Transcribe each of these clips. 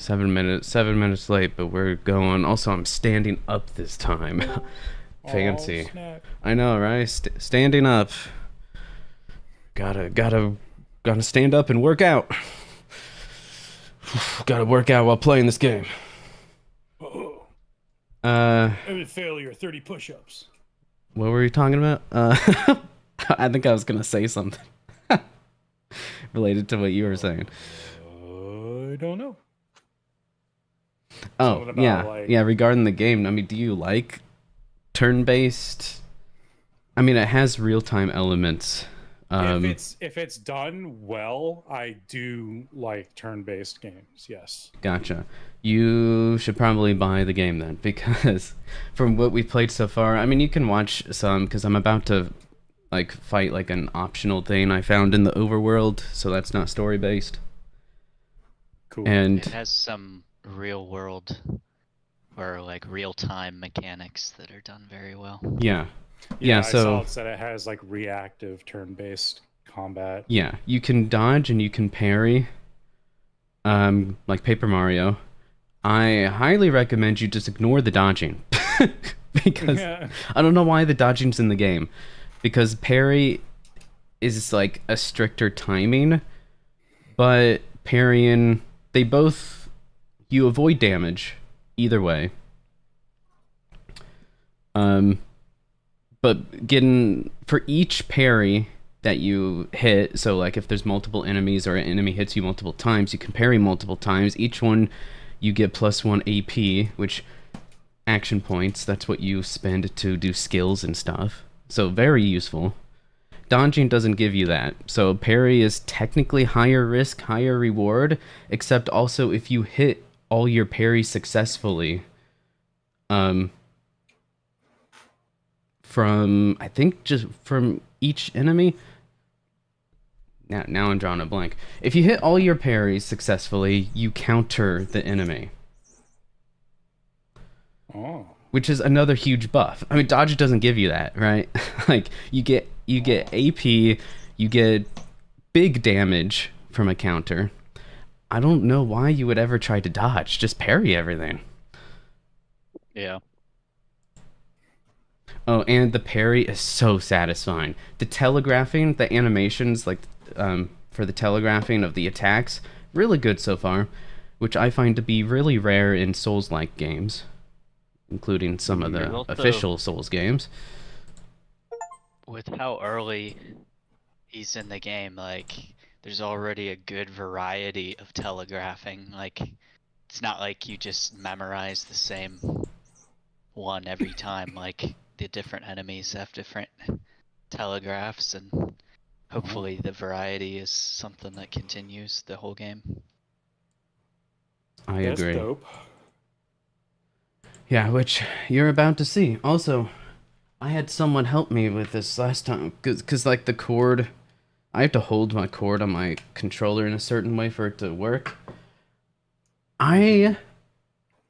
7 minutes late, but we're going. Also, I'm standing up this time. Oh, Fancy. snap. I know, right? Standing up. Gotta stand up and work out. Gotta work out while playing this game. Oh, Uh, every failure, 30 push-ups. what were you talking about? I think I was gonna say something related to what you were saying. I don't know. Oh, Something about, yeah. like, Yeah, regarding the game, I mean, do you like turn-based? I mean, it has real-time elements. if it's done well, I do like turn-based games, yes. Gotcha. You should probably buy the game then, because from what we've played so far, I mean, you can watch some, because I'm about to, like, fight, like, an optional thing I found in the overworld, so that's not story-based. Cool. And, It has some real world or like real time mechanics that are done very well. yeah. Yeah, So, I saw it said it has, like, reactive turn-based combat. yeah, you can dodge and you can parry, like Paper Mario. I highly recommend you just ignore the dodging, because Yeah. I don't know why the dodging's in the game, because parry is like a stricter timing, but parrying, they both, you avoid damage either way. But getting, for each parry that you hit, so like if there's multiple enemies or an enemy hits you multiple times, you can parry multiple times. Each one you get +1 AP, which action points, that's what you spend to do skills and stuff. So very useful. Dodging doesn't give you that. So parry is technically higher risk, higher reward, except also if you hit all your parries successfully, from, I think, just from each enemy. Now I'm drawing a blank. If you hit all your parries successfully, you counter the enemy, Oh. which is another huge buff. I mean, dodge doesn't give you that, right? Like you get AP, you get big damage from a counter. I don't know why you would ever try to dodge. Just parry everything. Yeah. Oh, and the parry is so satisfying. The telegraphing, the animations, like, for the telegraphing of the attacks, really good so far, which I find to be really rare in Souls-like games, including some of the Also, official Souls games. with how early he's in the game, like there's already a good variety of telegraphing. Like it's not like you just memorize the same one every time. Like the different enemies have different telegraphs, and hopefully the variety is something that continues the whole game. I That's agree. dope. Yeah, which you're about to see. Also, I had someone help me with this last time, cause like the cord, I have to hold my cord on my controller in a certain way for it to work. I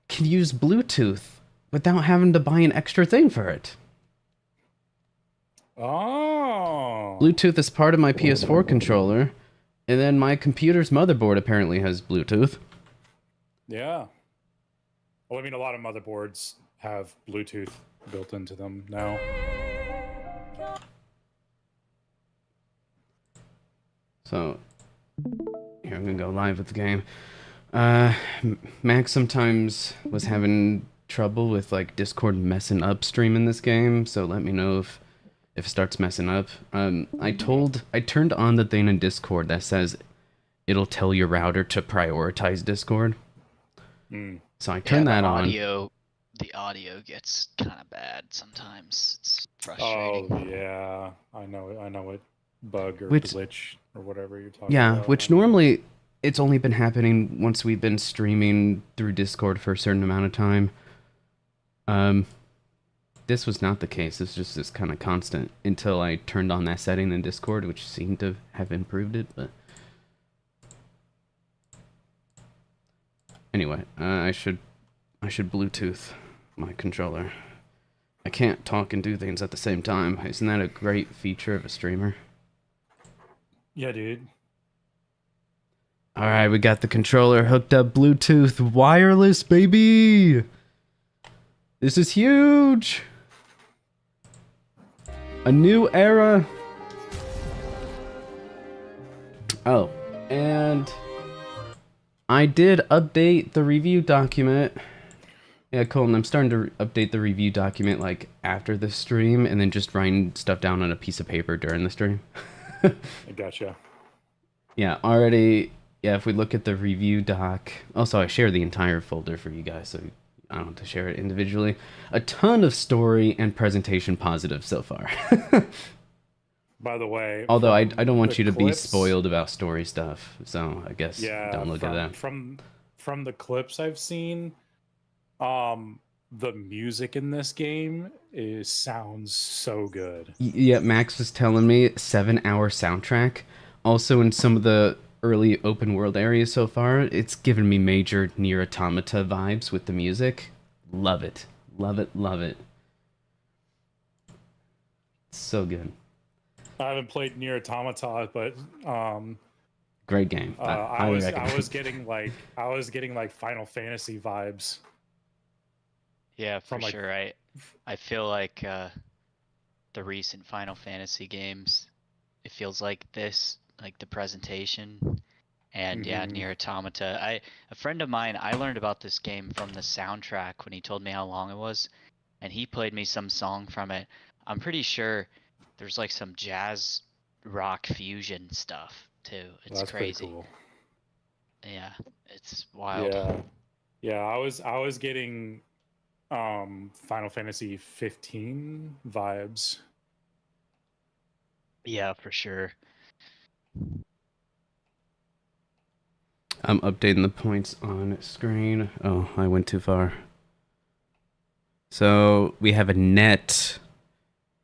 can use Bluetooth without having to buy an extra thing for it. Oh. Bluetooth is part of my PS4 controller, and then my computer's motherboard apparently has Bluetooth. Yeah. Well, I mean, a lot of motherboards have Bluetooth built into them now. So, here, I'm gonna go live with the game. Max sometimes was having trouble with, like, Discord messing up streaming this game, so let me know if it starts messing up. I turned on the thing in Discord that says it'll tell your router to prioritize Discord. So I turned that on. The audio gets kind of bad sometimes. It's frustrating. Oh, yeah. I know what bug or Which- glitch or whatever you're talking Yeah, about. which normally it's only been happening once we've been streaming through Discord for a certain amount of time. This was not the case. It's just this kind of constant until I turned on that setting in Discord, which seemed to have improved it, but anyway, I should Bluetooth my controller. I can't talk and do things at the same time. Isn't that a great feature of a streamer? Yeah, dude. All right, we got the controller hooked up Bluetooth wireless, baby. This is huge. A new era. Oh, and I did update the review document. Yeah, Colton, I'm starting to update the review document like after the stream and then just writing stuff down on a piece of paper during the stream. I gotcha. Yeah, already, yeah, if we look at the review doc, also I share the entire folder for you guys, so I don't have to share it individually. A ton of story and presentation positive so far. By the way, although I don't want you to be clips- spoiled about story stuff, so I guess Yeah, don't look at that. From the clips I've seen, the music in this game sounds so good. Yeah, Max was telling me 7-hour soundtrack. Also, in some of the early open world areas so far, it's given me major Nier Automata vibes with the music. Love it. Love it, love it. So good. I haven't played Nier Automata, but Great game. I was getting like Final Fantasy vibes. Yeah, for From, like- sure. I feel like the recent Final Fantasy games, it feels like this, like the presentation, and yeah, Mhm. Nier Automata. A friend of mine, I learned about this game from the soundtrack when he told me how long it was, and he played me some song from it. I'm pretty sure there's like some jazz rock fusion stuff too. It's That's crazy. pretty cool. Yeah, it's wild. Yeah. I was getting Final Fantasy 15 vibes. Yeah, for sure. I'm updating the points on screen. Oh, I went too far. So we have a net,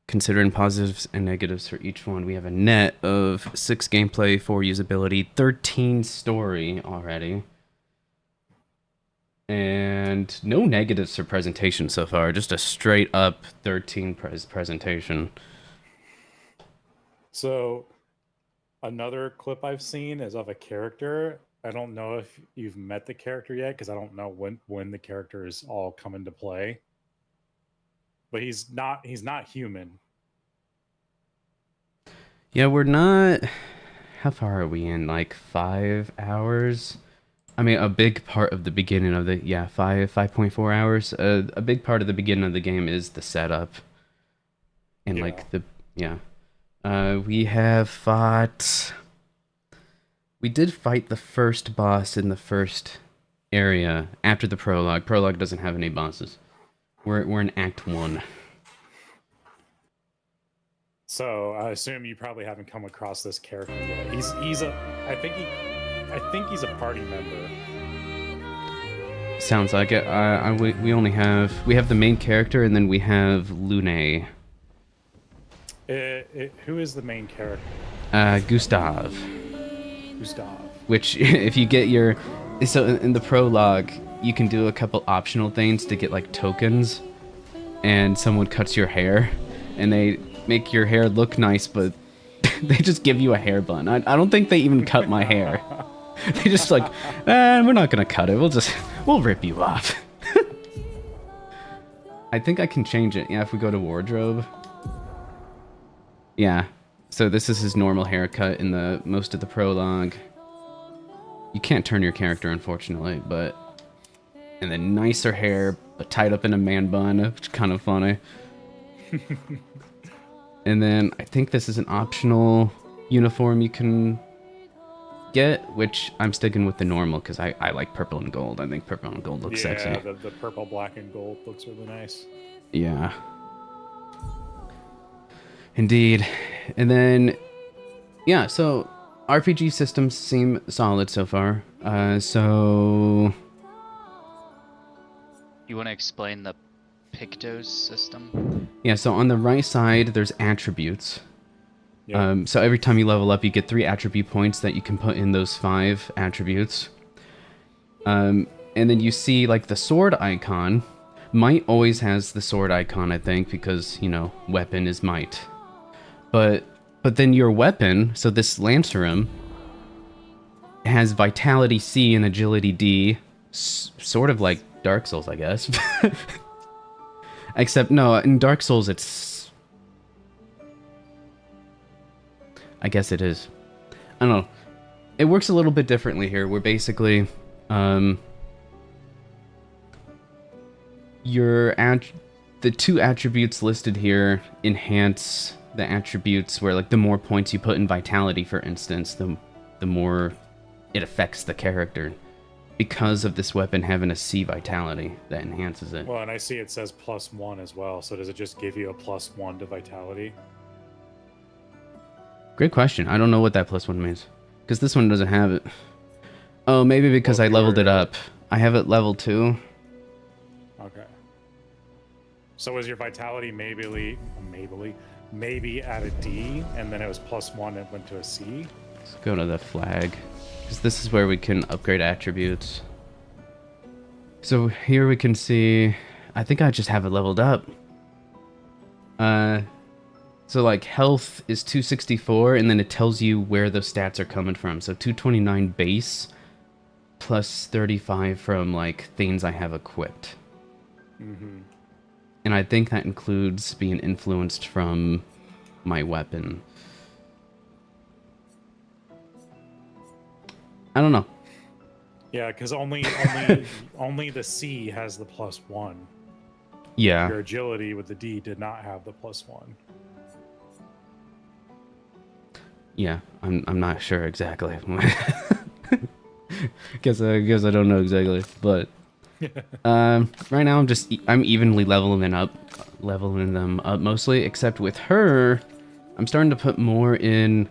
considering positives and negatives for each one, we have a net of 6 gameplay, 4 usability, 13 story already. And no negatives for presentation so far, just a straight up 13 presentation. So another clip I've seen is of a character. I don't know if you've met the character yet because I don't know when the characters all come into play. But he's not human. Yeah, we're not... How far are we in? Like 5 hours? I mean, a big part of the beginning of the... Yeah, 5.4 hours. A big part of the beginning of the game is the setup. And like the... Yeah. We have fought... We did fight the first boss in the first area after the prologue. Prologue doesn't have any bosses. We're in Act 1. So I assume you probably haven't come across this character yet. I think he's a party member. Sounds like it. We only have... We have the main character and then we have Lune. Who is the main character? Gustav. Gustav. Which, if you get your... So, in the prologue, you can do a couple optional things to get, like, tokens. And someone cuts your hair. And they make your hair look nice, but they just give you a hair bun. I don't think they even cut my hair. They just like, we're not gonna cut it. We'll rip you off. I think I can change it. Yeah, if we go to wardrobe. Yeah. So this is his normal haircut in the most of the prologue. You can't turn your character, unfortunately, but... And then nicer hair, but tied up in a man bun, which is kind of funny. And then I think this is an optional uniform you can get, which I'm sticking with the normal because I like purple and gold. I think purple and gold looks sexy. Yeah, the purple, black, and gold looks really nice. Yeah. Indeed. And then, yeah, so RPG systems seem solid so far. So... You want to explain the Pictos system? Yeah, so on the right side, there's attributes. Yep. So every time you level up, you get 3 attribute points that you can put in those 5 attributes. And then you see, like, the sword icon. Might always has the sword icon, I think, because, you know, weapon is might. But then your weapon, so this Lancerum, has Vitality C and Agility D, sort of like Dark Souls, I guess. Except, no, in Dark Souls it's... I guess it is. I don't know. It works a little bit differently here, where basically, the two attributes listed here enhance the attributes where, like, the more points you put in Vitality, for instance, the more it affects the character. Because of this weapon having a C Vitality, that enhances it. Well, and I see it says +1 as well, so does it just give you a +1 to Vitality? Great question. I don't know what that +1 means. Because this one doesn't have it. Oh, maybe because I leveled it up. I have it level 2. Okay. So was your Vitality maybe at a D, and then it was +1 and it went to a C? Let's go to the flag. Because this is where we can upgrade attributes. So here we can see... I think I just have it leveled up. So like health is 264, and then it tells you where those stats are coming from. So 229 base, plus 35 from like things I have equipped. Mm-hmm. And I think that includes being influenced from my weapon. I don't know. Yeah, because only the C has the +1. Yeah. Your agility with the D did not have the +1. Yeah, I'm not sure exactly. guess I don't know exactly, but right now I'm evenly leveling them up mostly, except with her, I'm starting to put more in.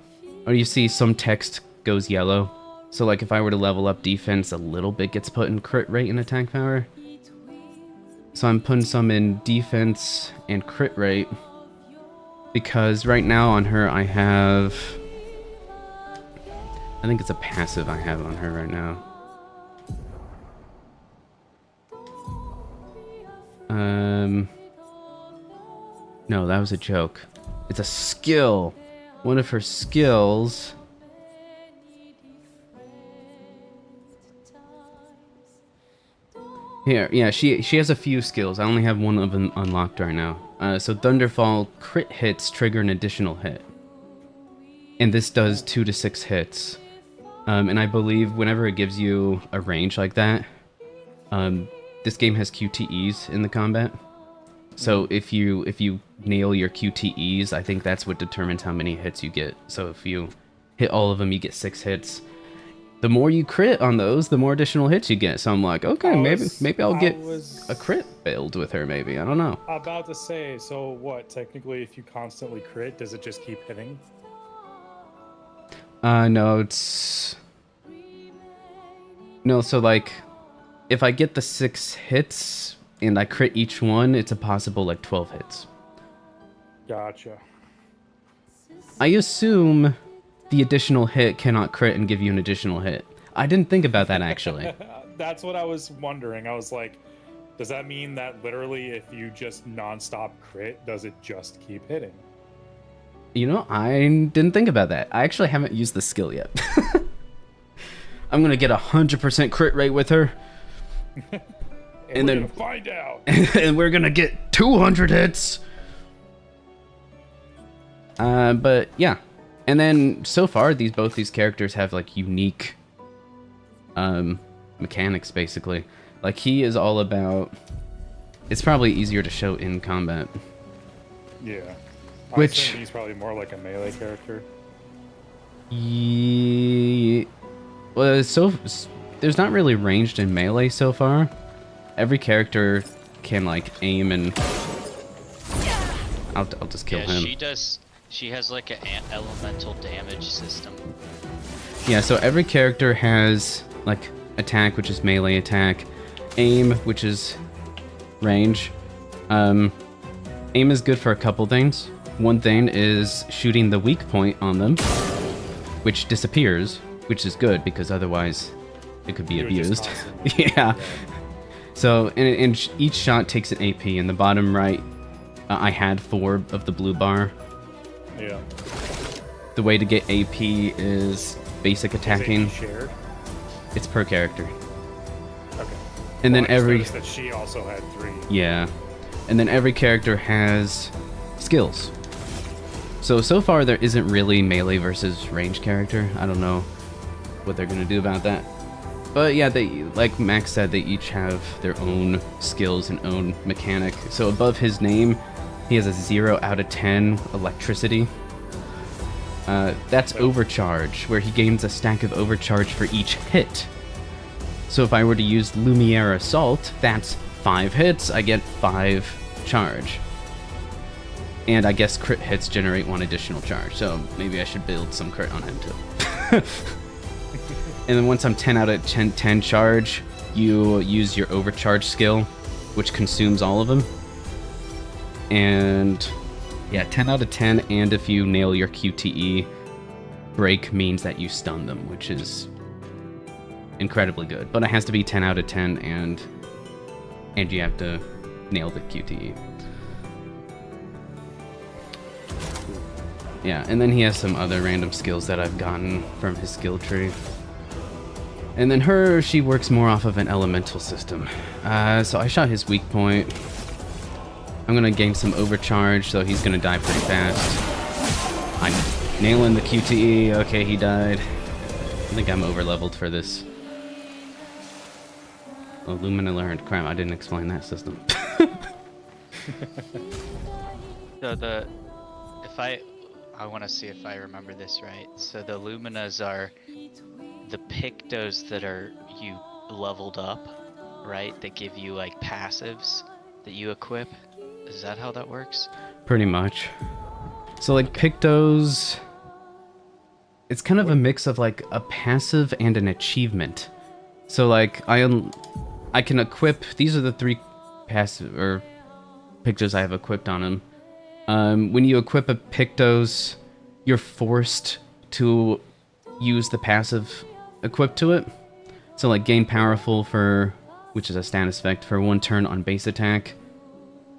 Oh, you see some text goes yellow. So like if I were to level up defense, a little bit gets put in crit rate and attack power. So I'm putting some in defense and crit rate, because right now on her I have... I think it's a passive I have on her right now. No, that was a joke. It's a skill. One of her skills... Here, yeah, she has a few skills. I only have one of them unlocked right now. So Thunderfall crit hits trigger an additional hit. And this does 2 to 6 hits. And I believe whenever it gives you a range like that, this game has QTEs in the combat. So if you nail your QTEs, I think that's what determines how many hits you get. So if you hit all of them, you get 6 hits. The more you crit on those, the more additional hits you get. So I'm like, okay, maybe I'll get a crit build with her. Maybe, I don't know. About to say, so what? Technically, if you constantly crit, does it just keep hitting? No, it's... No, so like, if I get the 6 hits and I crit each one, it's a possible like 12 hits. Gotcha. I assume the additional hit cannot crit and give you an additional hit. I didn't think about that actually. That's what I was wondering. I was like, does that mean that literally if you just non-stop crit, does it just keep hitting? You know, I didn't think about that. I actually haven't used the skill yet. I'm gonna get 100% crit rate with her. and then find out. And we're gonna get 200 hits. But yeah. And then so far both these characters have like unique mechanics basically. Like he is all about, it's probably easier to show in combat. Yeah. Which he's probably more like a melee character. Well, there's not really ranged in melee so far. Every character can like aim and I'll just kill him. She has like an elemental damage system. Yeah, so every character has like attack, which is melee attack, aim, which is range. Aim is good for a couple things. One thing is shooting the weak point on them, which disappears, which is good because otherwise it could be abused. Yeah. So, and each shot takes an AP. In the bottom right, I had 4 of the blue bar. Yeah. The way to get AP is basic attacking. Is AP shared? It's per character. Okay. And then I just every noticed that she also had 3. yeah, and then every character has skills. So far there isn't really melee versus range character. I don't know what they're gonna do about that. But yeah, they, like Max said, they each have their own skills and own mechanic. So above his name, he has a 0 out of 10 electricity. That's overcharge, where he gains a stack of overcharge for each hit. So if I were to use Lumiere Assault, that's 5 hits, I get 5 charge. And I guess crit hits generate 1 additional charge, so maybe I should build some crit on him too. And then once I'm 10 out of 10 charge, you use your overcharge skill, which consumes all of them. And yeah, 10 out of 10, and if you nail your QTE, break means that you stun them, which is incredibly good. But it has to be 10 out of 10, and you have to nail the QTE. Yeah, and then he has some other random skills that I've gotten from his skill tree. And then she works more off of an elemental system. So I shot his weak point. I'm gonna gain some overcharge, so he's gonna die pretty fast. I'm nailing the QTE. Okay, he died. I think I'm over-leveled for this. Oh, Lumina learned. Crap, I didn't explain that system. So I want to see if I remember this right. So the Luminas are the Pictos that are you leveled up, right? That give you like passives that you equip. Is that how that works? Pretty much. So like Pictos, it's kind of a mix of like a passive and an achievement. So like I can equip, these are the 3 passive or Pictos I have equipped on him. When you equip a Pictos, you're forced to use the passive equipped to it. So like gain powerful which is a status effect for 1 turn on base attack.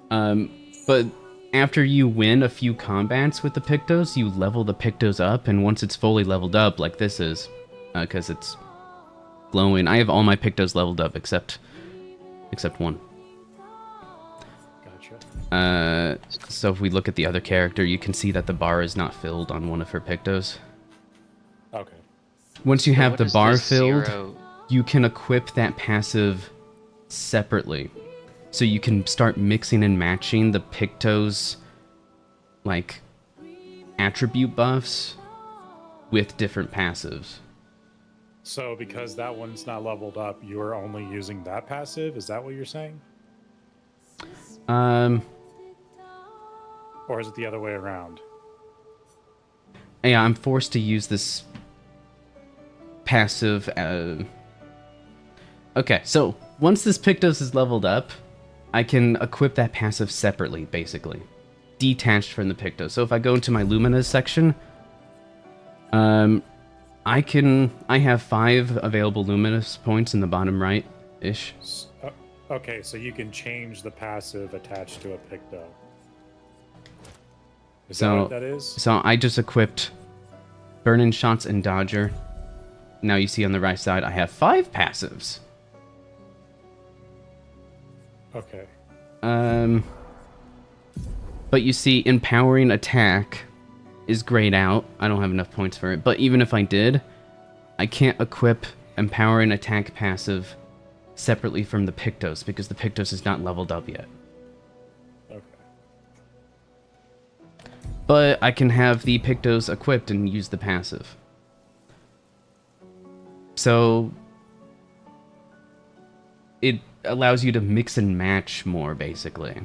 But after you win a few combats with the Pictos, you level the Pictos up, and once it's fully leveled up, like this is, because it's glowing. I have all my Pictos leveled up except 1. Gotcha. So if we look at the other character, you can see that the bar is not filled on one of her Pictos. Okay. Once you So have what the is bar this filled, 0? you can equip that passive separately. So you can start mixing and matching the Pictos, like, attribute buffs with different passives. So because that one's not leveled up, you're only using that passive? Is that what you're saying? Or is it the other way around? Yeah, I'm forced to use this passive. Okay, so once this Pictos is leveled up, I can equip that passive separately, basically. Detached from the Pictos. So if I go into my Luminas section, I have 5 available Luminous points in the bottom right-ish. Okay, so you can change the passive attached to a Picto. Is that what that is? So I just equipped Burning Shots and Dodger. Now you see on the right side, I have 5 passives. Okay. But you see, Empowering Attack is grayed out. I don't have enough points for it. But even if I did, I can't equip Empowering Attack passive separately from the Pictos because the Pictos is not leveled up yet. Okay. But I can have the Pictos equipped and use the passive. So it allows you to mix and match more, basically.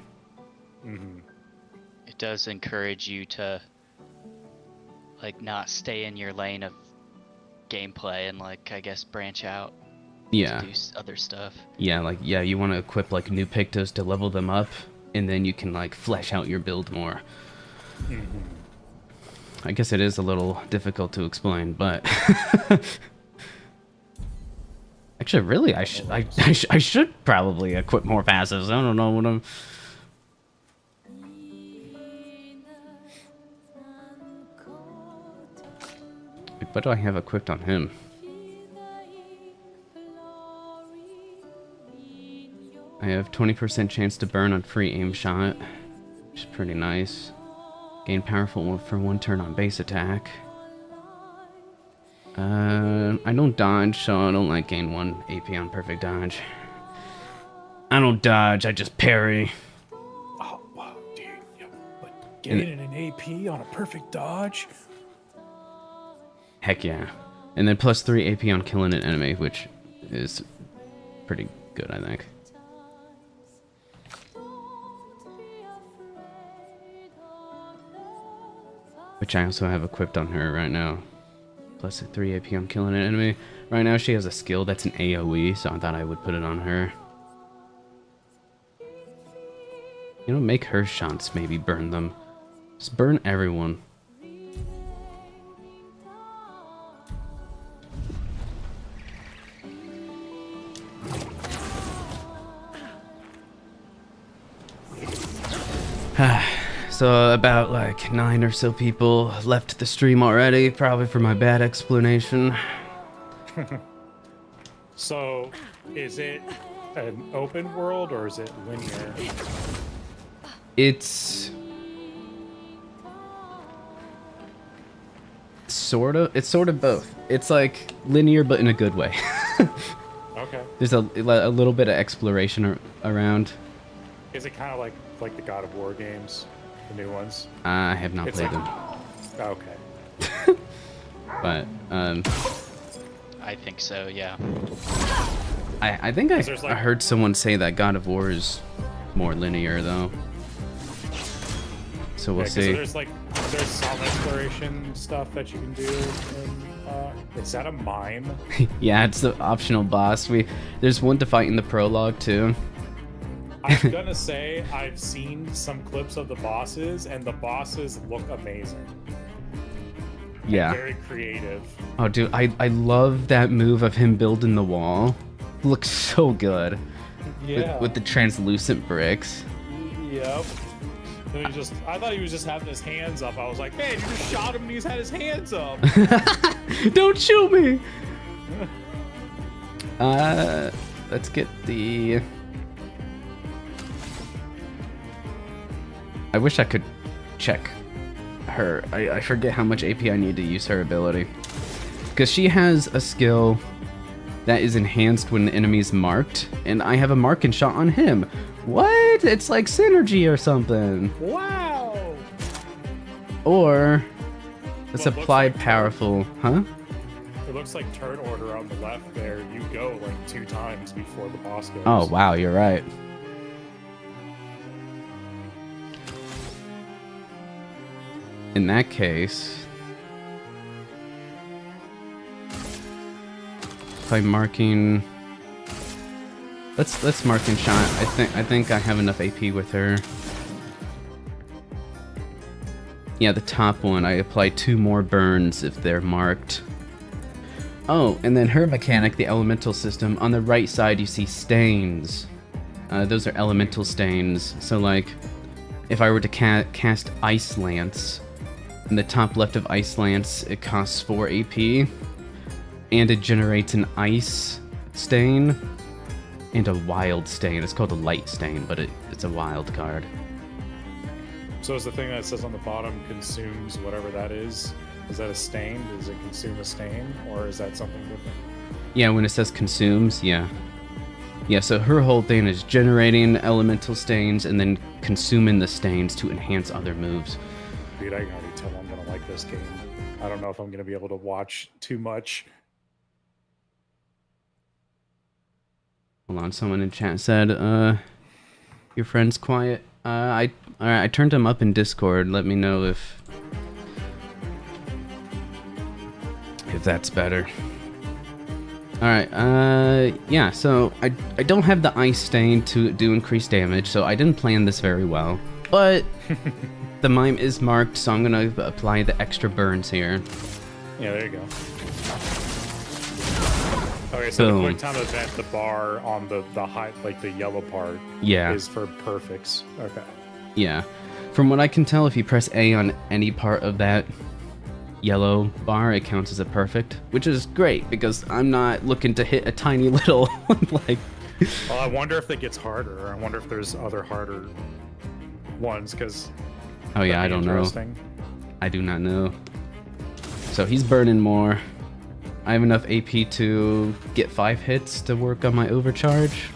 Mm-hmm. It does encourage you to like not stay in your lane of gameplay and like I guess branch out. Yeah. To do other stuff. Yeah, you want to equip like new Pictos to level them up, and then you can like flesh out your build more. Mm-hmm. I guess it is a little difficult to explain, but actually, really, I should probably equip more passives. I don't know what I'm. What do I have equipped on him? I have 20% chance to burn on free aim shot, which is pretty nice. Gain powerful for 1 turn on base attack. I don't dodge, so I don't like gain 1 AP on perfect dodge. I don't dodge, I just parry. Oh, wow, dude. Yeah, but gaining an AP on a perfect dodge? Heck yeah. And then plus 3 AP on killing an enemy, which is pretty good, I think. Which I also have equipped on her right now. Plus 3 AP on killing an enemy. Right now she has a skill that's an AoE, so I thought I would put it on her. You know, make her shots, maybe burn them. Just burn everyone. So about like 9 or so people left the stream already, probably for my bad explanation. So, is it an open world or is it linear? It's sort of both. It's like linear, but in a good way. Okay. There's a little bit of exploration around. Is it kind of like the God of War games, the new ones? I have not played them, Okay. but I think so, yeah. I think I there's, like- heard someone say that God of War is more linear though. So we'll 'cause see. there's some exploration stuff that you can do. Is that a mime? Yeah, it's the optional boss. There's one to fight in the prologue too. I'm gonna say I've seen some clips of the bosses, and the bosses look amazing. Yeah. Very creative. Oh, dude, I love that move of him building the wall. Looks so good. Yeah. With the translucent bricks. Yep. And I thought he was just having his hands up. I was like, man, you just shot him and he's had his hands up. Don't shoot me! Let's get the... I wish I could check her. I forget how much AP I need to use her ability. Because she has a skill that is enhanced when the enemy's marked, and I have a marking shot on him. What? It's like synergy or something. Wow. Or let's Well, it looks apply like powerful, huh? It looks like turn order on the left there. You go like 2 times before the boss goes. Oh wow, you're right. In that case, if I'm marking, let's marking shot. I think I have enough AP with her. Yeah, the top one, I apply 2 more burns if they're marked. Oh, and then her mechanic, the elemental system, on the right side you see stains. Those are elemental stains. So like, if I were to cast Ice Lance, in the top left of Ice Lance, it costs 4 AP, and it generates an Ice Stain and a Wild Stain. It's called a Light Stain, but it's a wild card. So is the thing that says on the bottom consumes whatever that is that a stain? Does it consume a stain, or is that something different? Yeah, when it says consumes, yeah. Yeah, so her whole thing is generating elemental stains and then consuming the stains to enhance other moves. Dude, I can already tell I'm gonna like this game. I don't know if I'm gonna be able to watch too much. Hold on, someone in chat said, your friend's quiet. Alright, I turned him up in Discord. Let me know if that's better. Alright, yeah, so I don't have the Ice Stain to do increased damage, so I didn't plan this very well. But the mime is marked, so I'm gonna apply the extra burns here. Yeah, there you go. Okay, so Boom. the quick time event, the bar on the high, like the yellow part, Yeah. is for perfects. Okay. Yeah. From what I can tell, if you press A on any part of that yellow bar, it counts as a perfect, which is great because I'm not looking to hit a tiny little like Well, I wonder if it gets harder. I wonder if there's other harder ones, because... Oh yeah, I don't know. I do not know. So he's burning more. I have enough AP to get 5 hits to work on my overcharge.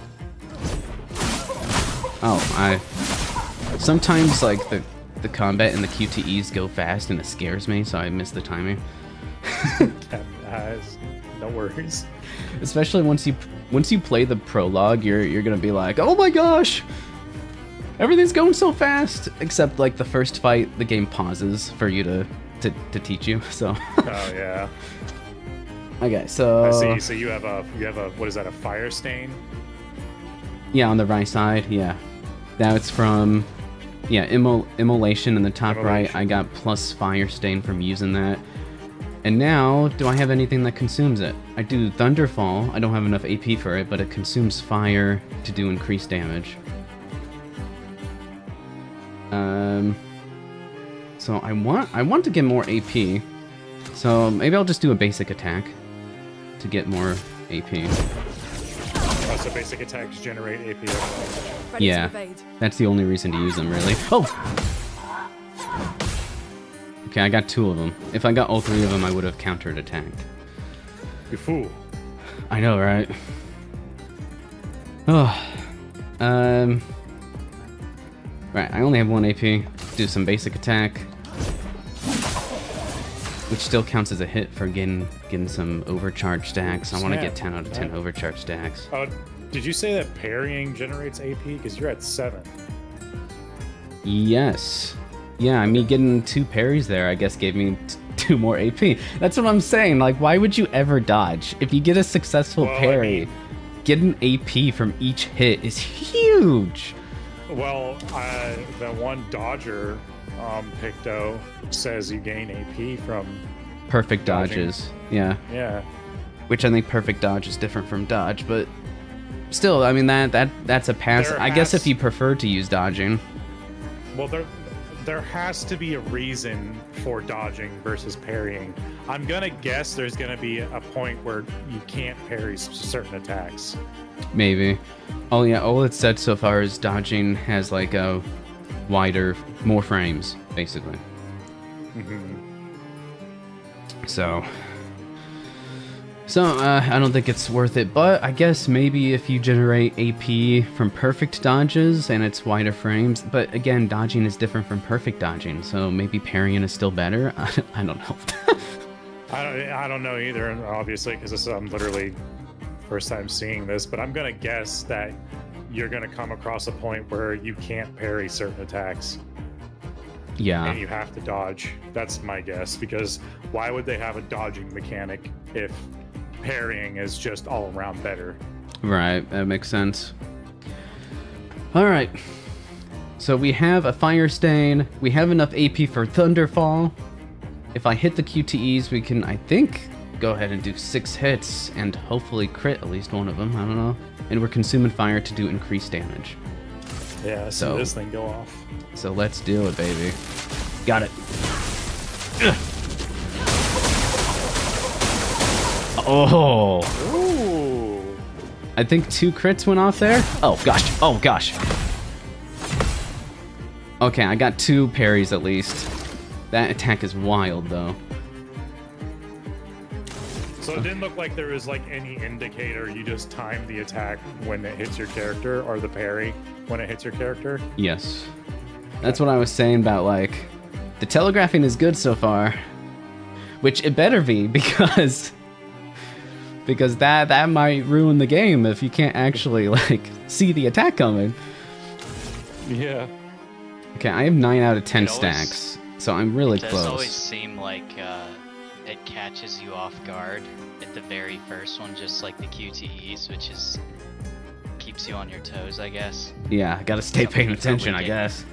Oh, sometimes like the combat and the QTEs go fast and it scares me, so I miss the timing. No worries. Especially once you play the prologue, you're gonna be like, oh my gosh, everything's going so fast. Except like the first fight, the game pauses for you to teach you. So. Oh yeah. Okay, so. I see. So you have a what is that? A fire stain? Yeah, on the right side. Yeah. Now it's from. Yeah, immolation in the top right. I got plus fire stain from using that. And now, do I have anything that consumes it? I do Thunderfall. I don't have enough AP for it, but it consumes fire to do increased damage. So I want to get more AP. So maybe I'll just do a basic attack to get more AP. Oh, so basic attacks generate AP. Yeah, that's the only reason to use them, really. Oh! Okay, I got 2 of them. If I got all 3 of them, I would have countered attacked. You fool. I know, right? Oh. Right, I only have 1 AP. Do some basic attack. Which still counts as a hit for getting some overcharge stacks. I want to get 10 out of 10 overcharge stacks. Did you say that parrying generates AP? Because you're at 7. Yes. Yeah, me getting 2 parries there, I guess, gave me 2 more AP. That's what I'm saying. Like, why would you ever dodge? If you get a successful parry, getting AP from each hit is huge. Well, the one Dodger Picto says you gain AP from perfect dodging. Dodges. Yeah. Yeah. Which I think perfect dodge is different from dodge, but still, I mean that's a pass. I guess if you prefer to use dodging. Well, there has to be a reason for dodging versus parrying. I'm gonna guess there's gonna be a point where you can't parry certain attacks. Maybe. Oh yeah, all it said so far is dodging has like a wider, more frames, basically. So I don't think it's worth it, but I guess maybe if you generate AP from perfect dodges and it's wider frames, but again, dodging is different from perfect dodging, so maybe parrying is still better. I don't know. I don't know either, obviously, because I'm literally first time seeing this, but I'm gonna guess that you're gonna come across a point where you can't parry certain attacks. Yeah. And you have to dodge. That's my guess, because why would they have a dodging mechanic if parrying is just all around better? Right, that makes sense. Alright. So we have a Fire Stain. We have enough AP for Thunderfall. If I hit the QTEs, we can, I think, go ahead and do 6 hits and hopefully crit at least one of them. I don't know. And we're consuming fire to do increased damage. Yeah, so this thing go off. So let's do it, baby. Got it. Ugh. Oh. Ooh. I think 2 crits went off there. Oh gosh. Oh gosh. Okay, I got 2 parries at least. That attack is wild though. So it didn't look like there was like any indicator. You just time the attack when it hits your character, or the parry when it hits your character? Yes. That's what I was saying about, like, the telegraphing is good so far. Which it better be, because that might ruin the game if you can't actually, like, see the attack coming. Yeah. Okay, I have 9 out of 10 stacks, so I'm really close. It does always seem like it catches you off guard at the very first one, just like the QTEs, which is keeps you on your toes, I guess. Yeah, gotta stay paying attention, I guess.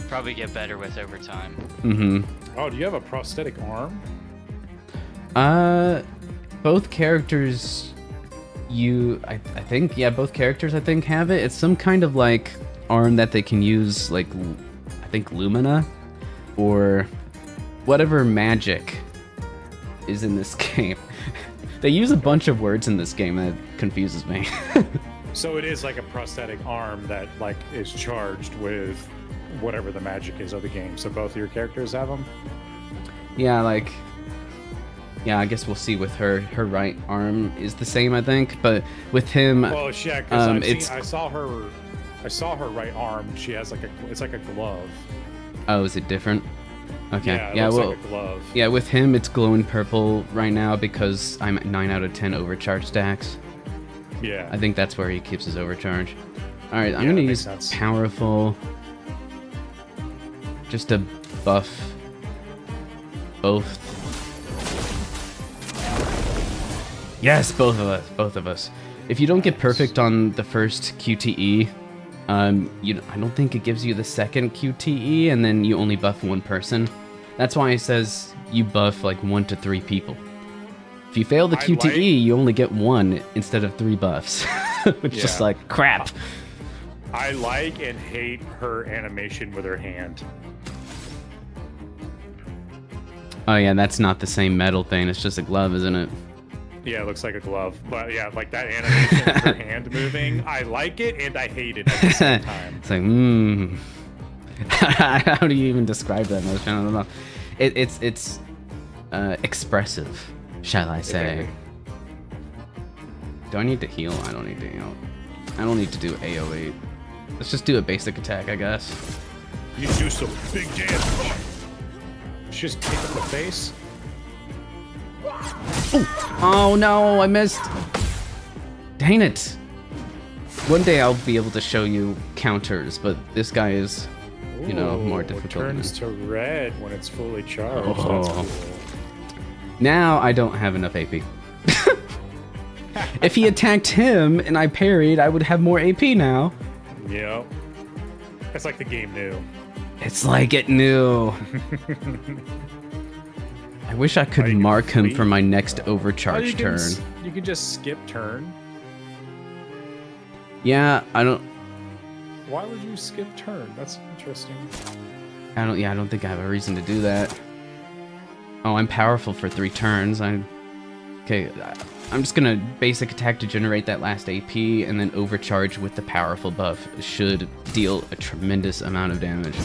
Probably get better with over time. Mm-hmm. Oh, do you have a prosthetic arm? Both characters, I think, yeah, both characters, I think, have it. It's some kind of, like, arm that they can use, like, I think Lumina, or whatever magic is in this game. They use a bunch of words in this game that confuses me. So it is like a prosthetic arm that like is charged with whatever the magic is of the game. So both of your characters have them. Yeah, like, yeah, I guess we'll see with her. Her right arm is the same, I think, but with him, Well, yeah, because it's I saw her right arm. She has like it's like a glove. oh, is it different? Okay, Yeah, it yeah, looks well, like a glove. yeah, with him it's glowing purple right now because I'm at 9 out of 10 overcharge stacks. Yeah. I think that's where he keeps his overcharge. All right, I'm Yeah, gonna that use makes sense. powerful, just to buff both. Yes, both of us. If you don't get perfect on the first QTE, I don't think it gives you the second QTE, and then you only buff one person. That's why it says you buff like 1 to 3 people. If you fail the QTE, you only get 1 instead of 3 buffs, which is just Yeah. like crap. I like and hate her animation with her hand. Oh yeah, that's not the same metal thing. It's just a glove, isn't it? Yeah, it looks like a glove. But yeah, like that animation with her hand moving, I like it and I hate it at the same time. It's like, how do you even describe that motion? I don't know. It's expressive, shall I say? Do I need to heal? I don't need to heal. I don't need to do AO8. Let's just do a basic attack, I guess. You do some big damage. Just kick him in the face. Oh no, I missed. Dang it. One day I'll be able to show you counters, but this guy is, more Ooh, difficult. It turns to red when it's fully charged. That's Oh. cool. Now I don't have enough AP. If he attacked him and I parried, I would have more AP now. Yep. It's like the game knew. It's like it knew. I wish I could Oh, you can mark him flee? for my next Oh, overcharge turn. You can just skip turn. Yeah, I don't Why would you skip turn? That's interesting. I don't think I have a reason to do that. Oh, I'm powerful for 3 turns. Okay, I'm just gonna basic attack to generate that last AP and then overcharge with the powerful buff. It should deal a tremendous amount of damage.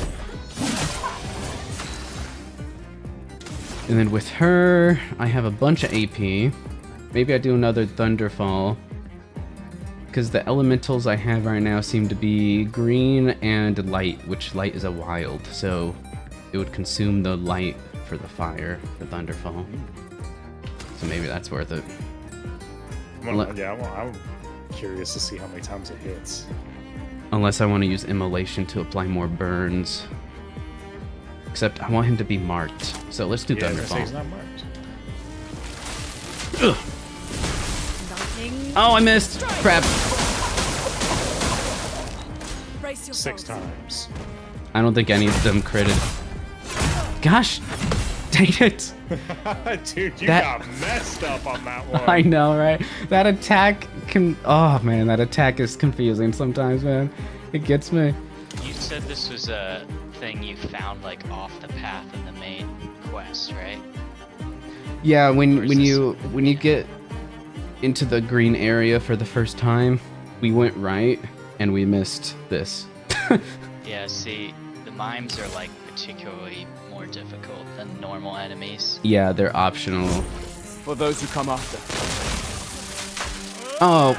And then with her, I have a bunch of AP. Maybe I do another Thunderfall. Because the elementals I have right now seem to be green and light, which light is a wild, so it would consume the light for the fire for Thunderfall. So maybe that's worth it. I'm curious to see how many times it hits. Unless I want to use Immolation to apply more burns. Except I want him to be marked. So let's do Yeah, I was gonna say Thunderfall. he's not marked. Ugh. Oh, I missed! Crap. Brace 6 yourselves. times. I don't think any of them critted. Gosh! Dang it! Dude, you That- got messed up on that one. I know, right? That attack can... Oh, man, that attack is confusing sometimes, man. It gets me. You said this was a thing you found like off the path of the main quest, right? Yeah, Or when is you get into the green area for the first time, we went right and we missed this. Yeah, see, the mimes are like particularly more difficult than normal enemies. Yeah, they're optional. For those who come after. Oh,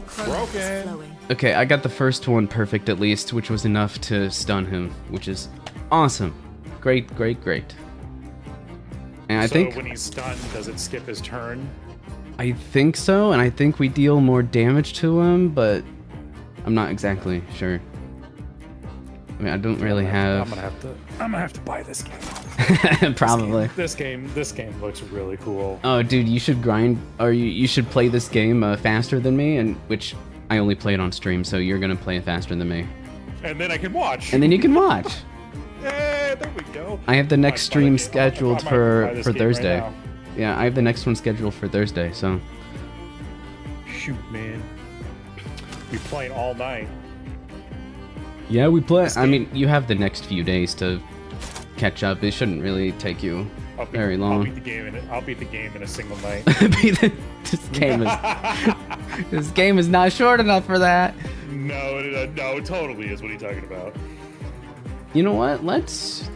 Chronos is Broken. flowing. okay, I got the first one perfect at least, which was enough to stun him, which is awesome. Great, great, great. And I So think when he's stunned, does it skip his turn? I think so, and I think we deal more damage to him, but I'm not exactly sure. I mean, I don't really I'm have gonna have to buy this game. probably. This game looks really cool. Oh, dude, you should grind, or you should play this game faster than me, and which I only play it on stream, so you're gonna play it faster than me, And then I can watch. and then you can watch. Yeah, there we go. I have the next Might buy the stream game. I might scheduled buy for this game right Thursday. now. Yeah, I have the next one scheduled for Thursday, so Shoot, man. We playing all night. yeah, we play. This I game- mean, you have the next few days to catch up. It shouldn't really take you Very I'll long. beat the game in a single night. This game is not short enough for that. No, it totally is. What are you talking about? You know what? Let's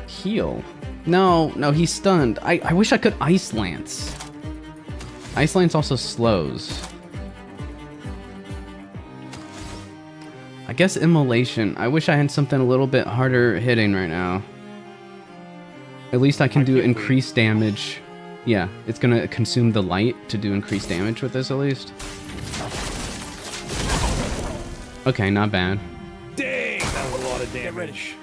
heal. No, he's stunned. I wish I could Ice Lance. Ice Lance also slows. I guess Immolation. I wish I had something a little bit harder hitting right now. At least I can do increased damage. Yeah, it's gonna consume the light to do increased damage with this at least. Okay, not bad. Dang, that was a lot of damage.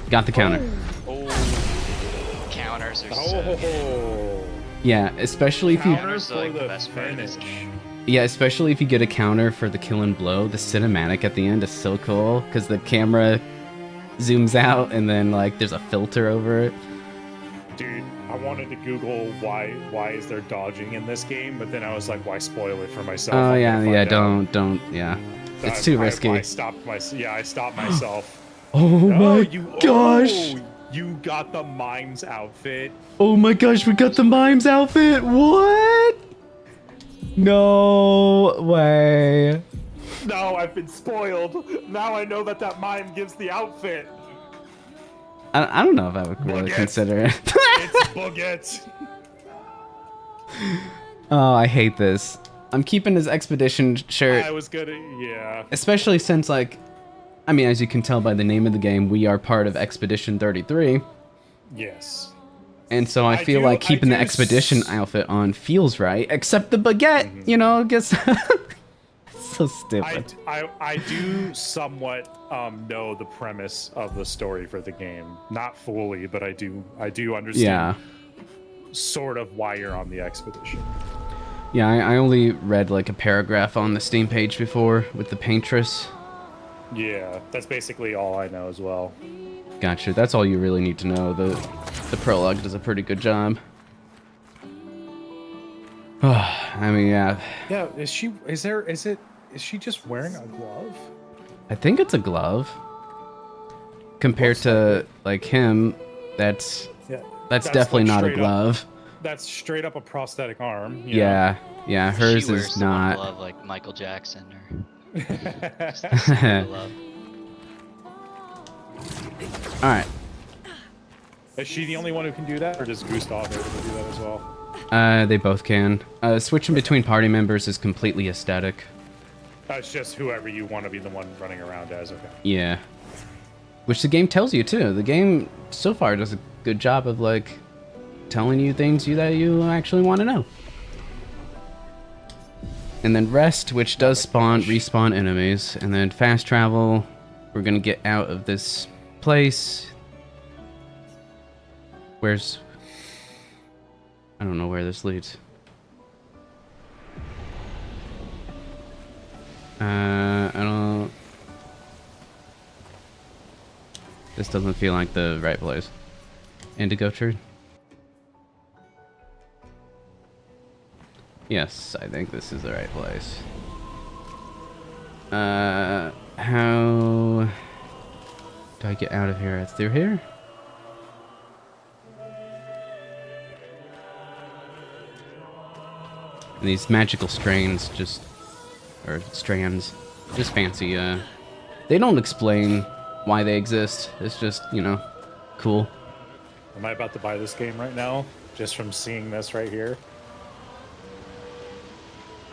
Got the counter. Oh, counters are so good. Yeah, especially if you Counters are like the best part of this game. Yeah, especially if you get a counter for the kill and blow. The cinematic at the end is so cool because the camera zooms out and then like there's a filter over it. Dude, I wanted to Google why is there dodging in this game, but then I was like, why spoil it for myself? Oh I'm yeah, gonna yeah, find out. don't, yeah. It's too risky. I stopped myself. Oh my gosh! Oh, you got the mimes outfit. Oh my gosh, we got the mimes outfit. What? No way. No, I've been spoiled. Now I know that mime gives the outfit. I don't know if I would really Buggets. consider it. It's Buggets. Oh, I hate this. I'm keeping his expedition shirt, I was gonna, yeah. especially since like, I mean, as you can tell by the name of the game, we are part of Expedition 33. Yes. And so I feel like keeping the expedition outfit on feels right, except the baguette, you know, gets so stupid. I do somewhat know the premise of the story for the game. Not fully, but I do understand sort of why you're on the expedition. Yeah, I only read like a paragraph on the Steam page before with the paintress. Yeah, that's basically all I know as well. Gotcha. That's all you really need to know. The prologue does a pretty good job. I mean, yeah. Yeah, is she just wearing a glove? I think it's a glove. Compared to like him, that's definitely like not a straight glove. That's straight up a prosthetic arm. You Yeah, yeah. Hers She wears is the one not. glove like Michael Jackson or know? just a single glove. All right. Is she the only one who can do that, or does Gustav able to do that as well? They both can. Switching between party members is completely aesthetic. It's just whoever you want to be the one running around as. Okay. Yeah. Which the game tells you too. The game so far does a good job of like telling you things that you actually want to know. And then rest, which does respawn enemies, and then fast travel. We're gonna get out of this place. I don't know where this leads. I don't. This doesn't feel like the right place. Indigo tree? Yes, I think this is the right place. How do I get out of here? Through here? And these magical strands just fancy, they don't explain why they exist. It's just, you know, cool. Am I about to buy this game right now, just from seeing this right here?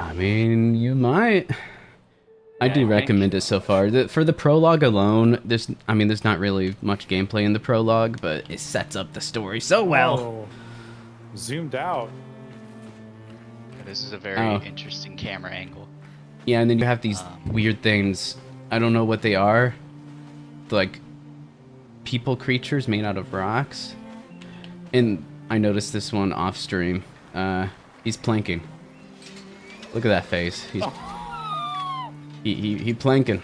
I mean, you might. I do recommend it so far. For the prologue alone, there's not really much gameplay in the prologue, but it sets up the story so well. Oh, zoomed out. This is a very interesting camera angle. Yeah, and then you have these weird things. I don't know what they are. Like people creatures made out of rocks. And I noticed this one off stream. He's planking. Look at that face. He's he planking.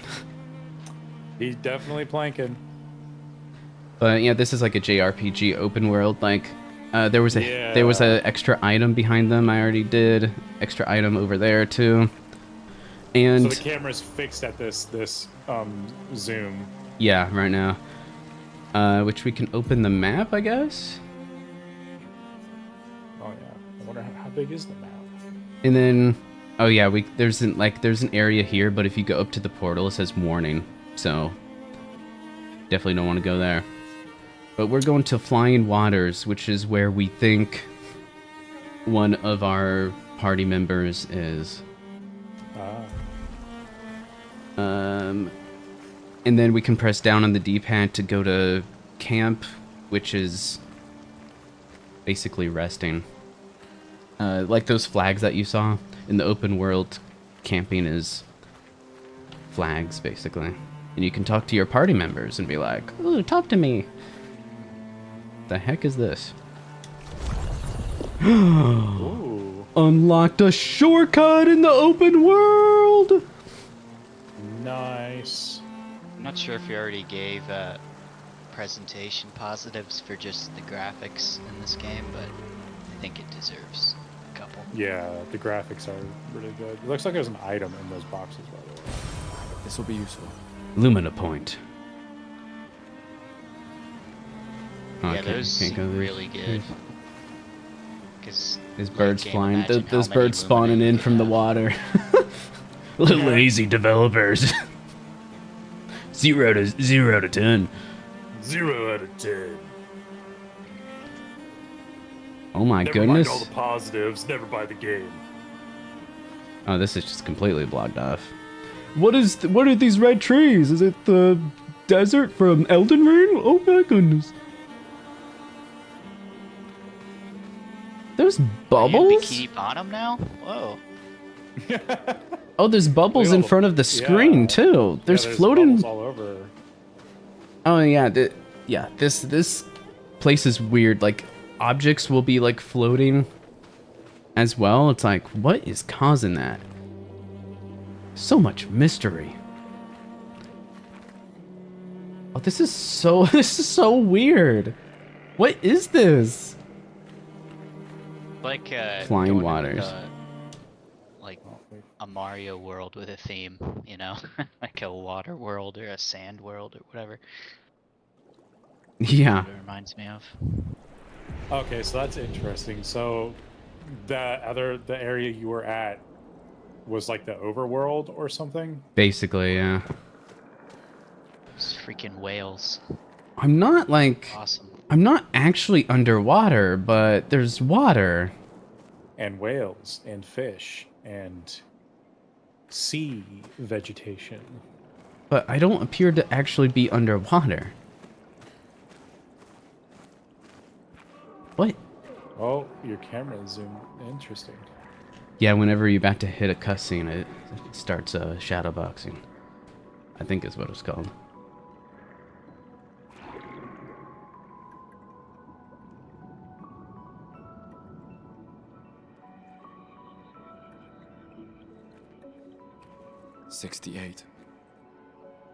He's definitely planking. But yeah, this is like a JRPG open world. Like there was a extra item behind them. I already did extra item over there too. And so the camera's fixed at this zoom. Yeah, right now. Which we can open the map, I guess. Oh yeah. I wonder how big is the map? And then, oh yeah, there's an area here, but if you go up to the portal, it says warning. So definitely don't want to go there. But we're going to Flying Waters, which is where we think one of our party members is. And then we can press down on the D-pad to go to camp, which is basically resting. Like those flags that you saw in the open world, camping is flags, basically. And you can talk to your party members and be like, ooh, talk to me. The heck is this? Ooh. Unlocked a shortcut in the open world! Nice. I'm not sure if you already gave presentation positives for just the graphics in this game, but I think it deserves a couple. Yeah, the graphics are really good. It looks like there's an item in those boxes, by the way. This will be useful. Lumina Point. Yeah, Okay, those can't go seem there. really good. Because There's birds flying. Those birds spawning in from the water. Lazy developers. 0 to 10. 0 out of 10. Oh my Never goodness. mind all the positives. Never buy the game. Oh, this is just completely blocked off. What are these red trees? Is it the desert from Elden Ring? Oh my goodness. There's bubbles? Bikini Bottom now? Whoa. Oh, there's bubbles in front of the screen yeah. too. There's There's floating. bubbles all over. Oh yeah, this place is weird. Like objects will be like floating as well. It's like, what is causing that? So much mystery. Oh, this is so weird. What is this? Like Flying going to Waters. Like a Mario world with a theme, you know? Like a water world or a sand world or whatever. Yeah. It reminds me of. Okay, so that's interesting. So the area you were at was like the overworld or something? Basically, yeah. Those freaking whales. I'm not Awesome. I'm not actually underwater, but there's water. And whales and fish and sea vegetation. But I don't appear to actually be underwater. What? Oh, your camera is zoomed. Interesting. Yeah, whenever you're about to hit a cutscene, it starts shadowboxing. I think is what it's called. '68.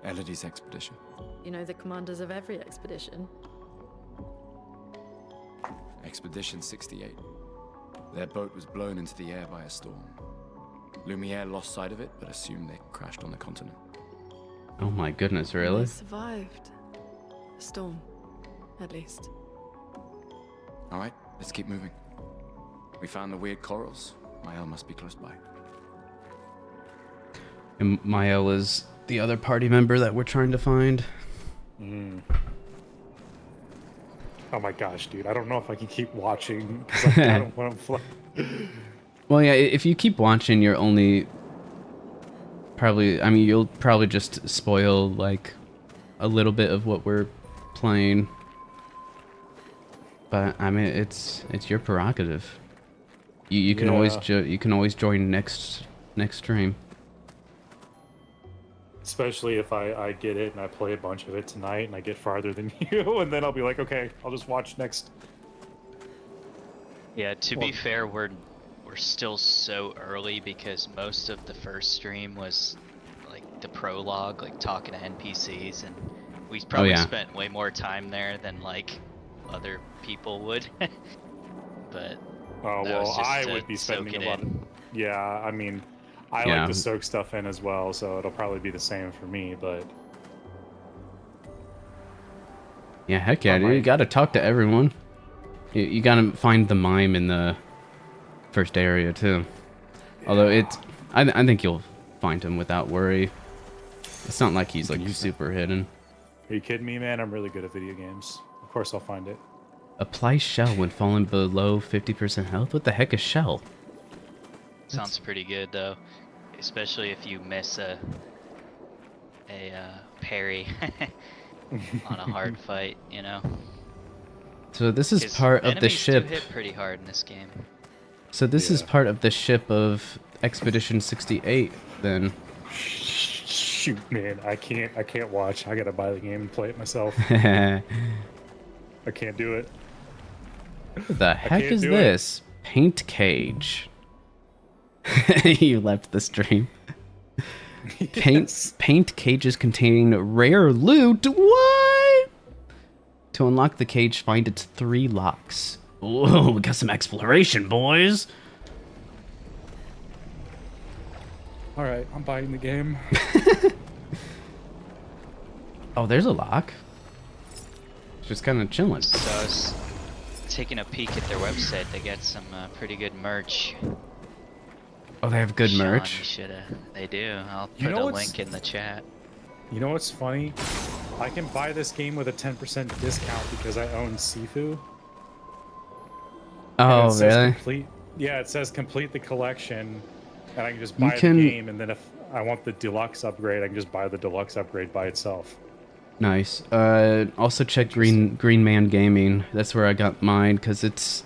Elodie's expedition. You know the commanders of every expedition. Expedition 68. Their boat was blown into the air by a storm. Lumiere lost sight of it, but assumed they crashed on the continent. Oh my goodness, really? They survived. A storm, at least. All right, let's keep moving. We found the weird corals. Mael must be close by. And Mael is the other party member that we're trying to find. Oh my gosh, dude. I don't know if I can keep watching because I don't want to fly. Well, yeah, if you keep watching, you're only you'll probably just spoil like a little bit of what we're playing. But I mean, it's your prerogative. You can always join next stream. Especially if I get it and I play a bunch of it tonight and I get farther than you, and then I'll be like, okay, I'll just watch next. Yeah, to be fair, we're still so early because most of the first stream was like the prologue, like talking to NPCs, and we probably spent way more time there than like other people would. But Oh that was well, just I to would be spending soak a it lot. in. Yeah, I mean, I Yeah. like to soak stuff in as well, so it'll probably be the same for me. But Yeah, heck yeah, I dude. You might. gotta talk to everyone. You gotta find the mime in the first area, too. Although it's... I think you'll find him without worry. It's not like he's, like, use that. super hidden. Are you kidding me, man? I'm really good at video games. Of course I'll find it. Apply shell when falling below 50% health? What the heck is shell? Sounds pretty good though, especially if you miss a parry on a hard fight, you know. So this is 'Cause part of the enemies ship. do hit pretty hard in this game. So this is Yeah. part of the ship of Expedition 68, then. Shoot, man, I can't watch. I gotta buy the game and play it myself. What I can't do it. the heck can't is do it. this? Paint cage. You left the stream. Yes. Paint cages contain rare loot. What? To unlock the cage, find its 3 locks. Ooh, we got some exploration, boys. All right, I'm buying the game. Oh, there's a lock. Just kind of chilling. So I was taking a peek at their website. They got some pretty good merch. Oh, they have good Sean, merch. you shoulda. They do. I'll You put know a what's- link in the chat. You know what's funny? I can buy this game with a 10% discount because I own Sifu. And Oh, it says really? Complete, yeah, it says complete the collection, and I can just You buy can- the game. And then if I want the deluxe upgrade, I can just buy the deluxe upgrade by itself. Nice. Also check Green Man Gaming. That's where I got mine because it's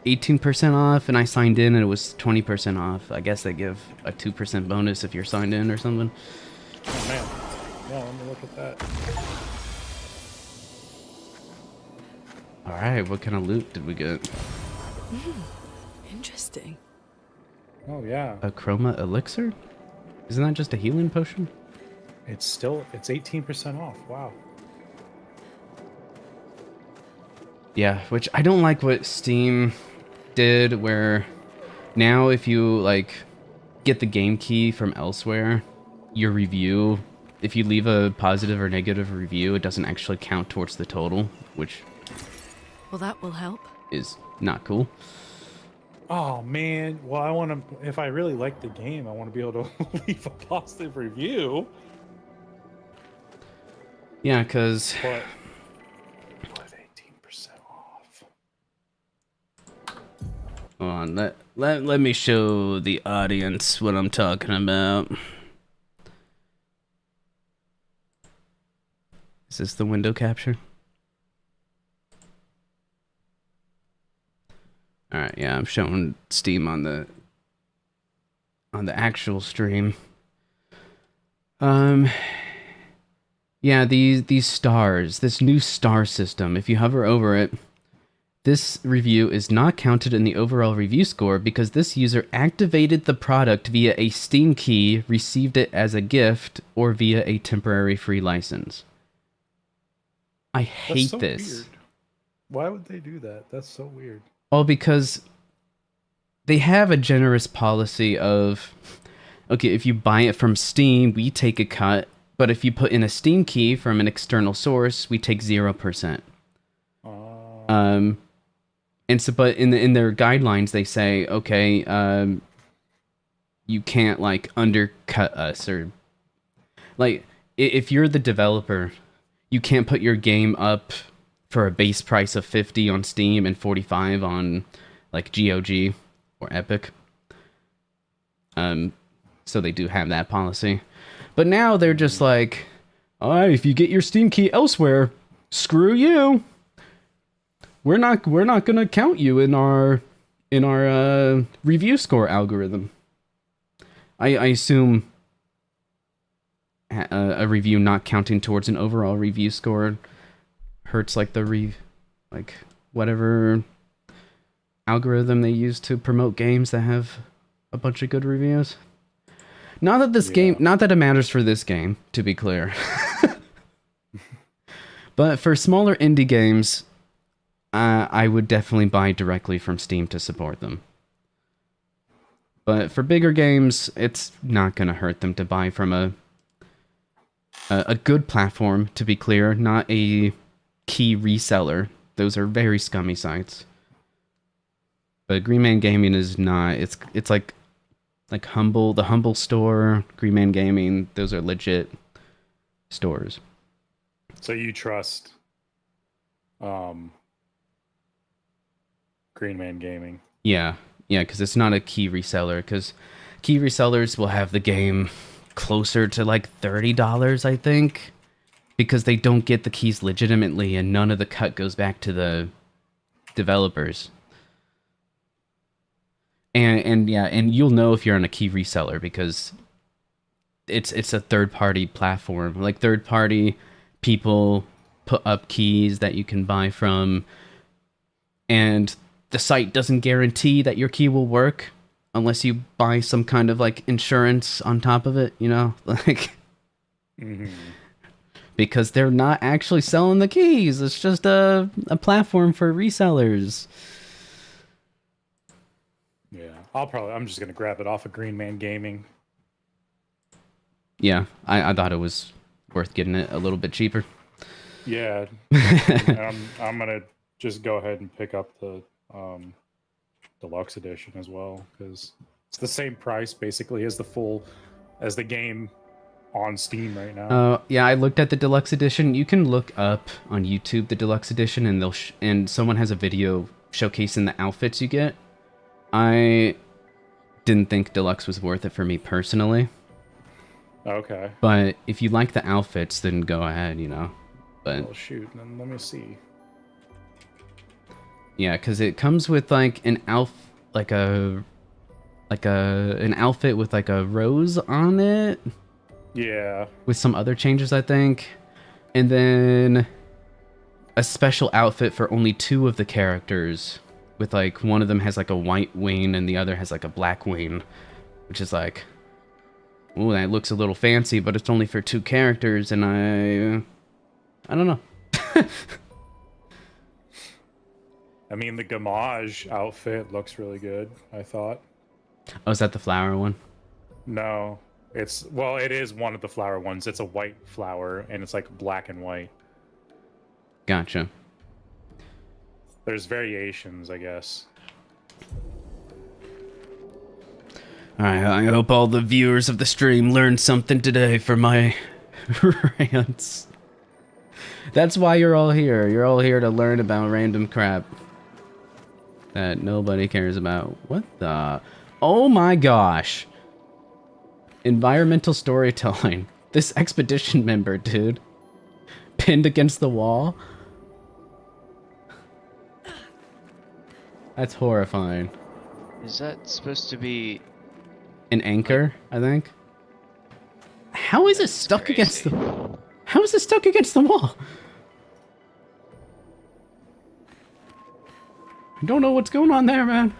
18% off, and I signed in and it was 20% off. I guess they give a 2% bonus if you're signed in or something. Oh man, yeah, let me look at that. All right, what kind of loot did we get? Interesting. Oh yeah, A chroma elixir? Isn't that just a healing potion? it's 18% off. Wow. Yeah, which I don't like what Steam did, where now if you like get the game key from elsewhere, your review, if you leave a positive or negative review, it doesn't actually count towards the total, which Well, that will help. is not cool. Oh man, well I want to. If I really like the game, I want to be able to leave a positive review. Yeah, because But 18% off. hold on, let me show the audience what I'm talking about. Is this the window capture? All right, yeah, I'm showing Steam on the actual stream. Yeah, these stars, this new star system, if you hover over it, this review is not counted in the overall review score because this user activated the product via a Steam key, received it as a gift, or via a temporary free license. I hate That's so this. weird. Why would they do that? That's so weird. Well, because they have a generous policy of, okay, if you buy it from Steam, we take a cut, but if you put in a Steam key from an external source, we take 0%. And so, but in their guidelines, they say, okay, you can't like undercut us, or like if you're the developer, you can't put your game up for a base price of 50 on Steam and 45 on like GOG or Epic. So they do have that policy. But now they're just like, all right, if you get your Steam key elsewhere, screw you. We're not going to count you in our review score algorithm. I assume a review not counting towards an overall review score hurts like whatever algorithm they use to promote games that have a bunch of good reviews. Not that it matters for this game, to be clear. But for smaller indie games, I would definitely buy directly from Steam to support them. But for bigger games, it's not going to hurt them to buy from a good platform, to be clear, not a key reseller. Those are very scummy sites. But Green Man Gaming is not. It's like Humble, the Humble store, Green Man Gaming. Those are legit stores. So you trust Green Man Gaming? Yeah, because it's not a key reseller. Because key resellers will have the game closer to like $30, I think, because they don't get the keys legitimately, and none of the cut goes back to the developers. And you'll know if you're on a key reseller because it's a third-party platform. Like, third-party people put up keys that you can buy from, and the site doesn't guarantee that your key will work unless you buy some kind of like insurance on top of it, you know, like because they're not actually selling the keys. It's just a platform for resellers. Yeah, I'm just gonna grab it off of Green Man Gaming. Yeah, I thought it was worth getting it a little bit cheaper. Yeah, I'm gonna just go ahead and pick up the deluxe edition as well, because it's the same price basically as the game on Steam right now. Yeah, I looked at the deluxe edition. You can look up on YouTube the deluxe edition, and and someone has a video showcasing the outfits you get. I didn't think deluxe was worth it for me personally. Okay. But if you like the outfits, then go ahead, you know. But Oh shoot, then let me see. yeah, because it comes with like an an outfit with like a rose on it. Yeah. With some other changes, I think. And then a special outfit for only 2 of the characters. With like, one of them has like a white wing and the other has like a black wing. Which is like, ooh, that looks a little fancy, but it's only for 2 characters, and I don't know. I mean, the Gamage outfit looks really good, I thought. Oh, is that the flower one? No. It is one of the flower ones. It's a white flower, and it's like black and white. Gotcha. There's variations, I guess. Alright, I hope all the viewers of the stream learned something today for my rants. That's why you're all here. You're all here to learn about random crap that nobody cares about. What the? Oh my gosh. Environmental storytelling. This expedition member, dude. Pinned against the wall. That's horrifying. Is that supposed to be an anchor, I think? How is it stuck against the... How is it stuck against the wall? I don't know what's going on there, man.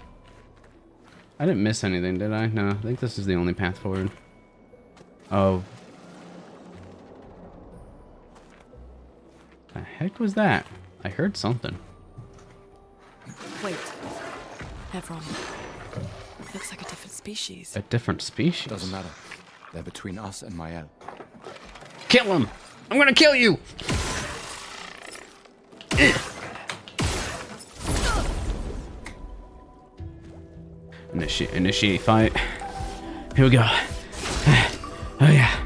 I didn't miss anything, did I? No, I think this is the only path forward. Oh. The heck was that? I heard something. Wait. Everyone. Looks like a different species. A different species? Doesn't matter. They're between us and Mael. Kill him! I'm gonna kill you! Initiate fight. Here we go. Oh yeah.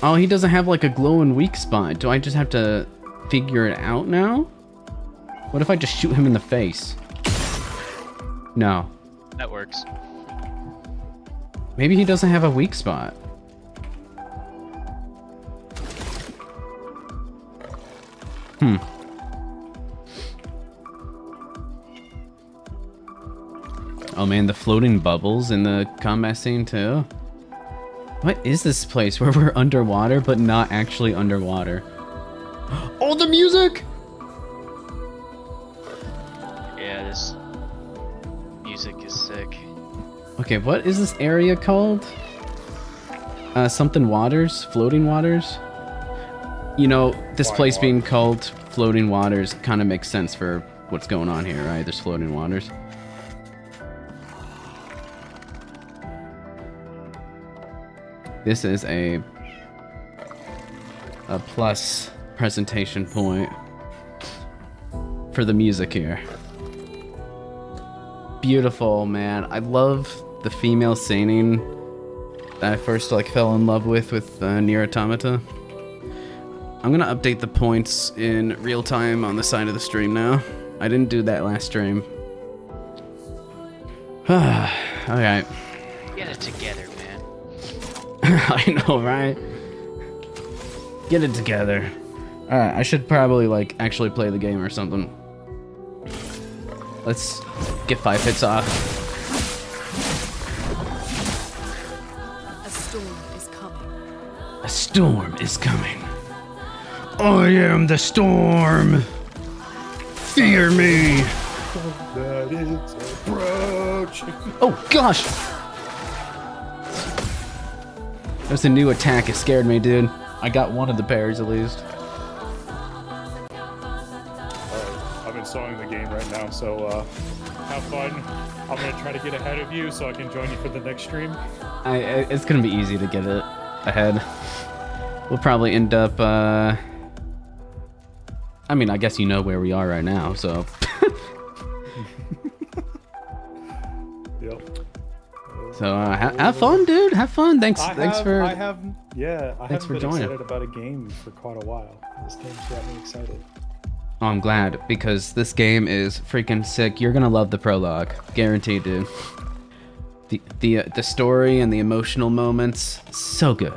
Oh, he doesn't have like a glowing weak spot. Do I just have to figure it out now? What if I just shoot him in the face? No. That works. Maybe he doesn't have a weak spot. Oh man, the floating bubbles in the combat scene too. What is this place where we're underwater but not actually underwater? Oh, the music! Yeah, this music is sick. Okay, what is this area called? Something waters? Floating waters? You know, this place being called Floating Waters kind of makes sense for what's going on here, right? There's floating waters. This is a a plus presentation point for the music here. Beautiful, man. I love the female singing that I first like fell in love with Nier Automata. I'm gonna update the points in real time on the side of the stream now. I didn't do that last stream. Alright. Get it together, man. I know, right? Get it together. Alright, I should probably like actually play the game or something. Let's get 5 hits off. A storm is coming. A storm is coming. I am the storm. Fear me. That is approaching. Oh gosh. There's a new attack. It scared me, dude. I got one of the parries at least. I've been sewing the game right now, so have fun. I'm gonna try to get ahead of you so I can join you for the next stream. It's gonna be easy to get it ahead. We'll probably end up. I mean, I guess you know where we are right now, so. Yep. So have fun, dude. Have fun. Thanks for thanks for joining. excited about a game for quite a while. This game's got me excited. Oh, I'm glad, because this game is freaking sick. You're gonna love the prologue, guaranteed, dude. The story and the emotional moments, so good.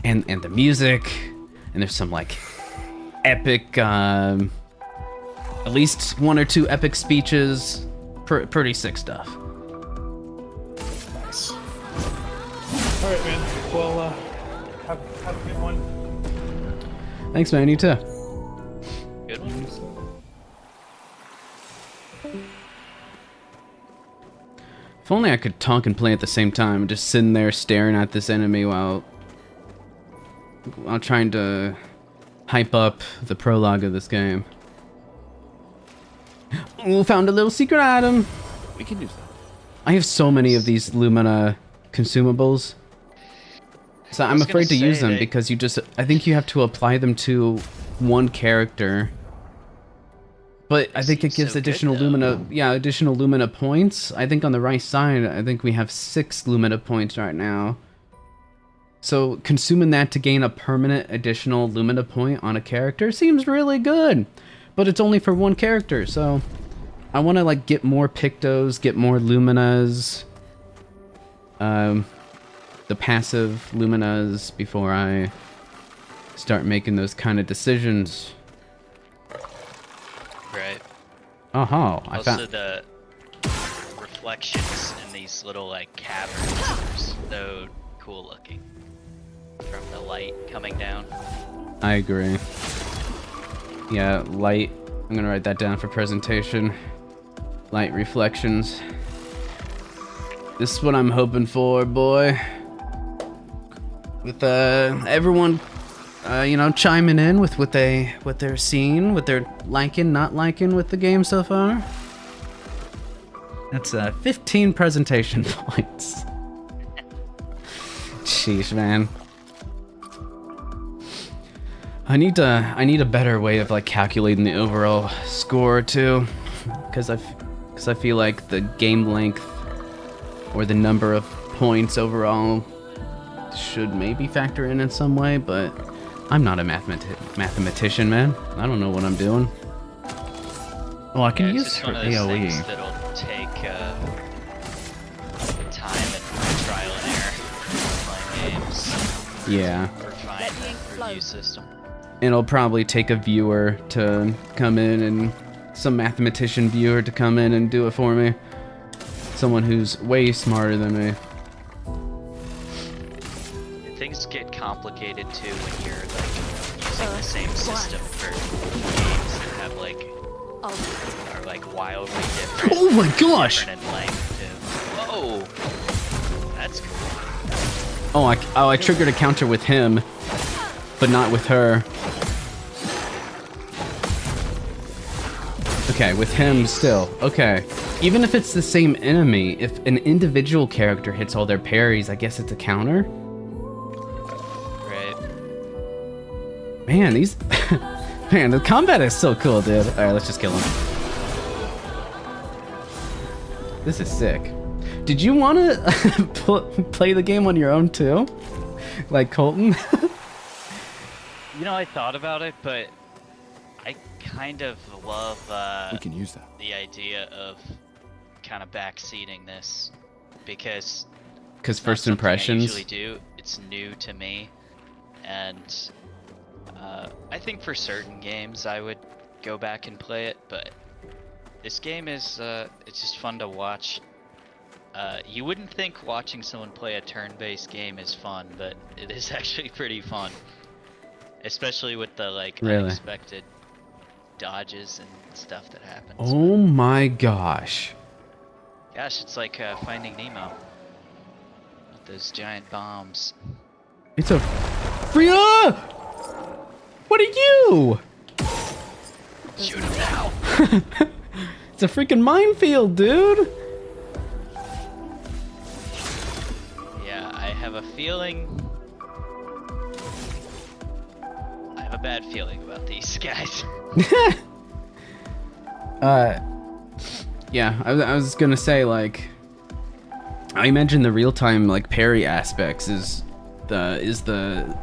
And the music, and there's some like epic, at least 1 or 2 epic speeches. Pretty sick stuff. Nice. All right, man. Well, have a good one. Thanks, man. You too. Good one. If only I could talk and play at the same time, just sitting there staring at this enemy while trying to hype up the prologue of this game. Ooh, found a little secret item. We can use that. I have so many of these Lumina consumables. So I'm afraid to use them because I think you have to apply them to one character. But I think it gives additional Lumina, additional Lumina points. I think on the right side, I think we have 6 Lumina points right now. So consuming that to gain a permanent additional Lumina point on a character seems really good. But it's only for one character, so I want to like get more Pictos, get more Luminas, the passive Luminas before I start making those kind of decisions. Right. Oh, I Also, found the reflections in these little like caverns are so cool looking from the light coming down. I agree. Yeah, light. I'm gonna write that down for presentation. Light reflections. This is what I'm hoping for, boy. With everyone, chiming in with what they're seeing, what they're liking, not liking with the game so far. That's 15 presentation points. Sheesh, man. I need a better way of like calculating the overall score too, because I feel like the game length or the number of points overall should maybe factor in some way, but I'm not a mathematician, man. I don't know what I'm doing. Oh, I can use her AoE. That'll take time and trial and error playing games. Yeah. Refine the review system. It'll probably take a viewer to come in and some mathematician viewer to come in and do it for me. Someone who's way smarter than me. Things get complicated too when you're like using the same system for games that have like are like wildly different. Oh my gosh! Different in length too. Whoa, that's cool. I triggered a counter with him, but not with her. Okay, with him still. Okay. Even if it's the same enemy, if an individual character hits all their parries, I guess it's a counter? Right. Man, these... Man, the combat is so cool, dude. Alright, let's just kill him. This is sick. Did you want to play the game on your own, too? Like Colton? You know, I thought about it, but I kind of love We can use that. the idea of kind of backseating this because Because it's not first something impressions... I usually do. It's new to me, and I think for certain games I would go back and play it, but this game is it's just fun to watch. You wouldn't think watching someone play a turn-based game is fun, but it is actually pretty fun. Especially with the Really? unexpected dodges and stuff that happens. Oh my gosh. Gosh, it's like Finding Nemo. With those giant bombs. It's a... Freya! What are you? Shoot him now! It's a freaking minefield, dude! Yeah, I have a feeling... I have a bad feeling about these guys. Yeah, I was gonna say, like... I imagine the real-time, like, parry aspects is the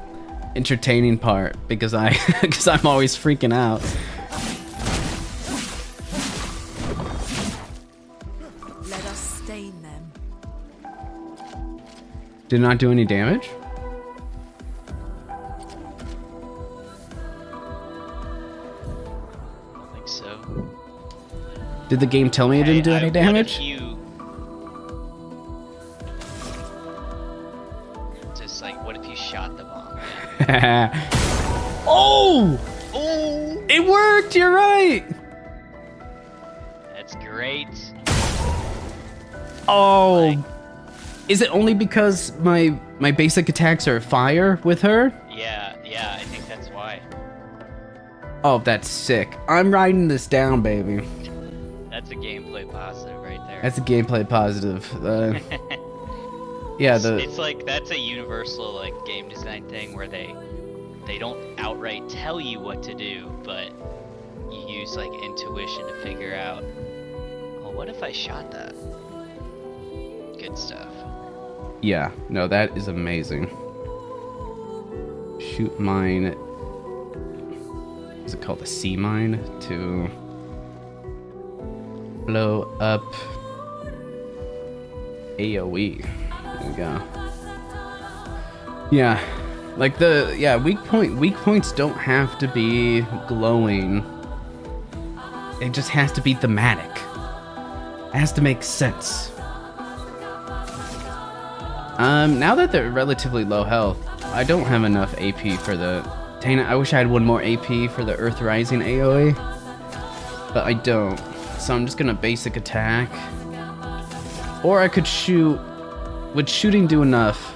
entertaining part, because because I'm always freaking out. Let us stain them. Did not do any damage? I don't think so. Did the game tell me it didn't do any damage? What if you... Just like, what if you shot the bomb? Oh! Oh! It worked, you're right! That's great. Oh! Like- Is it only because my basic attacks are fire with her? Yeah, I think that's why. Oh, that's sick. I'm writing this down, baby. That's a gameplay positive right there. That's a gameplay positive. Yeah, It's like, that's a universal, like, game design thing where they don't outright tell you what to do, but you use, like, intuition to figure out, oh, what if I shot that? Good stuff. Yeah, no, that is amazing. Shoot mine. Is it called a sea mine? To blow up AoE. There we go. Yeah, like weak points don't have to be glowing. It just has to be thematic. It has to make sense. Now that they're relatively low health, I don't have enough AP for the... Dang it, I wish I had one more AP for the Earth Rising AoE. But I don't. So I'm just gonna basic attack. Or I could shoot... Would shooting do enough?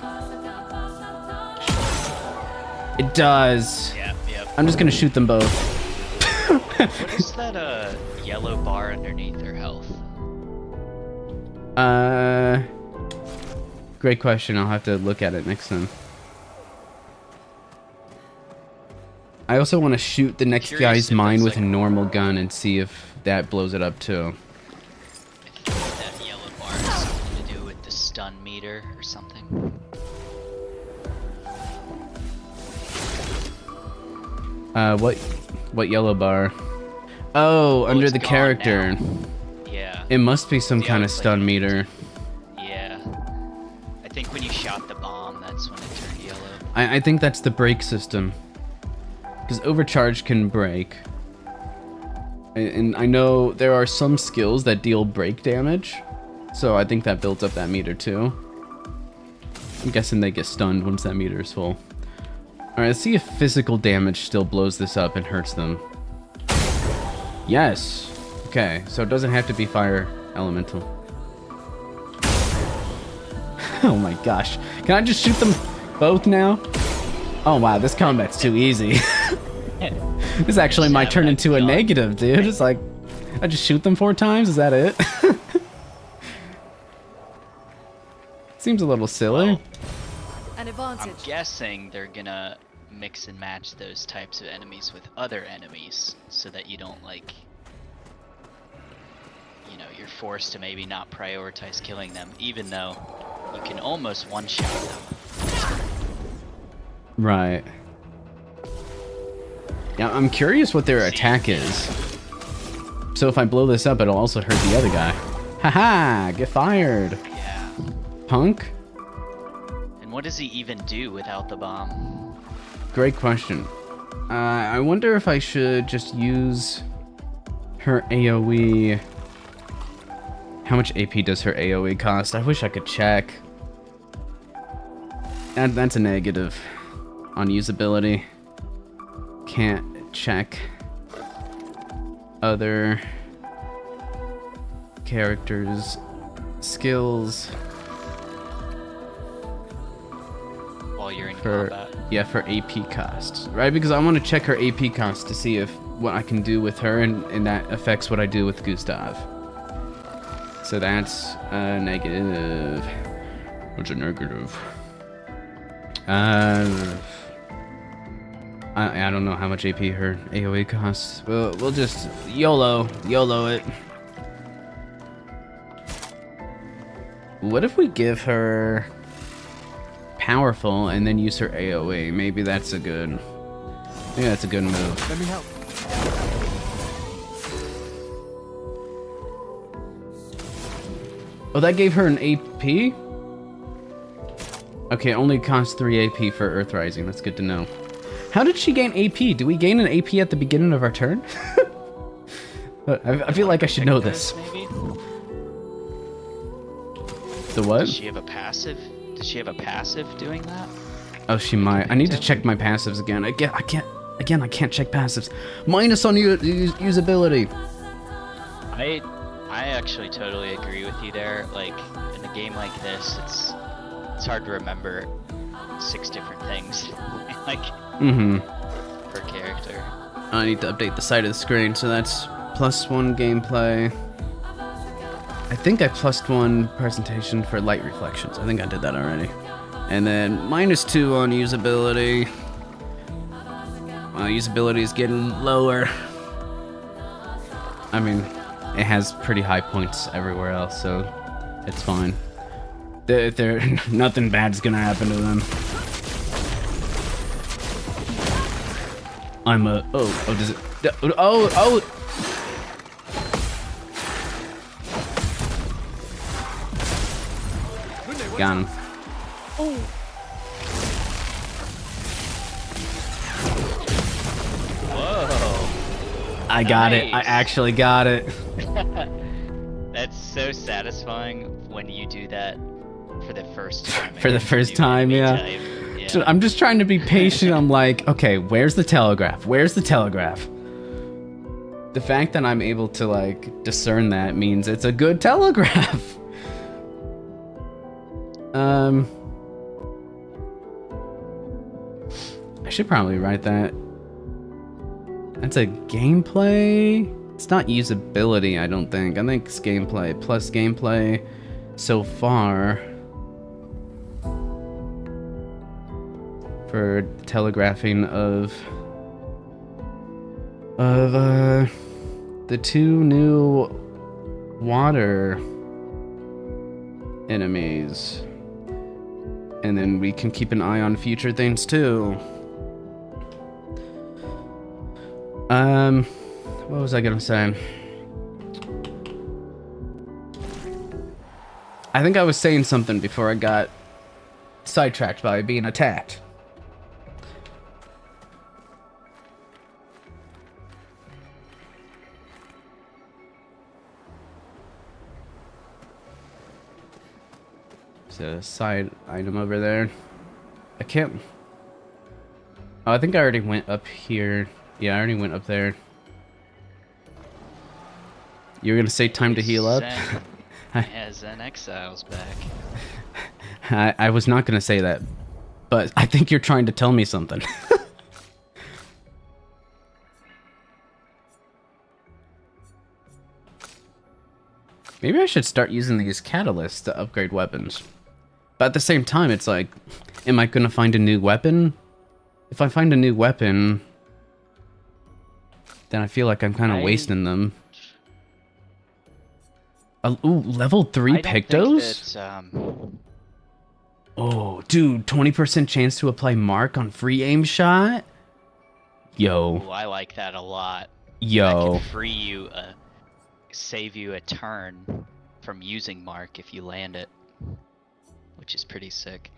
It does. Yep. I'm just gonna shoot them both. What is that, yellow bar underneath their health? Great question. I'll have to look at it next time. I also want to shoot the next Curious guy's if mine that's with a like- normal gun and see if that blows it up too. I think that yellow bar has something to do with the stun meter or something. What yellow bar? Oh, under it's the gone character. now. Yeah. It must be some See, I kind of was like- stun meter. Yeah. I think when you shot the bomb, that's when it turned yellow. I think that's the brake system. Because overcharge can break. And I know there are some skills that deal break damage. So I think that builds up that meter too. I'm guessing they get stunned once that meter is full. Alright, let's see if physical damage still blows this up and hurts them. Yes. Okay, so it doesn't have to be fire elemental. Oh my gosh. Can I just shoot them both now? Oh wow, this combat's too easy. This actually might turn into a negative, dude. It's like, I just shoot them 4 times? Is that it? Seems a little silly. Well, An I'm advantage. guessing they're gonna mix and match those types of enemies with other enemies so that you don't like, you know, you're forced to maybe not prioritize killing them, even though you can almost one-shot them. Right. Yeah, I'm curious what their attack is. So if I blow this up, it'll also hurt the other guy. Haha! Get fired! Yeah. Punk? And what does he even do without the bomb? Great question. I wonder if I should just use her AoE. How much AP does her AoE cost? I wish I could check. That's a negative on usability. Can't check other characters' skills. While you're in For combat. yeah, for AP costs, right? Because I want to check her AP cost to see if what I can do with her, and that affects what I do with Gustav. So that's a negative. What's a negative? I don't know how much AP her AoE costs. We'll just YOLO it. What if we give her powerful and then use her AoE? Maybe that's a good move. Let me help. Oh, that gave her an AP? Okay, it only costs 3 AP for Earth Rising. That's good to know. How did she gain AP? Do we gain an AP at the beginning of our turn? I feel like I should know this. Maybe? The what? Does she have a passive? Does she have a passive doing that? Oh, she might. I need to check my passives again. I can't check passives. Minus on usability. I actually totally agree with you there. Like, in a game like this, it's hard to remember 6 different things. Like, per character. I need to update the side of the screen, so that's +1 gameplay. I think I +1 presentation for light reflections. I think I did that already. And then -2 on usability. Usability is getting lower. I mean, it has pretty high points everywhere else, so it's fine. Nothing bad's gonna happen to them. Does it? Oh! Got him. Whoa! I got it. I Nice. actually got it. That's so satisfying when you do that for the first time. For the first time, yeah. So I'm just trying to be patient. I'm like, okay, where's the telegraph? Where's the telegraph? The fact that I'm able to, like, discern that means it's a good telegraph. I should probably write that. That's a gameplay? It's not usability, I don't think. I think it's gameplay. Plus gameplay so far. For telegraphing of the 2 new water enemies. And then we can keep an eye on future things too. What was I gonna say? I think I was saying something before I got sidetracked by being attacked. There's a side item over there. I can't... Oh, I think I already went up here. Yeah, I already went up there. You were gonna say time to heal up? Yeah, Zen Exile's back. I was not gonna say that, but I think you're trying to tell me something. Maybe I should start using these catalysts to upgrade weapons. But at the same time, it's like, am I gonna find a new weapon if I find a new weapon, then I feel like I'm kind of wasting them. Ooh, level 3 Pictos? Oh, dude, 20% chance to apply mark on free aim shot? Yo. Ooh, I like that a lot. Yo. That can free you, save you a turn from using mark if you land it, which is pretty sick.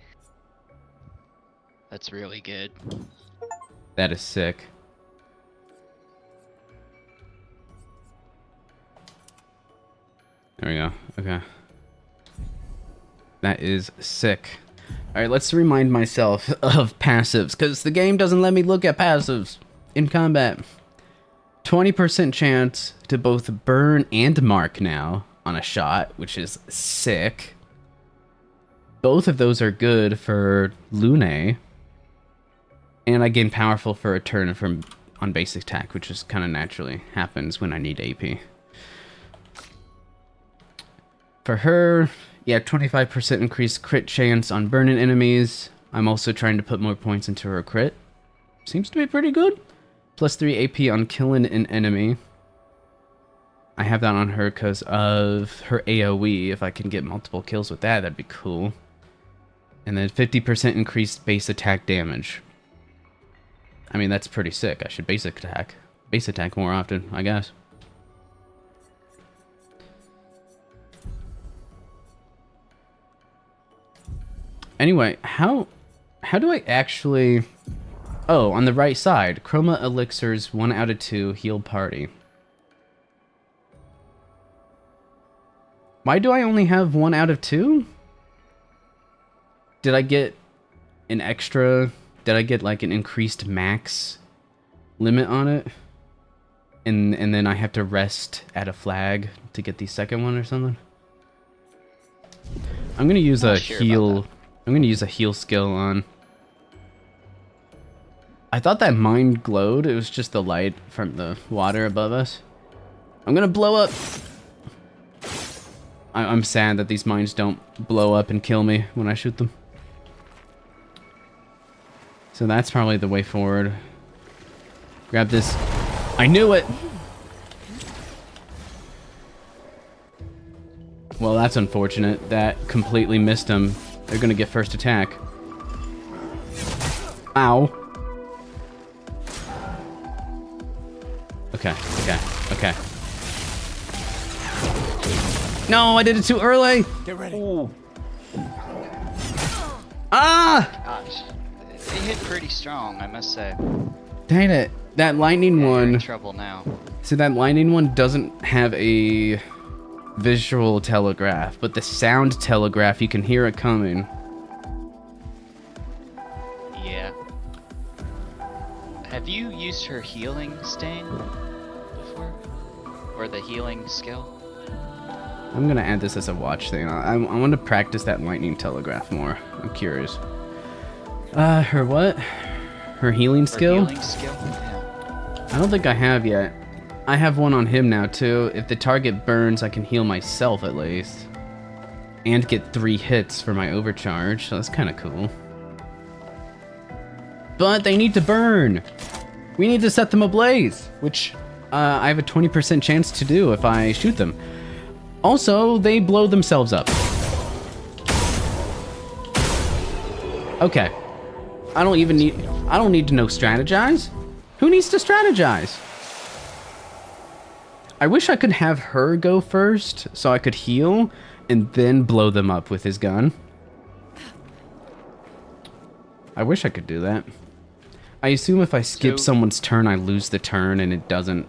That's really good. That is sick. There we go. Okay. That is sick. Alright, let's remind myself of passives, because the game doesn't let me look at passives in combat. 20% chance to both burn and mark now on a shot, which is sick. Both of those are good for Lune. And I gain powerful for a turn from on basic attack, which just kind of naturally happens when I need AP. For her, yeah, 25% increased crit chance on burning enemies. I'm also trying to put more points into her crit. Seems to be pretty good. Plus 3 AP on killing an enemy. I have that on her because of her AoE. If I can get multiple kills with that, that'd be cool. And then 50% increased base attack damage. I mean, that's pretty sick. I should base attack more often, I guess. Anyway, how do I actually... Oh, on the right side, Chroma Elixirs 1 out of 2 heal party. Why do I only have 1 out of 2? Did I get an extra... Did I get like an increased max limit on it? And then I have to rest at a flag to get the second one or something? I'm gonna use a heal... I'm gonna use a heal skill on... I thought that mine glowed. It was just the light from the water above us. I'm gonna blow up. I'm sad that these mines don't blow up and kill me when I shoot them. So that's probably the way forward. Grab this. I knew it! Well, that's unfortunate. That completely missed him. They're gonna get first attack. Ow. Okay. No, I did it too early! Get ready. Ooh. Ah! Gosh. They hit pretty strong, I must say. Dang it. That lightning You're in one... trouble now. See, that lightning one doesn't have a visual telegraph, but the sound telegraph, you can hear it coming. Yeah. Have you used her healing stain before? Or the healing skill? I'm gonna add this as a watch thing. I want to practice that lightning telegraph more. I'm curious. Her what? Her healing skill? Healing skill? Yeah. I don't think I have yet. I have one on him now too. If the target burns, I can heal myself at least. And get 3 hits for my overcharge, so that's kind of cool. But they need to burn! We need to set them ablaze, which I have a 20% chance to do if I shoot them. Also, they blow themselves up. Okay. I don't need to know strategize. Who needs to strategize? I wish I could have her go first so I could heal and then blow them up with his gun. I wish I could do that. I assume if I skip someone's turn, I lose the turn and it doesn't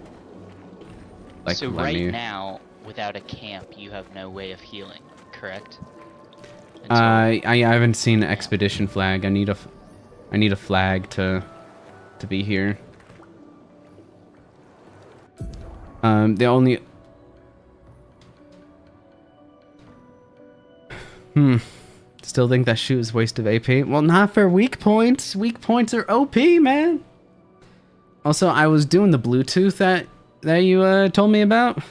like so let right me... now, without a camp, you have no way of healing, correct? I haven't seen an expedition flag. I need a flag to be here. The only... Still think that shoot is waste of AP? Well, not for weak points. Weak points are OP, man. Also, I was doing the Bluetooth that you told me about.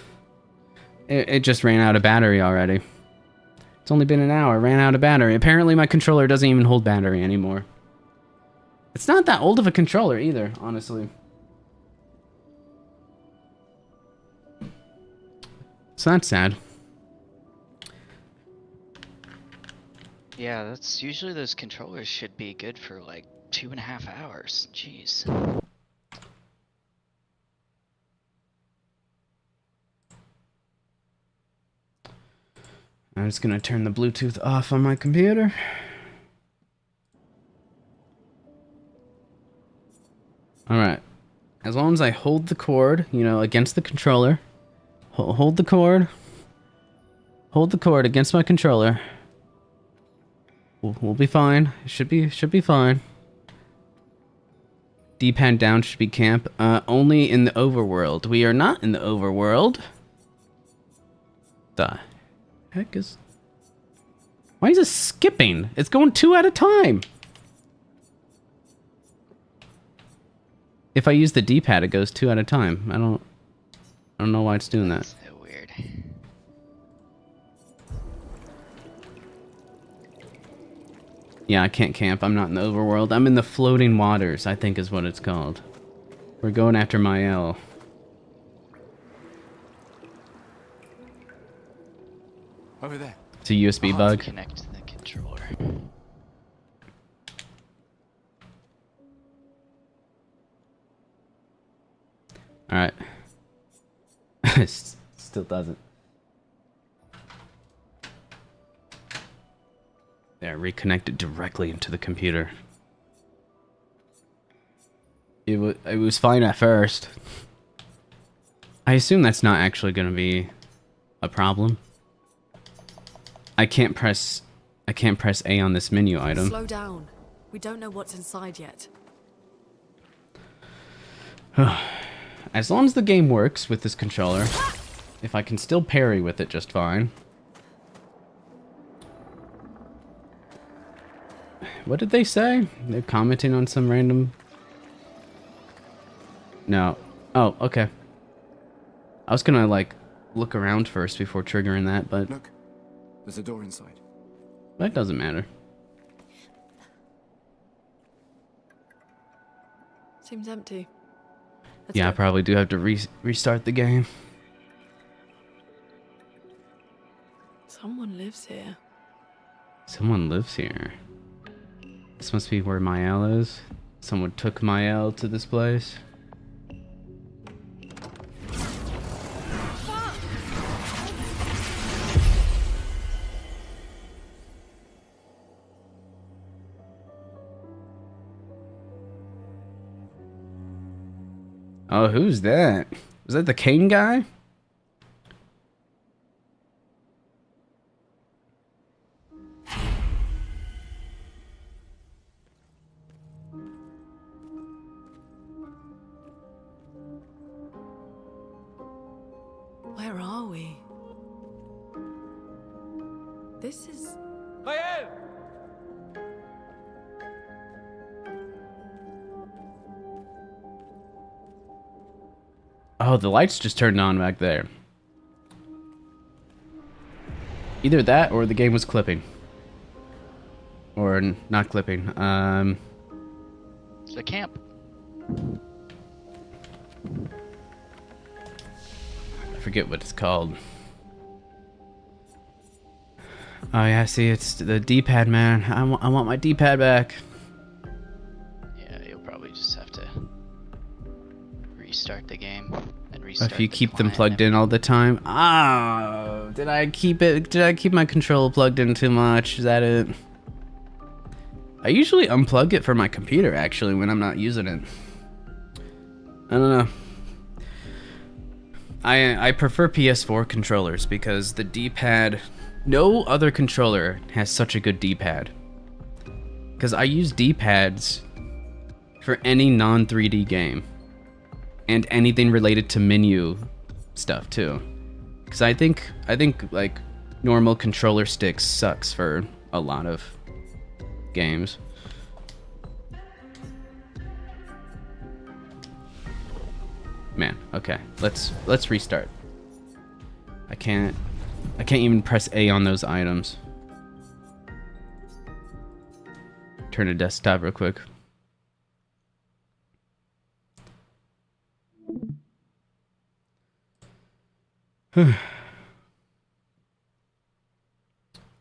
It just ran out of battery already. It's only been an hour. Ran out of battery. Apparently, my controller doesn't even hold battery anymore. It's not that old of a controller either, honestly. So that's sad. Yeah, that's usually those controllers should be good for like 2.5 hours. Jeez. I'm just gonna turn the Bluetooth off on my computer. Alright. As long as I hold the cord, you know, against the controller. Hold the cord. Hold the cord against my controller. We'll be fine. Should be fine. D-pad down should be camp. Only in the overworld. We are not in the overworld. The heck is... Why is it skipping? It's going 2 at a time. If I use the D-pad, it goes 2 at a time. I don't know why it's doing that. That's so weird. Yeah, I can't camp. I'm not in the overworld. I'm in the floating waters, I think is what it's called. We're going after Mael. Over there. It's a USB bug. Connect the controller. Alright. Still doesn't. There, reconnected directly into the computer. It was fine at first. I assume that's not actually going to be a problem. I can't press A on this menu item. Slow down. We don't know what's inside yet. As long as the game works with this controller, if I can still parry with it just fine. What did they say? They're commenting on some random... No. Oh, okay. I was gonna, like, look around first before triggering that, but... Look, there's a door inside. That doesn't matter. Seems empty. Let's Yeah, I go. probably do have to restart the game. Someone lives here. Someone lives here. This must be where Mael is. Someone took Mael to this place. Oh, who's that? Was that the Kane guy? Where are we? This is... Oh, the lights just turned on back there. Either that or the game was clipping. Or not clipping. It's a camp. I forget what it's called. Oh yeah, see, it's the D-pad, man. I want my D-pad back. Yeah, you'll probably just have to restart the game and restart. If you the keep them client plugged in all the time. Oh, did I keep my controller plugged in too much? Is that it? I usually unplug it from my computer actually when I'm not using it. I don't know. I prefer PS4 controllers because the D-pad, no other controller has such a good D-pad. Because I use D-pads for any non-3D game. And anything related to menu stuff too. Because I think like normal controller sticks sucks for a lot of games. Man, okay. Let's restart. I can't even press A on those items. Turn to desktop real quick.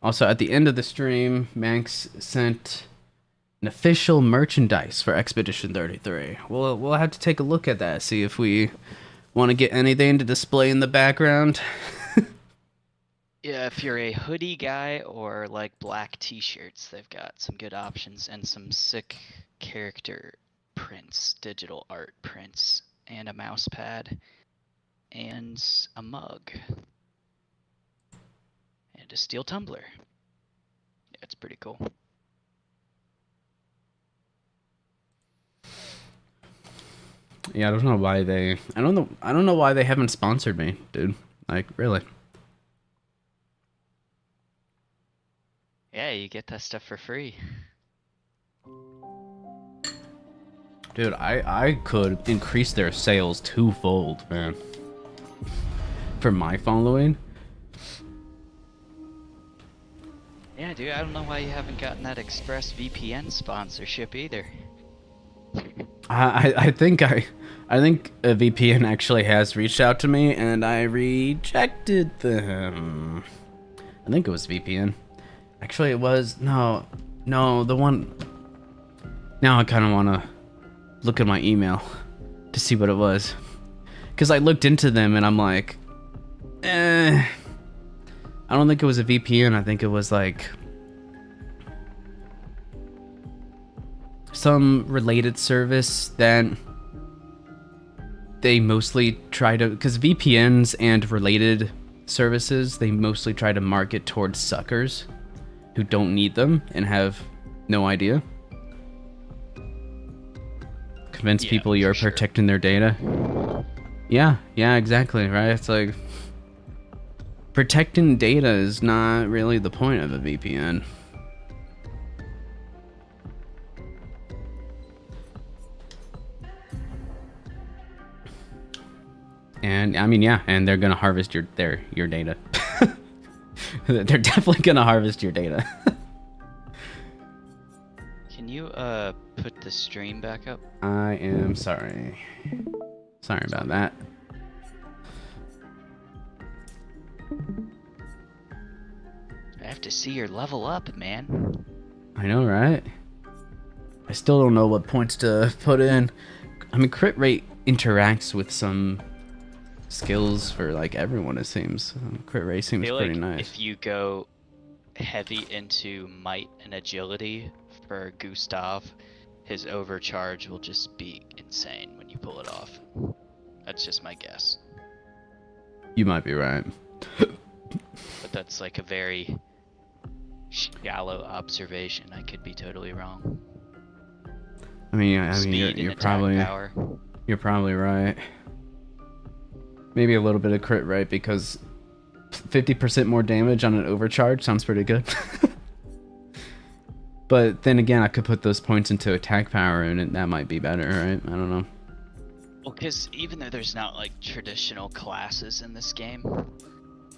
Also, at the end of the stream, Max sent an official merchandise for Expedition 33. We'll have to take a look at that, see if we want to get anything to display in the background. Yeah, if you're a hoodie guy or like black t-shirts, they've got some good options and some sick character prints, digital art prints, and a mouse pad, and a mug, and a steel tumbler. Yeah, it's pretty cool. Yeah, I don't know why they. I don't know why they haven't sponsored me, dude. Like, really. Yeah, you get that stuff for free. Dude, I could increase their sales twofold, man. For my following. Yeah, dude, I don't know why you haven't gotten that Express VPN sponsorship either. I think a VPN actually has reached out to me and I rejected them. I think it was VPN. Actually, it was no, the one. Now I kind of want to look at my email to see what it was, because I looked into them and I'm like, I don't think it was a VPN. I think it was like some related service that they mostly try to, because VPNs and related services, they mostly try to market towards suckers who don't need them and have no idea. Convince people you're protecting their data. Yeah, exactly, right? It's like, protecting data is not really the point of a VPN. And I mean, yeah, and they're gonna harvest your data. They're definitely gonna harvest your data. Can you put the stream back up? I am sorry. Sorry about that. I have to see your level up, man. I know, right? I still don't know what points to put in. I mean, crit rate interacts with some skills for like everyone, it seems. Crit rate seems pretty nice. If you go heavy into might and agility for Gustav, his overcharge will just be insane when you pull it off. That's just my guess. You might be right. But that's like a very shallow observation. I could be totally wrong. I mean, Speed you're and probably attack power. You're probably right. Maybe a little bit of crit rate, because 50% more damage on an overcharge sounds pretty good. But then again, I could put those points into attack power and that might be better, right? I don't know. Well, because even though there's not like traditional classes in this game,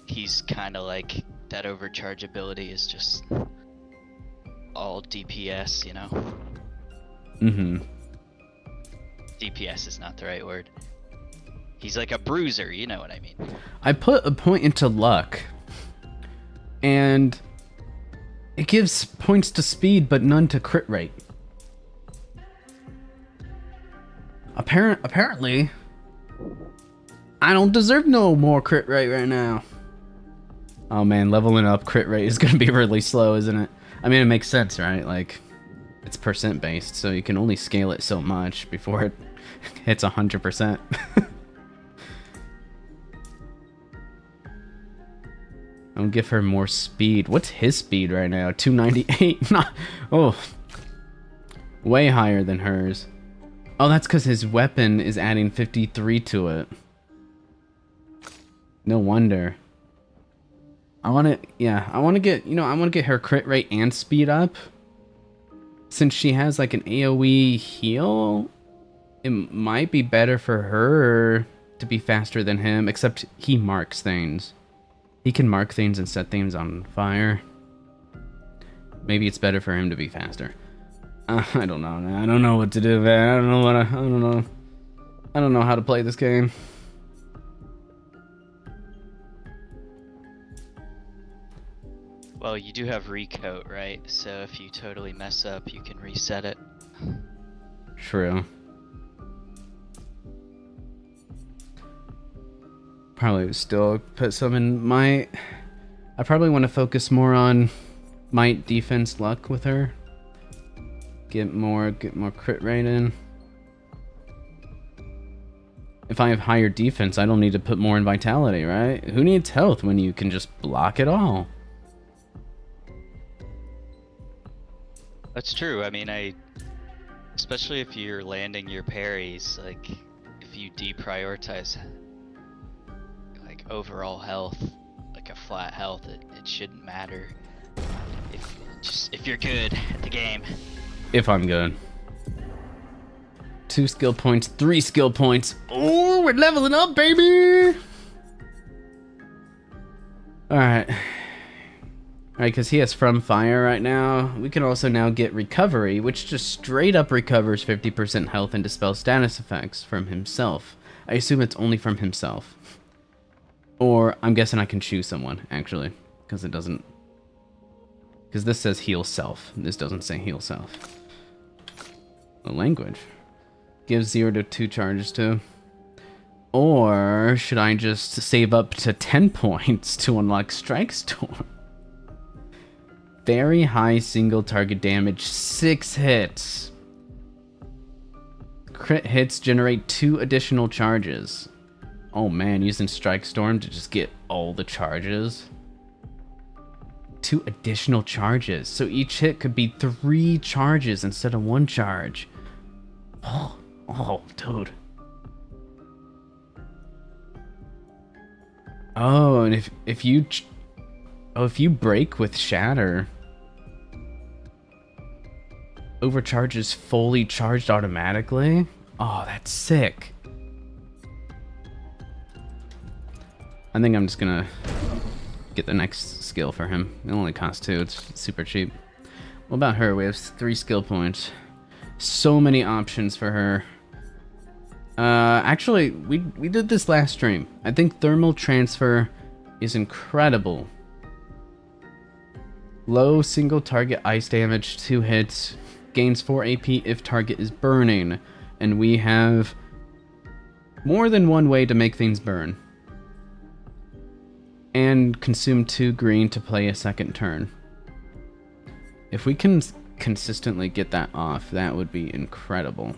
he's kind of like, that overcharge ability is just all DPS, you know? Mm-hmm. DPS is not the right word. He's like a bruiser, you know what I mean? I put a point into luck, and it gives points to speed, but none to crit rate. Apparently, I don't deserve no more crit rate right now. Oh man, leveling up crit rate is gonna be really slow, isn't it? I mean, it makes sense, right? Like, it's percent based, so you can only scale it so much before it hits 100%. I'll give her more speed. What's his speed right now? 298? Oh, way higher than hers. Oh, that's because his weapon is adding 53 to it. No wonder. I want to get her crit rate and speed up. Since she has like an AoE heal, it might be better for her to be faster than him, except he marks things. He can mark things and set things on fire. Maybe it's better for him to be faster. I don't know, man. I don't know what to do, man. I don't know how to play this game. Well, you do have recoat, right? So if you totally mess up, you can reset it. True. Probably still put some in might. I probably want to focus more on might, defense, luck with her. Get more crit rate in. If I have higher defense, I don't need to put more in vitality, right? Who needs health when you can just block it all? That's true. I mean, especially if you're landing your parries, like if you deprioritize like overall health, like a flat health, it shouldn't matter. If you're good at the game. If I'm good. 2 skill points, 3 skill points. Oh, we're leveling up, baby! Alright. Alright, because he has From Fire right now. We can also now get Recovery, which just straight up recovers 50% health and dispels status effects from himself. I assume it's only from himself. Or, I'm guessing I can choose someone, actually. Because it doesn't... Because this says heal self. This doesn't say heal self. The language. Gives 0 to 2 charges to. Or should I just save up to 10 points to unlock Strike Storm? Very high single target damage, 6 hits. Crit hits generate 2 additional charges. Oh man, using Strike Storm to just get all the charges. 2 additional charges. So each hit could be 3 charges instead of 1 charge. Oh, dude. Oh, and if you break with Shatter, overcharges fully charged automatically. Oh, that's sick. I think I'm just gonna get the next skill for him. It only costs 2. It's super cheap. What about her? We have 3 skill points. So many options for her. Actually, we did this last stream. I think Thermal Transfer is incredible. Low single target ice damage, 2 hits, gains 4 AP if target is burning, and we have more than one way to make things burn. And consume 2 green to play a second turn. If we can consistently get that off, that would be incredible.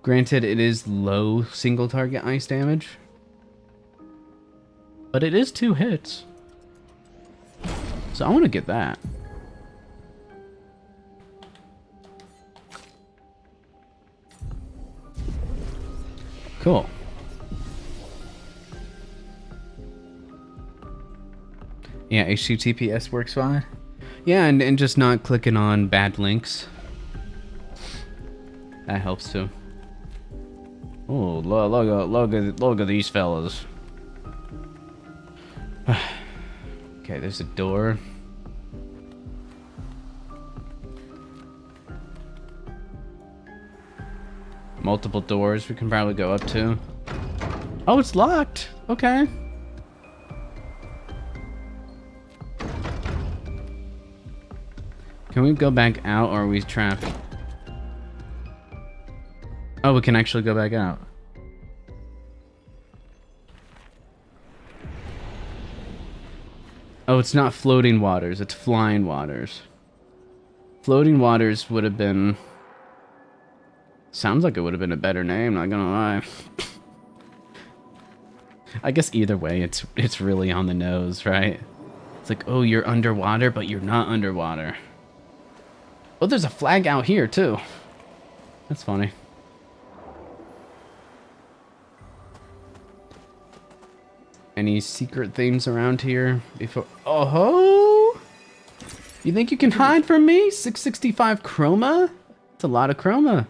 Granted, it is low single target ice damage, but it is 2 hits. So I want to get that. Cool. Yeah, HTTPS works fine. Yeah, and just not clicking on bad links. That helps too. Oh, look at these fellas. Okay, there's a door. Multiple doors we can probably go up to. Oh, it's locked. Okay. Can we go back out, or are we trapped? Oh, we can actually go back out. Oh, it's not floating waters, it's flying waters. Floating waters would have been... Sounds like it would have been a better name, not gonna lie. I guess either way, it's really on the nose, right? It's like, oh, you're underwater, but you're not underwater. Oh, there's a flag out here, too. That's funny. Any secret things around here before... Oh ho! You think you can hide from me? 665 chroma? That's a lot of chroma.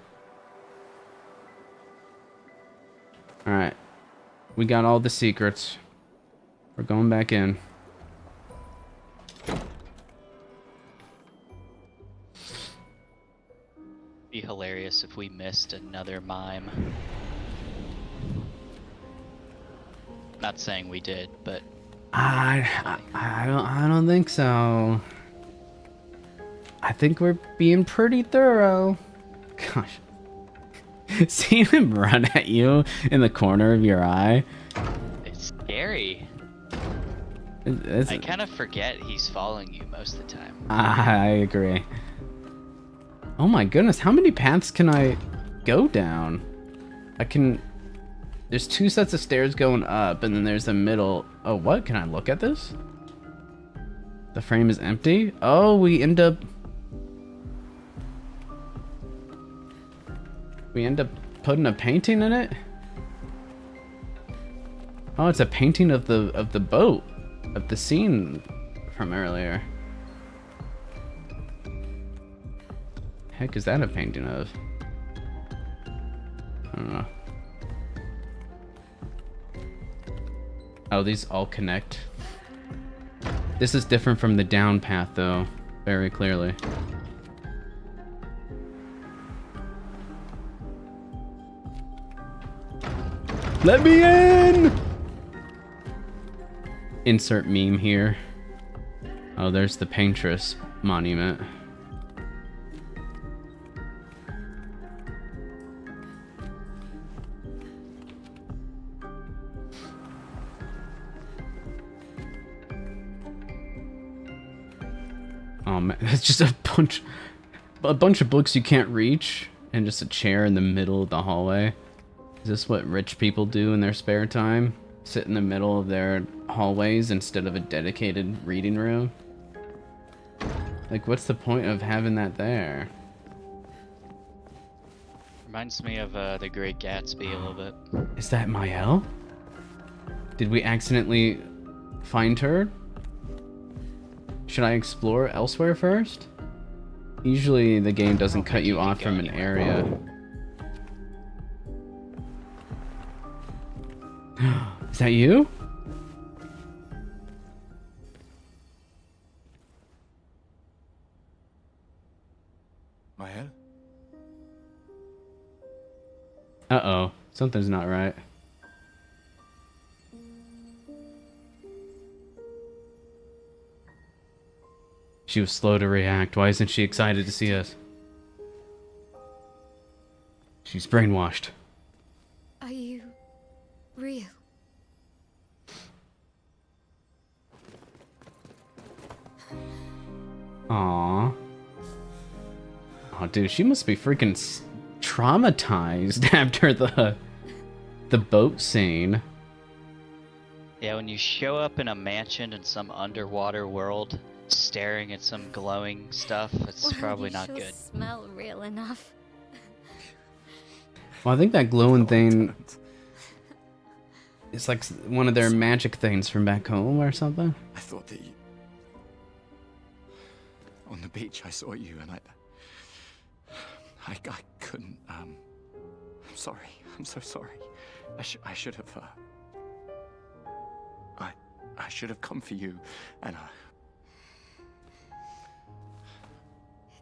Alright. We got all the secrets. We're going back in. Be hilarious if we missed another mime. Not saying we did, but I don't think so. I think we're being pretty thorough. Gosh. Seeing him run at you in the corner of your eye. it's scary. I kind of forget he's following you most of the time. I agree. Oh my goodness, how many paths can I go down? There's 2 sets of stairs going up, and then there's a middle. Oh, what? Can I look at this? The frame is empty? Oh, we end up putting a painting in it? Oh, it's a painting of the boat, of the scene from earlier. Heck is that a painting of? I don't know. Oh, these all connect. This is different from the down path, though, very clearly. Let me in! Insert meme here. Oh, there's the Paintress monument. Oh man, that's just a bunch of books you can't reach, and just a chair in the middle of the hallway. Is this what rich people do in their spare time? Sit in the middle of their hallways instead of a dedicated reading room? Like, what's the point of having that there? Reminds me of The Great Gatsby a little bit. Is that Mael? Did we accidentally find her? Should I explore elsewhere first? Usually the game doesn't cut you off from an area. Is that you? Mael? Uh-oh. Something's not right. She was slow to react. Why isn't she excited to see us? She's brainwashed. Are you real? Aww. Oh, dude, she must be freaking traumatized after the boat scene. Yeah, when you show up in a mansion in some underwater world, staring at some glowing stuff, it's Well, probably you not sure good. Smell real enough. Well, I think that glowing thing is like one of their magic things from back home or something. I thought that you... On the beach, I saw you, and I couldn't, I'm sorry. I'm so sorry. I should have, I should have come for you, and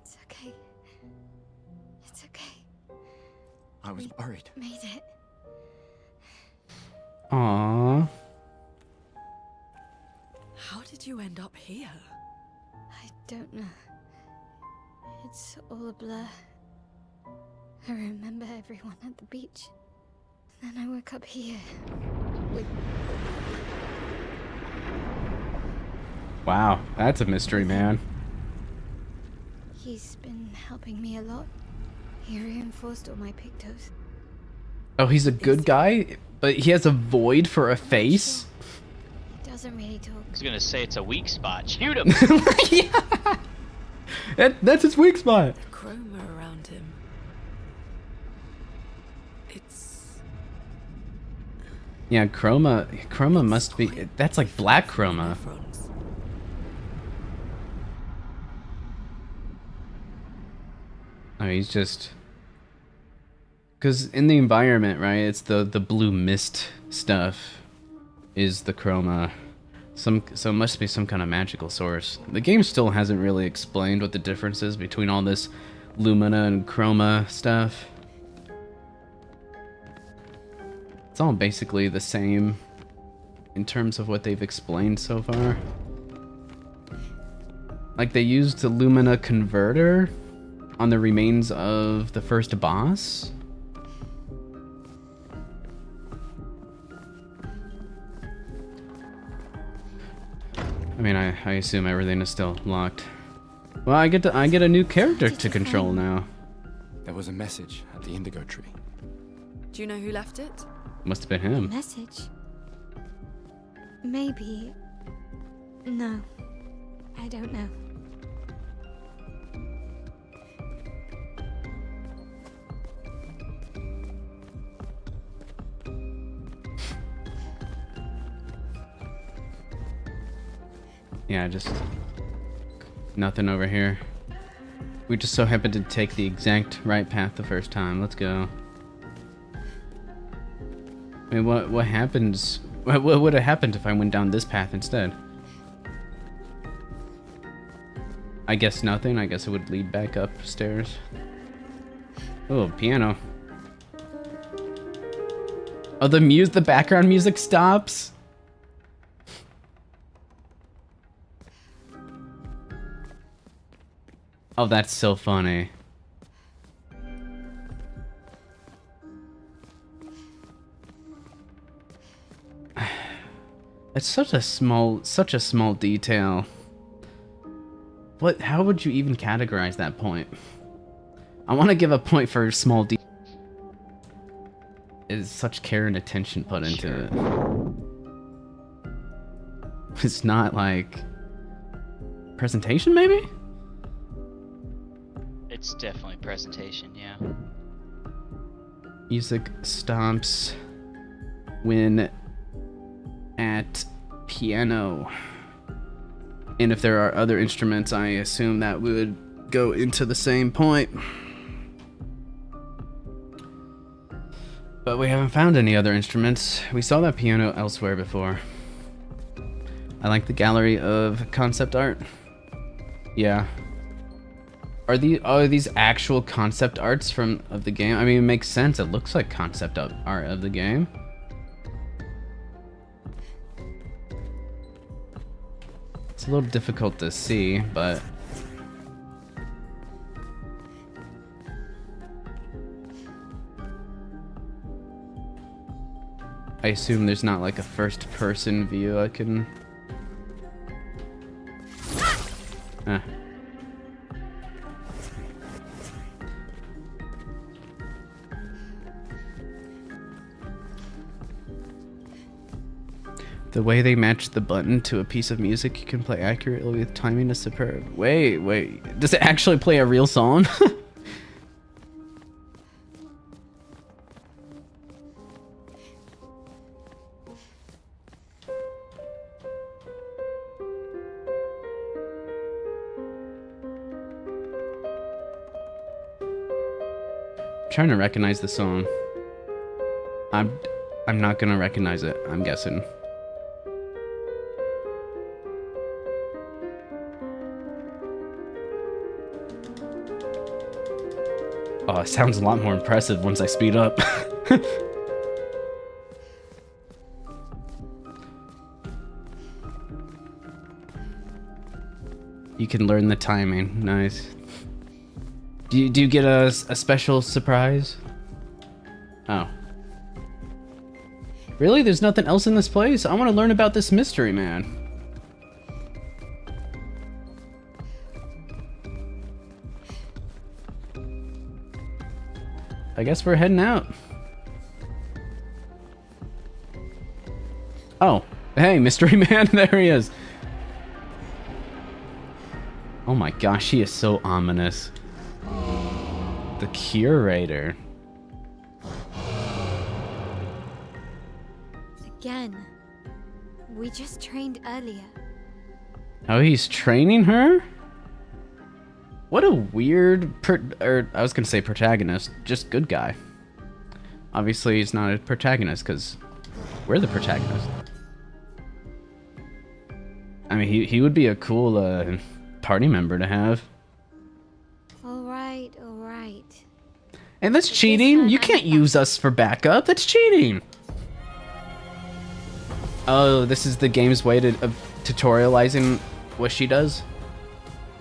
It's okay. It's okay. I was worried. Made it. Aww. How did you end up here? I don't know. It's all a blur. I remember everyone at the beach. Then I woke up here. With... Wow, that's a mystery, man. He's been helping me a lot. He reinforced all my pictos. Oh, he's a good guy, but he has a void for a face? He doesn't really talk. I was gonna say it's a weak spot. Shoot him! Yeah! That's his weak spot. The chroma around him. It's... Yeah, chroma must be... That's like black chroma. Nephron. Oh, he's just... Because in the environment, right, it's the blue mist stuff is the chroma. So it must be some kind of magical source. The game still hasn't really explained what the difference is between all this lumina and chroma stuff. It's all basically the same in terms of what they've explained so far. Like, they used the Lumina converter on the remains of the first boss. I mean, I assume everything is still locked. Well, I get a new character to control now. There was a message at the indigo tree. Do you know who left it? Must have been him. Message? Maybe. No. I don't know. Yeah, just nothing over here. We just so happened to take the exact right path the first time. Let's go. I mean, what happens? What would have happened if I went down this path instead? I guess nothing. I guess it would lead back upstairs. Oh, piano. Oh, the background music stops. Oh, that's so funny. It's such a small detail. How would you even categorize that point? I want to give a point for small detail. Is such care and attention put into it. It's not like presentation, maybe? It's definitely presentation, yeah. Music stops when at piano. And if there are other instruments, I assume that would go into the same point. But we haven't found any other instruments. We saw that piano elsewhere before. I like the gallery of concept art. Yeah. Are these actual concept arts of the game? I mean, it makes sense. It looks like concept art of the game. It's a little difficult to see, but I assume there's not like a first-person view I can... The way they match the button to a piece of music you can play accurately with timing is superb. Wait. Does it actually play a real song? Trying to recognize the song. I'm not gonna recognize it, I'm guessing. Oh, it sounds a lot more impressive once I speed up. You can learn the timing. Nice. Do you get a special surprise? Oh. Really? There's nothing else in this place? I want to learn about this mystery man. I guess we're heading out. Oh, hey, mystery man, there he is. Oh my gosh, he is so ominous. The curator. Again. We just trained earlier. Oh, he's training her? What a weird, I was gonna say protagonist, just good guy. Obviously he's not a protagonist because we're the protagonist. I mean, he would be a cool party member to have. Alright. And that's cheating. You can't use us for backup. That's cheating. Oh, this is the game's way of tutorializing what she does?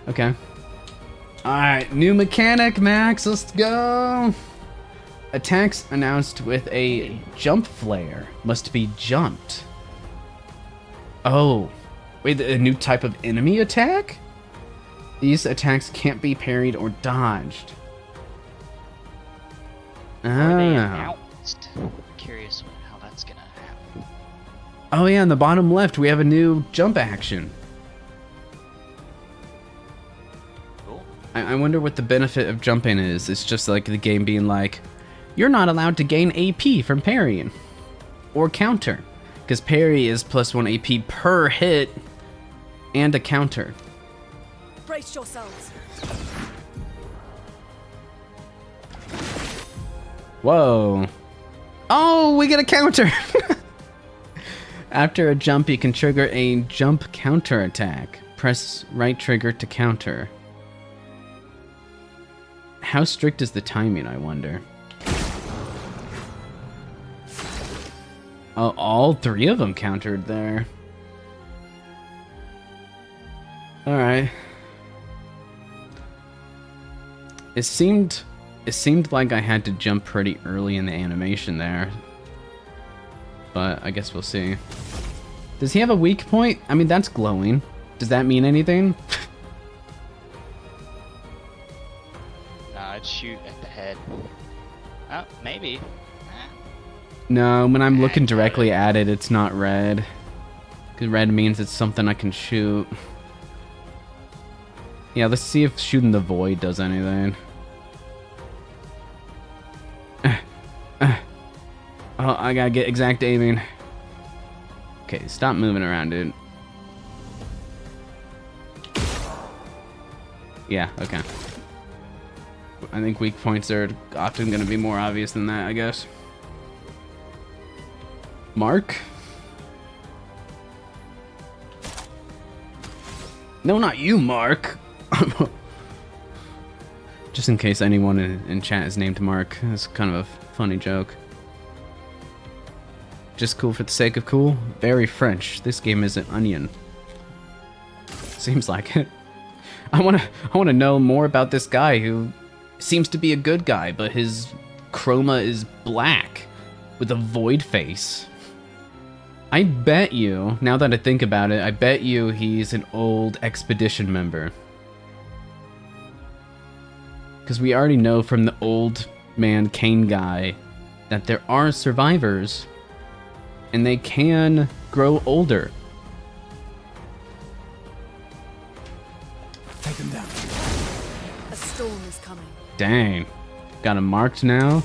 Okay. Alright, new mechanic, Max, let's go! Attacks announced with a jump flare must be jumped. Oh, wait, a new type of enemy attack? These attacks can't be parried or dodged. Are they Ah. announced? I'm curious how that's gonna happen. Oh yeah, in the bottom left we have a new jump action. Cool. I wonder what the benefit of jumping is. It's just like the game being like, you're not allowed to gain AP from parrying. Or counter. Because parry is +1 AP per hit and a counter. Brace yourselves. Whoa. Oh, we get a counter! After a jump, you can trigger a jump counter attack. Press right trigger to counter. How strict is the timing, I wonder? Oh, all three of them countered there. Alright. It seemed like I had to jump pretty early in the animation there. But I guess we'll see. Does he have a weak point? I mean, that's glowing. Does that mean anything? Nah, I'd shoot at the head. Oh, maybe. No, when I'm looking directly at it, it's not red. Because red means it's something I can shoot. Yeah, let's see if shooting the void does anything. Oh, I gotta get exact aiming. Okay, stop moving around, dude. Yeah, okay. I think weak points are often gonna be more obvious than that, I guess. Mark? No, not you, Mark. Just in case anyone in chat is named Mark. It's kind of a funny joke. Just cool for the sake of cool? Very French. This game is an onion. Seems like it. I wanna know more about this guy who seems to be a good guy, but his chroma is black with a void face. I bet you, now that I think about it, I bet you he's an old expedition member. Because we already know from the old man Kane guy that there are survivors and they can grow older. Take them down. A storm is coming. Dang. Got him marked now.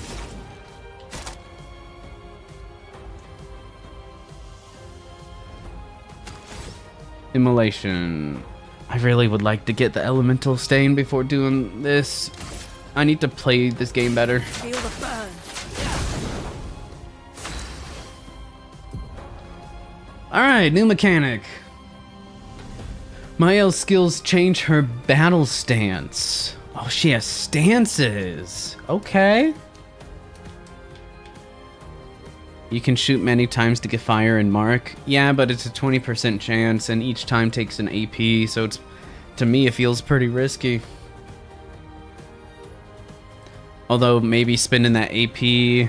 Immolation. I really would like to get the elemental stain before doing this. I need to play this game better. Feel the burn. Alright, new mechanic. Maya's skills change her battle stance. Oh, she has stances. Okay. You can shoot many times to get fire and mark. Yeah, but it's a 20% chance, and each time takes an AP, so it's, to me, it feels pretty risky. Although maybe spending that AP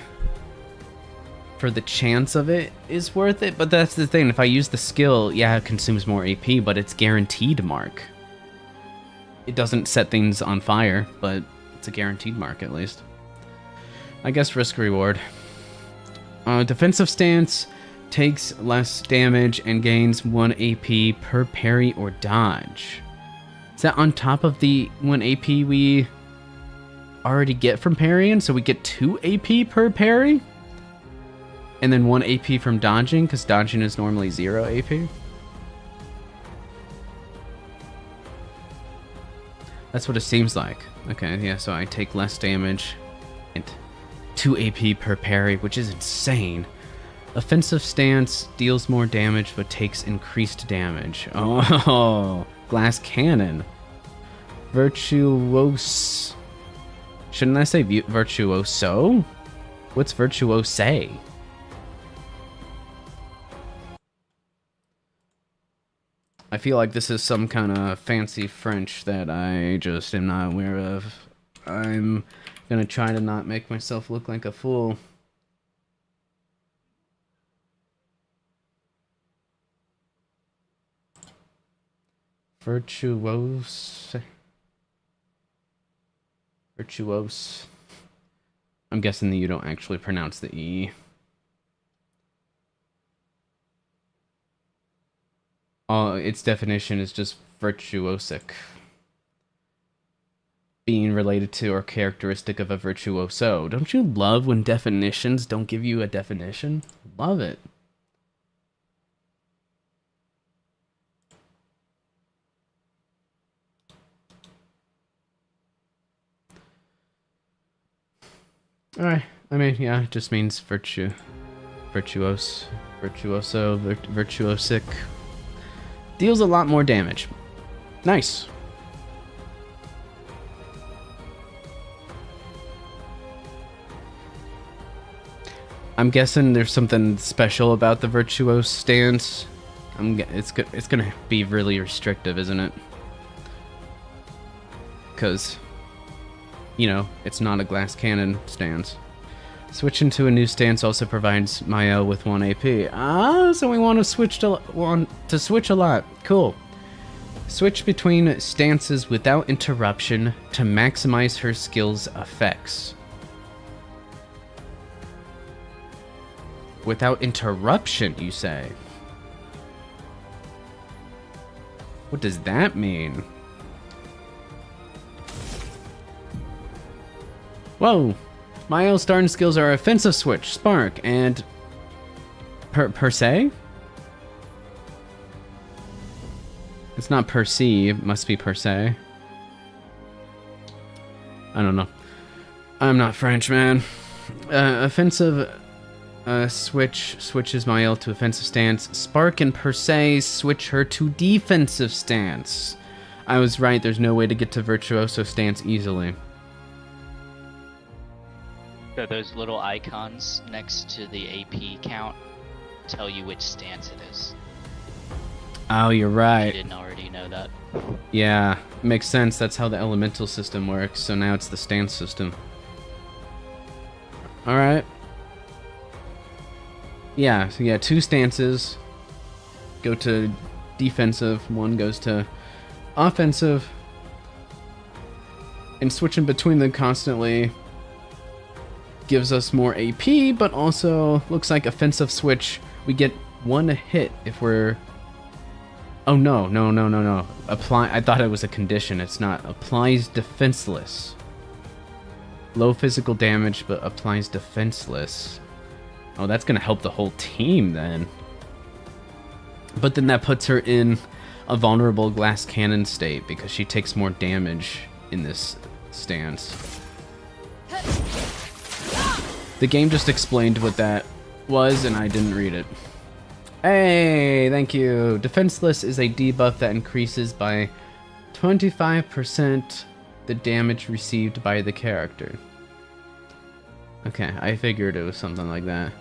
for the chance of it is worth it, but that's the thing. If I use the skill, yeah, it consumes more AP, but it's guaranteed mark. It doesn't set things on fire, but it's a guaranteed mark at least. I guess risk reward. Defensive stance takes less damage and gains 1 AP per parry or dodge. Is that on top of the 1 AP we already get from parrying? So we get 2 AP per parry? And then 1 AP from dodging, because dodging is normally 0 AP? That's what it seems like. Okay, yeah, so I take less damage and 2 AP per parry, which is insane. Offensive stance deals more damage but takes increased damage. Oh, glass cannon. Virtuose. Shouldn't I say virtuoso? What's virtuose? I feel like this is some kind of fancy French that I just am not aware of. I'm gonna try to not make myself look like a fool. Virtuose. Virtuose. I'm guessing that you don't actually pronounce the E. Its definition is just virtuosic. Being related to or characteristic of a virtuoso. Don't you love when definitions don't give you a definition? Love it. Alright, I mean, yeah, it just means virtue. Virtuose. Virtuoso. Virtuosic. Deals a lot more damage. Nice. I'm guessing there's something special about the virtuose stance. It's gonna be really restrictive, isn't it? Because, you know, it's not a glass cannon stance. Switching to a new stance also provides Mael with 1 AP. Ah, so we want to switch a lot. Cool. Switch between stances without interruption to maximize her skill's effects. Without interruption, you say? What does that mean? Whoa! Mael's starting skills are offensive switch, spark, and per se? It's not per se, it must be per se. I don't know. I'm not French, man. Offensive switches Mael to offensive stance. Spark and per se switch her to defensive stance. I was right, there's no way to get to virtuoso stance easily. So those little icons next to the AP count tell you which stance it is. Oh, you're right. You didn't already know that. Yeah, makes sense. That's how the elemental system works. So now it's the stance system. Alright. Yeah, so yeah, 2 stances go to defensive, 1 goes to offensive. And switching between them constantly gives us more AP, but also looks like offensive switch. We get 1 hit if we're... Oh, no. Apply. I thought it was a condition. It's not. Applies defenseless. Low physical damage, but applies defenseless. Oh, that's going to help the whole team then. But then that puts her in a vulnerable glass cannon state because she takes more damage in this stance. The game just explained what that was, and I didn't read it. Hey, thank you. Defenseless is a debuff that increases by 25% the damage received by the character. Okay, I figured it was something like that.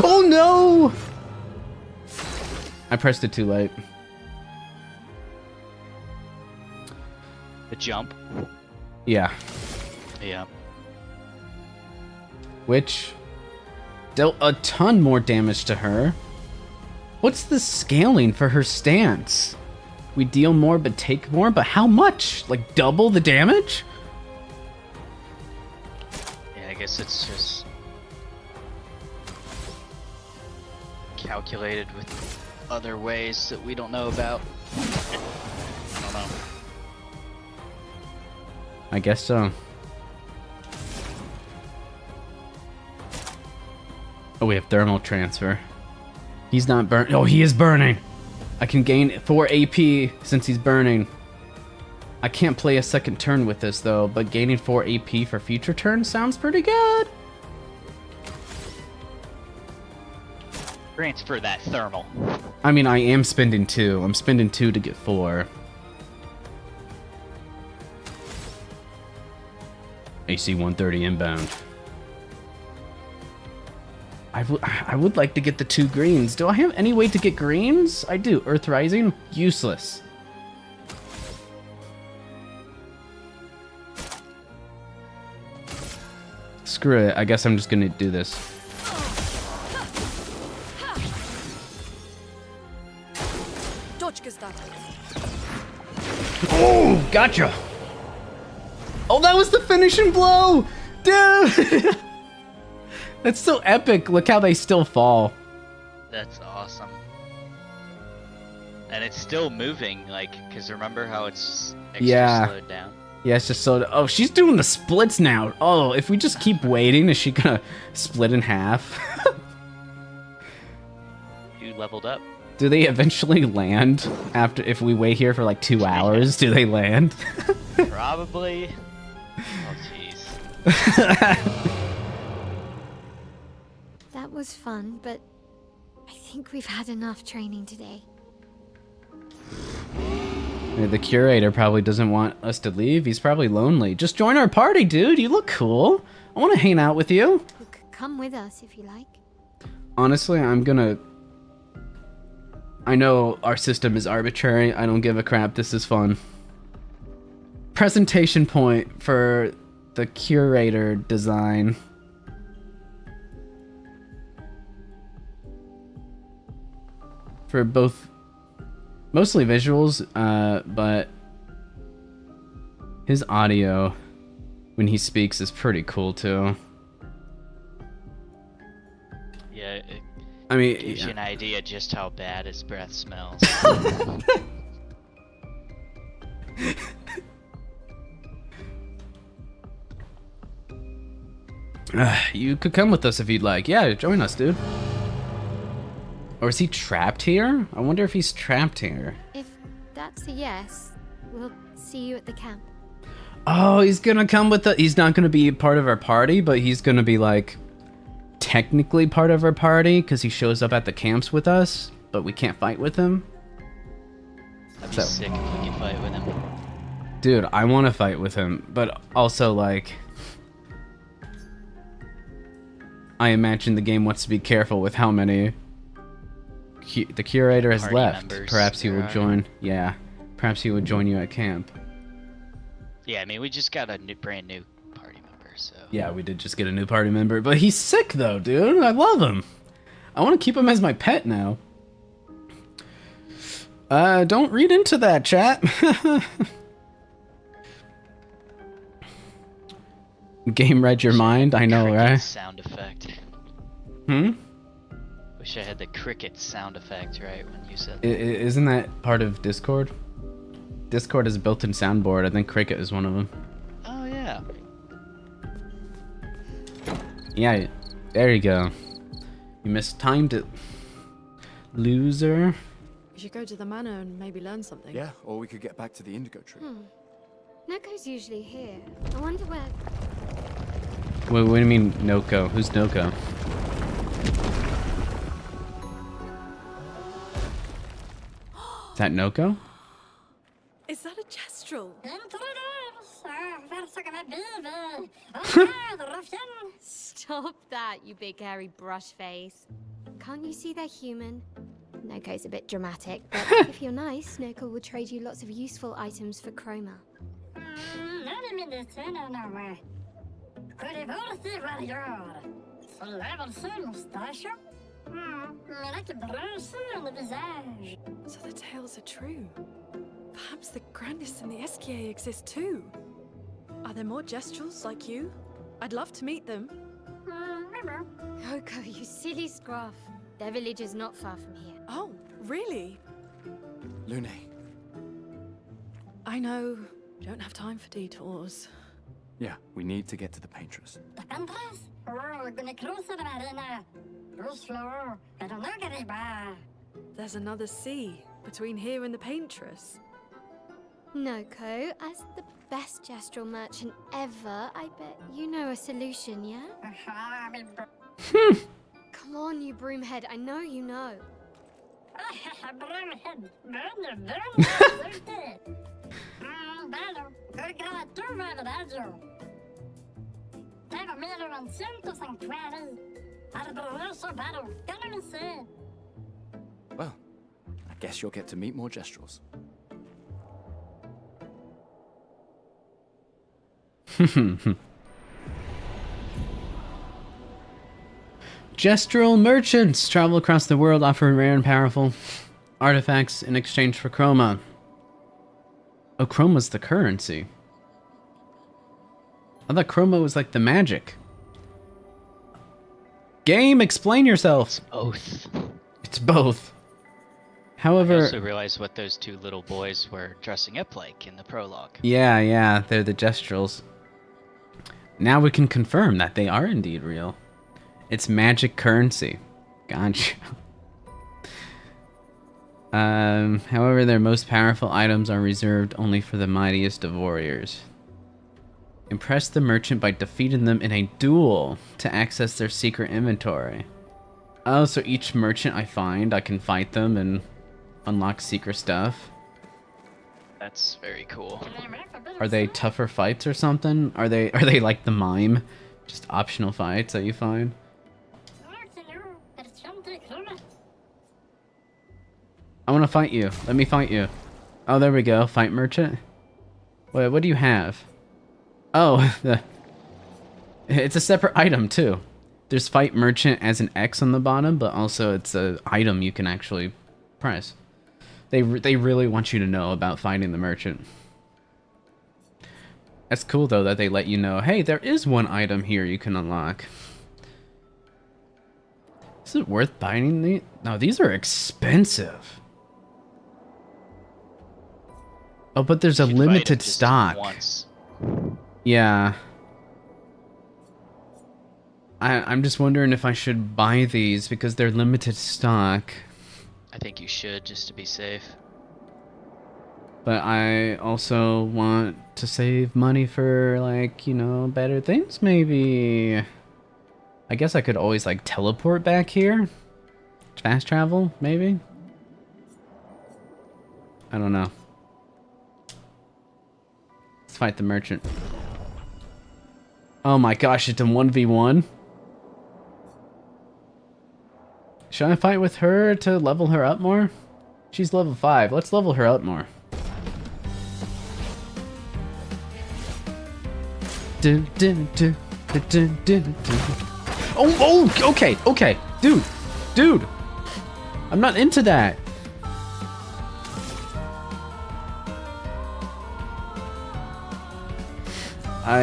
Oh no! I pressed it too late. The jump. Yeah. Yeah. Which dealt a ton more damage to her. What's the scaling for her stance? We deal more but take more, but how much? Like double the damage? Yeah, I guess it's just calculated with other ways that we don't know about. I don't know. I guess so. Oh, we have thermal transfer. He's not burn. Oh, he is burning. I can gain 4 AP since he's burning. I can't play a second turn with this though, but gaining 4 AP for future turns sounds pretty good. Transfer that thermal. I mean, I am spending 2. I'm spending 2 to get 4. AC 130 inbound. I would like to get the 2 greens. Do I have any way to get greens? I do. Earth Rising? Useless. Screw it. I guess I'm just gonna do this. Oh, gotcha. Oh, that was the finishing blow, dude. That's so epic. Look how they still fall. That's awesome. And it's still moving, like, because remember how it's extra slowed down? Yeah, it's just so... Oh, she's doing the splits now. Oh, if we just keep waiting, is she gonna split in half? You leveled up. Do they eventually land after... If we wait here for like 2 hours, do they land? Probably. Oh, jeez. That was fun, but I think we've had enough training today. The curator probably doesn't want us to leave. He's probably lonely. Just join our party, dude. You look cool. I want to hang out with you. You could come with us if you like. Honestly, I'm gonna... I know our system is arbitrary. I don't give a crap. This is fun. Presentation point for the curator design. For both... Mostly visuals, but his audio when he speaks is pretty cool too. Yeah, it I mean, gives you an idea just how bad his breath smells. You could come with us if you'd like. Yeah, join us, dude. Or is he trapped here? I wonder if he's trapped here. If that's a yes, we'll see you at the camp. Oh, he's gonna come with the... He's not gonna be part of our party, but he's gonna be, like, technically part of our party, because he shows up at the camps with us, but we can't fight with him. That'd be sick if we could fight with him. Dude, I want to fight with him, but also, like... I imagine the game wants to be careful with how many... the curator has Party left. members Perhaps he there would are. join... Yeah. Perhaps he would join you at camp. Yeah, I mean, we just got a brand new party member, so... Yeah, we did just get a new party member, but he's sick though, dude. I love him. I want to keep him as my pet now. Don't read into that, chat. Game read your mind? I know, Cricket right? sound effect. Hmm? Wish I had the cricket sound effect right when you said that. Isn't that part of Discord? Discord is a built-in soundboard. I think Cricket is one of them. Oh, yeah. Yeah, there you go. You mistimed it. Loser. We should go to the manor and maybe learn something. Yeah, or we could get back to the indigo tree. Noko's usually here. I wonder where... Wait, what do you mean, Noko? Who's Noko? Is that Noko? Is that a gestrel? Stop that, you big hairy brush face. Can't you see they're human? Noko's a bit dramatic, but if you're nice, Noko will trade you lots of useful items for chroma. So the tales are true. Perhaps the grandest in the SKA exist too. Are there more gestrels like you? I'd love to meet them. Noko, you silly scruff. Their village is not far from here. Oh, really? Lune, I know. We don't have time for detours. yeah, we need to get to the paintress. There's another sea between here and the paintress. Noko, as the best gestrel merchant ever, I bet you know a solution, yeah? Come on, you broomhead, I know you know. Well, I guess you'll get to meet more Gestrels. Gestral merchants travel across the world, offering rare and powerful artifacts in exchange for chroma. Oh, chroma's the currency. I thought chroma was like the magic. Game, explain yourself. Both. It's both. I However, also realized what those two little boys were dressing up like in the prologue. yeah, they're the Gestrals. Now we can confirm that they are indeed real. It's magic currency. Gotcha. However, their most powerful items are reserved only for the mightiest of warriors. Impress the merchant by defeating them in a duel to access their secret inventory. Oh, so each merchant I find, I can fight them and unlock secret stuff. That's very cool. Are they tougher fights or something? Are they like the mime? Just optional fights that you find? I want to fight you. Let me fight you. Oh, there we go. Fight merchant. Wait, what do you have? Oh, it's a separate item too. There's fight merchant as an X on the bottom, but also it's an item you can actually press. They really want you to know about fighting the merchant. That's cool though that they let you know, hey, there is one item here you can unlock. Is it worth buying these? No, these are expensive. Oh, but there's a You could fight limited it just stock. once. Yeah. I'm just wondering if I should buy these because they're limited stock. I think you should, just to be safe. But I also want to save money for, like, you know, better things, maybe. I guess I could always, like, teleport back here. Fast travel, maybe? I don't know. Let's fight the merchant. Oh my gosh, it's a 1v1? Should I fight with her to level her up more? She's level 5. Let's level her up more. Oh, okay. Dude. I'm not into that.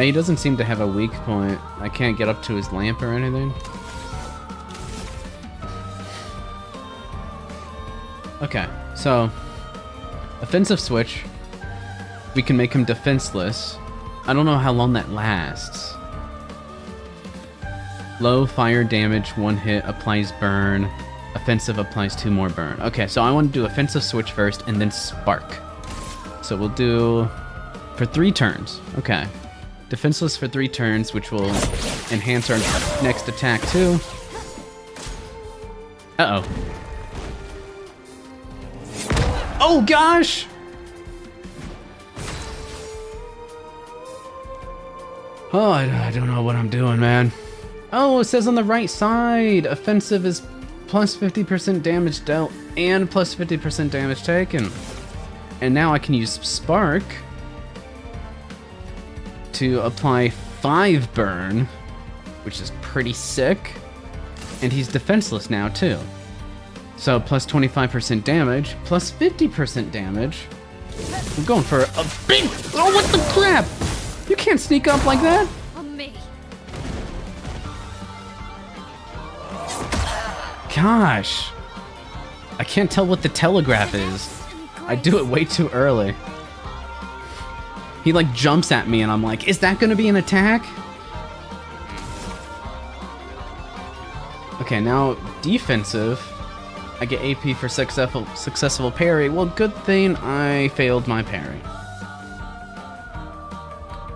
He doesn't seem to have a weak point. I can't get up to his lamp or anything. Okay, so offensive switch. We can make him defenseless. I don't know how long that lasts. Low fire damage, 1 hit, applies burn. Offensive applies 2 more burn. Okay, so I want to do offensive switch first and then spark. So we'll do for 3 turns. Okay. Defenseless for 3 turns, which will enhance our next attack too. Uh-oh. Oh gosh! Oh, I don't know what I'm doing, man. Oh, it says on the right side, offensive is plus 50% damage dealt and plus 50% damage taken. And now I can use Spark to apply 5 burn, which is pretty sick. And he's defenseless now too. So plus 25% damage, plus 50% damage. I'm going for a big... Oh, what the crap? You can't sneak up like that. On me. Gosh. I can't tell what the telegraph is. I do it way too early. He like jumps at me and I'm like, is that gonna be an attack? Okay, now defensive. I get AP for successful parry. Well, good thing I failed my parry.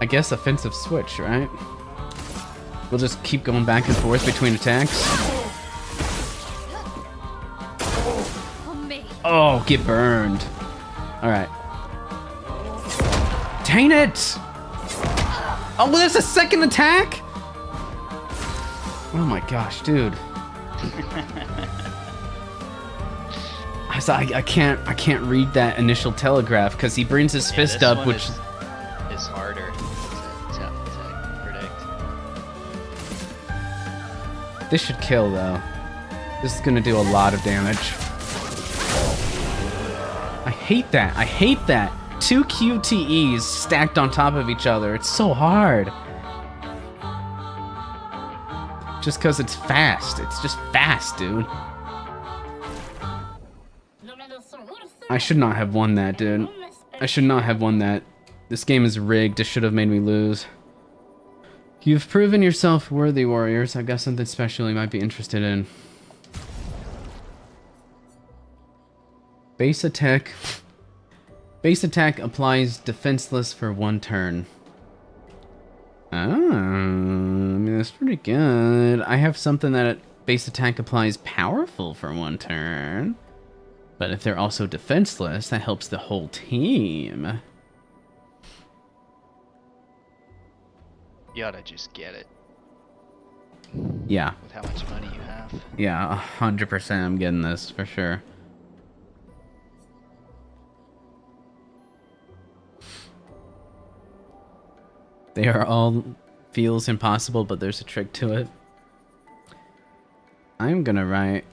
I guess offensive switch, right? We'll just keep going back and forth between attacks. On me. Oh, get burned. Alright. Dang it! Oh, well, there's a second attack? Oh my gosh, dude. I can't read that initial telegraph because he brings his Yeah, fist this up, one which is harder to predict. this should kill though. This is gonna do a lot of damage. I hate that. I hate that. 2 QTEs stacked on top of each other. It's so hard. Just because it's fast. It's just fast, dude. I should not have won that, dude. I should not have won that. This game is rigged. It should have made me lose. You've proven yourself worthy, warriors. I've got something special you might be interested in. Base attack. Base attack applies defenseless for 1 turn. Oh, I mean, that's pretty good. I have something that base attack applies powerful for 1 turn. But if they're also defenseless, that helps the whole team. You ought to just get it Yeah. with how much money you have. Yeah, 100% I'm getting this, for sure. They are all feels impossible, but there's a trick to it. I'm gonna write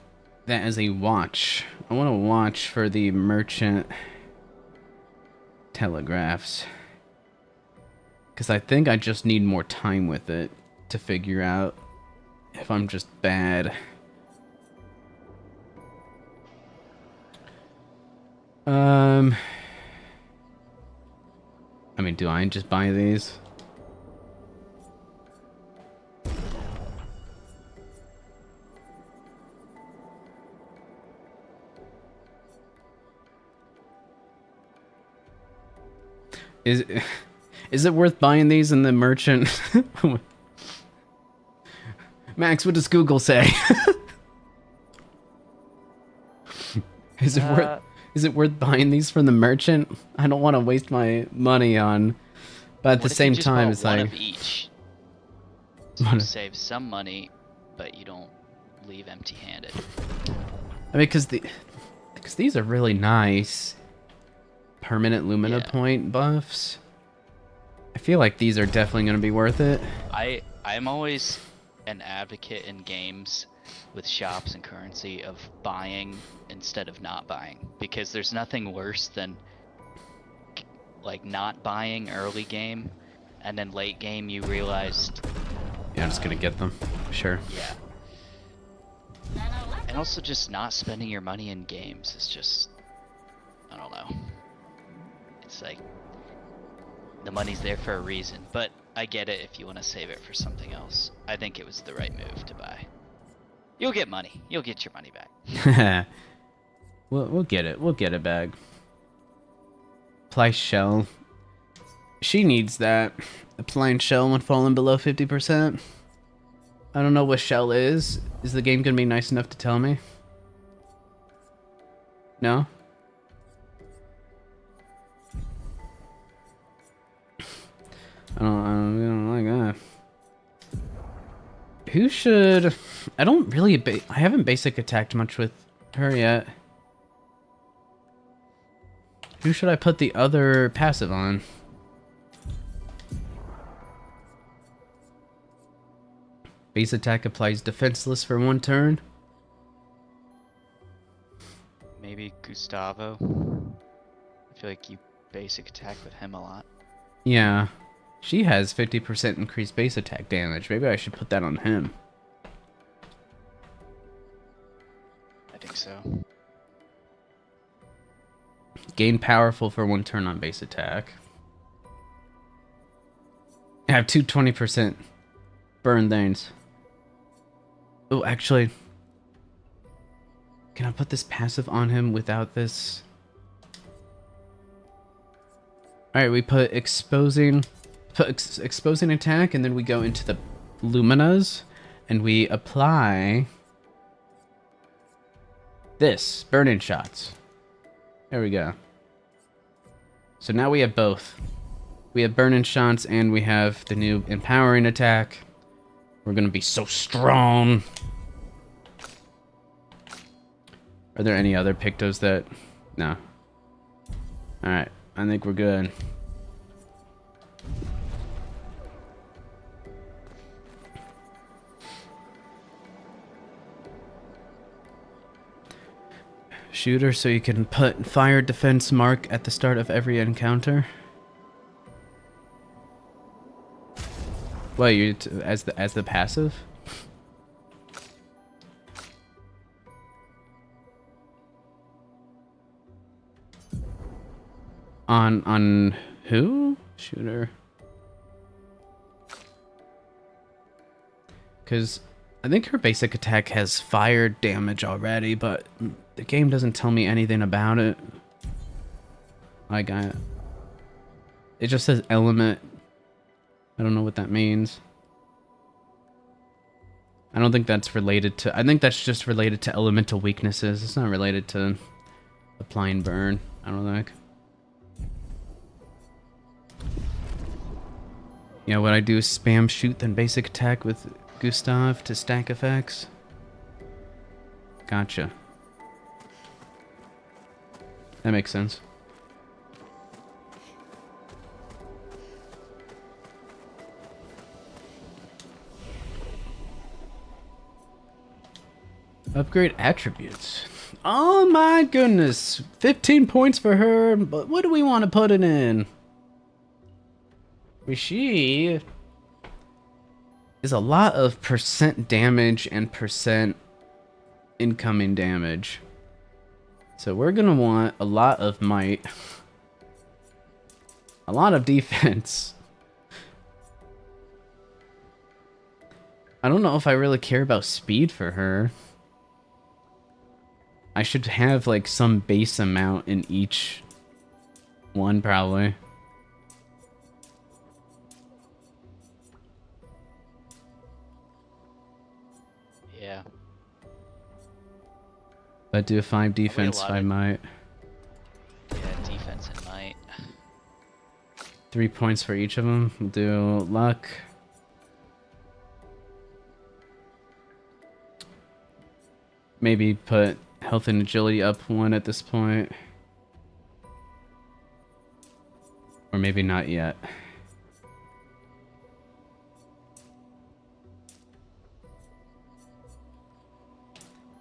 that as a watch. I want to watch for the merchant telegraphs. Because I think I just need more time with it to figure out if I'm just bad. I mean, do I just buy these? Is it worth buying these in the merchant? Max, what does Google say? Is it worth buying these from the merchant? I don't want to waste my money on, but at the same time, it's one like of each. So you save some money, but you don't leave empty-handed. I mean, because these are really nice. Permanent Lumina point buffs. I feel like these are definitely going to be worth it. I'm always an advocate in games with shops and currency of buying instead of not buying, because there's nothing worse than like not buying early game and then late game you realized Yeah, I'm just going to get them. Sure. Yeah. And also just not spending your money in games is just, I don't know. It's like the money's there for a reason, but I get it if you want to save it for something else. I think it was the right move to buy. You'll get money. You'll get your money back. We'll get it. We'll get it back. Apply shell. She needs that. Applying shell when falling below 50%. I don't know what shell is. Is the game gonna be nice enough to tell me? No? I don't like that. Who should... I don't really... I haven't basic attacked much with her yet. Who should I put the other passive on? Base attack applies defenseless for 1 turn. Maybe Gustavo. I feel like you basic attack with him a lot. Yeah. She has 50% increased base attack damage. Maybe I should put that on him. I think so. Gain powerful for 1 turn on base attack. I have 20% burn things. Oh, actually... Can I put this passive on him without this? Alright, we put exposing... exposing attack, and then we go into the Luminas, and we apply... this. Burn-in shots. There we go. So now we have both. We have burn-in shots, and we have the new empowering attack. We're gonna be so strong. Are there any other Pictos that... No. Alright, I think we're good. Shooter, so you can put fire defense mark at the start of every encounter. What, you as the passive? On who? Shooter. Because I think her basic attack has fire damage already, but the game doesn't tell me anything about it. Like, it just says element. I don't know what that means. I don't think that's related to... I think that's just related to elemental weaknesses. It's not related to applying burn, I don't think. Yeah, what I do is spam shoot, then basic attack with Gustav to stack effects. Gotcha. That makes sense. Upgrade attributes. Oh my goodness. 15 points for her, but what do we want to put it in? She is a lot of percent damage and percent incoming damage. So we're gonna want a lot of might. A lot of defense. I don't know if I really care about speed for her. I should have like some base amount in each one probably. Yeah. But do 5 defense, 5 might. Yeah, defense and might. 3 points for each of them. We'll do luck. Maybe put health and agility up 1 at this point. Or maybe not yet.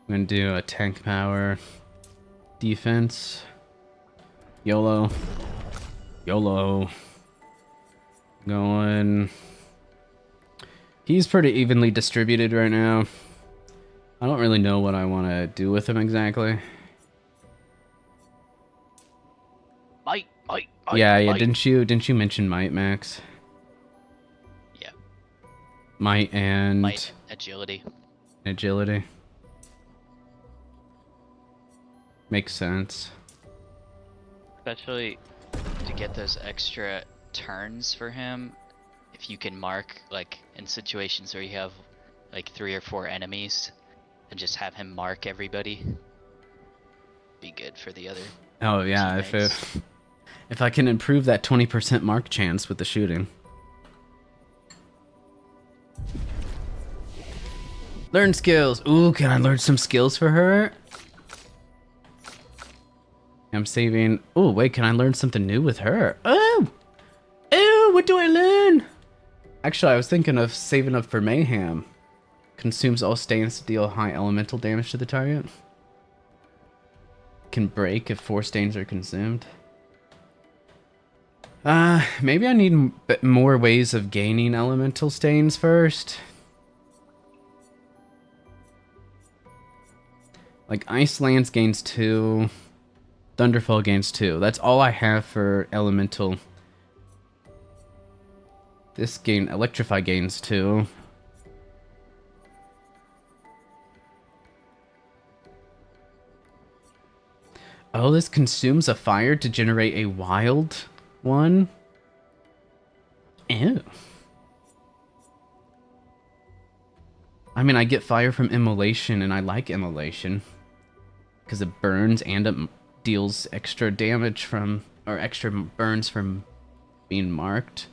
I'm gonna do a tank power, defense, YOLO, YOLO, going. He's pretty evenly distributed right now. I don't really know what I want to do with him exactly. Might. Yeah. Didn't you mention might, Max? Yeah. Might and agility. Agility. Makes sense. Especially to get those extra turns for him. If you can mark, like, in situations where you have, like, 3 or 4 enemies, and just have him mark everybody. Be good for the other. Oh yeah, teammates. if I can improve that 20% mark chance with the shooting. Learn skills. Ooh, can I learn some skills for her? I'm saving. Oh, wait, can I learn something new with her? Oh! Oh, what do I learn? Actually, I was thinking of saving up for Mayhem. Consumes all stains to deal high elemental damage to the target. Can break if 4 stains are consumed. Maybe I need more ways of gaining elemental stains first. Like Ice Lance gains 2. Thunderfall gains 2. That's all I have for elemental. This game, Electrify gains 2. Oh, this consumes a fire to generate a wild one? Ew. I mean, I get fire from immolation, and I like immolation. Because it burns and it deals extra damage from, or extra burns from being marked.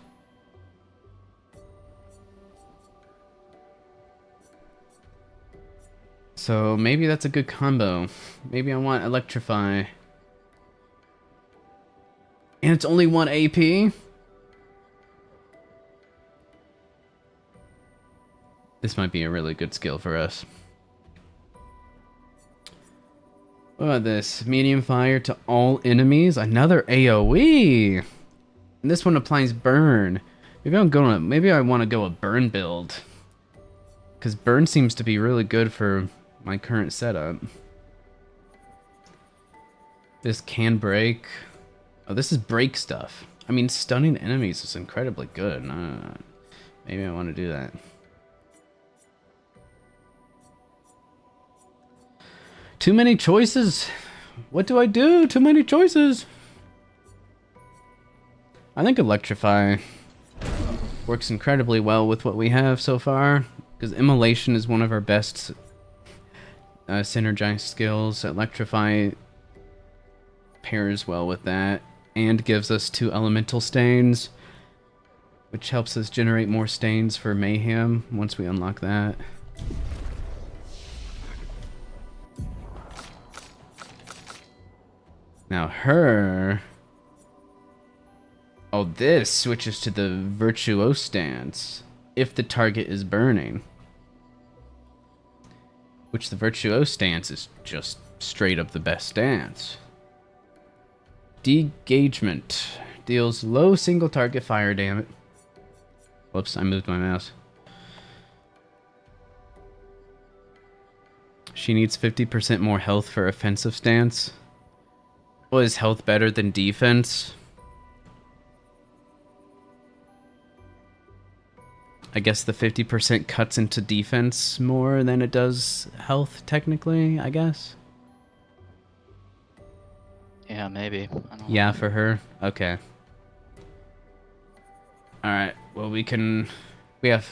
So maybe that's a good combo. Maybe I want Electrify. And it's only 1 AP? This might be a really good skill for us. What about this? Medium fire to all enemies. Another AoE. And this one applies burn. Maybe I want to go a burn build. Because burn seems to be really good for my current setup. This can break. Oh, this is break stuff. I mean, stunning enemies is incredibly good. Maybe I want to do that. Too many choices. What do I do? Too many choices. I think Electrify works incredibly well with what we have so far. Because Immolation is one of our best synergized skills. Electrify pairs well with that. And gives us 2 elemental stains. Which helps us generate more stains for Mayhem once we unlock that. Now her... Oh, this switches to the Virtuoso stance if the target is burning. Which the Virtuoso stance is just straight up the best stance. Degagement. Deals low single target fire damage. Whoops, I moved my mouse. She needs 50% more health for offensive stance. Well, is health better than defense? I guess the 50% cuts into defense more than it does health, technically, I guess. Yeah, maybe. I don't Yeah, know. for her? Okay. Alright, well we have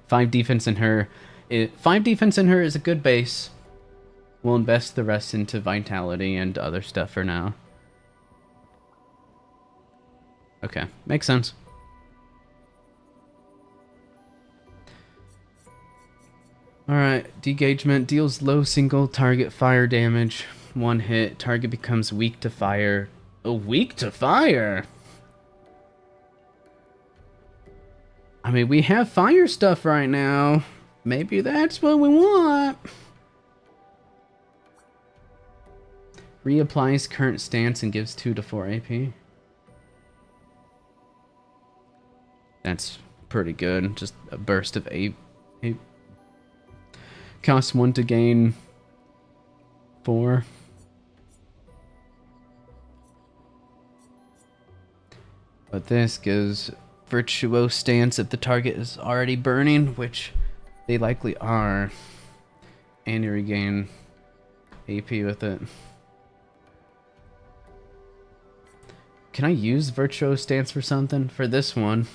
5 defense in her. 5 defense in her is a good base. We'll invest the rest into vitality and other stuff for now. Okay, makes sense. Alright, Degagement deals low single target fire damage. 1 hit, target becomes weak to fire. Oh, weak to fire? I mean, we have fire stuff right now. Maybe that's what we want. Reapplies current stance and gives 2 to 4 AP. That's pretty good. Just a burst of 8. Costs 1 to gain 4. But this gives Virtuoso stance if the target is already burning, which they likely are. And you regain AP with it. Can I use Virtuoso stance for something? For this one.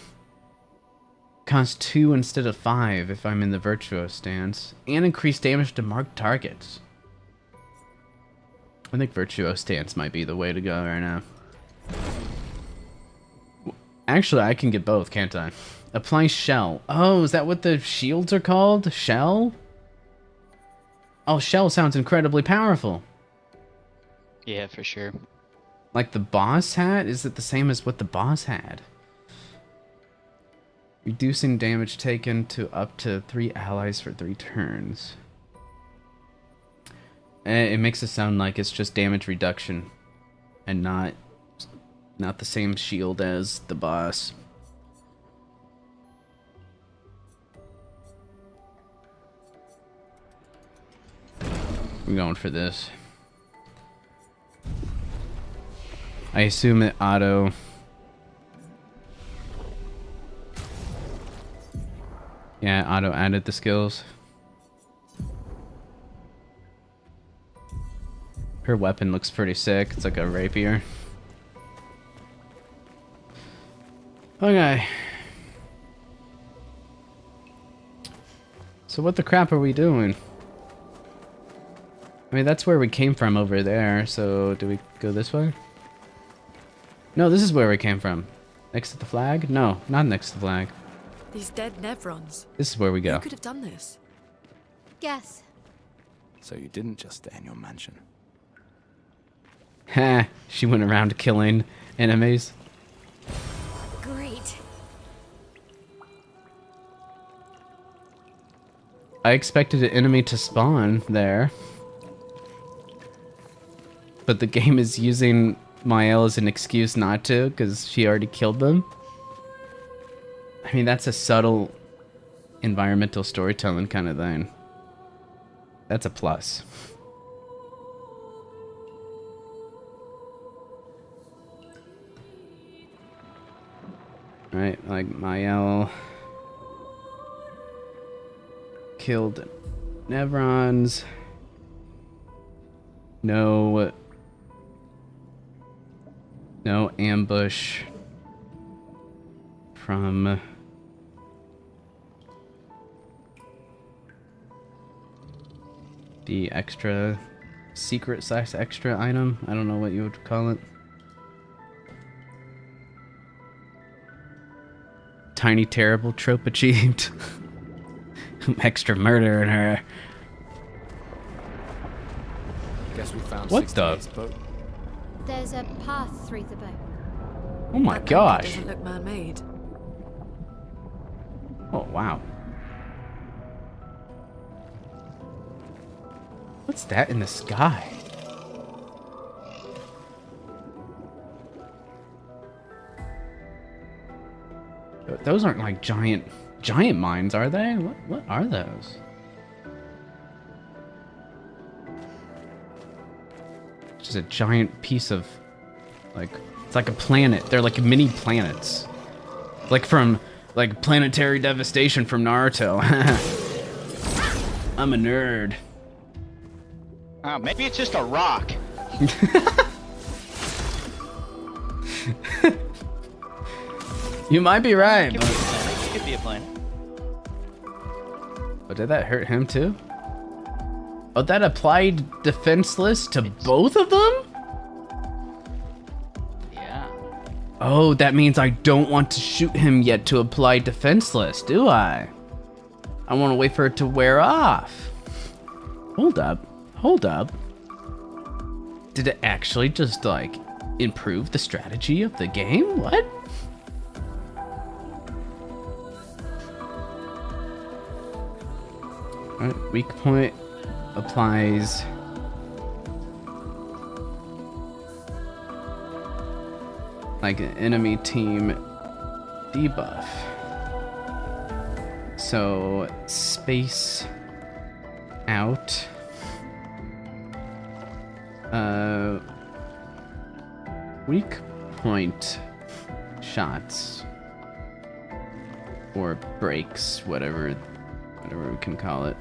Costs 2 instead of 5 if I'm in the Virtuoso stance. And increase damage to marked targets. I think Virtuoso stance might be the way to go right now. Actually, I can get both, can't I? Apply Shell. Oh, is that what the shields are called? Shell? Oh, Shell sounds incredibly powerful. Yeah, for sure. Like the boss had? Is it the same as what the boss had? Reducing damage taken to up to 3 allies for 3 turns. It makes it sound like it's just damage reduction. And not the same shield as the boss. I'm going for this. I assume that auto... Yeah, auto added the skills. Her weapon looks pretty sick. It's like a rapier. Okay. So what the crap are we doing? I mean, that's where we came from over there, so do we go this way? No, this is where we came from. Next to the flag? No, not next to the flag. These dead Nevrons. This is where we go. Who could have done this? Guess. So you didn't just stay in your mansion. Ha! She went around killing enemies. Great. I expected an enemy to spawn there. But the game is using Mael as an excuse not to, because she already killed them. I mean, that's a subtle environmental storytelling kind of thing. That's a plus. Right, like Mael killed Nevrons. No ambush from the extra secret / extra item. I don't know what you would call it. Tiny terrible trope achieved. Extra murder in her. Guess we found What the? 68's boat. There's a path through the boat. Oh my That gosh. doesn't look man-made. Oh wow. What's that in the sky? Those aren't like giant mines, are they? What are those? Just a giant piece of like, it's like a planet. They're like mini planets. Like from like planetary devastation from Naruto. I'm a nerd. Oh, maybe it's just a rock. You might be right, It but, could be a planet. but did that hurt him too? Oh, that applied defenseless to both of them? Yeah. Oh, that means I don't want to shoot him yet to apply defenseless, do I? I want to wait for it to wear off. Hold up. Hold up. Did it actually just, like, improve the strategy of the game? What? Alright, weak point applies. Like an enemy team debuff. So, space out. Weak point shots. Or breaks, whatever we can call it.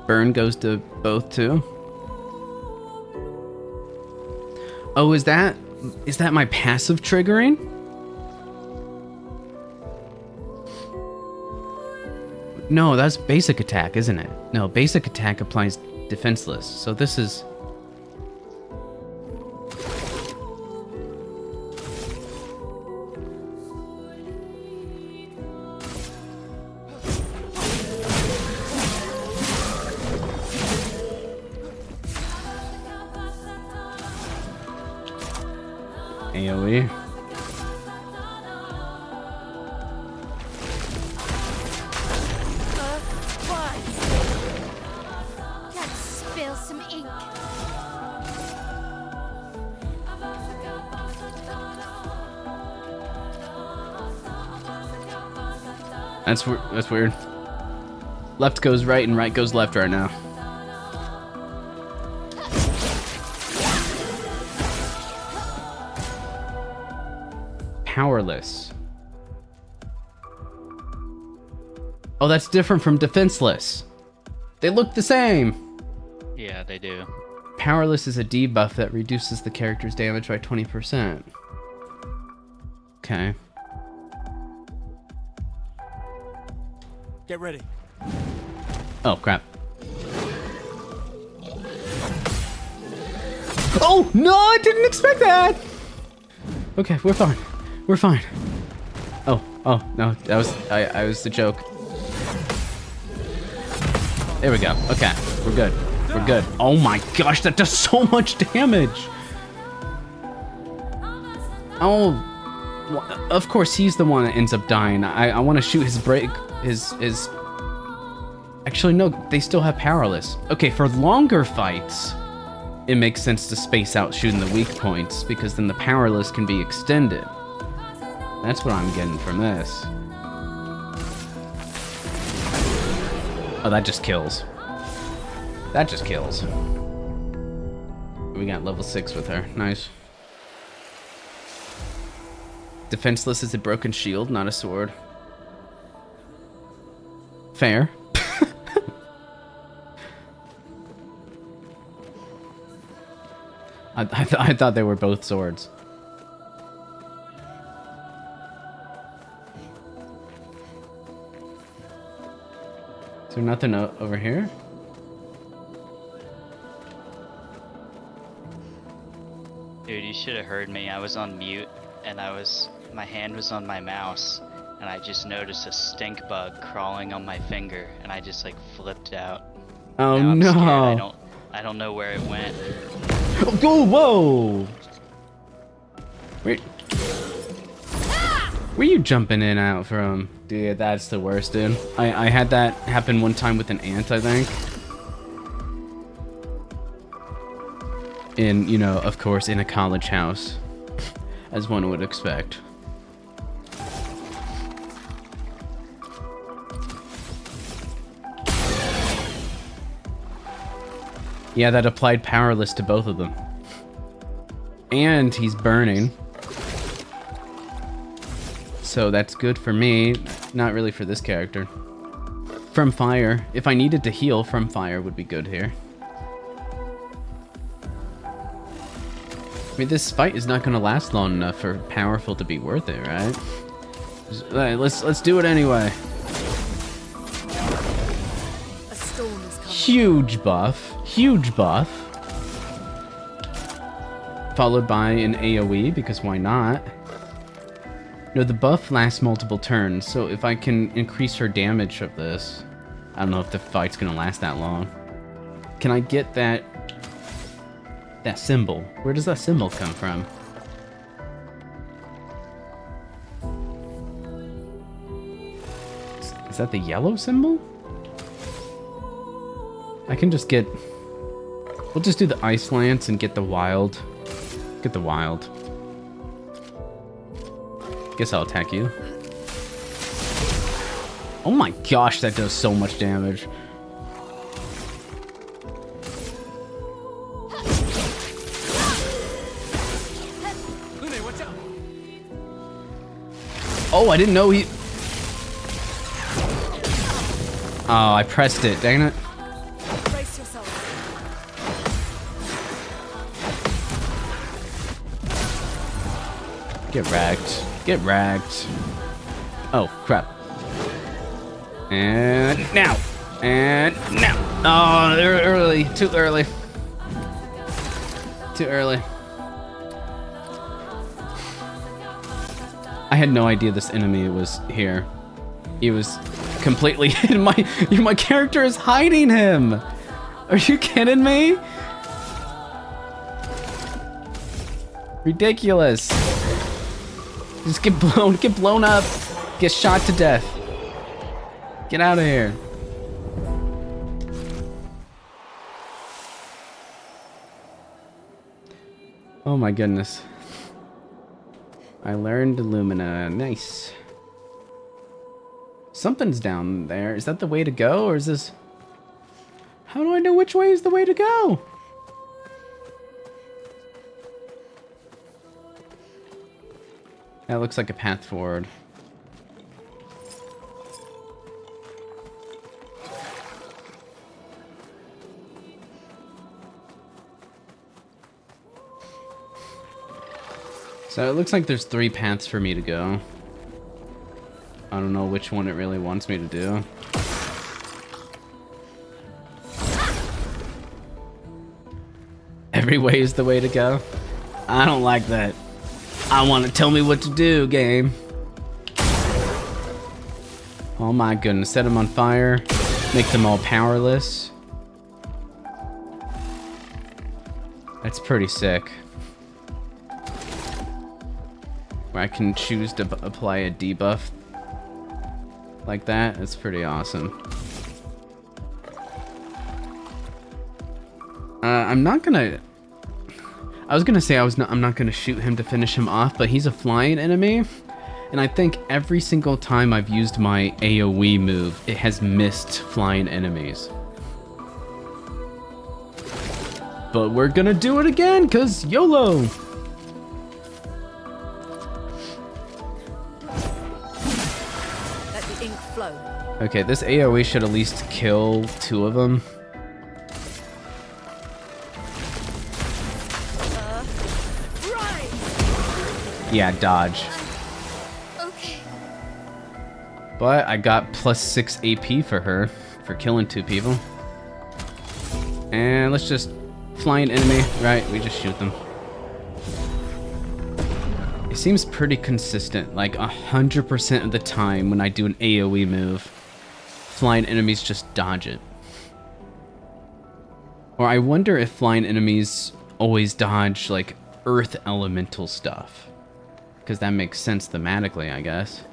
Burn goes to both too. Oh, is that my passive triggering? No, that's basic attack, isn't it? No, basic attack applies defenseless. So this is... AoE. Let's spill some ink. That's weird. Left goes right and right goes left right now. Powerless. Oh, that's different from defenseless. They look the same. Yeah, they do. Powerless is a debuff that reduces the character's damage by 20%. Okay. Get ready. Oh, crap. Oh, no, I didn't expect that! Okay, we're fine. We're fine. Oh, no, that was, I was the joke. There we go. Okay, we're good. We're good. Oh my gosh, that does so much damage. Oh, well, of course he's the one that ends up dying. I want to shoot his break. His. Actually, no, they still have powerless. Okay, for longer fights, it makes sense to space out shooting the weak points because then the powerless can be extended. That's what I'm getting from this. Oh, that just kills. That just kills. We got level 6 with her. Nice. Defenseless is a broken shield, not a sword. Fair. I thought they were both swords. Is there nothing over here? Dude, you should have heard me. I was on mute and my hand was on my mouse and I just noticed a stink bug crawling on my finger and I just like flipped out. Oh Now I'm no. scared. I don't know where it went. Oh, whoa! Where you jumping in and out from? Dude, that's the worst, dude. I had that happen one time with an ant, I think. In, you know, of course, in a college house. As one would expect. Yeah, that applied powerless to both of them. And he's burning. So that's good for me. Not really for this character. From fire. If I needed to heal, from fire would be good here. I mean, this fight is not going to last long enough for powerful to be worth it, right? Let's do it anyway. A storm is coming. Huge buff. Huge buff. Followed by an AoE, because why not? No, the buff lasts multiple turns, so if I can increase her damage of this... I don't know if the fight's gonna last that long. Can I get that symbol? Where does that symbol come from? Is that the yellow symbol? I can just get... We'll just do the Ice Lance and get the wild. Get the wild. Guess I'll attack you. Oh my gosh, that does so much damage. Oh, I didn't know he... Oh, I pressed it, dang it. Brace yourself. Get ragged. Get ragged. Oh, crap. And now. And now. Oh, early. Too early. Too early. I had no idea this enemy was here. He was completely hidden. My character is hiding him. Are you kidding me? Ridiculous. Just get blown up, get shot to death. Get out of here. Oh my goodness. I learned Illumina. Nice. Something's down there. Is that the way to go, or is this... How do I know which way is the way to go? That looks like a path forward. So it looks like there's 3 paths for me to go. I don't know which one it really wants me to do. Every way is the way to go? I don't like that. I want to tell me what to do, game. Oh my goodness, set him on fire. Make them all powerless. That's pretty sick. Where I can choose to apply a debuff like that. It's pretty awesome. I'm not gonna... I was gonna say I'm not gonna shoot him to finish him off, but he's a flying enemy. And I think every single time I've used my AoE move, it has missed flying enemies. But we're gonna do it again, cause YOLO! Let the ink flow. Okay, this AoE should at least kill 2 of them. Right! Yeah, dodge. Okay. But I got +6 AP for her, for killing 2 people. And let's just... Flying enemy, right? We just shoot them. It seems pretty consistent, like 100% of the time when I do an AoE move, flying enemies just dodge it. Or I wonder if flying enemies always dodge, like, earth elemental stuff. Because that makes sense thematically, I guess.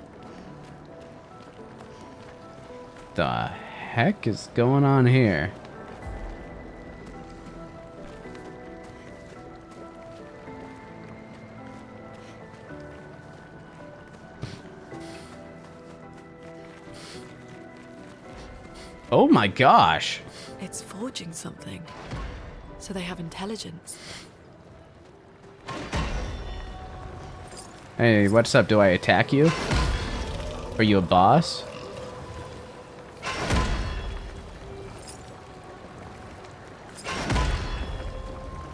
The heck is going on here? Oh my gosh. It's forging something. So they have intelligence. Hey, what's up? Do I attack you? Are you a boss?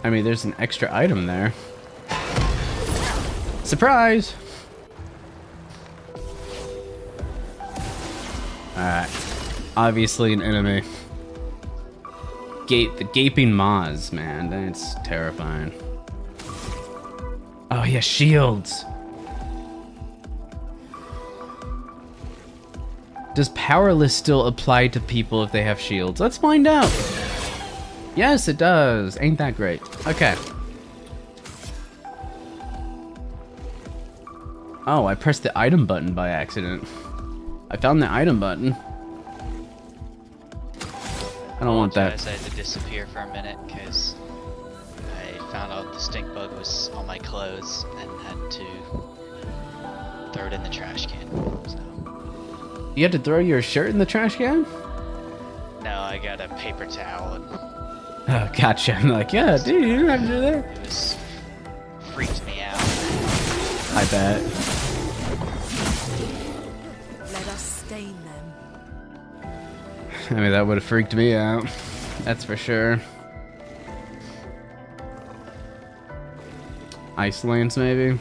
I mean, there's an extra item there. Surprise! Alright. Obviously an enemy. The gaping maws, man. That's terrifying. Oh, yeah, shields. Does powerless still apply to people if they have shields? Let's find out. Yes, it does. Ain't that great? Okay. Oh, I pressed the item button by accident. I found the item button. I don't want that. I had to disappear for a minute because I found out the stink bug was on my clothes and had to throw it in the trash can. So. You had to throw your shirt in the trash can? No, I got a paper towel. And Oh, gotcha. I'm like, yeah, dude, you don't have to do that. it was freaked me out. I bet. Let us stain them. I mean, that would have freaked me out. That's for sure. Ice Lance, maybe?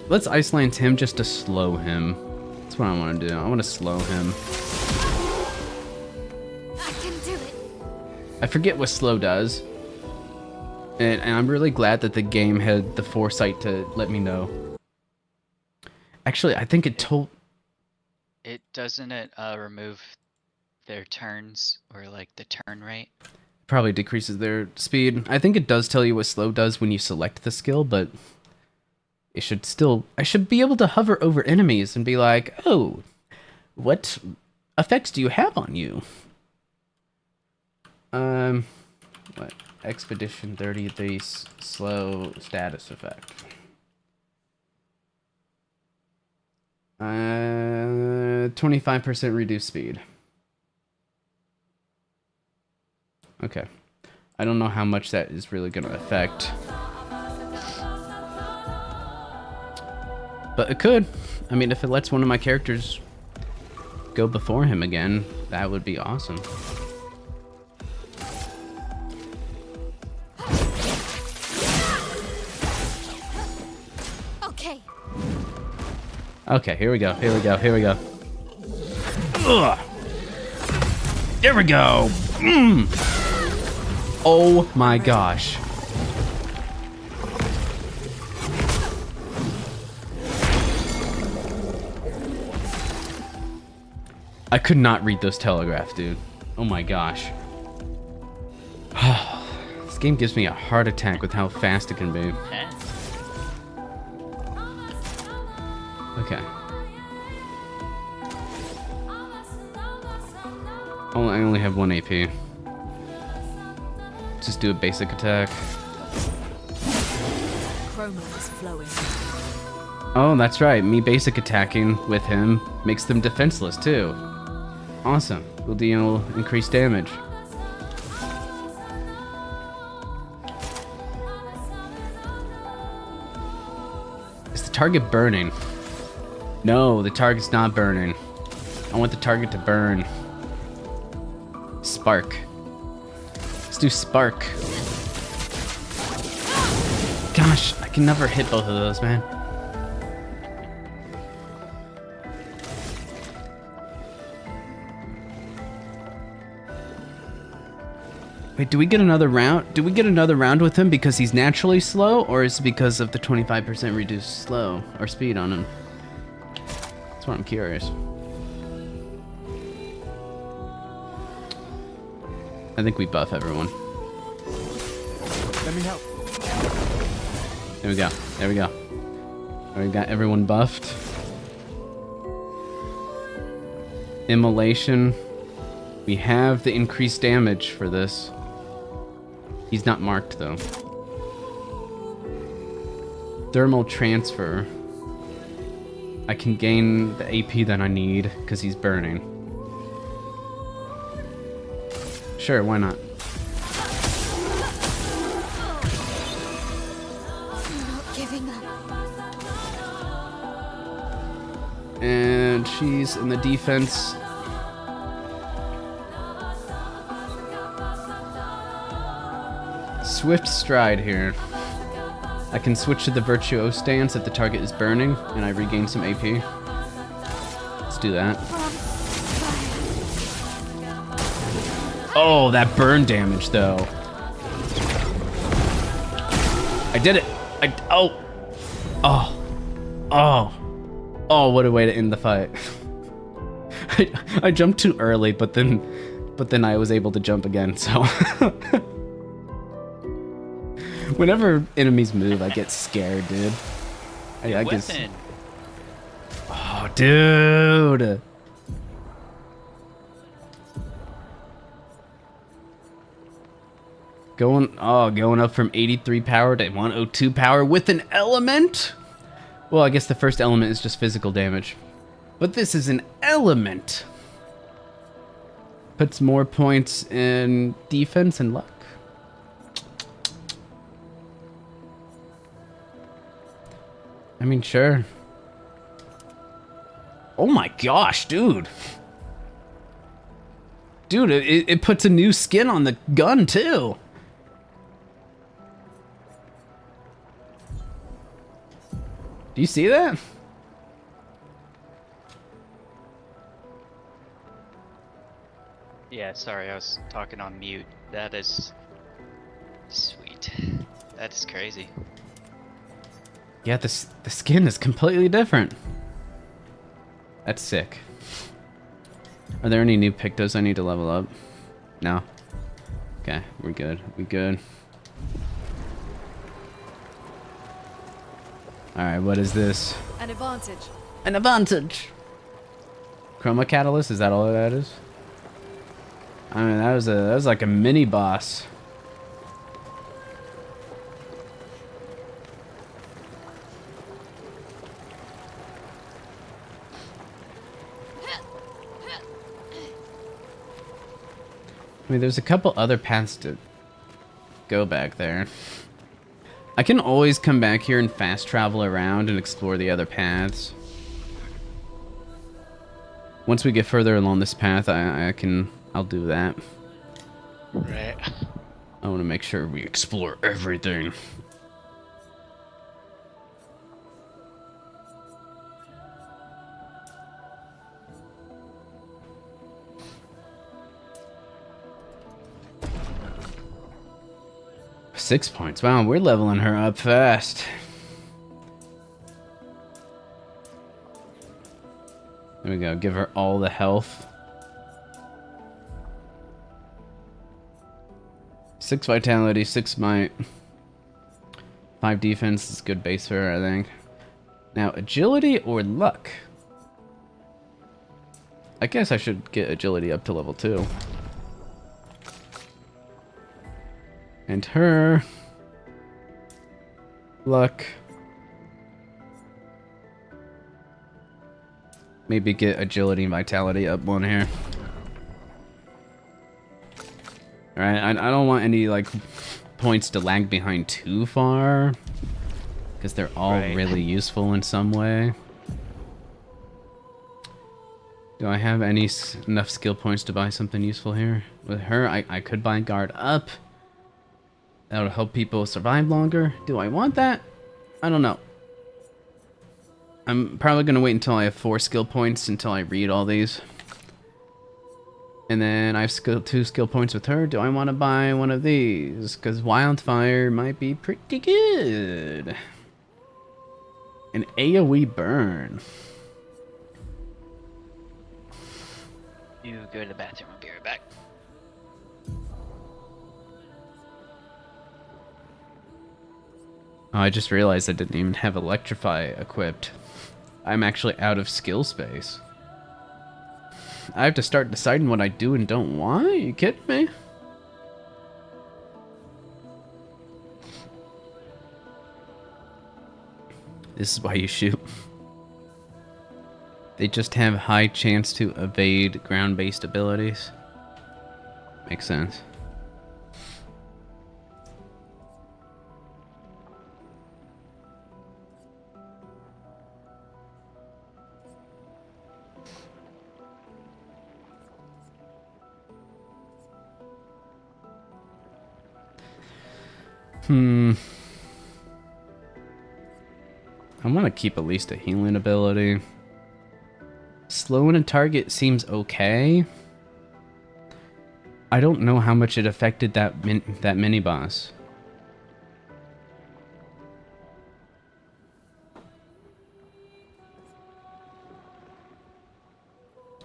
Let's Ice Lance him just to slow him. That's what I want to do. I want to slow him. I can do it. I forget what slow does. And I'm really glad that the game had the foresight to let me know. Actually, I think it told... It doesn't remove their turns or like the turn rate. Probably decreases their speed. I think it does tell you what slow does when you select the skill, but... It should still... I should be able to hover over enemies and be like, oh, what effects do you have on you? What? Expedition 30 base slow status effect. 25% reduced speed. Okay. I don't know how much that is really going to affect. But it could. I mean, if it lets one of my characters go before him again, that would be awesome. Okay. Okay, here we go. Here we go. Here we go. Ugh. There we go. Oh my gosh. I could not read those telegraphs, dude. Oh my gosh. This game gives me a heart attack with how fast it can be. Eh? Okay. Oh, I only have 1 AP. Just do a basic attack. Chroma is flowing. Oh, that's right. Me basic attacking with him makes them defenseless too. Awesome. Will deal increased damage. Is the target burning? No, the target's not burning. I want the target to burn. Spark. Let's do spark. Gosh, I can never hit both of those, man. Wait, do we get another round? Do we get another round with him because he's naturally slow, or is it because of the 25% reduced slow or speed on him? That's what I'm curious. I think we buff everyone. Let me help. There we go. There we go. We got everyone buffed. Immolation. We have the increased damage for this. He's not marked though. Thermal transfer. I can gain the AP that I need because he's burning. Sure, why not? I'm not giving up. And she's in the defense. Swift stride here. I can switch to the virtuoso stance if the target is burning and I regain some AP. Let's do that. Oh, that burn damage though. I did it. Oh, what a way to end the fight. I jumped too early, but then I was able to jump again, so. Whenever enemies move, I get scared, dude. I guess. Weapon. Oh, dude. Going up from 83 power to 102 power with an element? Well, I guess the first element is just physical damage. But this is an element. Puts more points in defense and luck. I mean, sure. Oh my gosh, dude. Dude, it puts a new skin on the gun, too. Do you see that? Yeah, sorry, I was talking on mute. That is sweet. That is crazy. Yeah, the skin is completely different. That's sick. Are there any new Pictos I need to level up? No? Okay, we're good. We good. Alright, what is this? An advantage. An advantage! Chroma Catalyst, is that all that is? I mean, that was like a mini boss. I mean, there's a couple other paths to go back there. I can always come back here and fast travel around and explore the other paths. Once we get further along this path, I'll do that. Right. I want to make sure we explore everything. Six points. Wow, we're leveling her up fast. There we go. Give her all the health. 6 vitality, 6 might. 5 defense is good base for her, I think. Now, agility or luck? I guess I should get agility up to level 2. And her... luck. Maybe get agility and vitality up 1 here. Alright, I don't want any, like, points to lag behind too far. Because they're all really useful in some way. Do I have enough skill points to buy something useful here? With her, I could buy guard up. That'll help people survive longer. Do I want that? I don't know. I'm probably going to wait until I have 4 skill points until I read all these. And then I have 2 skill points with her. Do I want to buy one of these? Because Wildfire might be pretty good. An AoE burn. You go to the bathroom, I'll be right back. Oh, I just realized I didn't even have Electrify equipped. I'm actually out of skill space. I have to start deciding what I do and don't want? Are you kidding me? This is why you shoot. They just have high chance to evade ground-based abilities. Makes sense. I want to keep at least a healing ability. Slowing a target seems okay. I don't know how much it affected that mini boss.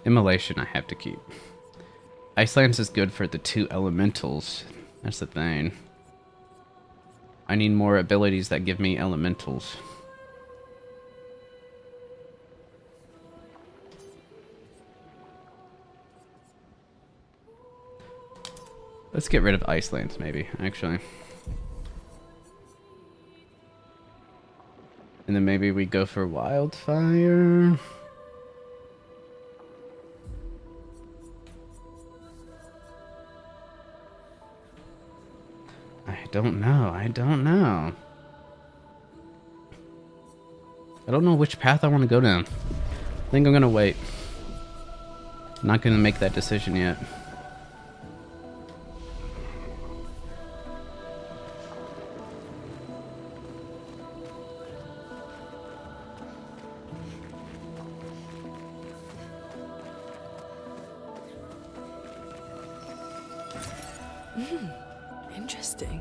Immolation I have to keep. Ice Lance is good for the 2 elementals. That's the thing. I need more abilities that give me elementals. Let's get rid of Ice Lance, maybe, actually. And then maybe we go for Wildfire. I don't know. I don't know which path I want to go down. I think I'm going to wait. I'm not going to make that decision yet. Interesting.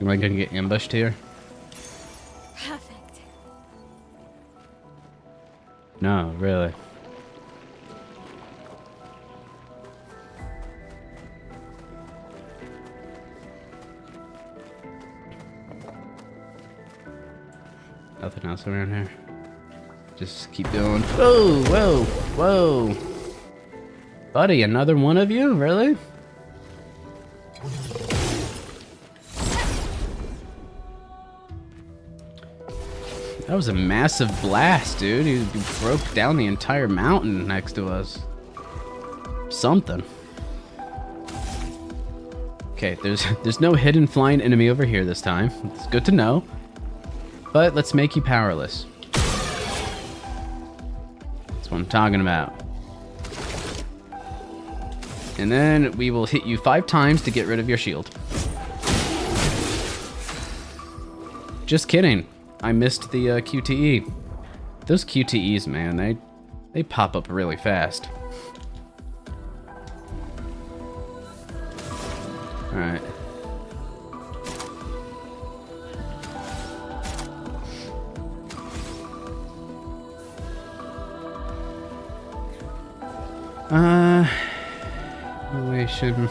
Am I gonna get ambushed here? Perfect. No, really. Nothing else around here. Just keep going. Whoa, whoa, whoa. Buddy, another one of you? Really? That was a massive blast, dude. He broke down the entire mountain next to us. Something. Okay, there's no hidden flying enemy over here this time. It's good to know. But let's make you powerless. That's what I'm talking about. And then we will hit you 5 times to get rid of your shield. Just kidding. I missed the QTE. Those QTEs, man, they pop up really fast. Alright. Relation.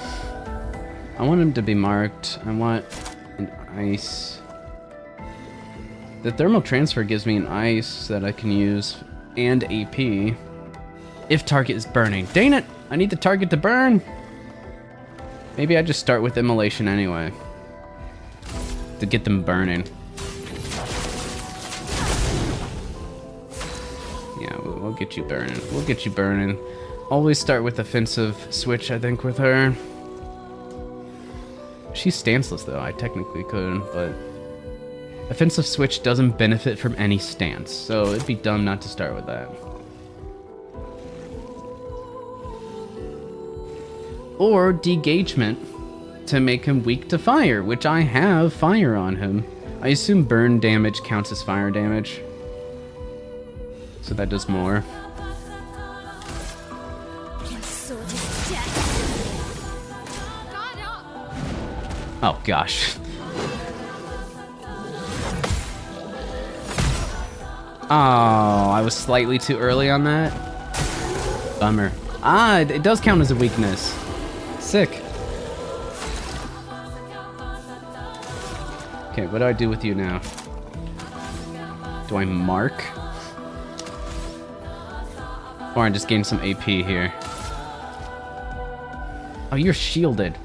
I want him to be marked. I want an ice. The thermal transfer gives me an ice that I can use and AP if target is burning. Dang it! I need the target to burn. Maybe I just start with immolation anyway to get them burning. Yeah, we'll get you burning. We'll get you burning. Always start with offensive switch, I think, with her. She's stanceless, though. I technically could, but offensive switch doesn't benefit from any stance, so it'd be dumb not to start with that. Or degagement to make him weak to fire, which I have fire on him. I assume burn damage counts as fire damage, so that does more. Oh gosh. Oh, I was slightly too early on that. Bummer. Ah, it does count as a weakness. Sick. Okay, what do I do with you now? Do I mark? Or I just gain some AP here? Oh, you're shielded.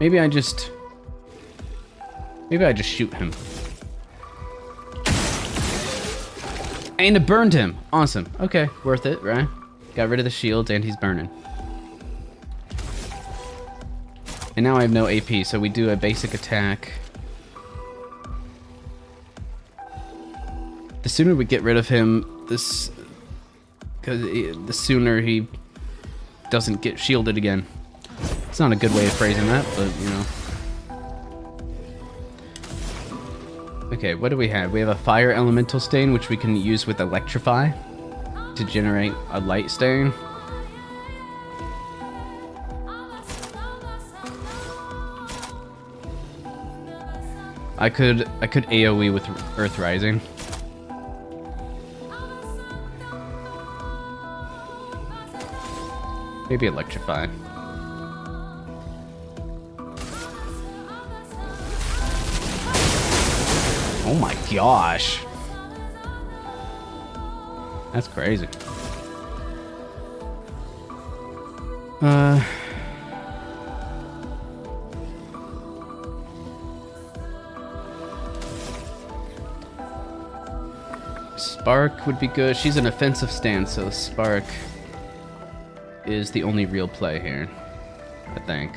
Maybe I just shoot him. And it burned him. Awesome. Okay, worth it, right? Got rid of the shields and he's burning. And now I have no AP, so we do a basic attack. The sooner we get rid of him, the sooner he doesn't get shielded again. It's not a good way of phrasing that, but you know. Okay, what do we have? We have a fire elemental stain, which we can use with electrify to generate a light stain. I could AoE with Earth Rising. Maybe electrify. Oh my gosh. That's crazy. Spark would be good. She's an offensive stance, so Spark is the only real play here, I think.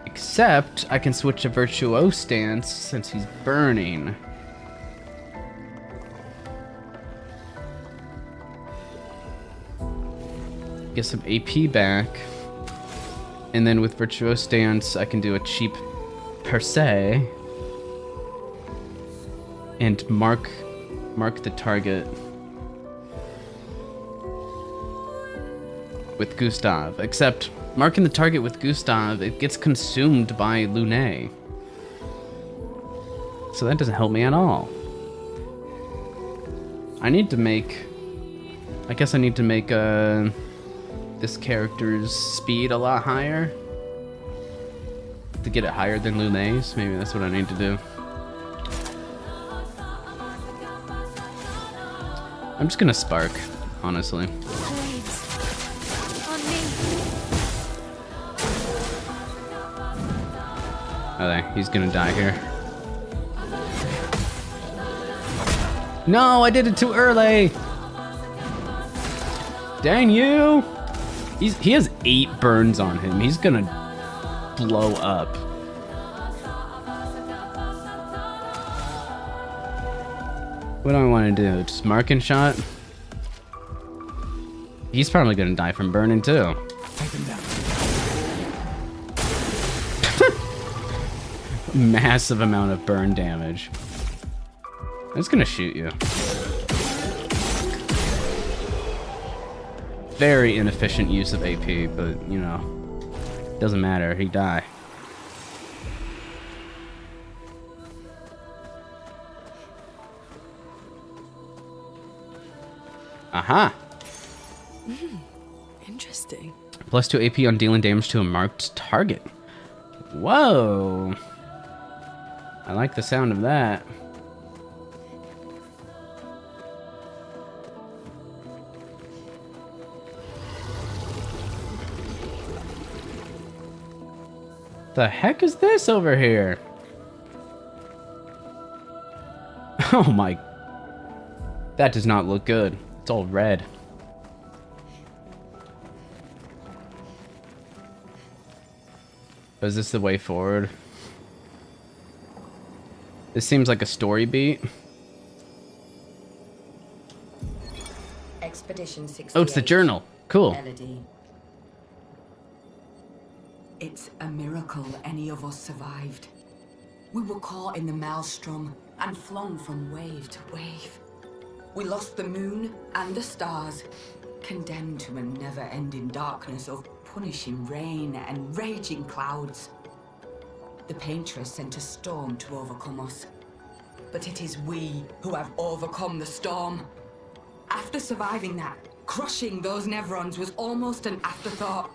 Except I can switch to Virtuose stance since he's burning. Get some AP back. And then with Virtuose stance, I can do a cheap per se. And mark the target with Gustav. Except marking the target with Gustav, it gets consumed by Lune. So that doesn't help me at all. I guess I need to make this character's speed a lot higher to get it higher than Lune's. Maybe that's what I need to do. I'm just gonna spark, honestly. Oh, there. He's gonna die here. No, I did it too early! Dang you! He has 8 burns on him. He's gonna blow up. What do I want to do? Just marking shot? He's probably gonna die from burning too. Take him down. Massive amount of burn damage. I'm just gonna shoot you. Very inefficient use of AP, but you know, doesn't matter. He die. Aha! Interesting. Plus 2 AP on dealing damage to a marked target. Whoa! I like the sound of that. The heck is this over here? Oh my... That does not look good. It's all red. Is this the way forward? This seems like a story beat. Expedition 68. Oh, it's the journal. Cool. Melody. It's a miracle any of us survived. We were caught in the maelstrom and flung from wave to wave. We lost the moon and the stars, condemned to a never-ending darkness of punishing rain and raging clouds. The Paintress sent a storm to overcome us. But it is we who have overcome the storm. After surviving that, crushing those Nevrons was almost an afterthought.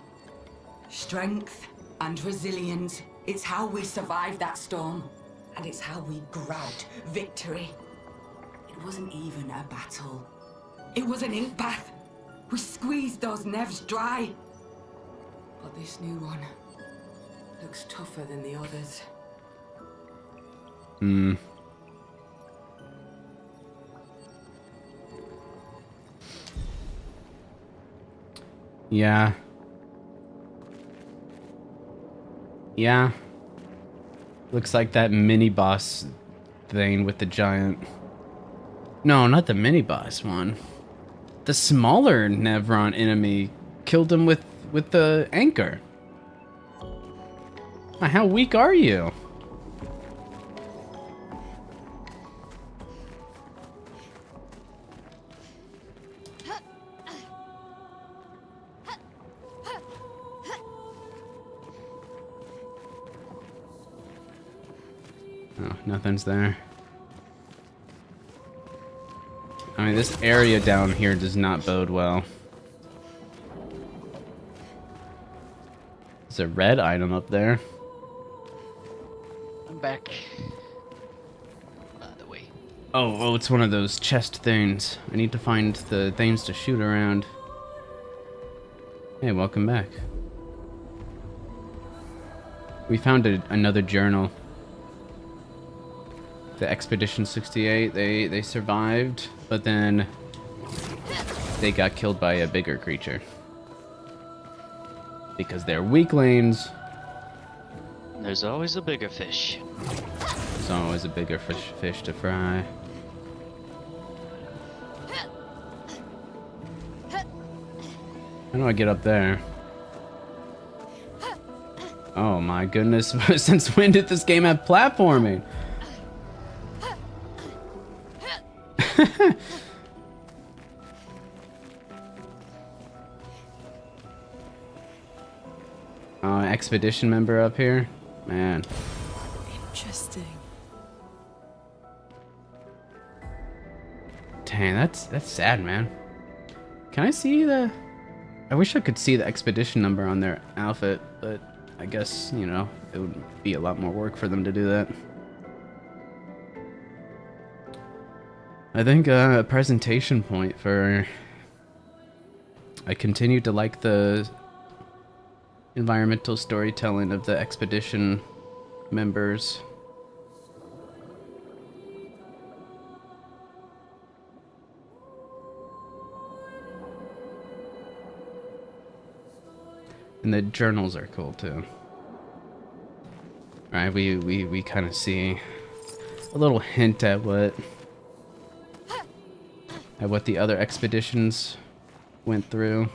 Strength and resilience, it's how we survived that storm. And it's how we grabbed victory. It wasn't even a battle. It was an ink bath. We squeezed those Nevs dry. But this new one looks tougher than the others. Yeah. Yeah. Looks like that mini-boss thing with the giant... No, not the mini-boss one. The smaller Nevron enemy killed him with the anchor. How weak are you? Oh, nothing's there. I mean, this area down here does not bode well. There's a red item up there. I'm back. By the way. Oh, it's one of those chest things. I need to find the things to shoot around. Hey, welcome back. We found another journal. The Expedition 68, they survived, but then they got killed by a bigger creature. Because they're weaklings. There's always a bigger fish. There's always a bigger fish to fry. How do I get up there? Oh my goodness, since when did this game have platforming? Expedition member up here? Man. Interesting. Dang, that's sad, man. Can I see the... I wish I could see the expedition number on their outfit, but I guess, you know, it would be a lot more work for them to do that. I think a presentation point for... I continue to like the environmental storytelling of the expedition members. And the journals are cool too. Right, we kind of see a little hint at what the other expeditions went through.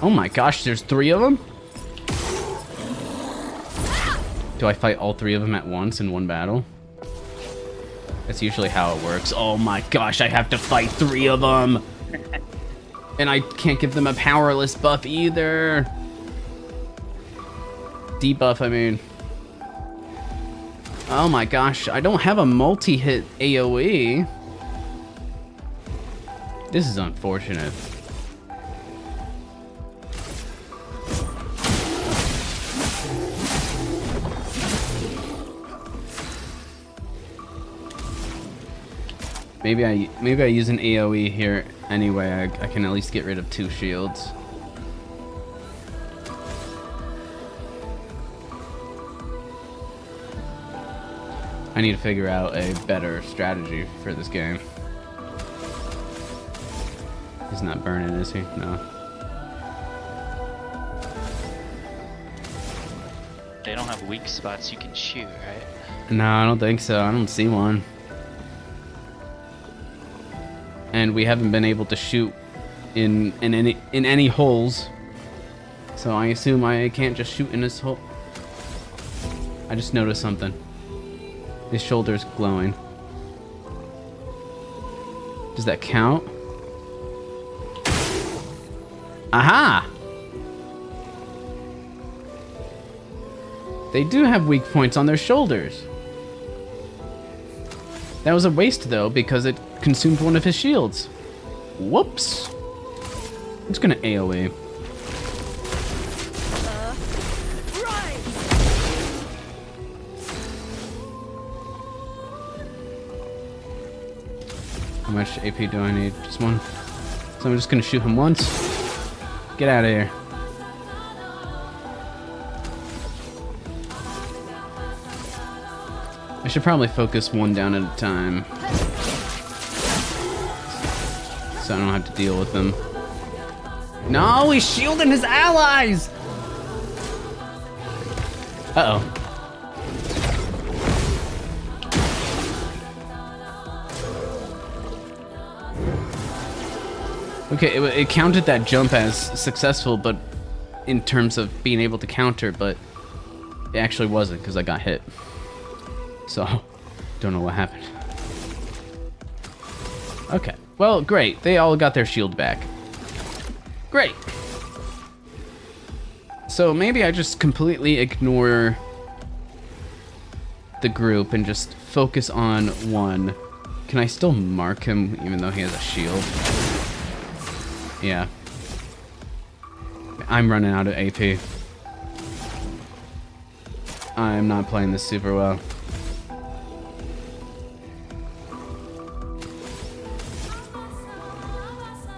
Oh my gosh, there's 3 of them? Do I fight all 3 of them at once in one battle? That's usually how it works. Oh my gosh, I have to fight 3 of them! And I can't give them a powerless buff either! Debuff, I mean. Oh my gosh, I don't have a multi-hit AoE. This is unfortunate. Maybe I use an AoE here anyway. I can at least get rid of 2 shields. I need to figure out a better strategy for this game. He's not burning, is he? No. They don't have weak spots you can shoot, right? No, I don't think so. I don't see one. And we haven't been able to shoot in any holes. So I assume I can't just shoot in this hole. I just noticed something. His shoulder's glowing. Does that count? Aha! They do have weak points on their shoulders. That was a waste though, because it consumed one of his shields. Whoops. I'm just gonna AoE. How much AP do I need? Just one? So I'm just gonna shoot him once. Get out of here. I should probably focus one down at a time, so I don't have to deal with them. No, he's shielding his allies! Uh-oh. Okay, it counted that jump as successful, but in terms of being able to counter, but it actually wasn't because I got hit. So, don't know what happened. Okay, well, great. They all got their shield back. Great. So maybe I just completely ignore the group and just focus on one. Can I still mark him even though he has a shield? Yeah. I'm running out of AP. I'm not playing this super well.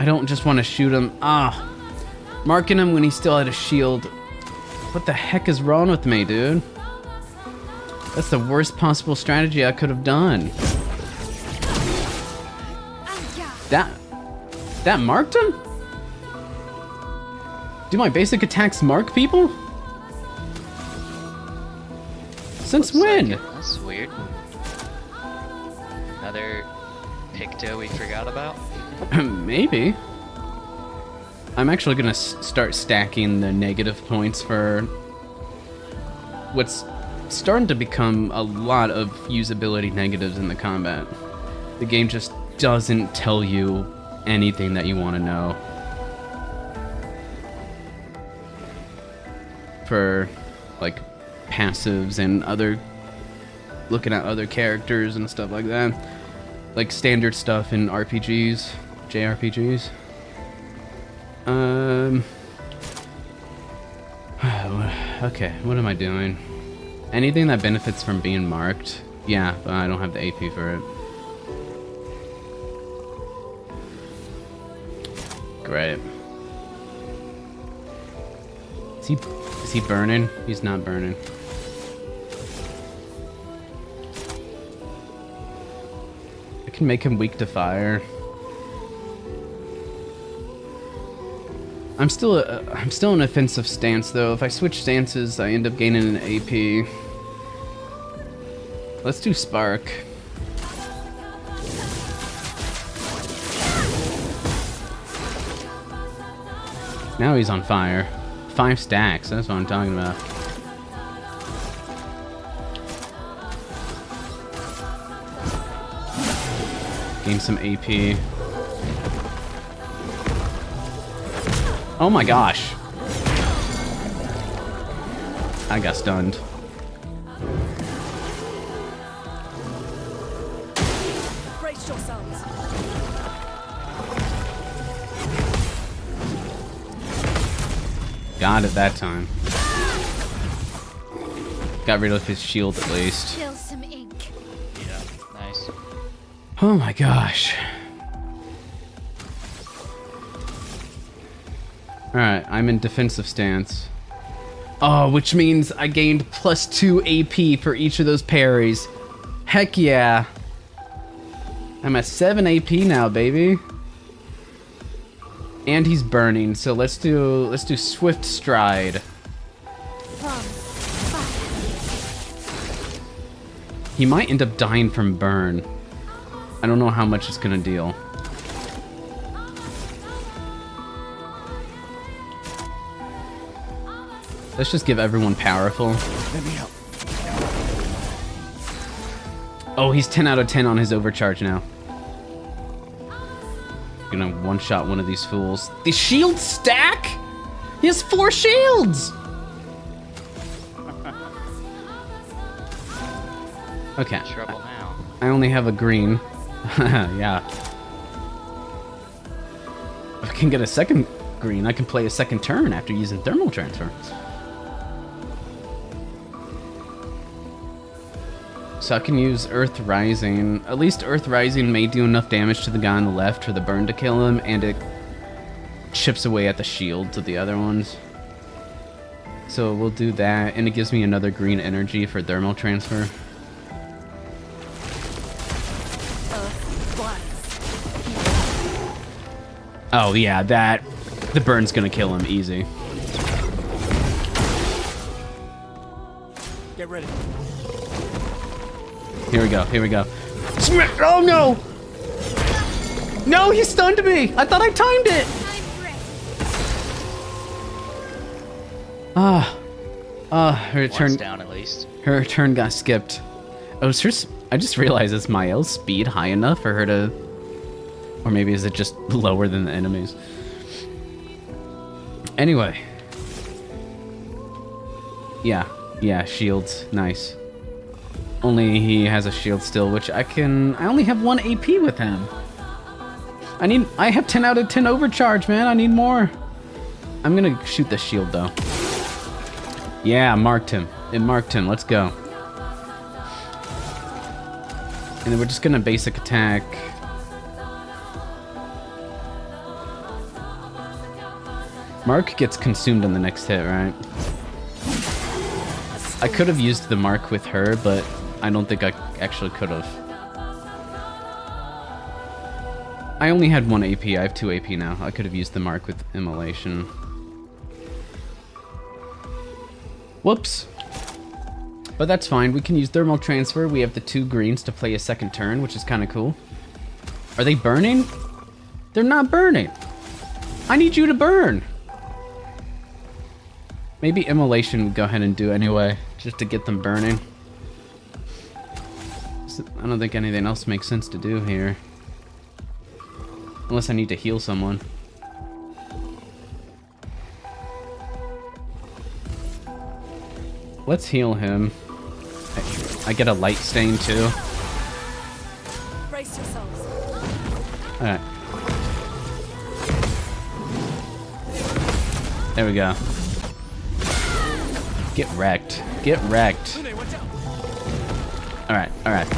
I don't just want to shoot him. Ah, marking him when he still had a shield. What the heck is wrong with me, dude? That's the worst possible strategy I could have done. That marked him? Do my basic attacks mark people? Since when? Like that's weird. Another Picto we forgot about? Maybe. I'm actually gonna start stacking the negative points for what's starting to become a lot of usability negatives in the combat. The game just doesn't tell you anything that you want to know. For like passives and other looking at other characters and stuff like that. Like standard stuff in RPGs, JRPGs. Okay, what am I doing? Anything that benefits from being marked? Yeah, but I don't have the AP for it. Great. Is he burning? He's not burning. I can make him weak to fire. I'm still in offensive stance though. If I switch stances, I end up gaining an AP. Let's do Spark. Now he's on fire. 5 stacks, that's what I'm talking about. Gain some AP. Oh my gosh. I got stunned. Brace yourselves. Got it that time. Got rid of his shield at least. Spill some ink. Yeah, nice. Oh my gosh. Alright, I'm in defensive stance. Oh, which means I gained +2 AP for each of those parries. Heck yeah. I'm at 7 AP now, baby. And he's burning, so let's do Swift Stride. He might end up dying from burn. I don't know how much it's gonna deal. Let's just give everyone powerful. Let me help. Oh, he's 10 out of 10 on his overcharge now. Gonna one-shot one of these fools. The shield stack? He has 4 shields! Okay. Trouble now. I only have a green. Yeah. If I can get a second green, I can play a second turn after using thermal transfer. So I can use Earth Rising. At least Earth Rising may do enough damage to the guy on the left for the burn to kill him, and it chips away at the shields of the other ones. So we'll do that, and it gives me another green energy for thermal transfer. Oh yeah, the burn's gonna kill him easy. Get ready. Here we go, here we go. Oh no! No, he stunned me! I thought I timed it! Her One's turn down at least. her turn got skipped. Oh, I just realized, is Mael's speed high enough for her to... Or maybe is it just lower than the enemies? Anyway. Yeah, shields. Nice. Only he has a shield still, which I only have 1 AP with him. I have 10 out of 10 overcharge, man. I need more. I'm gonna shoot the shield, though. Yeah, marked him. It marked him. Let's go. And then we're just gonna basic attack. Mark gets consumed on the next hit, right? I could have used the mark with her, but I don't think I actually could have. I only had 1 AP. I have 2 AP now. I could have used the mark with immolation. Whoops. But that's fine. We can use thermal transfer. We have the 2 greens to play a second turn, which is kind of cool. Are they burning? They're not burning. I need you to burn. Maybe immolation would go ahead and do anyway, just to get them burning. I don't think anything else makes sense to do here. Unless I need to heal someone. Let's heal him. I get a light stain too. Brace yourselves. Alright. There we go. Get wrecked. Get wrecked. Alright, alright.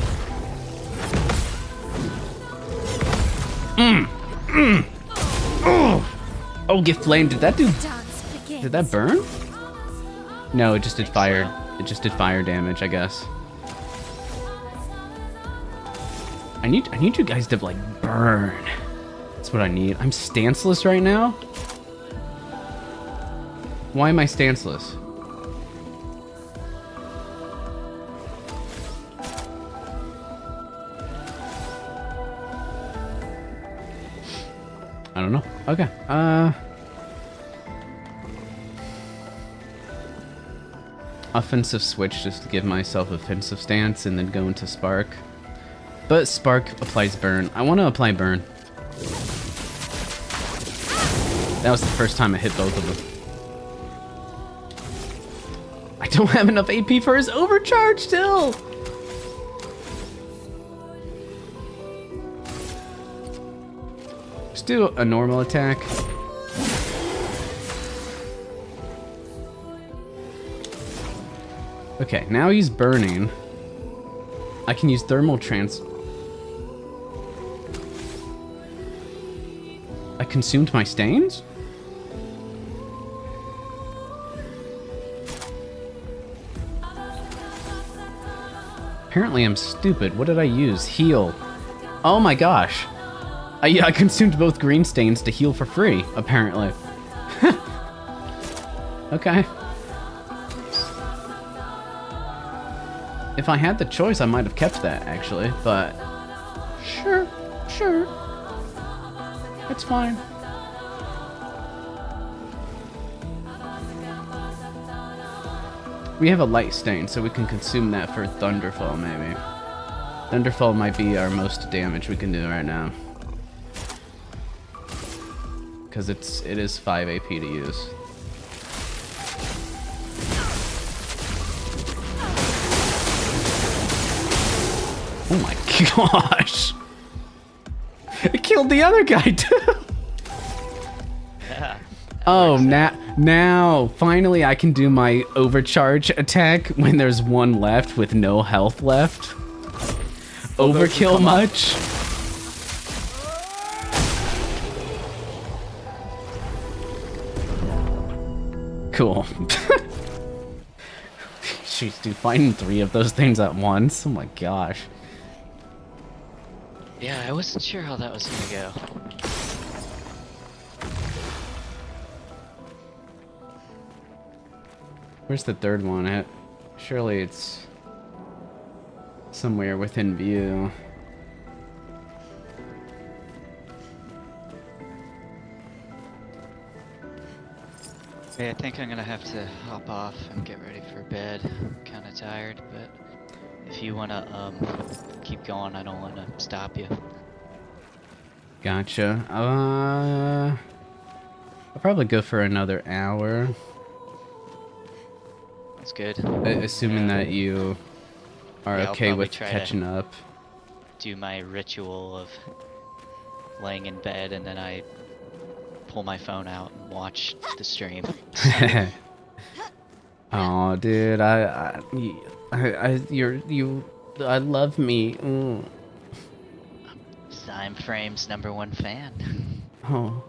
Oh, get flamed. Did that do... Did that burn? No, it just did fire. It just did fire damage, I guess. I need you guys to, like, burn. That's what I need. I'm stanceless right now? Why am I stanceless? I don't know. Okay. Offensive switch just to give myself offensive stance and then go into spark. But spark applies burn. I want to apply burn. That was the first time I hit both of them. I don't have enough AP for his overcharge still. Let's do a normal attack. Okay, now he's burning. I can use thermal trans... I consumed my stains? Apparently I'm stupid. What did I use? Heal. Oh my gosh. I consumed both green stains to heal for free, apparently. Okay. If I had the choice, I might have kept that, actually, but... Sure. It's fine. We have a light stain, so we can consume that for Thunderfall, maybe. Thunderfall might be our most damage we can do right now. Because it is 5 AP to use. Oh my gosh! It killed the other guy too! Yeah. Oh, now, finally I can do my overcharge attack when there's one left with no health left. Overkill much? Cool. Jeez, dude, fighting 3 of those things at once? Oh my gosh. Yeah, I wasn't sure how that was gonna go. Where's the third one at? Surely it's somewhere within view. Okay, I think I'm gonna have to hop off and get ready for bed. I'm kinda tired, but if you wanna keep going, I don't wanna stop you. Gotcha. I'll probably go for another hour. That's good. Assuming that you are Yeah, I'll okay probably with try to catching up. Do my ritual of laying in bed and then I pull my phone out and watch the stream. Oh, dude, I love me. Mm. Time Frame's #1 fan. Oh,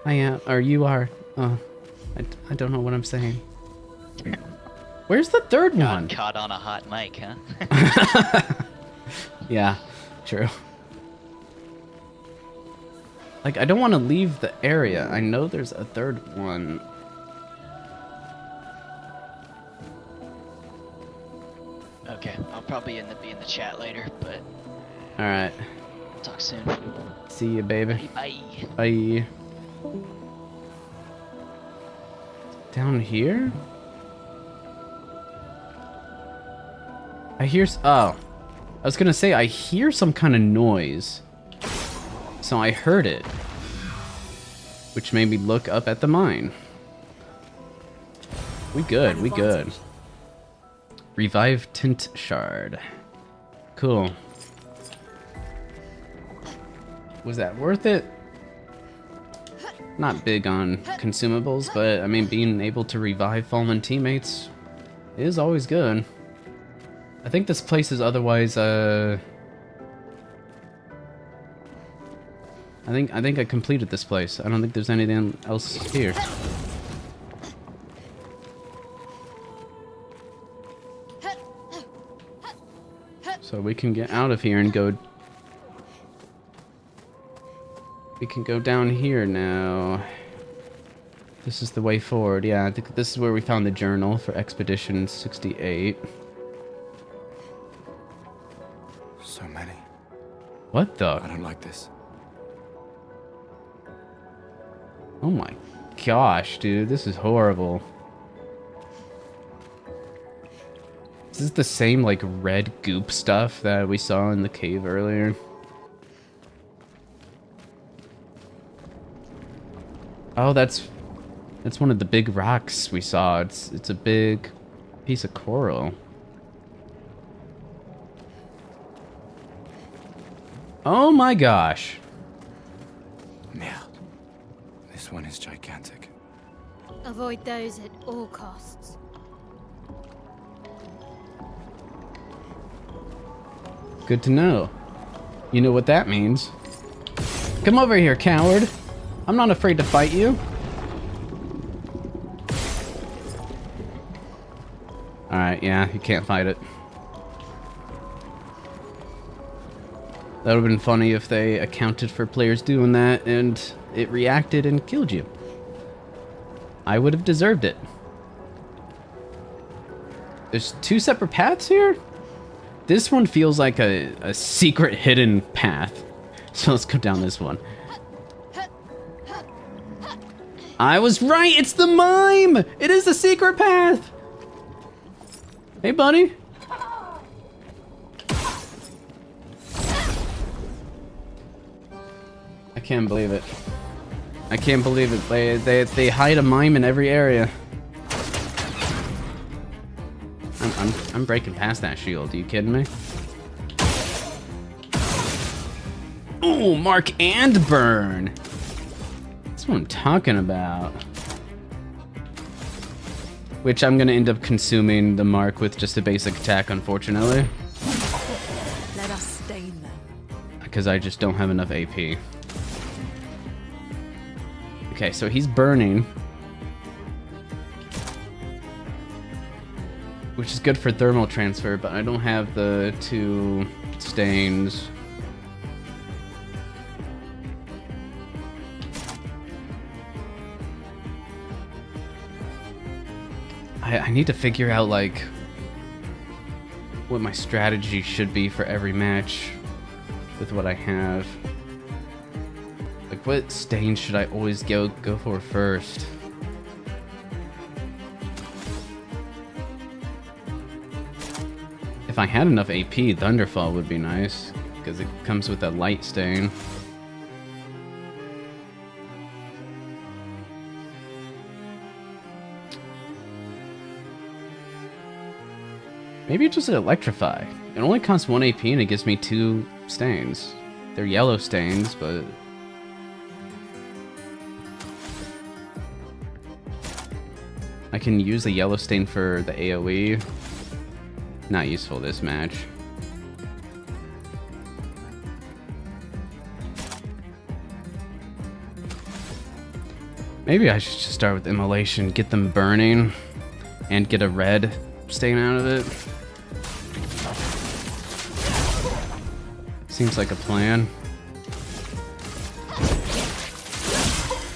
I am, or you are. Oh, I don't know what I'm saying. Where's the third one? Caught on a hot mic, huh? Yeah, true. Like, I don't want to leave the area. I know there's a third one. Okay, I'll probably be in the chat later, but Alright. talk soon. See you, baby. Bye. Bye. Down here? I hear oh. I was gonna say, I hear some kind of noise. So I heard it. Which made me look up at the mine. We good. Revive Tint Shard. Cool. Was that worth it? Not big on consumables, but I mean, being able to revive fallen teammates is always good. I think this place is otherwise, I think I completed this place. I don't think there's anything else here. So we can get out of here and go... We can go down here now. This is the way forward. Yeah, I think this is where we found the journal for Expedition 68. So many. What the? I don't like this. Oh my gosh, dude. This is horrible. Is this the same, like, red goop stuff that we saw in the cave earlier? Oh, that's That's one of the big rocks we saw. It's a big piece of coral. Oh my gosh. Yeah. This one is gigantic. Avoid those at all costs. Good to know. You know what that means. Come over here, coward. I'm not afraid to fight you. Alright, yeah, you can't fight it. That would have been funny if they accounted for players doing that and it reacted and killed you. I would have deserved it. There's 2 separate paths here? This one feels like a secret hidden path. So let's go down this one. I was right! It's the mime! It is the secret path! Hey, buddy. I can't believe it. I can't believe it. They hide a mime in every area. I'm breaking past that shield. Are you kidding me? Ooh, mark and burn. That's what I'm talking about. Which I'm gonna end up consuming the mark with just a basic attack, unfortunately. Let us stain them. Because I just don't have enough AP. Okay, so he's burning. Which is good for thermal transfer, but I don't have the 2 stains. I need to figure out, like, what my strategy should be for every match with what I have. Like, what stain should I always go for first? If I had enough AP, Thunderfall would be nice, because it comes with a light stain. Maybe just Electrify. It only costs 1 AP and it gives me 2 stains. They're yellow stains, but... I can use the yellow stain for the AoE. Not useful this match. Maybe I should just start with Immolation, get them burning, and get a red stain out of it. Seems like a plan.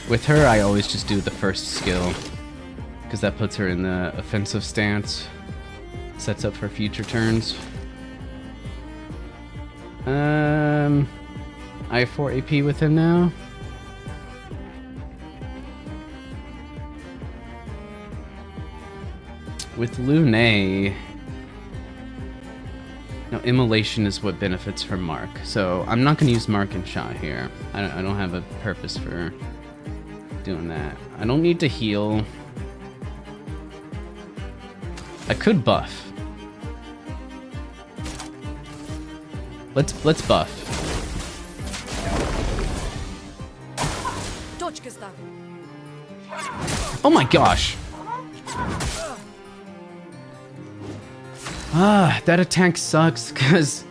With her, I always just do the first skill, because that puts her in the offensive stance. Sets up for future turns. I have 4 AP with him now. With Lune... No, Immolation is what benefits from Mark. So I'm not going to use Mark and Shot here. I don't have a purpose for doing that. I don't need to heal. I could buff. Let's buff. Oh my gosh. That attack sucks because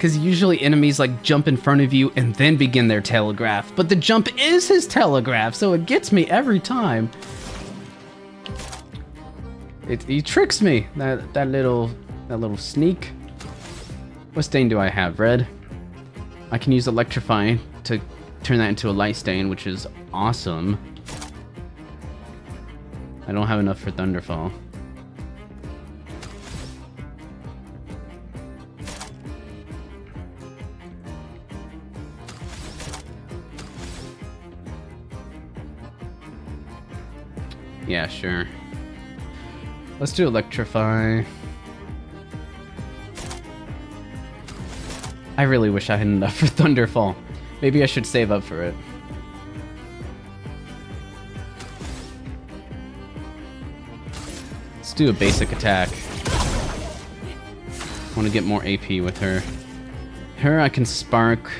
usually enemies like jump in front of you and then begin their telegraph, but the jump is his telegraph, so it gets me every time. He tricks me. That little sneak. What stain do I have? Red? I can use Electrify to turn that into a light stain, which is awesome. I don't have enough for Thunderfall. Yeah, sure. Let's do Electrify. I really wish I had enough for Thunderfall. Maybe I should save up for it. do a basic attack. Want to get more AP with her. Her, I can spark,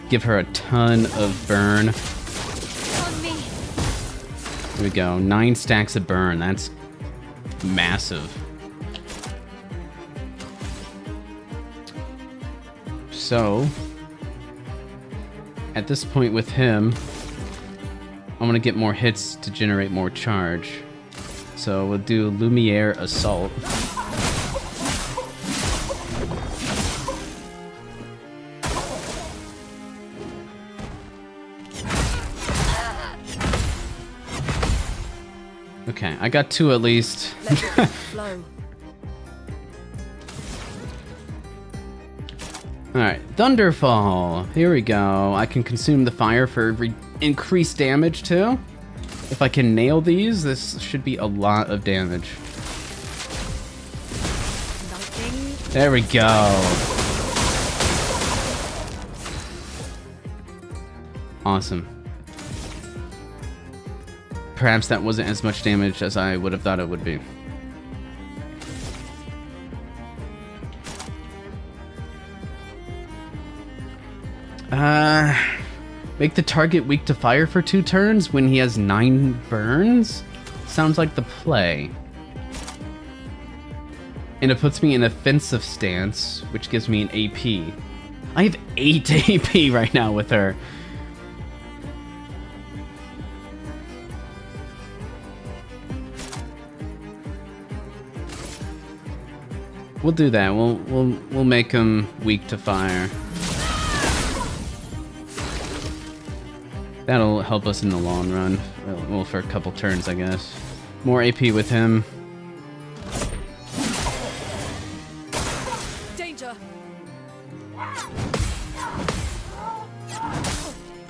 give her a ton of burn. On me. Here we go, 9 stacks of burn. That's massive. So, at this point with him, I want to get more hits to generate more charge. So we'll do Lumiere Assault. Okay, I got 2 at least. Let it flow. Alright, Thunderfall. Here we go. I can consume the fire for increased damage too. If I can nail these, this should be a lot of damage. Lightning. There we go. Awesome. Perhaps that wasn't as much damage as I would have thought it would be. Make the target weak to fire for 2 turns when he has 9 burns? Sounds like the play. And it puts me in offensive stance, which gives me an AP. I have 8 AP right now with her. We'll do that. We'll make him weak to fire. That'll help us in the long run. Well, for a couple turns, I guess. More AP with him. Danger.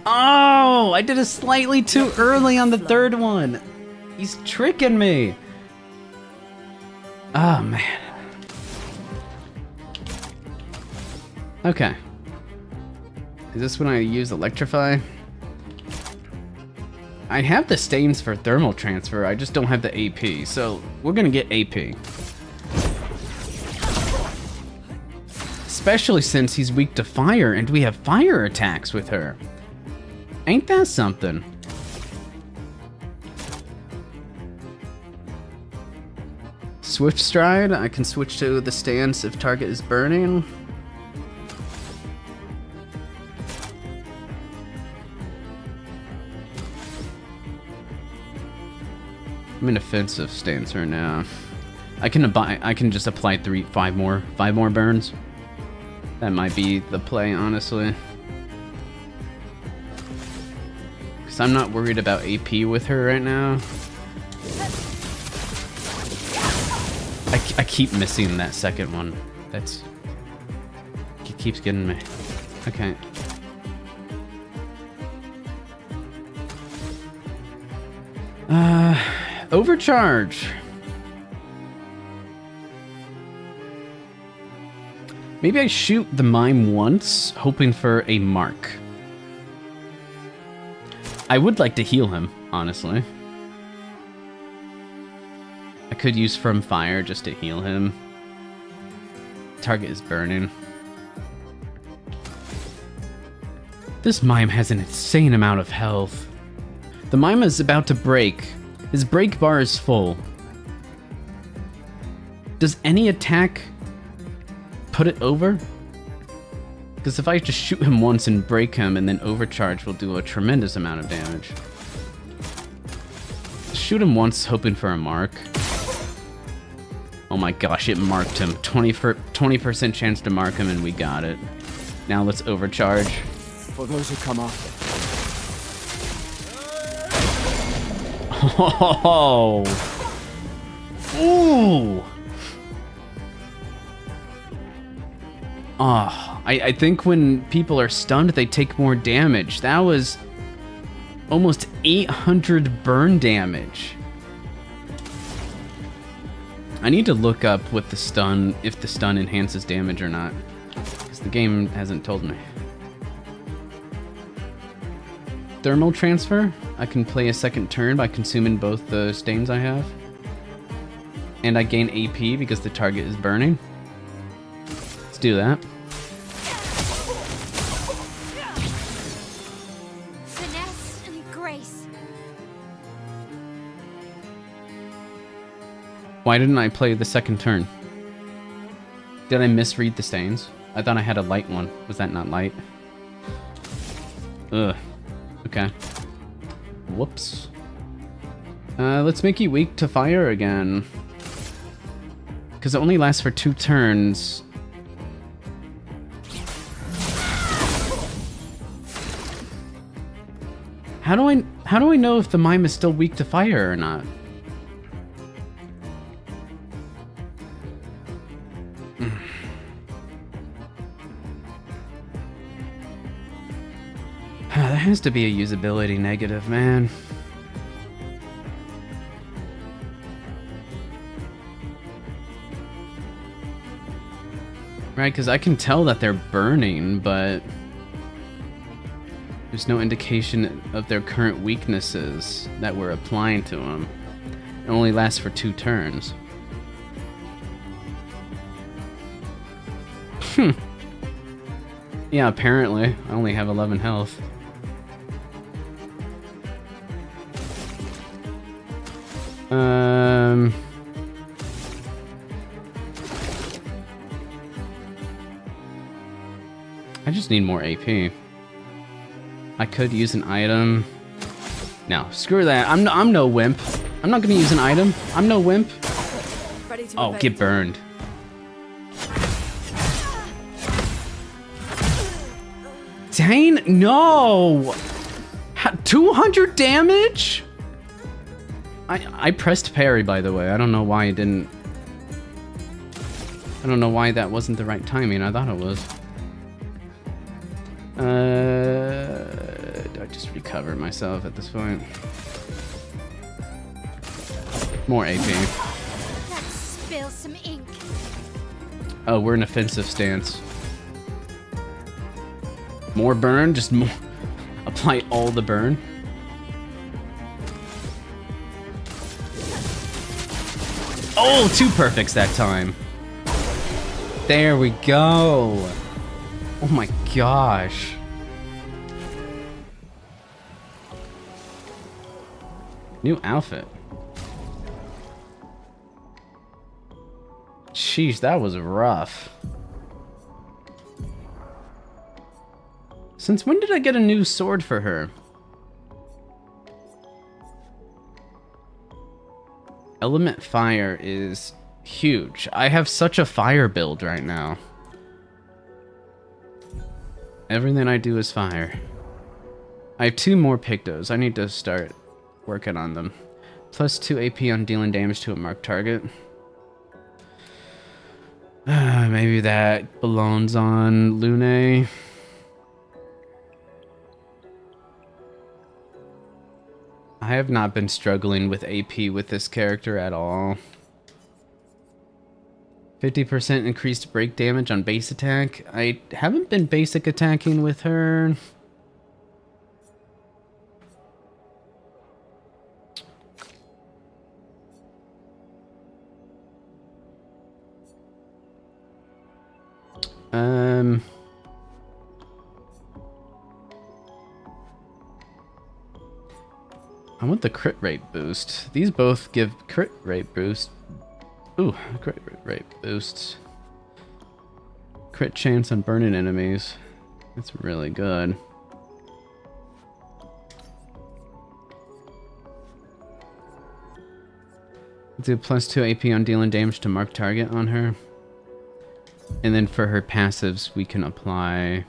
Oh, I did it slightly too early on the 3rd one. He's tricking me. Oh, man. Okay. Is this when I use Electrify? I have the stains for thermal transfer, I just don't have the AP, so we're gonna get AP. Especially since he's weak to fire and we have fire attacks with her. Ain't that something? Swift Stride, I can switch to the stance if target is burning. I'm in offensive stance right now. I can just apply 5 more burns. That might be the play, honestly. Cause I'm not worried about AP with her right now. I keep missing that second one. It keeps getting me. Okay. Overcharge. Maybe I shoot the mime once, hoping for a mark. I would like to heal him, honestly. I could use From Fire just to heal him. Target is burning. This mime has an insane amount of health. The mime is about to break. His break bar is full. Does any attack put it over? Because if I just shoot him once and break him and then overcharge will do a tremendous amount of damage. Shoot him once hoping for a mark. Oh my gosh, it marked him. 20% chance to mark him and we got it. Now let's overcharge. For those who come after. Oh! Ooh! Oh, I think when people are stunned, they take more damage. That was almost 800 burn damage. I need to look up what the stun, if the stun enhances damage or not. Because the game hasn't told me. Thermal transfer? I can play a second turn by consuming both the stains I have. And I gain AP because the target is burning. Let's do that. Finesse and grace. Why didn't I play the second turn? Did I misread the stains? I thought I had a light one. Was that not light? Ugh. Okay. Whoops. Let's make you weak to fire again. Because it only lasts for 2 turns. How do I know if the mime is still weak to fire or not? There has to be a usability negative, man. Right, because I can tell that they're burning, but there's no indication of their current weaknesses that we're applying to them. It only lasts for 2 turns. Yeah, apparently. I only have 11 health. I just need more AP. I could use an item. No, screw that. I'm no wimp. I'm not gonna use an item. I'm no wimp. Ready to Oh, invade. get burned. Dang, no! 200 damage? I pressed parry, by the way. I don't know why it didn't... I don't know why that wasn't the right timing. I thought it was. Do I just recover myself at this point? More AP. Let's spill some ink. Oh, we're in offensive stance. More burn? Just more... Apply all the burn? Oh, 2 perfects that time. There we go. Oh my gosh. New outfit. Sheesh, that was rough. Since when did I get a new sword for her? Element fire is huge. I have such a fire build right now. Everything I do is fire. I have 2 more Pictos. I need to start working on them. Plus 2 AP on dealing damage to a marked target. Maybe that belongs on Lune. I have not been struggling with AP with this character at all. 50% increased break damage on base attack. I haven't been basic attacking with her. I want the crit rate boost. These both give crit rate boost. Ooh, crit rate boosts. Crit chance on burning enemies. That's really good. Do plus 2 AP on dealing damage to marked target on her. And then for her passives, we can apply...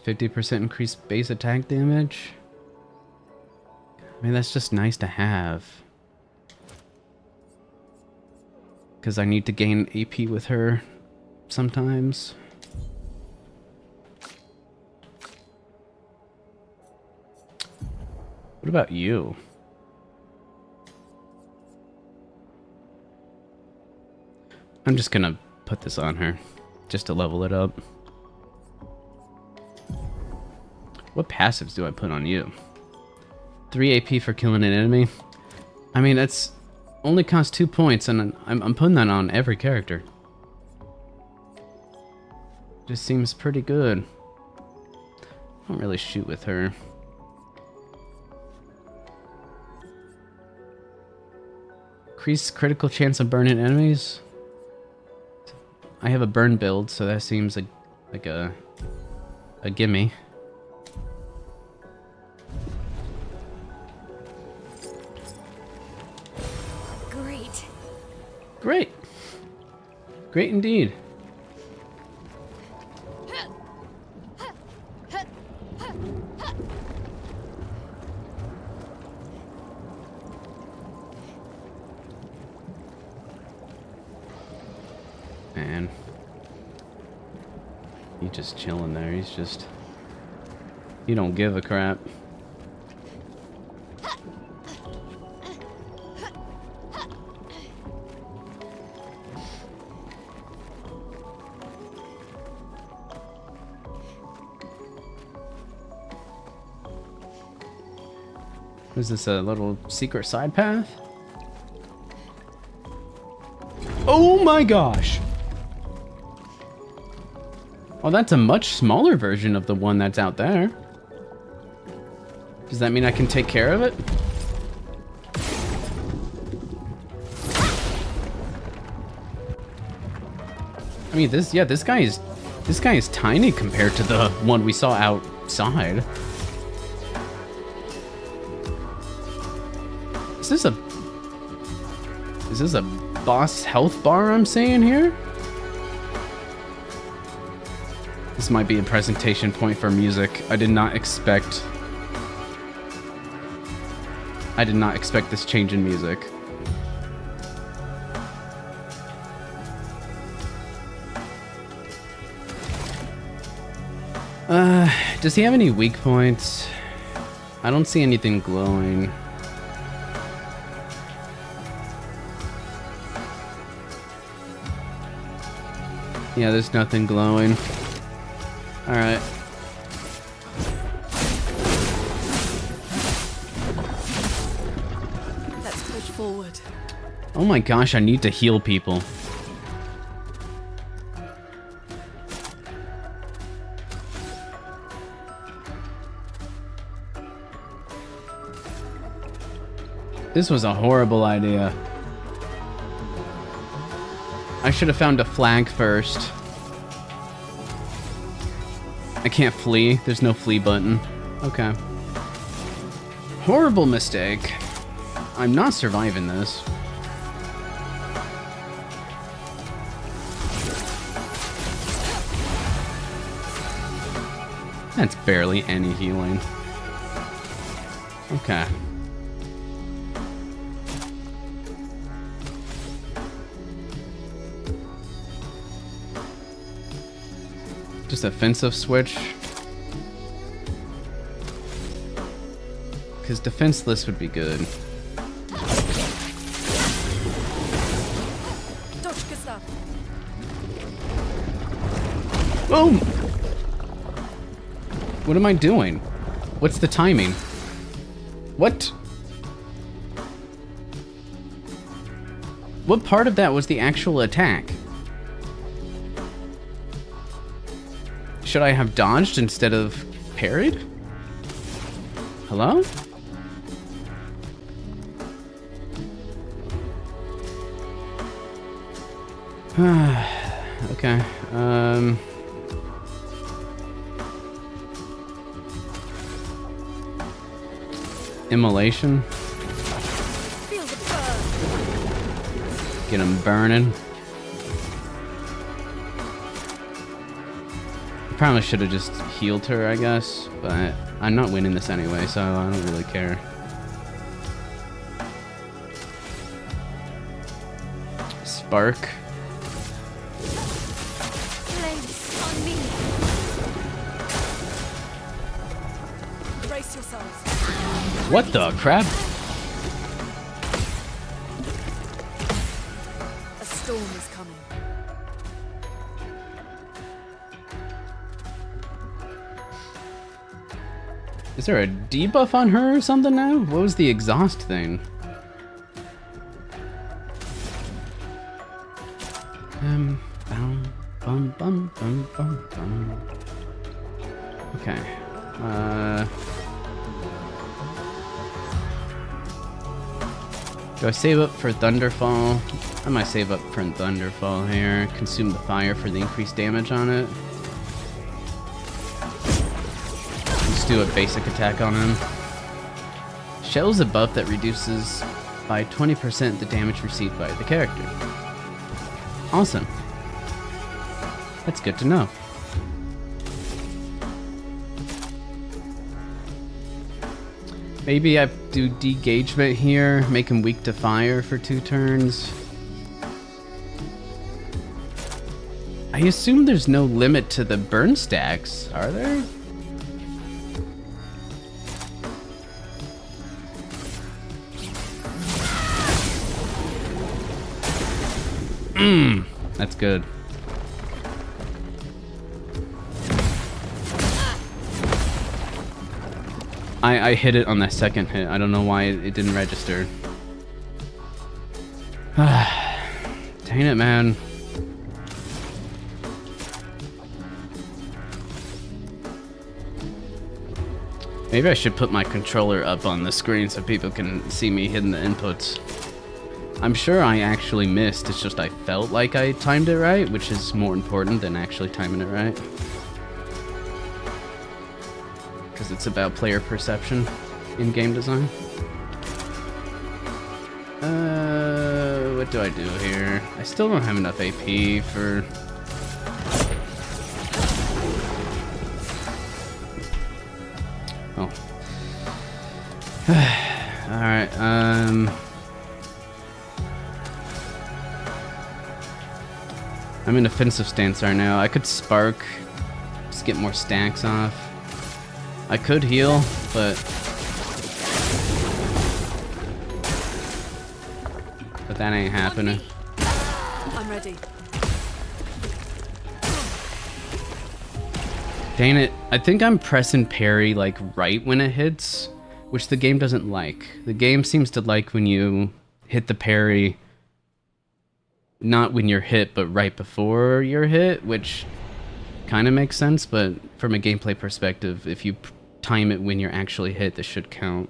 %50 increased base attack damage. I mean, that's just nice to have. Because I need to gain AP with her sometimes. What about you? I'm just gonna put this on her, just to level it up. What passives do I put on you? 3 AP for killing an enemy? I mean, that's only costs 2 points, and I'm putting that on every character. Just seems pretty good. I don't really shoot with her. Increase critical chance of burning enemies? I have a burn build, so that seems like a gimme. Great. Great. Great indeed. Man. He's just chilling there. He's just... He don't give a crap. Is this a little secret side path? Oh my gosh! Oh, that's a much smaller version of the one that's out there. Does that mean I can take care of it? I mean, this guy is tiny compared to the one we saw outside. Is this a boss health bar I'm seeing here? This might be a presentation point for music. I did not expect this change in music. Does he have any weak points? I don't see anything glowing. Yeah, there's nothing glowing. Alright. Let's push forward. Oh my gosh, I need to heal people. This was a horrible idea. I should have found a flag first. I can't flee. There's no flee button. Okay. Horrible mistake. I'm not surviving this. That's barely any healing. Okay. Just offensive switch. Because defenseless would be good. Boom! What am I doing? What's the timing? What? What part of that was the actual attack? Should I have dodged instead of parried? Hello? Okay. Immolation. Get him burning. Probably should have just healed her, I guess, but I'm not winning this anyway, so I don't really care. Spark. Place on me. Brace yourselves. What the crap? A storm is coming. Is there a debuff on her or something now? What was the exhaust thing? Okay. Do I save up for Thunderfall? I might save up for Thunderfall here. Consume the fire for the increased damage on it. Let's do a basic attack on him. Shell's a buff that reduces by 20% the damage received by the character. Awesome. That's good to know. Maybe I do degagement here, make him weak to fire for 2 turns. I assume there's no limit to the burn stacks, are there? That's good. I hit it on that second hit. I don't know why it didn't register. Dang it, man. Maybe I should put my controller up on the screen so people can see me hitting the inputs. I'm sure I actually missed, it's just I felt like I timed it right, which is more important than actually timing it right. Because it's about player perception in game design. What do I do here? I still don't have enough AP for... Oh. Alright, I'm in offensive stance right now. I could spark, just get more stacks off. I could heal, but that ain't happening. I'm ready. Dang it. I think I'm pressing parry like right when it hits, which the game doesn't like. The game seems to like when you hit the parry not when you're hit, but right before you're hit, which kind of makes sense, but from a gameplay perspective, if you time it when you're actually hit, this should count.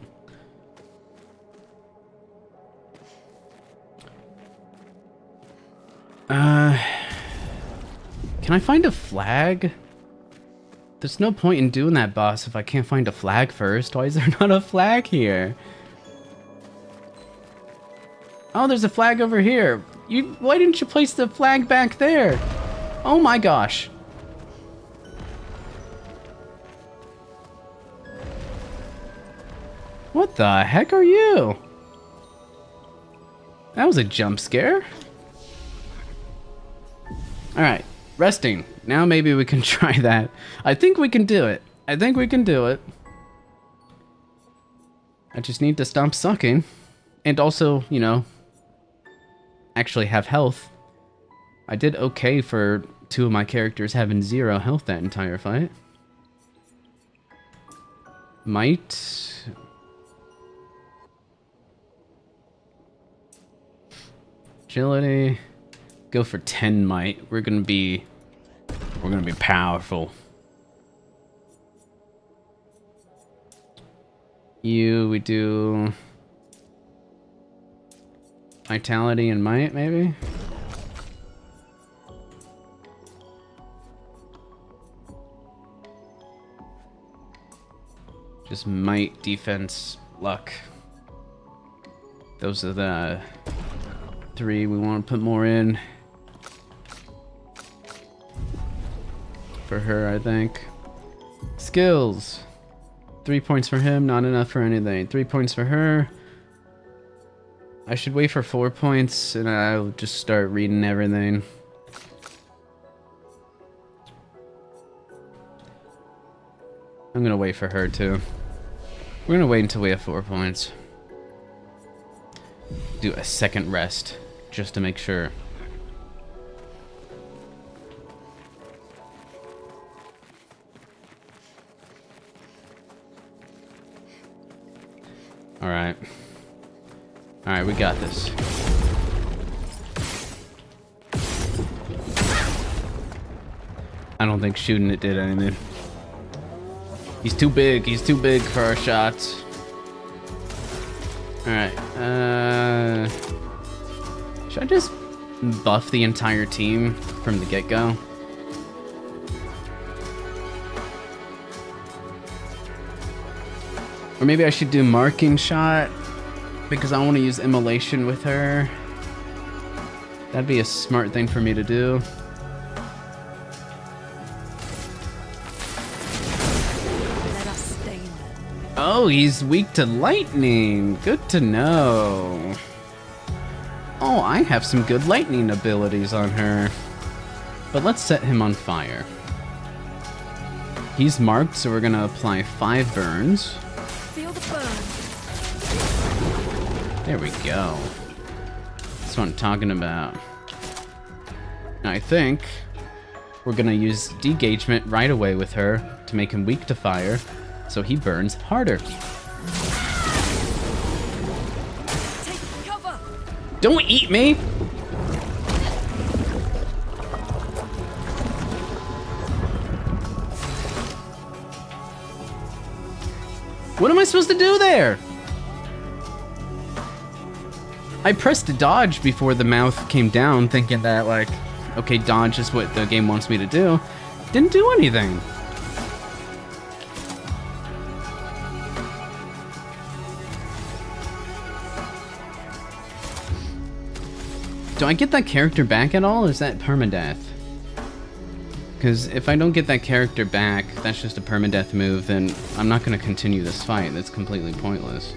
Can I find a flag? There's no point in doing that, boss, if I can't find a flag first. Why is there not a flag here? Oh, there's a flag over here. Why didn't you place the flag back there? Oh my gosh. What the heck are you? That was a jump scare. Alright, resting. Now maybe we can try that. I think we can do it. I think we can do it. I just need to stop sucking. And also, you know, actually have health. I did okay for 2 of my characters having 0 health that entire fight. Might. Agility. Go for 10 might. We're gonna be powerful. We do vitality and might, maybe? Just might, defense, luck. Those are the 3 we want to put more in. For her, I think. Skills. 3 points for him, not enough for anything. 3 points for her. I should wait for 4 points and I'll just start reading everything. I'm gonna wait for her too. We're gonna wait until we have 4 points. Do a second rest, just to make sure. Alright. Alright, we got this. I don't think shooting it did anything. He's too big for our shots. Alright, should I just buff the entire team from the get-go? Or maybe I should do marking shot, because I want to use immolation with her. That'd be a smart thing for me to do. Let us stay then. Oh, he's weak to lightning. Good to know. Oh, I have some good lightning abilities on her. But let's set him on fire. He's marked, so we're gonna apply 5 burns. Feel the burn. There we go. That's what I'm talking about. Now I think we're gonna use degagement right away with her to make him weak to fire, so he burns harder. Take cover. Don't eat me! What am I supposed to do there? I pressed dodge before the mouth came down, thinking that, like, okay, dodge is what the game wants me to do. Didn't do anything. Do I get that character back at all, or is that permadeath? Because if I don't get that character back, that's just a permadeath move, then I'm not going to continue this fight. That's completely pointless.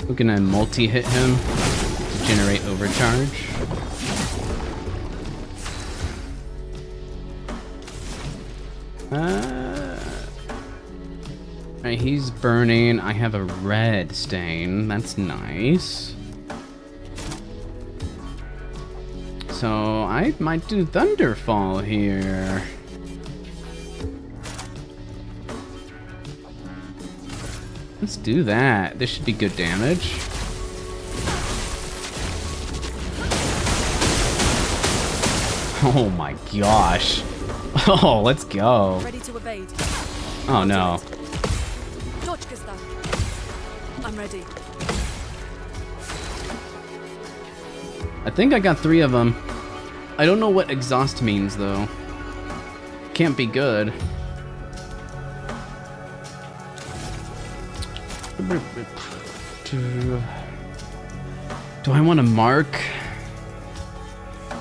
We're gonna multi-hit him to generate overcharge. Alright, he's burning. I have a red stain. That's nice. So I might do Thunderfall here. Let's do that. This should be good damage. Oh my gosh. Oh, let's go. Ready to evade. Oh no. Doczka. I'm ready. I think I got 3 of them. I don't know what exhaust means though. Can't be good. Do I want to mark?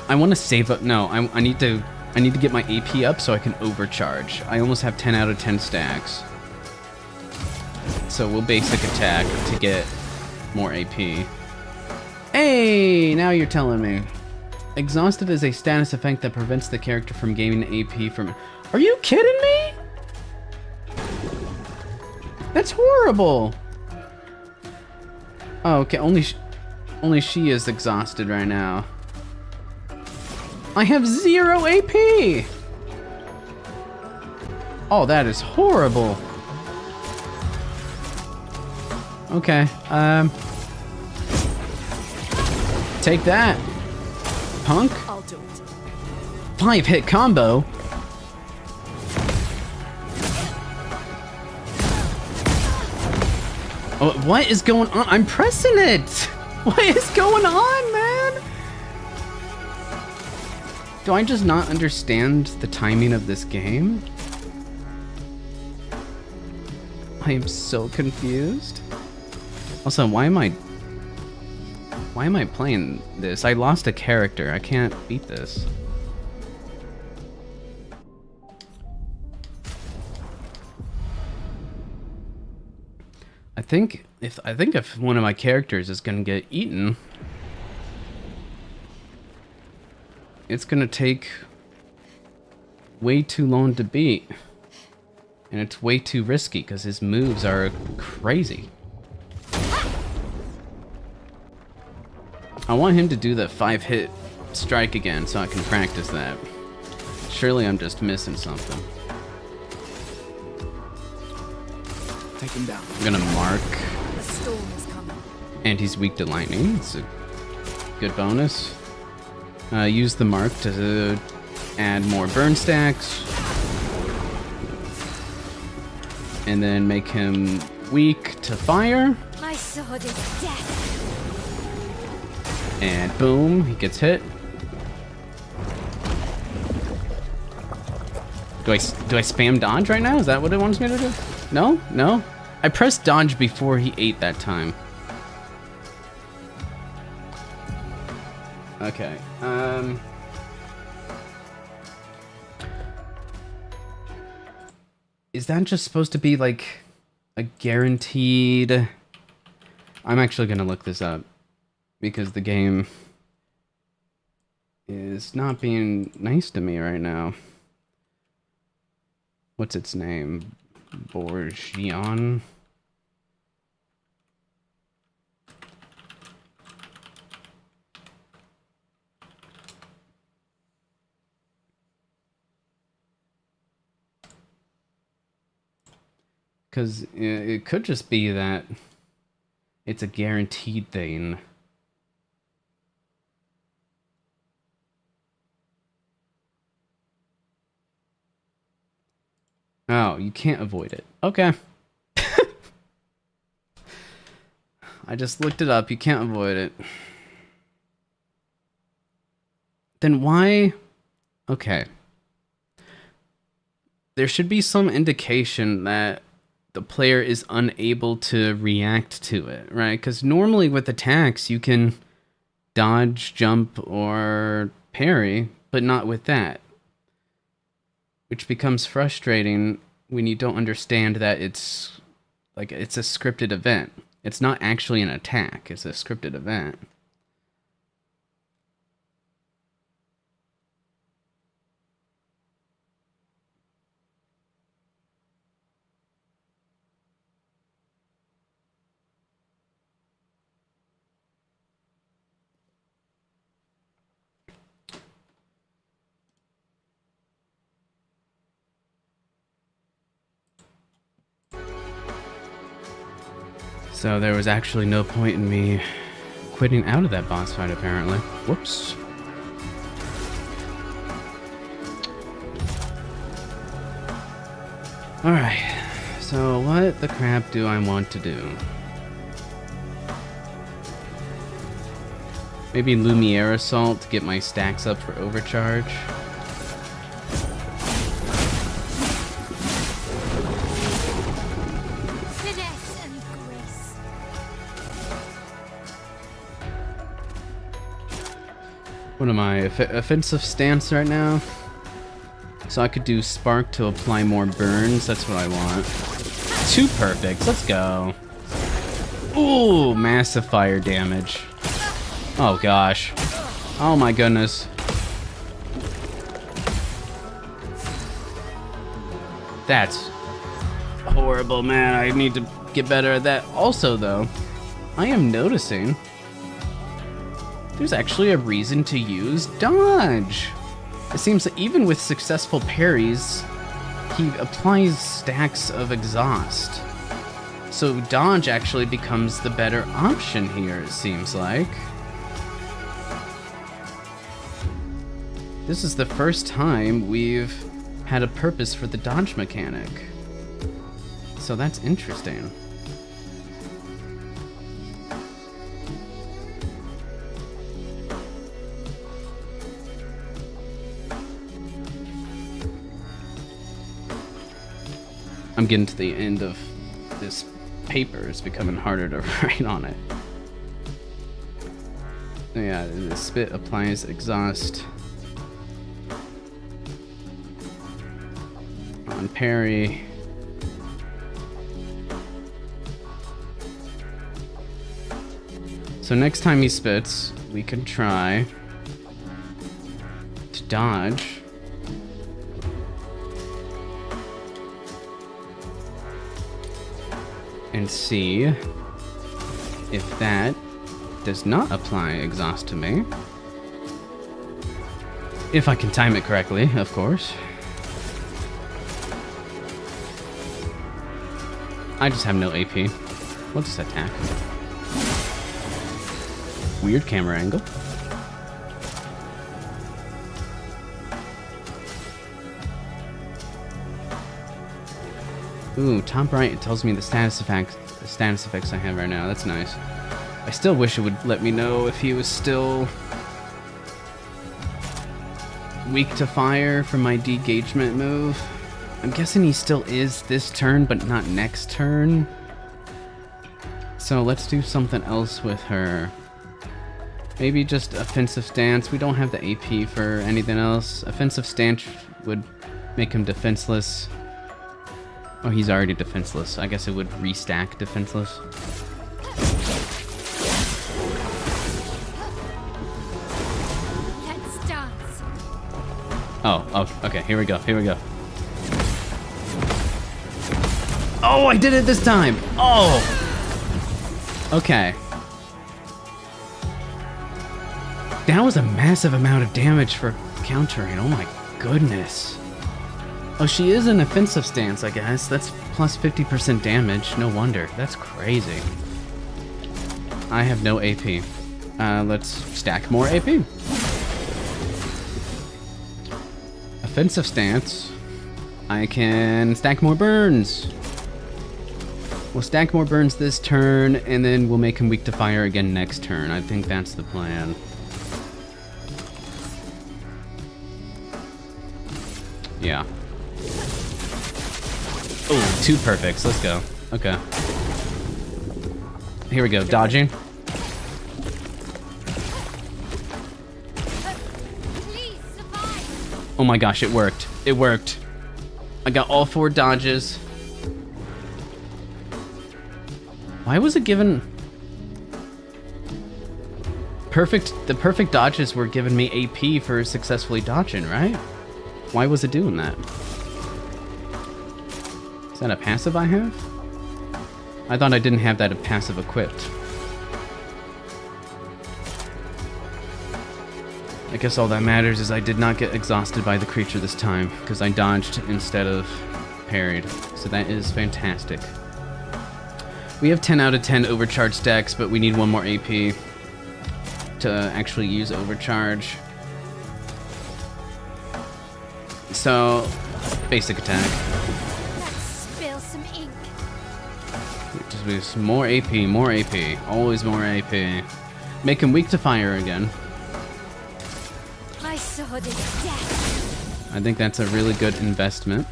I want to save up. No, I need to get my AP up so I can overcharge. I almost have 10 out of 10 stacks. So we'll basic attack to get more AP. Hey, now you're telling me. Exhausted is a status effect that prevents the character from gaining AP from... Are you kidding me? That's horrible. Oh, okay, only she is exhausted right now. I have 0 AP! Oh, that is horrible. Okay, take that, punk. I'll do it. 5-hit combo. Oh, what is going on? I'm pressing it! What is going on, man? Do I just not understand the timing of this game? I am so confused. Also, why am I playing this? I lost a character. I can't beat this. I think if one of my characters is gonna get eaten, it's gonna take way too long to beat. And it's way too risky because his moves are crazy. I want him to do the 5-hit strike again so I can practice that. Surely I'm just missing something. Take him down. I'm gonna mark. The storm is coming. And he's weak to lightning. It's a good bonus. Use the mark to add more burn stacks. And then make him weak to fire. My sword is death. And boom, he gets hit. Do I spam dodge right now? Is that what it wants me to do? No? No? I pressed dodge before he ate that time. Okay. Is that just supposed to be like a guaranteed... I'm actually gonna look this up because the game is not being nice to me right now. What's its name? Borgion? Because it could just be that it's a guaranteed thing. Oh, you can't avoid it. Okay. I just looked it up. You can't avoid it. Then why? Okay. There should be some indication that the player is unable to react to it, right? Because normally with attacks, you can dodge, jump, or parry, but not with that. Which becomes frustrating when you don't understand that it's a scripted event. It's not actually an attack, it's a scripted event. So there was actually no point in me quitting out of that boss fight, apparently. Whoops. Alright, so what the crap do I want to do? Maybe Lumiere Assault to get my stacks up for overcharge. Finesse and grace. What am I? Offensive stance right now? So I could do Spark to apply more burns. That's what I want. 2 perfects. Let's go. Ooh, massive fire damage. Oh gosh. Oh my goodness. That's horrible, man. I need to get better at that. Also, though, I am noticing there's actually a reason to use dodge. It seems that even with successful parries, he applies stacks of exhaust. So dodge actually becomes the better option here, it seems like. This is the first time we've had a purpose for the dodge mechanic. So that's interesting. I'm getting to the end of this paper. It's becoming harder to write on it. Yeah, the spit applies exhaust on parry. So next time he spits, we can try to dodge. And see if that does not apply exhaust to me. If I can time it correctly, of course. I just have no AP. We'll just attack. Weird camera angle. Ooh, top right, it tells me the status effects I have right now. That's nice. I still wish it would let me know if he was still weak to fire from my de-gagement move. I'm guessing he still is this turn, but not next turn. So let's do something else with her. Maybe just offensive stance. We don't have the AP for anything else. Offensive stance would make him defenseless. Oh, he's already defenseless. I guess it would restack defenseless. Let's dance. Oh, okay, here we go, here we go. Oh, I did it this time! Oh! Okay. That was a massive amount of damage for countering, oh my goodness. Oh, she is an offensive stance, I guess. That's plus 50% damage. No wonder. That's crazy. I have no AP. Let's stack more AP. Offensive stance. I can stack more burns. We'll stack more burns this turn, and then we'll make him weak to fire again next turn. I think that's the plan. Yeah. Oh, 2 perfects. Let's go. Okay. Here we go. Dodging. Please survive. Oh my gosh, it worked. It worked. I got all 4 dodges. Why was it given... The perfect dodges were giving me AP for successfully dodging, right? Why was it doing that? Is that a passive I have? I thought I didn't have that passive equipped. I guess all that matters is I did not get exhausted by the creature this time, because I dodged instead of parried. So that is fantastic. We have 10 out of 10 overcharge stacks, but we need 1 more AP to actually use overcharge. So, basic attack. Let's spill some ink. Just more AP, more AP. Always more AP. Make him weak to fire again. My sword is death. I think that's a really good investment,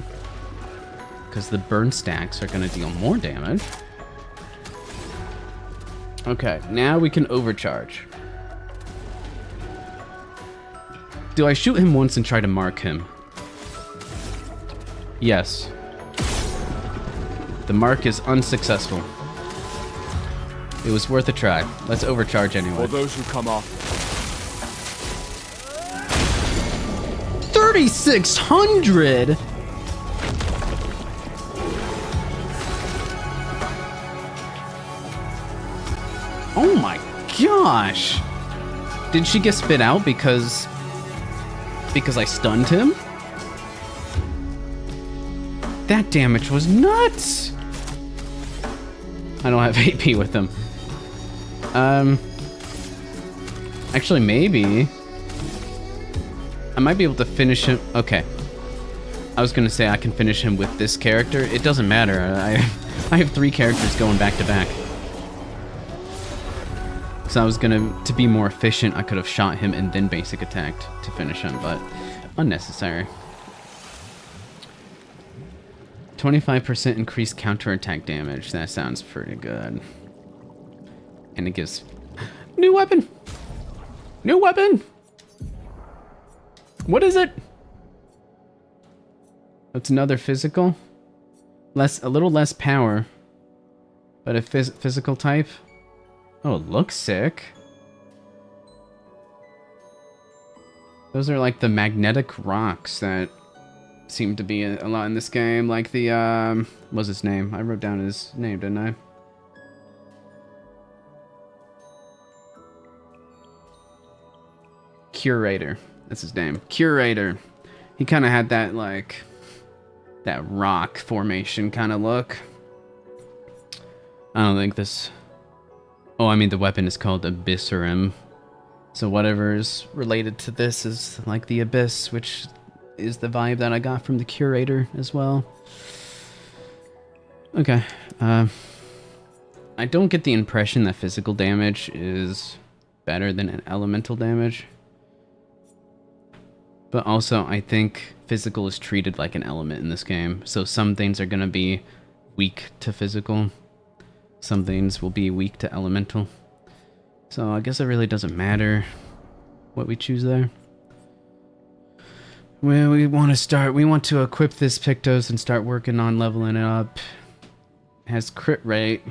because the burn stacks are going to deal more damage. Okay, now we can overcharge. Do I shoot him once and try to mark him? Yes. The mark is unsuccessful. It was worth a try. Let's overcharge anyway. For those who come off. 3,600! Oh my gosh! Did she get spit out because I stunned him? That damage was nuts! I don't have AP with him. Actually, maybe. I might be able to finish him. Okay. I was gonna say I can finish him with this character. It doesn't matter. I have 3 characters going back to back. So I was gonna, to be more efficient, I could have shot him and then basic attacked to finish him, but unnecessary. 25% increased counterattack damage. That sounds pretty good. And it gives... New weapon! New weapon! What is it? It's another physical. A little less power. But a physical type. Oh, it looks sick. Those are like the magnetic rocks that seem to be a lot in this game. Like the, what's his name? I wrote down his name, didn't I? Curator. That's his name. Curator. He kind of had that, like, that rock formation kind of look. I don't think this... Oh, I mean, the weapon is called Abyssarum. So whatever is related to this is like the Abyss, which is the vibe that I got from the Curator as well. Okay. I don't get the impression that physical damage is better than an elemental damage. But also, I think physical is treated like an element in this game. So some things are going to be weak to physical. Some things will be weak to elemental. So I guess it really doesn't matter what we choose there. Well, we want to equip this Pictos and start working on leveling it up. It has crit rate,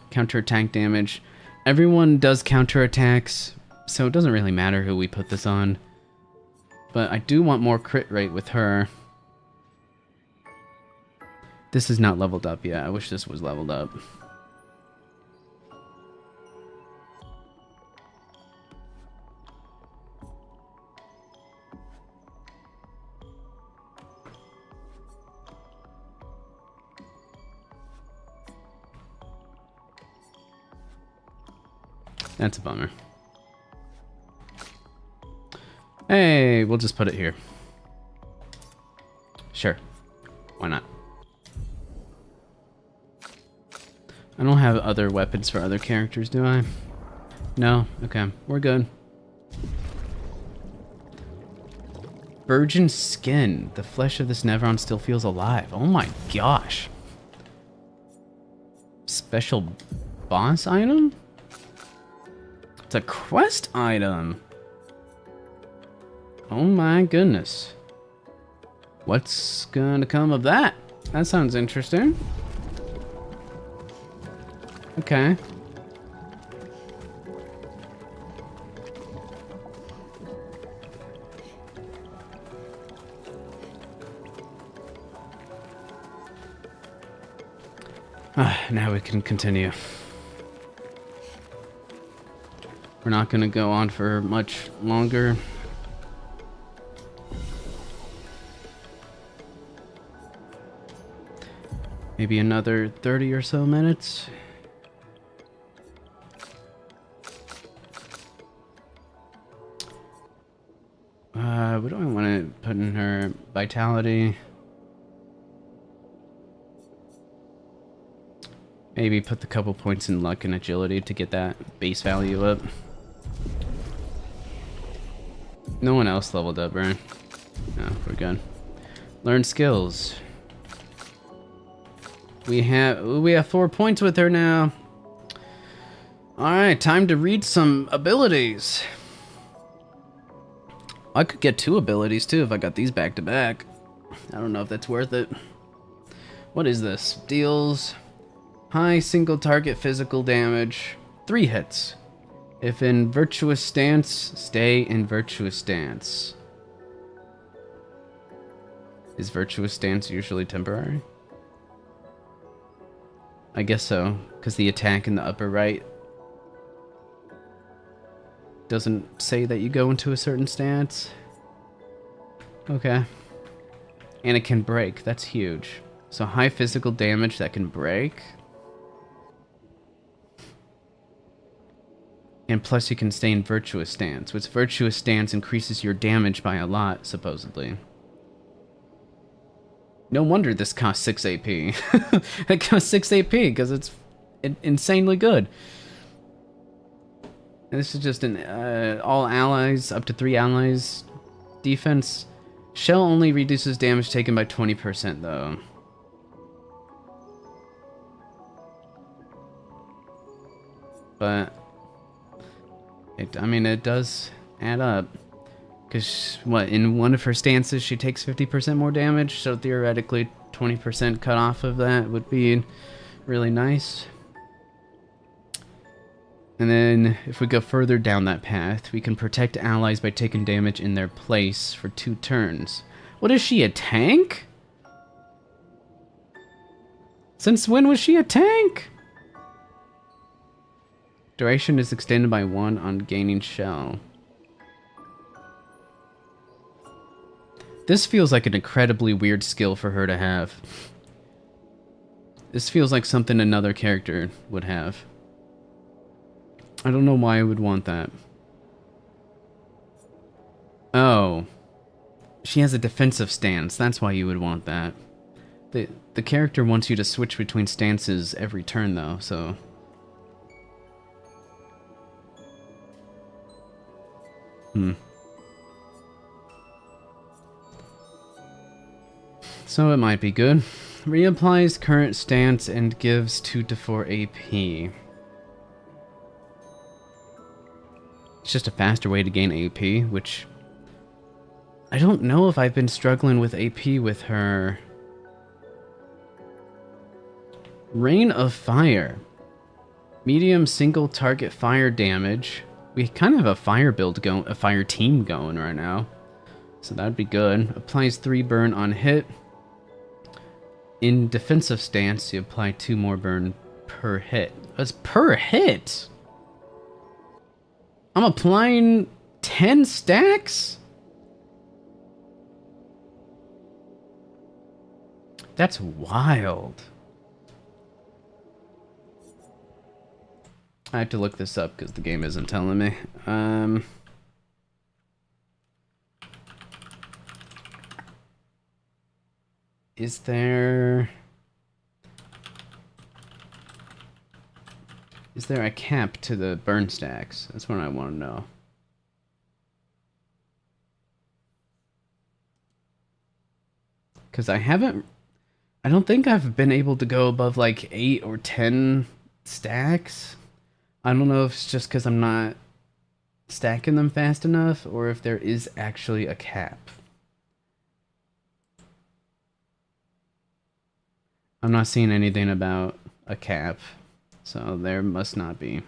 counterattack damage. Everyone does counterattacks, so it doesn't really matter who we put this on. But I do want more crit rate with her. This is not leveled up yet. I wish this was leveled up. That's a bummer. Hey, we'll just put it here. Sure. Why not? I don't have other weapons for other characters, do I? No? Okay. We're good. Virgin skin. The flesh of this Nevron still feels alive. Oh my gosh. Special boss item? It's a quest item. Oh my goodness. What's gonna come of that? That sounds interesting. Okay. Now we can continue. We're not gonna go on for much longer. Maybe another 30 or so minutes. What do I want to put in her? Vitality. Maybe put the couple points in luck and agility to get that base value up. No one else leveled up, right? No, we're good. Learn skills. We have 4 points with her now. Alright, time to read some abilities. I could get 2 abilities too if I got these back to back. I don't know if that's worth it. What is this? Deals high single target physical damage. 3 hits. If in virtuous stance, stay in virtuous stance. Is virtuous stance usually temporary? I guess so, because the attack in the upper right doesn't say that you go into a certain stance. Okay. And it can break. That's huge. So high physical damage that can break. And plus you can stay in virtuous stance, which virtuous stance increases your damage by a lot, supposedly. No wonder this costs 6 AP. It costs 6 AP because it's insanely good. And this is just an all allies, up to 3 allies defense. Shell only reduces damage taken by 20% though. But it does add up. Because, what, in one of her stances she takes 50% more damage, so theoretically 20% cut off of that would be really nice. And then, if we go further down that path, we can protect allies by taking damage in their place for 2 turns. What is she, a tank? Since when was she a tank? Duration is extended by 1 on gaining shell. This feels like an incredibly weird skill for her to have. This feels like something another character would have. I don't know why I would want that. Oh. She has a defensive stance. That's why you would want that. The character wants you to switch between stances every turn, though, so... So it might be good. Reapplies current stance and gives 2 to 4 AP. It's just a faster way to gain AP, which... I don't know if I've been struggling with AP with her. Rain of Fire. Medium single target fire damage. We kind of have a fire build going, a fire team going right now. So that'd be good. Applies 3 burn on hit. In defensive stance, you apply 2 more burn per hit. That's per hit? I'm applying 10 stacks? That's wild. I have to look this up because the game isn't telling me. Is there a cap to the burn stacks? That's what I want to know. Because I don't think I've been able to go above like 8 or 10 stacks. I don't know if it's just because I'm not stacking them fast enough or if there is actually a cap. I'm not seeing anything about a cap, so there must not be.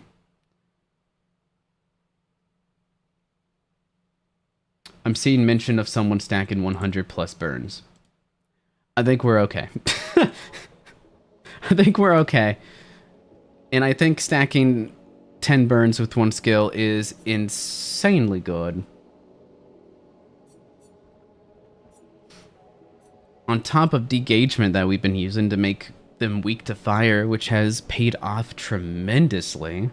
I'm seeing mention of someone stacking 100 plus burns. I think we're okay. I think we're okay. And I think stacking 10 burns with 1 skill is insanely good. On top of degagement that we've been using to make them weak to fire, which has paid off tremendously.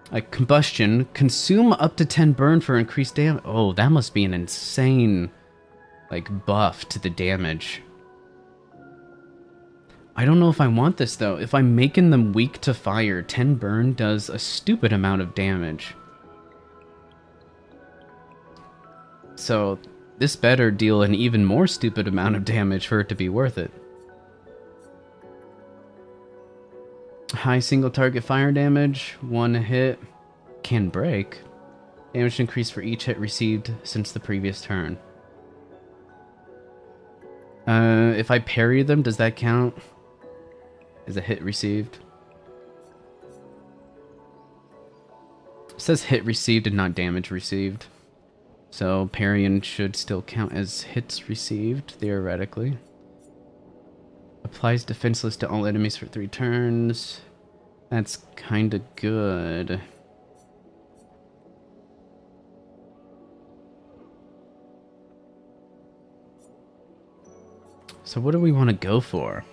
Like combustion, consume up to 10 burn for increased damage. Oh, that must be an insane, like, buff to the damage. I don't know if I want this though. If I'm making them weak to fire, 10 burn does a stupid amount of damage. So this better deal an even more stupid amount of damage for it to be worth it. High single target fire damage, 1 hit, can break. Damage increase for each hit received since the previous turn. If I parry them, does that count as a hit received? It says hit received and not damage received. So parrying should still count as hits received, theoretically. Applies defenseless to all enemies for 3 turns. That's kinda good. So what do we want to go for?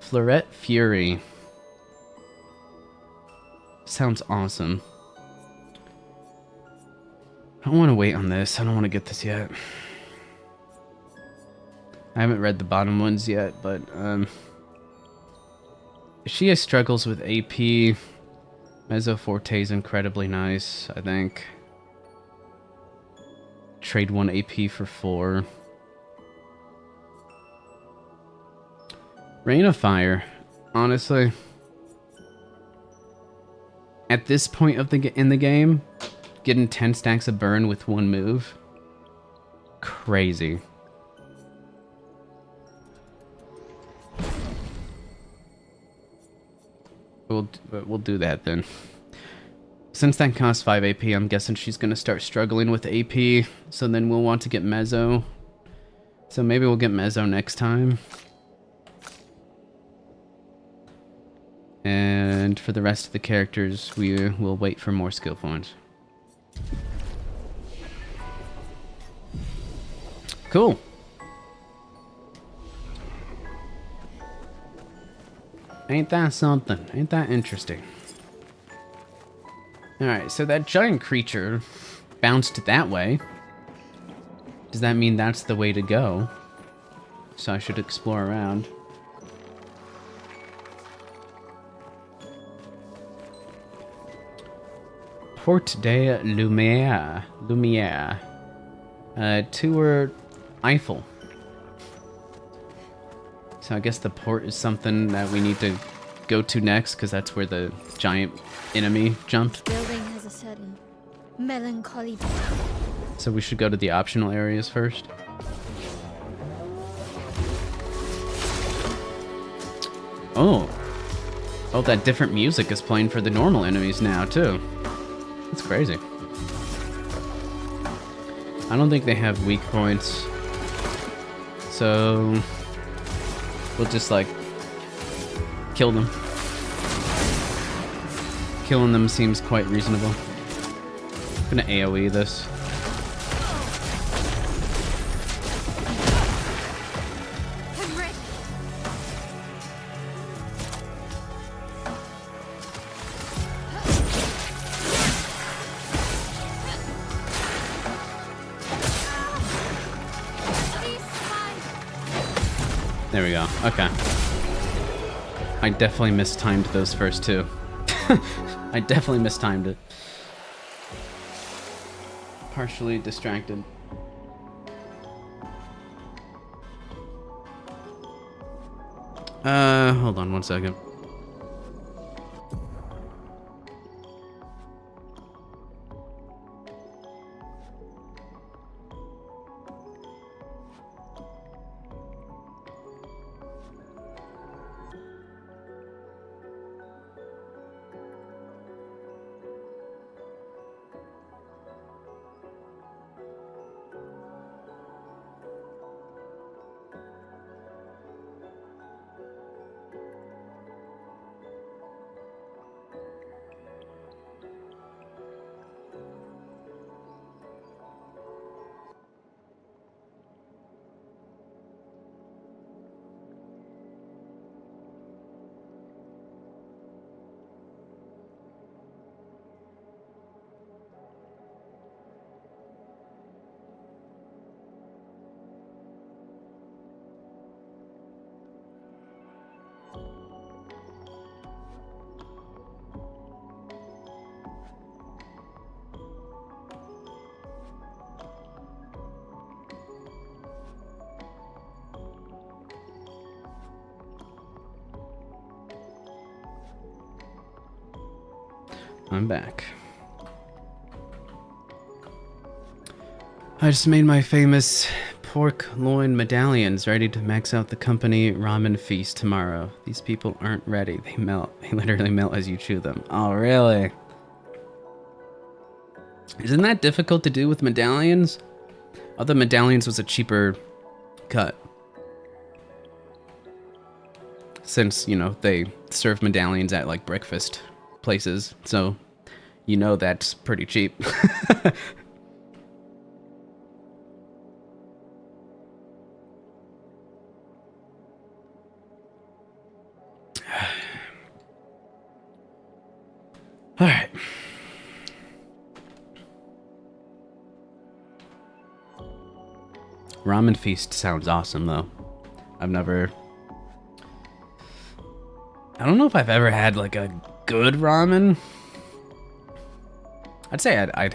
Fleuret Fury. Sounds awesome. I don't want to wait on this. I don't want to get this yet. I haven't read the bottom ones yet, but she struggles with AP. Mezzo Forte is incredibly nice, I think. Trade 1 AP for 4. Rain of Fire. Honestly, at this point of in the game, getting 10 stacks of burn with 1 move, crazy. We'll do that then. Since that costs 5 AP, I'm guessing she's gonna start struggling with AP, so then we'll want to get Mezzo. So maybe we'll get Mezzo next time. And for the rest of the characters, we will wait for more skill points. Cool. Ain't that something? Ain't that interesting? Alright, so that giant creature bounced that way. Does that mean that's the way to go? So I should explore around. Port de Lumiere. Tour Eiffel. So I guess the port is something that we need to go to next, because that's where the giant enemy jumped. This building has a certain melancholy. So we should go to the optional areas first. Oh. Oh, that different music is playing for the normal enemies now, too. That's crazy. I don't think they have weak points. So we'll just, like, kill them. Killing them seems quite reasonable. I'm gonna AoE this. There we go. Okay. I definitely mistimed those first two. I definitely mistimed it. Partially distracted. Hold on one second. I'm back. I just made my famous pork loin medallions ready to max out the company ramen feast tomorrow. These people aren't ready. They melt. They literally melt as you chew them. Oh, really? Isn't that difficult to do with medallions? I thought medallions was a cheaper cut. Since, you know, they serve medallions at, like, breakfast places, so you know that's pretty cheap. All right. Ramen feast sounds awesome, though. I don't know if I've ever had like a good ramen. I'd say I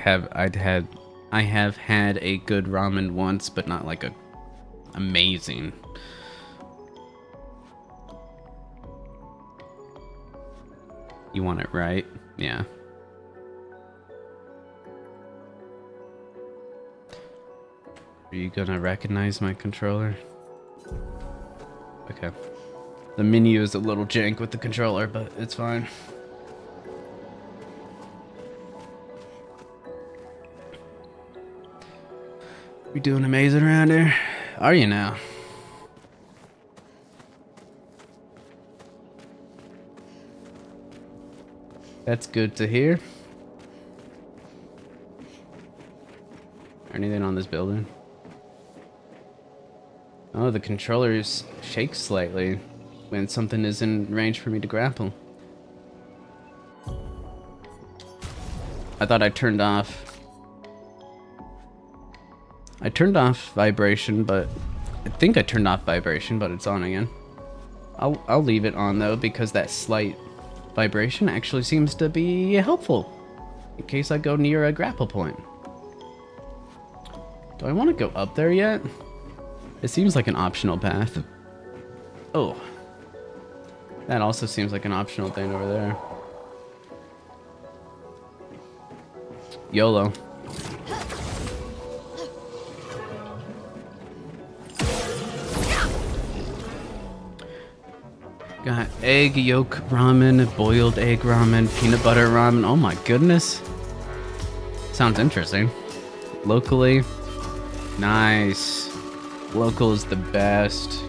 have had a good ramen once, but not like a amazing. You want it right? Yeah. Are you gonna recognize my controller? Okay. The menu is a little jank with the controller, but it's fine. We doing amazing around here? Are you now? That's good to hear. Anything on this building? Oh, the controllers shake slightly. when something is in range for me to grapple. I thought I turned off vibration, but I think I turned off vibration, but it's on again. I'll leave it on though, because that slight vibration actually seems to be helpful in case I go near a grapple point. Do I want to go up there yet? It seems like an optional path. Oh. That also seems like an optional thing over there. YOLO. Got egg yolk ramen, boiled egg ramen, peanut butter ramen. Oh my goodness. Sounds interesting. Locally. Nice. Local is the best.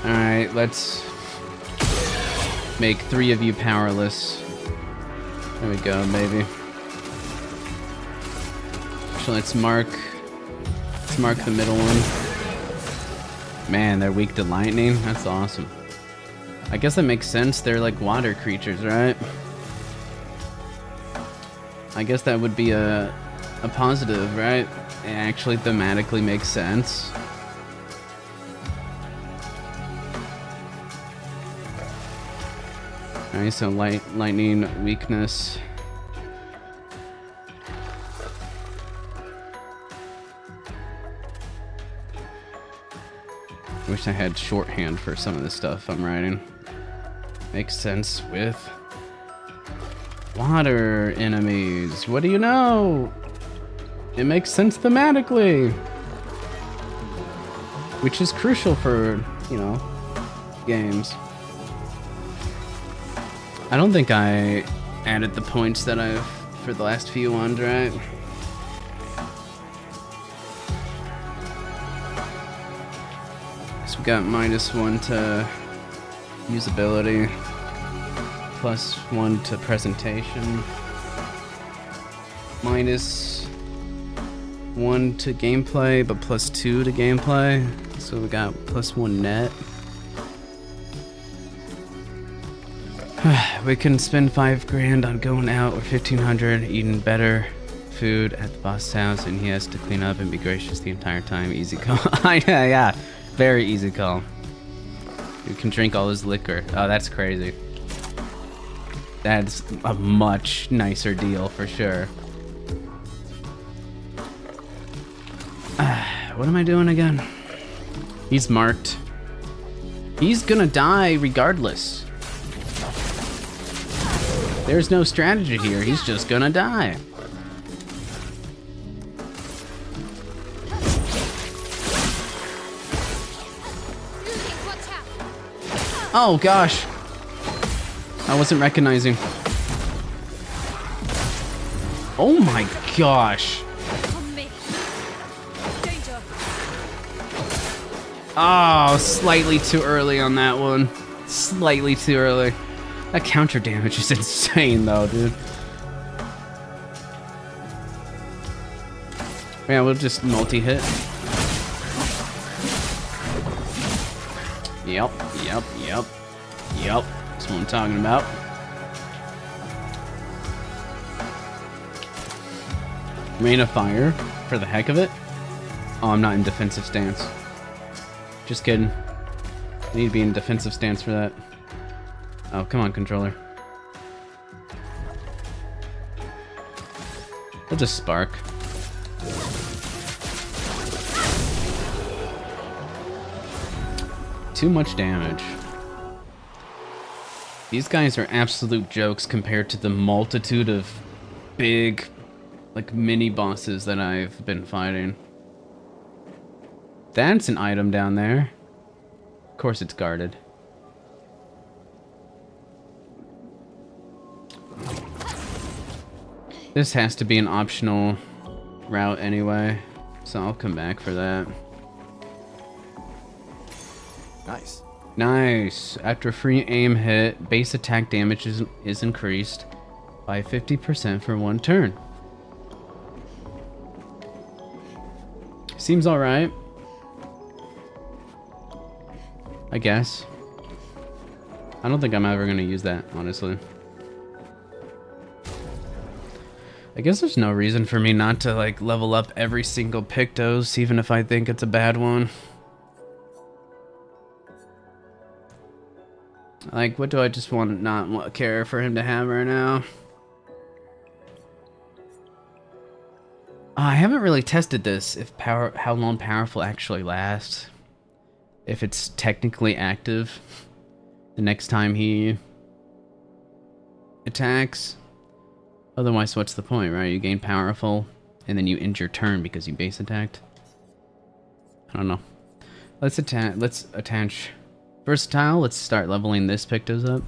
Alright, let's make 3 of you powerless. There we go, baby. So let's mark the middle one. Man, they're weak to lightning? That's awesome. I guess that makes sense. They're like water creatures, right? I guess that would be a positive, right? It actually thematically makes sense. Alright, so lightning weakness. Wish I had shorthand for some of the stuff I'm writing. Makes sense with water enemies. What do you know? It makes sense thematically. Which is crucial for, you know, games. I don't think I added the points that I've for the last few ones, right? So we got -1 to usability, +1 to presentation, -1 to gameplay, but +2 to gameplay. So we got +1 net. We can spend 5 grand on going out or 1,500 eating better food at the boss's house, and he has to clean up and be gracious the entire time. Easy call. Yeah, very easy call. You can drink all his liquor. Oh, that's crazy. That's a much nicer deal for sure. What am I doing again? He's marked. He's gonna die regardless. There's no strategy here. He's just gonna die. Oh gosh. I wasn't recognizing. Oh my gosh. Oh, slightly too early on that one. Slightly too early. That counter damage is insane though, dude. Yeah, we'll just multi-hit. Yep. That's what I'm talking about. Rain of Fire, for the heck of it. Oh, I'm not in defensive stance. Just kidding. I need to be in defensive stance for that. Oh, come on, controller. We'll just spark. Too much damage. These guys are absolute jokes compared to the multitude of big, like, mini bosses that I've been fighting. That's an item down there. Of course it's guarded. This has to be an optional route anyway, so I'll come back for that. Nice. Nice. After a free aim hit, base attack damage is increased by 50% for 1 turn. Seems alright. I guess. I don't think I'm ever gonna use that, honestly. I guess there's no reason for me not to like level up every single Pictos, even if I think it's a bad one. Like, what do I just not care for him to hammer now? I haven't really tested this, if how long powerful actually lasts. If it's technically active the next time he attacks. Otherwise, what's the point, right? You gain powerful, and then you end your turn because you base attacked. I don't know. Let's attach versatile. Let's start leveling this Pictos up.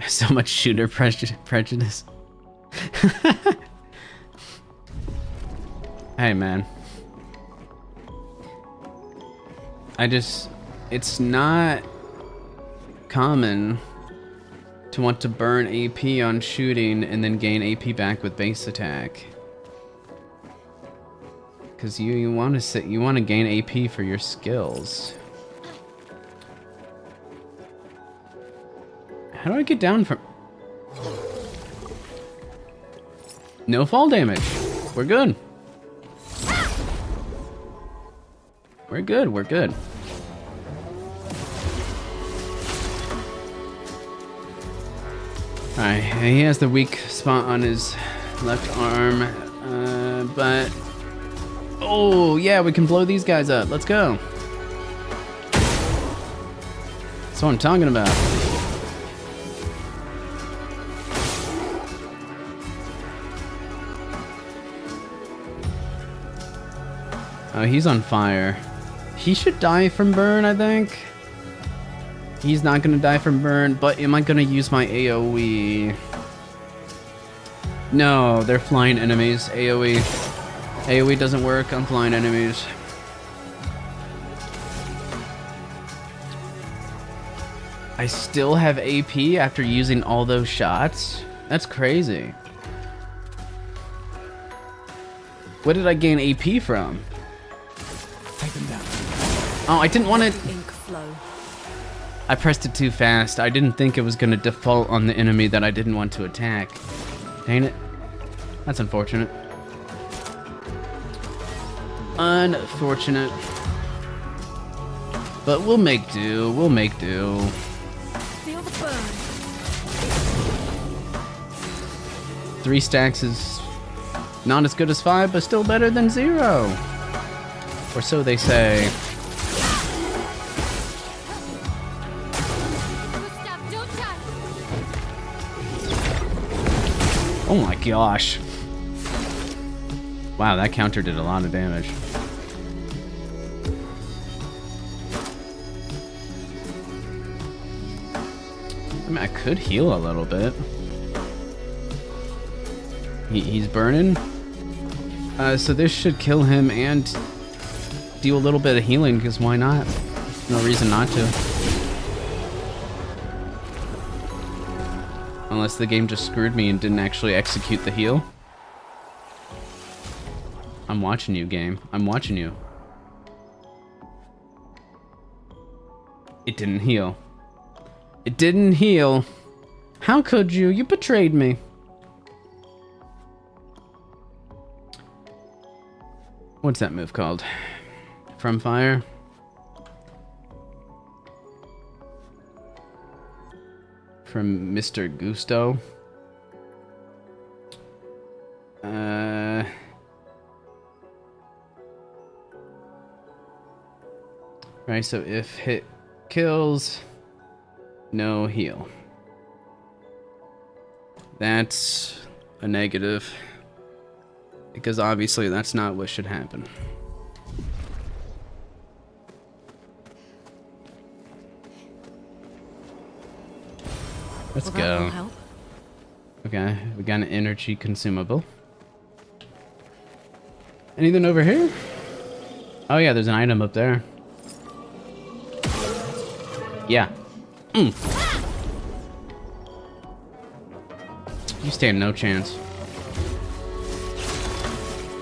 So much shooter prejudice. Hey, man. It's not common to want to burn AP on shooting and then gain AP back with base attack. Cause you want to gain AP for your skills. How do I get down from... No fall damage. We're good. We're good, we're good. Alright, he has the weak spot on his left arm, but... Oh, yeah, we can blow these guys up. Let's go. That's what I'm talking about. Oh, he's on fire. He should die from burn, I think. He's not gonna die from burn, but am I gonna use my AoE? No, they're flying enemies. AoE. AoE doesn't work on flying enemies. I still have AP after using all those shots? That's crazy. What did I gain AP from? Take them down. Oh, I didn't want to... Ink flow. I pressed it too fast. I didn't think it was going to default on the enemy that I didn't want to attack. Dang it. That's unfortunate. Unfortunate. But we'll make do. We'll make do. Feel the burn. 3 stacks is not as good as 5, but still better than 0. Or so they say. Oh my gosh. Wow, that counter did a lot of damage. I mean, I could heal a little bit. He's burning. So this should kill him and do a little bit of healing, because why not? No reason not to. Unless the game just screwed me and didn't actually execute the heal. I'm watching you, game. I'm watching you. It didn't heal. It didn't heal. How could you? You betrayed me. What's that move called? From fire? From Mr. Gusto. Right, so if hit kills, no heal. That's a negative. Because obviously that's not what should happen. Let's Well, that will go. help. Okay, we got an energy consumable. Anything over here? Oh yeah, there's an item up there. Yeah. You stand no chance.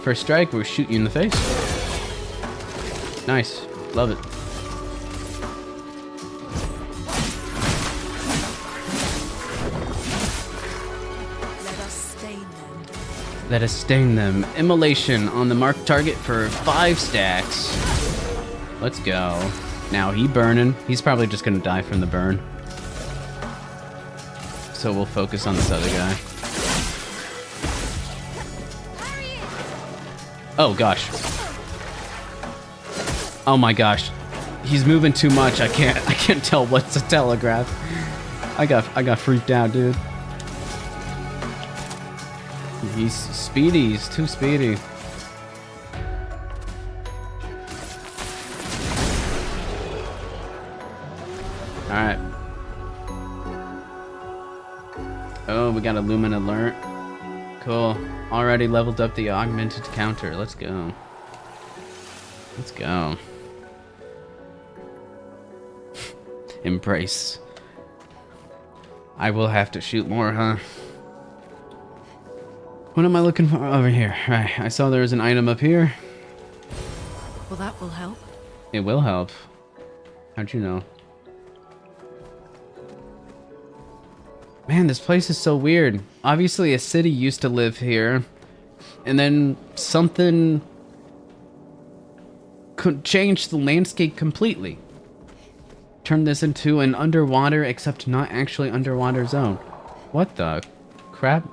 First strike, we'll shoot you in the face. Nice. Love it. Let us stain them. Let us stain them. Immolation on the marked target for 5 stacks. Let's go. Now he burning. He's probably just gonna die from the burn. So we'll focus on this other guy. Oh gosh. Oh my gosh. He's moving too much. I can't tell what's a telegraph. I got freaked out, dude. He's speedy. He's too speedy. All right. Oh, we got a Lumen alert. Cool. Already leveled up the augmented counter. Let's go. Let's go. Embrace. I will have to shoot more, huh? What am I looking for over here? Right, I saw there was an item up here. Well, that will help. It will help. How'd you know? Man, this place is so weird. Obviously, a city used to live here, and then something could change the landscape completely. Turn this into an underwater, except not actually underwater zone. What the crap?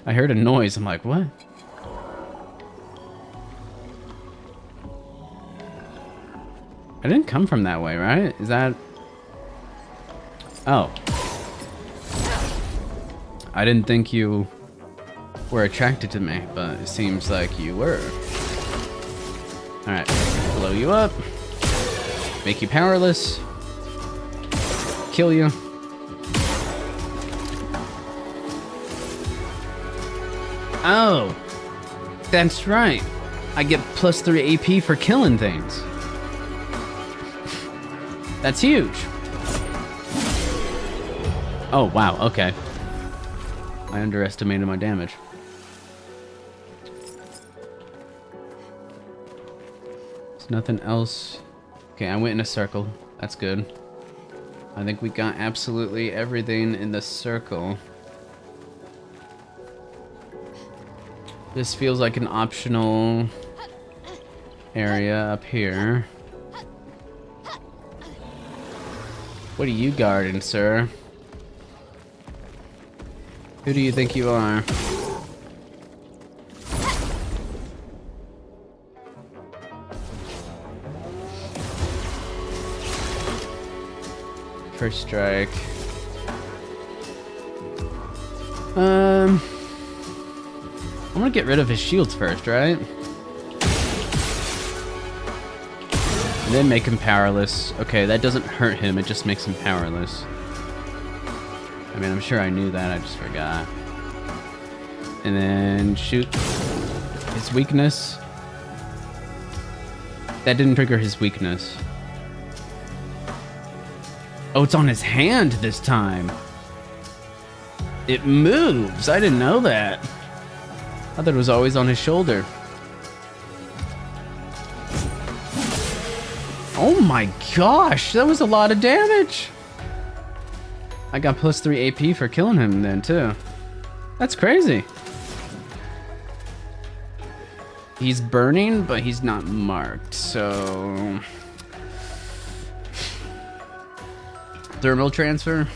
I heard a noise. I'm like, what? I didn't come from that way, right? Is that... Oh. I didn't think you were attracted to me, but it seems like you were. Alright, blow you up. Make you powerless. Kill you. Oh. That's right. I get +3 AP for killing things. That's huge. Oh, wow, okay. I underestimated my damage. There's nothing else. Okay, I went in a circle. That's good. I think we got absolutely everything in the circle. This feels like an optional area up here. What are you guarding, sir? Who do you think you are? First strike. I'm gonna get rid of his shields first, right? And then make him powerless. Okay, that doesn't hurt him, it just makes him powerless. I mean, I'm sure I knew that, I just forgot. And then shoot his weakness. That didn't trigger his weakness. Oh, it's on his hand this time. It moves. I didn't know that. I thought it was always on his shoulder. Oh my gosh, that was a lot of damage. I got +3 AP for killing him then too. That's crazy. He's burning, but he's not marked, so... Thermal transfer.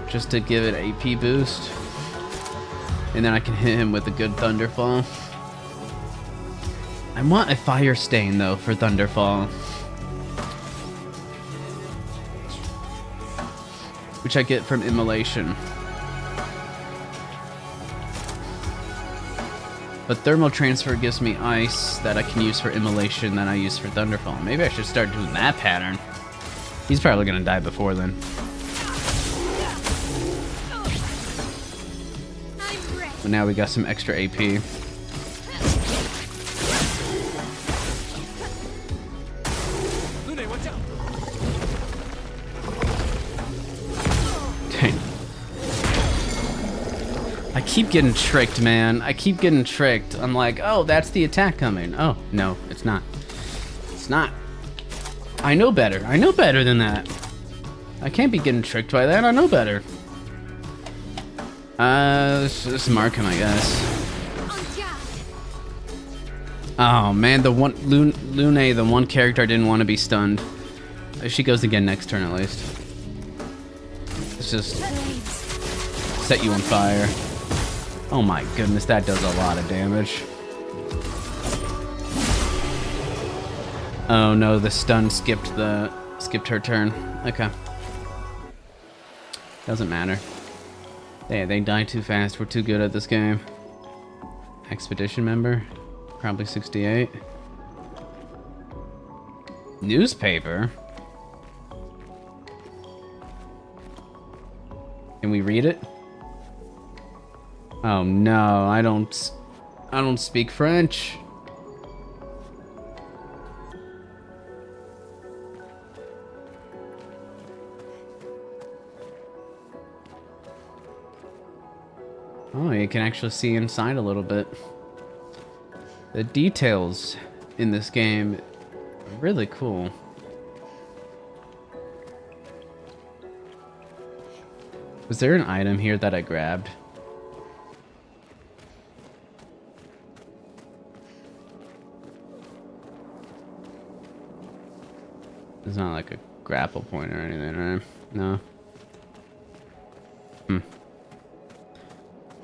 Just to give it AP boost. And then I can hit him with a good Thunderfall. I want a Fire Stain though for Thunderfall. Which I get from Immolation. But Thermal Transfer gives me ice that I can use for Immolation that I use for Thunderfall. Maybe I should start doing that pattern. He's probably gonna die before then. But now we got some extra AP. Lune, watch keep getting tricked, man. I keep getting tricked. I'm like, oh, that's the attack coming. Oh, no, it's not. It's not. I know better. I know better than that. I can't be getting tricked by that. I know better. Let's just mark him, I guess. Oh, man, the one... Lune, the one character I didn't want to be stunned. She goes again next turn, at least. Let's just set you on fire. Oh my goodness, that does a lot of damage. Oh no, the stun skipped her turn. Okay. Doesn't matter. They die too fast. We're too good at this game. Expedition member, probably 68. Newspaper. Can we read it? Oh no, I don't speak French. Oh, you can actually see inside a little bit. The details in this game are really cool. Was there an item here that I grabbed? It's not like a grapple point or anything, right? No.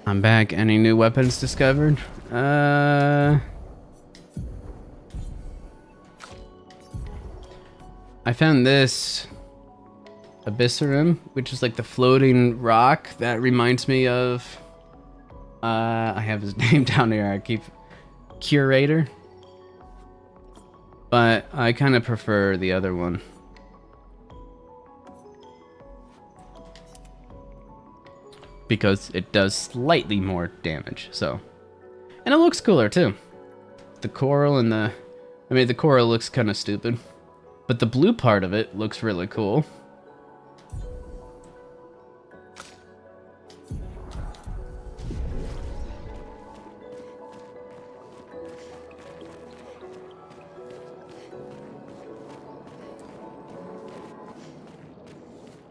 I'm back. Any new weapons discovered? I found this Abyssarum, which is like the floating rock that reminds me of I have his name down here. I keep Curator. But I kind of prefer the other one. Because it does slightly more damage, so. And it looks cooler too. The coral and the... I mean, the coral looks kind of stupid. But the blue part of it looks really cool.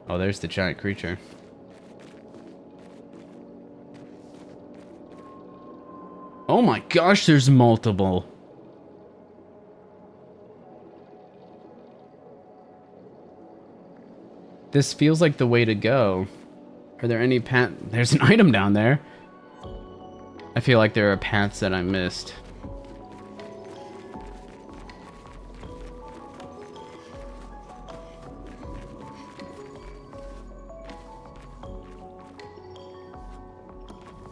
Oh, there's the giant creature. Oh my gosh, there's multiple. This feels like the way to go. Are there any path? There's an item down there. I feel like there are paths that I missed.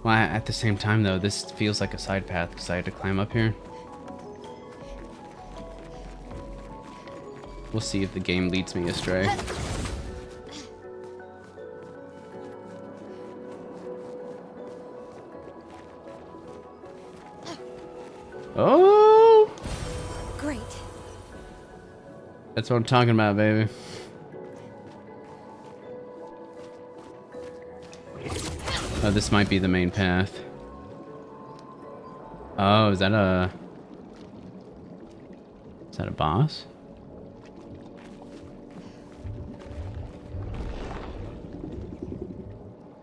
Well, at the same time, though, this feels like a side path because I had to climb up here. We'll see if the game leads me astray. Oh! Great. That's what I'm talking about, baby. Oh, this might be the main path. Oh, is that a boss?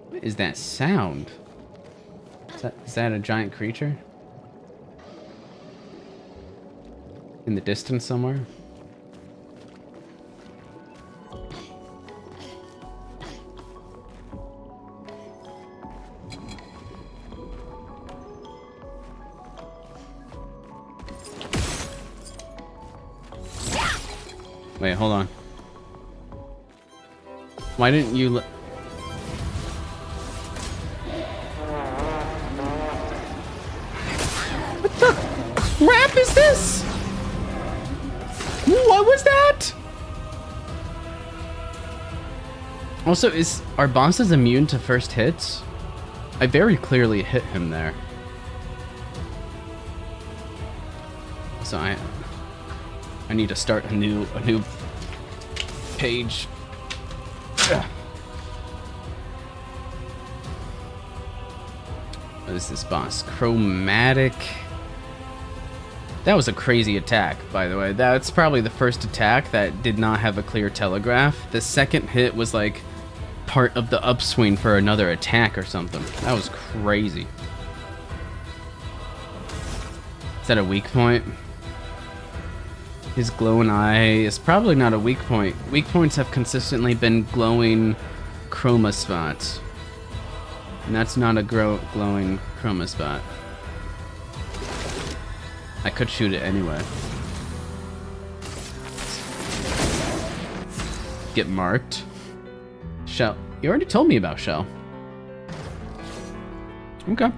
What is that sound? Is that a giant creature? In the distance somewhere? Wait, hold on. Why didn't you What the crap is this? What was that? Also, are bosses immune to first hits? I very clearly hit him there. So I need to start a new page. Ugh. What is this boss? Chromatic. That was a crazy attack, by the way. That's probably the first attack that did not have a clear telegraph. The second hit was like part of the upswing for another attack or something. That was crazy. Is that a weak point? His glowing eye is probably not a weak point. Weak points have consistently been glowing chroma spots. And that's not a glowing chroma spot. I could shoot it anyway. Get marked. Shell. You already told me about Shell. Okay.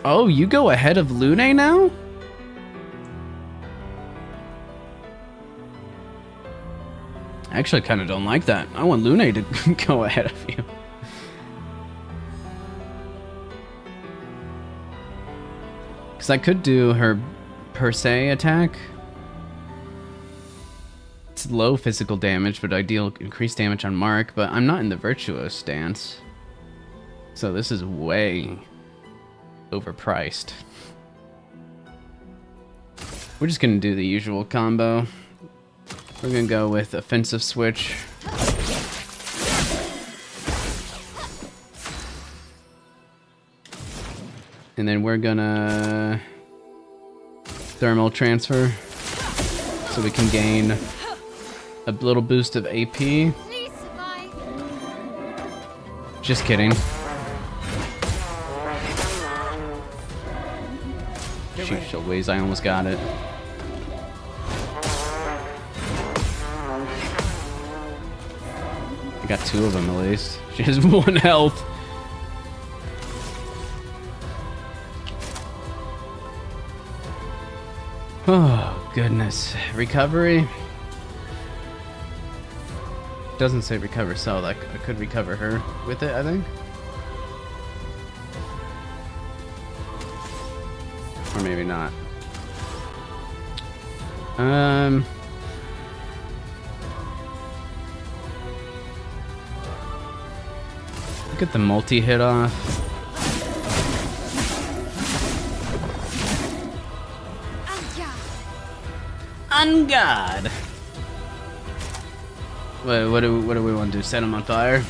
Oh, you go ahead of Lune now? I actually kind of don't like that. I want Lune to go ahead of you. Because I could do her per se attack. It's low physical damage, but I deal increased damage on Mark, but I'm not in the Virtuos stance. So this is way overpriced. We're just gonna do the usual combo. We're gonna go with offensive switch. And then we're gonna thermal transfer so we can gain a little boost of AP. Please survive. Just kidding. Shoot, Shellways, I almost got it. I got 2 of them at least. She has 1 health. Oh, goodness. Recovery? Doesn't say recover cell. Like, I could recover her with it, I think. Or maybe not. Get the multi-hit off. On God. Wait, what do we want to do? Set him on fire?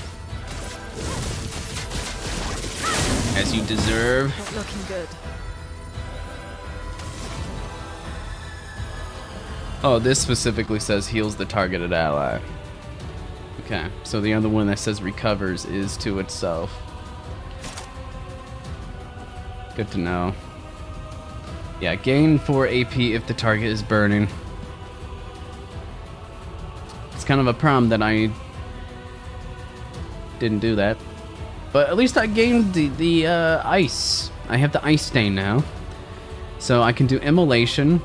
As you deserve. Not looking good. Oh, this specifically says heals the targeted ally. Okay, so the other one that says recovers is to itself. Good to know. Yeah, gain 4 AP if the target is burning. It's kind of a problem that I didn't do that. But at least I gained the ice. I have the ice stain now. So I can do immolation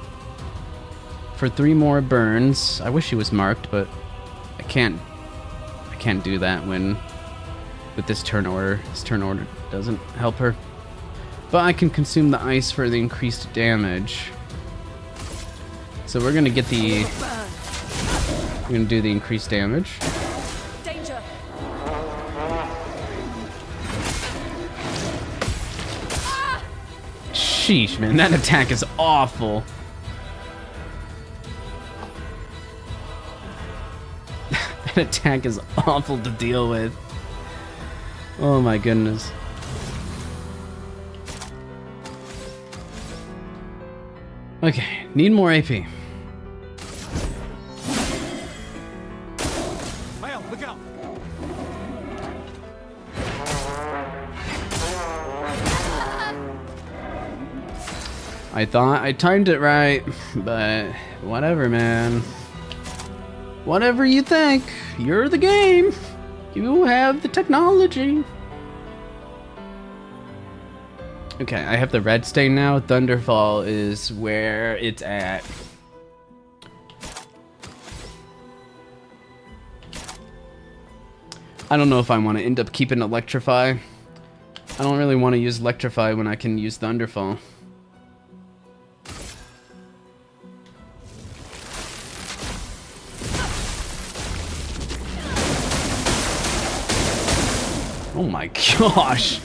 for 3 more burns. I wish he was marked, but I can't do that when with this turn order. This turn order doesn't help her. But I can consume the ice for the increased damage. So we're gonna get the we're gonna do the increased damage. Danger. Sheesh, man, that attack is awful. That attack is awful to deal with. Oh my goodness. Okay, need more AP. Mael, look out! I thought I timed it right, but whatever, man. Whatever you think. You're the game. You have the technology. Okay, I have the red stain now. Thunderfall is where it's at. I don't know if I want to end up keeping Electrify. I don't really want to use Electrify when I can use Thunderfall. Oh my gosh.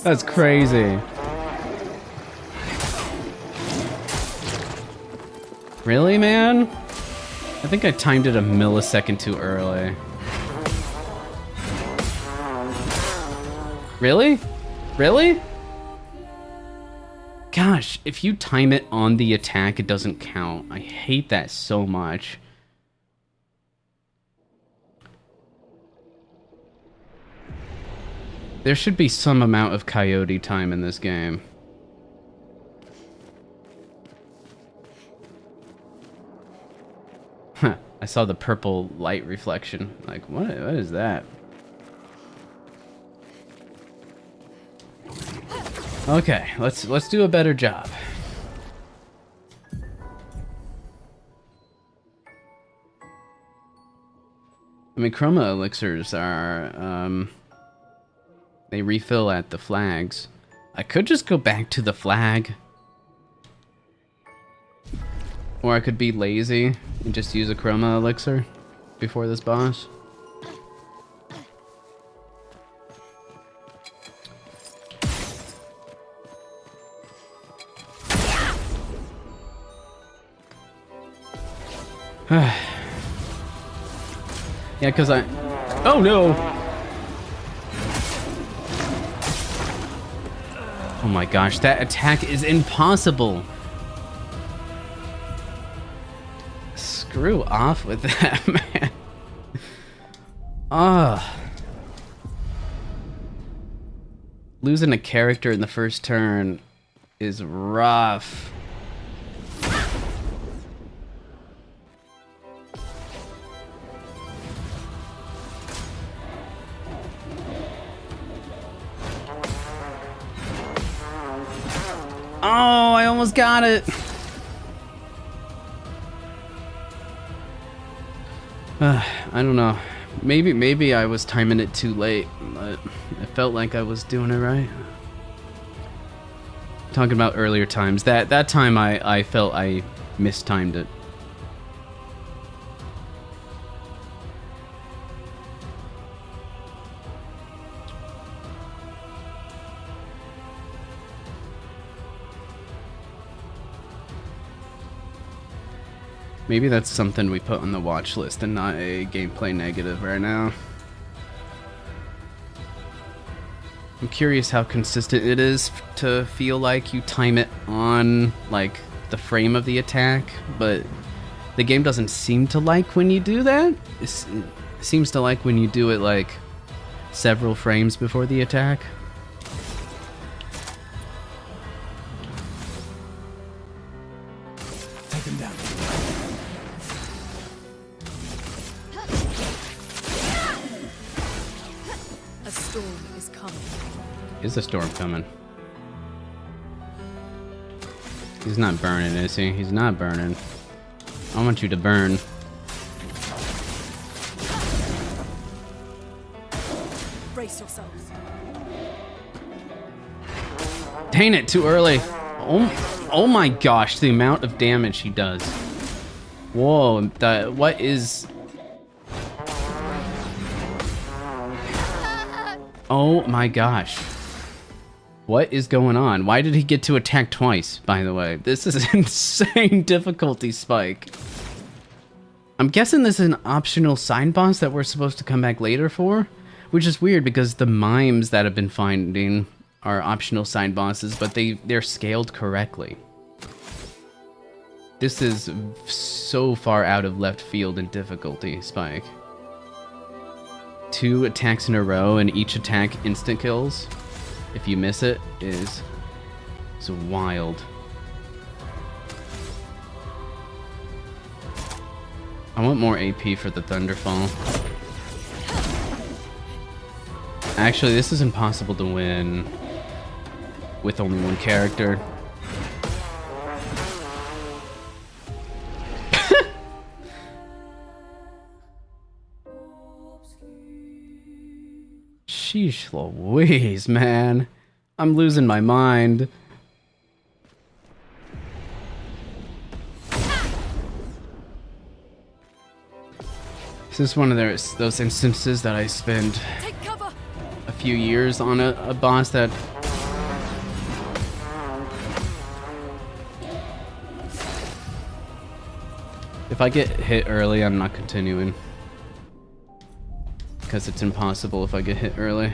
That's crazy. Really, man? I think I timed it a millisecond too early. Really? Really? Gosh, if you time it on the attack, it doesn't count. I hate that so much. There should be some amount of coyote time in this game. Huh, I saw the purple light reflection. Like, what is that? Okay, let's do a better job. I mean, chroma elixirs are, they refill at the flags. I could just go back to the flag. Or I could be lazy and just use a chroma elixir before this boss. Yeah, because I... Oh, no! Oh my gosh, that attack is impossible! Screw off with that, man. Ah. Losing a character in the first turn is rough. Oh, I almost got it. I don't know. Maybe I was timing it too late, but it felt like I was doing it right. Talking about earlier times. That time I felt I mistimed it. Maybe that's something we put on the watch list and not a gameplay negative right now. I'm curious how consistent it is to feel like you time it on, like, the frame of the attack, but the game doesn't seem to like when you do that. It seems to like when you do it, like, several frames before the attack. Take him down. A storm is coming. Is a storm coming? He's not burning, is he? He's not burning. I want you to burn. Brace yourselves. Dang it, too early. Oh my gosh, the amount of damage he does. Whoa, what is... Oh my gosh. What is going on? Why did he get to attack twice, by the way? This is an insane difficulty spike. I'm guessing this is an optional side boss that we're supposed to come back later for, which is weird because the mimes that I've been finding are optional side bosses, but they're scaled correctly. This is so far out of left field in difficulty spike. 2 attacks in a row and each attack instant kills. If you miss it, is wild. I want more AP for the Thunderfall. Actually, this is impossible to win with only one character. Sheesh Louise, man. I'm losing my mind. This is one of those instances that I spend a few few years on a boss that... If I get hit early, I'm not continuing. Because it's impossible if I get hit early.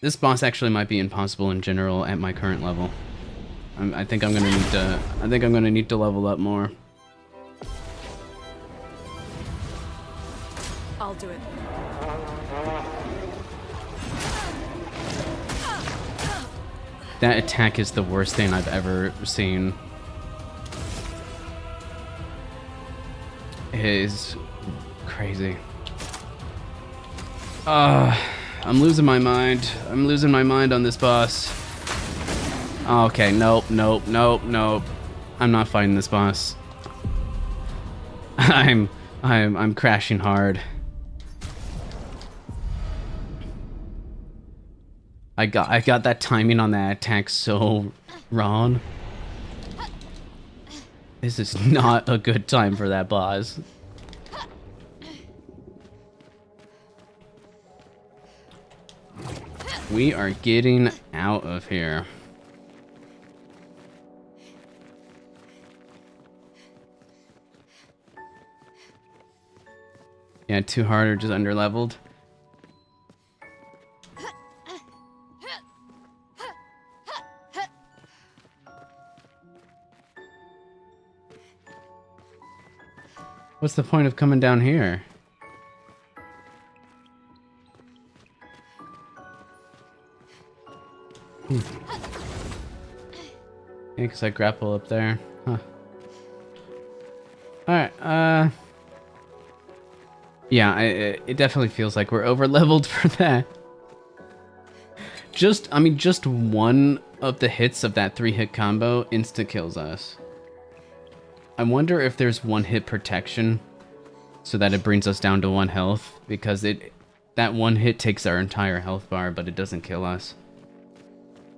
This boss actually might be impossible in general at my current level. I think I'm gonna need to. I think I'm gonna need to level up more. I'll do it. That attack is the worst thing I've ever seen. It is crazy. I'm losing my mind. I'm losing my mind on this boss. Okay, nope. I'm not fighting this boss. I'm crashing hard. I got that timing on that attack so wrong. This is not a good time for that boss. We are getting out of here. Yeah, too hard or just underleveled. What's the point of coming down here? Yeah, because I grapple up there. Huh. Alright, yeah, it definitely feels like we're over-leveled for that. Just one of the hits of that 3-hit combo insta-kills us. I wonder if there's one-hit protection so that it brings us down to 1 health, because that one hit takes our entire health bar, but it doesn't kill us.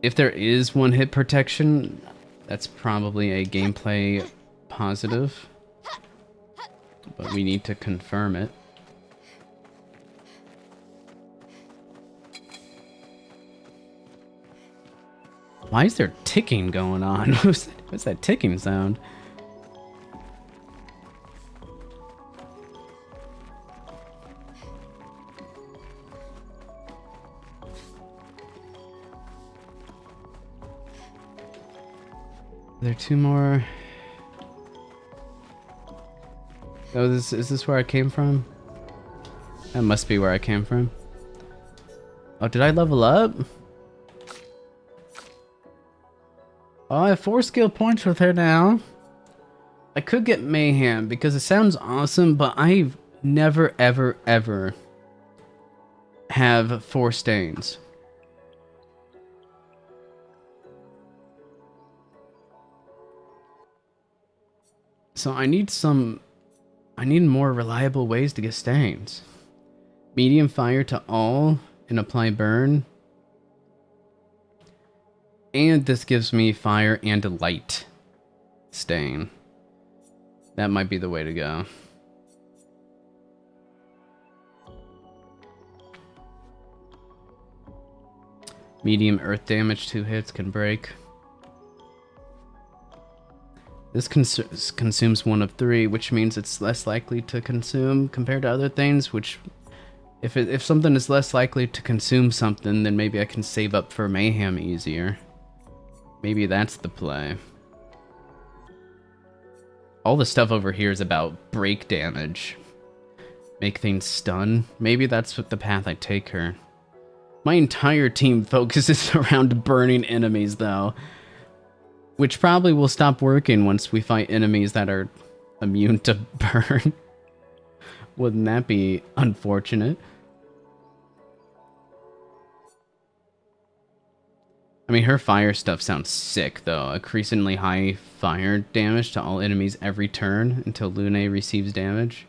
If there is one-hit protection, that's probably a gameplay positive, but we need to confirm it. Why is there ticking going on? What's that ticking sound? Are there 2 more? Oh, is this where I came from? That must be where I came from. Oh, did I level up? Oh, I have 4 skill points with her now. I could get Mayhem because it sounds awesome, but I've never, ever, ever have 4 stains. So I need more reliable ways to get stains. Medium fire to all and apply burn. And this gives me fire and a light stain. That might be the way to go. Medium earth damage, 2 hits can break. This consumes 1 of 3, which means it's less likely to consume compared to other things, which if something is less likely to consume something, then maybe I can save up for mayhem easier. Maybe that's the play. All the stuff over here is about break damage. Make things stun. Maybe that's what the path I take her. My entire team focuses around burning enemies, though. Which probably will stop working once we fight enemies that are immune to burn. Wouldn't that be unfortunate? I mean, her fire stuff sounds sick, though. Increasingly high fire damage to all enemies every turn until Lune receives damage.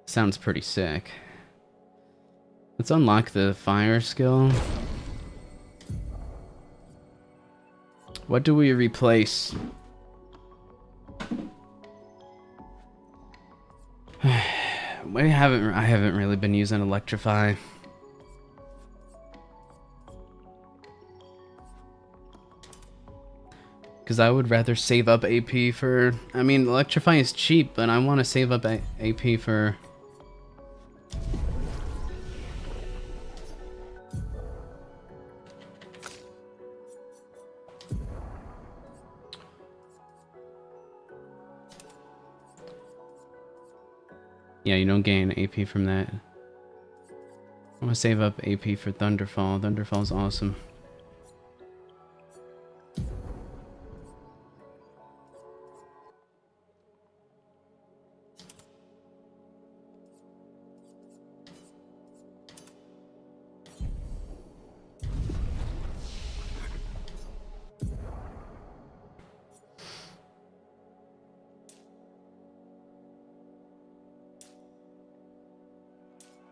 Sounds pretty sick. Let's unlock the fire skill. What do we replace? I haven't really been using Electrify. Because I would rather save up AP for... I mean, Electrify is cheap, but I want to save up AP for... Yeah, you don't gain AP from that. I want to save up AP for Thunderfall. Thunderfall's awesome.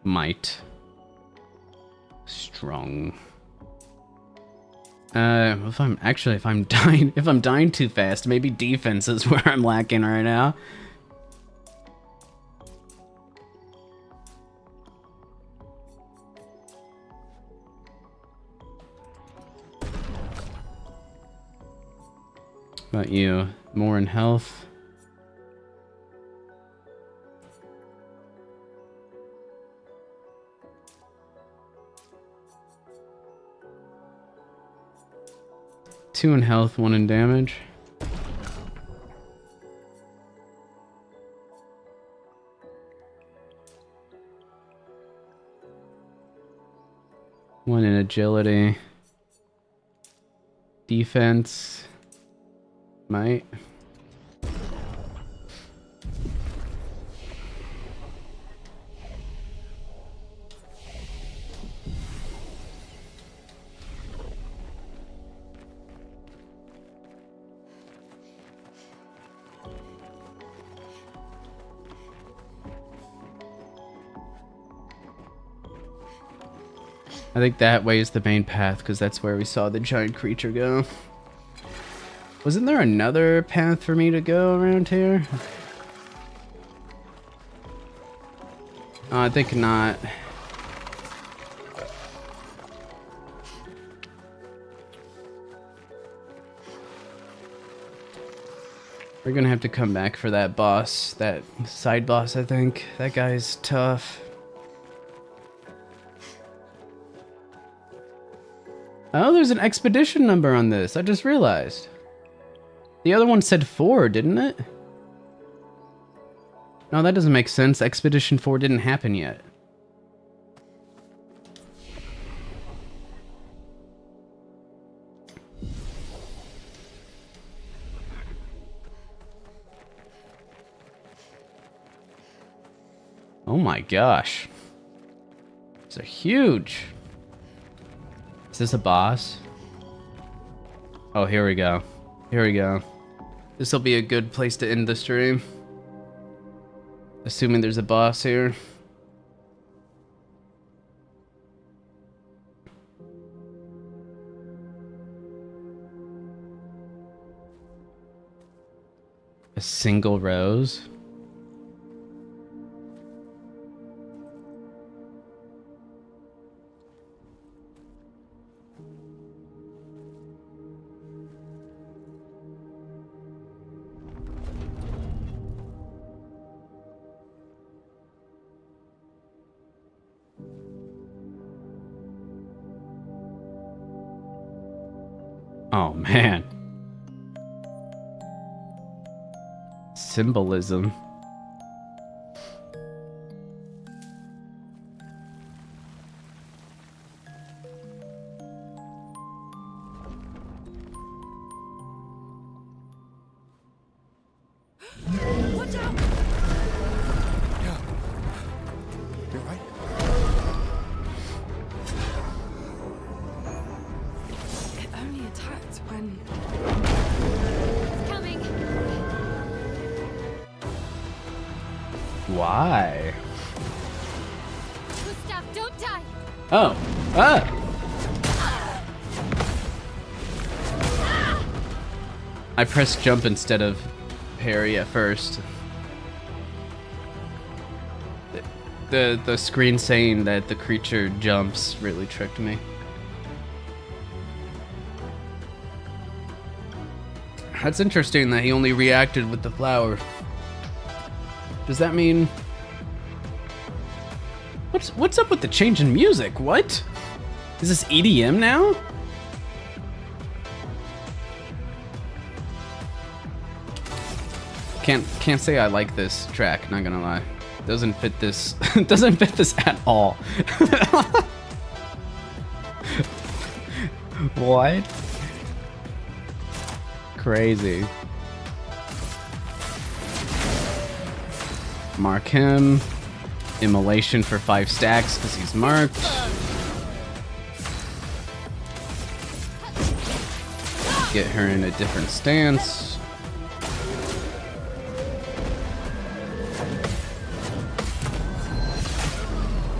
Might. Strong. If I'm dying too fast, maybe defense is where I'm lacking right now. About you, more in health. Two in health, one in damage. One in agility. Defense. Might. I think that way is the main path, because that's where we saw the giant creature go. Wasn't there another path for me to go around here? Oh, I think not. We're gonna have to come back for that boss, that side boss, I think. That guy's tough. Oh, there's an expedition number on this. I just realized. The other one said 4, didn't it? No, that doesn't make sense. Expedition 4 didn't happen yet. Oh my gosh. These are huge. Is this a boss? Oh, here we go. Here we go. This will be a good place to end the stream. Assuming there's a boss here. A single rose. Oh man. Symbolism. Watch out! Yeah. You're right. It only attacked when... It's coming. Why? Gustav, don't die. Oh. Ah! I pressed jump instead of parry at first. the screen saying that the creature jumps really tricked me. That's interesting that he only reacted with the flower. Does that mean... What's up with the change in music? What? Is this EDM now? Can't say I like this track, not gonna lie. Doesn't fit this doesn't fit this at all. What? Crazy. Mark him. Immolation for 5 stacks because he's marked. Get her in a different stance.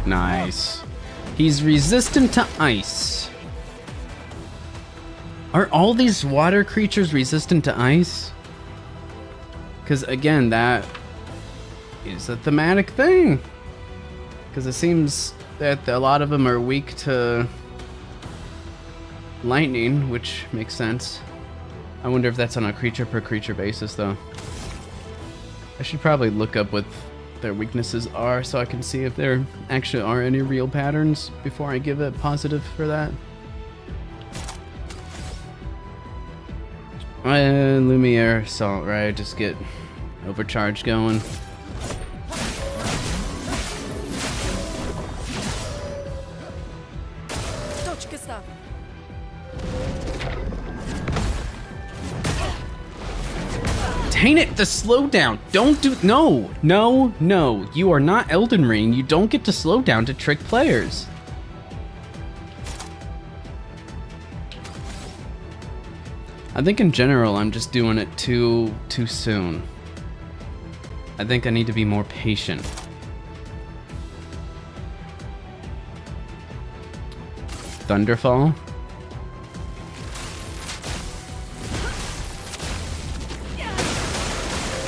Nice. He's resistant to ice. Are all these water creatures resistant to ice? Because again, that is a thematic thing. Because it seems that a lot of them are weak to lightning, which makes sense. I wonder if that's on a creature per creature basis though. I should probably look up what their weaknesses are so I can see if there actually are any real patterns before I give it positive for that. Lumiere Assault, right? Just get overcharge going. Dodge, Gustav. Dang it, the slowdown. Don't do... No, no, no. You are not Elden Ring. You don't get to slow down to trick players. I think in general, I'm just doing it too soon. I think I need to be more patient. Thunderfall.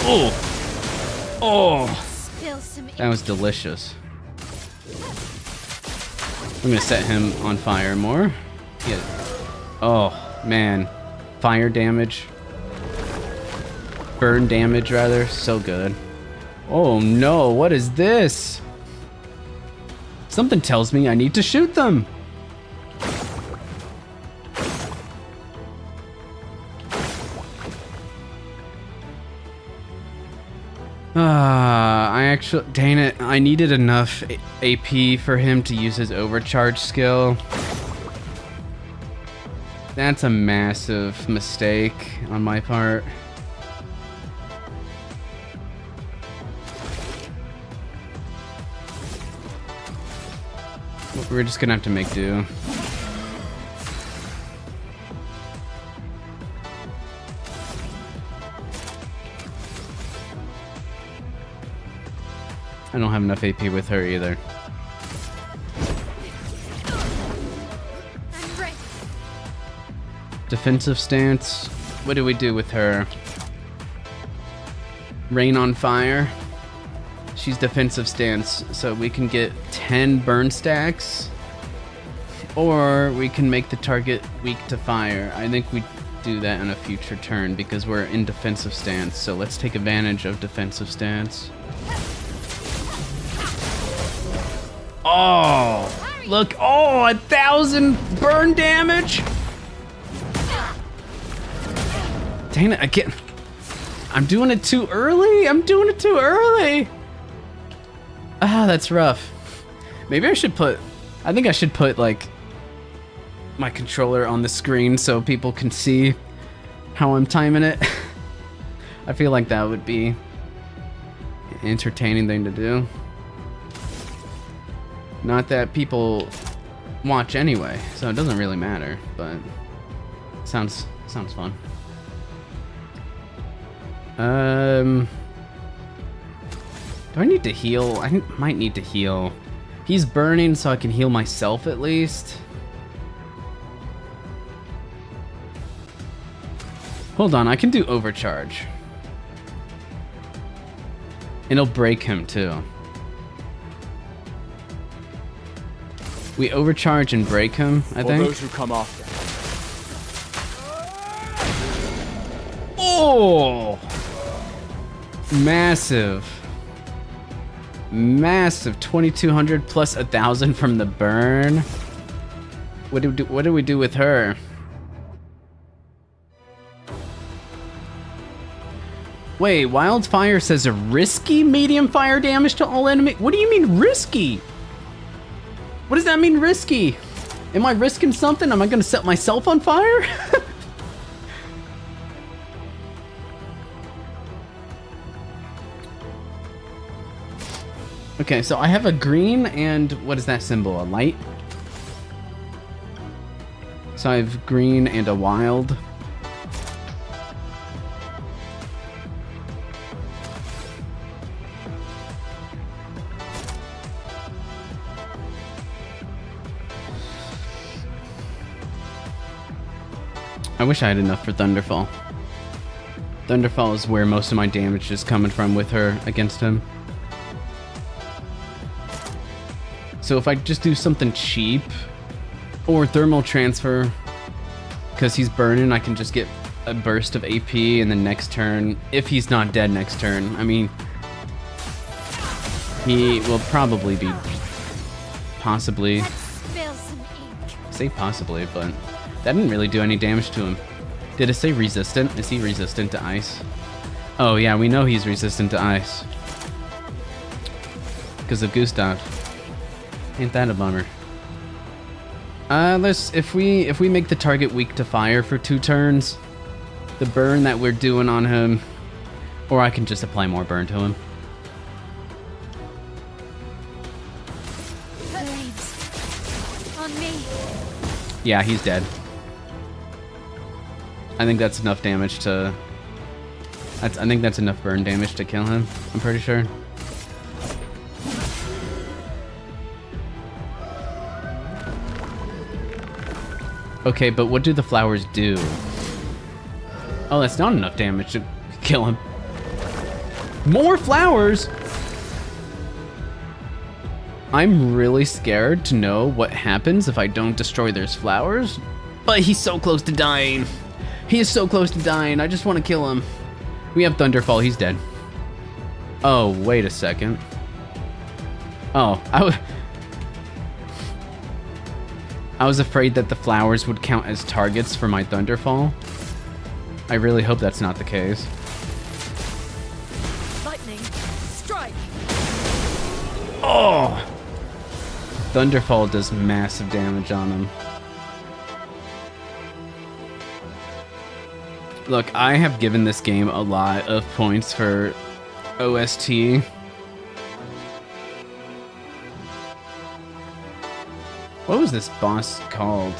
Oh! Oh! That was delicious. I'm gonna set him on fire more. Yeah. Oh, man. Fire damage. Burn damage, rather. So good. Oh no, what is this? Something tells me I need to shoot them. I actually, dang it, I needed enough AP for him to use his overcharge skill. That's a massive mistake on my part. We're just gonna have to make do. I don't have enough AP with her either. Defensive stance. What do we do with her? Rain on fire. She's defensive stance, so we can get 10 burn stacks. Or we can make the target weak to fire. I think we do that in a future turn because we're in defensive stance. So let's take advantage of defensive stance. Oh, look. Oh, 1,000 burn damage. Dang it, again. I'm doing it too early. I'm doing it too early. Ah, that's rough. Maybe I should put, I think I should put like my controller on the screen so people can see how I'm timing it. I feel like that would be an entertaining thing to do. Not that people watch anyway, so it doesn't really matter, but sounds fun. Do I need to heal? I might need to heal. He's burning, so I can heal myself at least. Hold on, I can do overcharge. And it'll break him too. We overcharge and break him, I For think. those who come after. Oh! Massive. Massive. 2,200 plus 1,000 from the burn. What do we do with her? Wait, Wildfire says a risky medium fire damage to all enemy. What do you mean risky? What does that mean risky? Am I risking something? Am I gonna set myself on fire? Okay, so I have a green and what is that symbol? A light? So I have green and a wild. I wish I had enough for Thunderfall. Thunderfall is where most of my damage is coming from with her against him. So if I just do something cheap, or thermal transfer, because he's burning, I can just get a burst of AP, and then next turn, if he's not dead next turn, I mean, he will probably be, possibly, Spill some ink. say possibly, but that didn't really do any damage to him. Did it say resistant? Is he resistant to ice? Oh yeah, we know he's resistant to ice. Because of Gustav. Ain't that a bummer? If we make the target weak to fire for 2 turns, the burn that we're doing on him, or I can just apply more burn to him. Blades. On me. Yeah, he's dead. I think that's enough damage to... I think that's enough burn damage to kill him, I'm pretty sure. Okay, but what do the flowers do? Oh, that's not enough damage to kill him. More flowers? I'm really scared to know what happens if I don't destroy those flowers. But he's so close to dying. He is so close to dying. I just want to kill him. We have Thunderfall. He's dead. Oh, wait a second. Oh, I was afraid that the flowers would count as targets for my Thunderfall. I really hope that's not the case. Lightning, strike! Oh! Thunderfall does massive damage on him. Look, I have given this game a lot of points for OST. What was this boss called?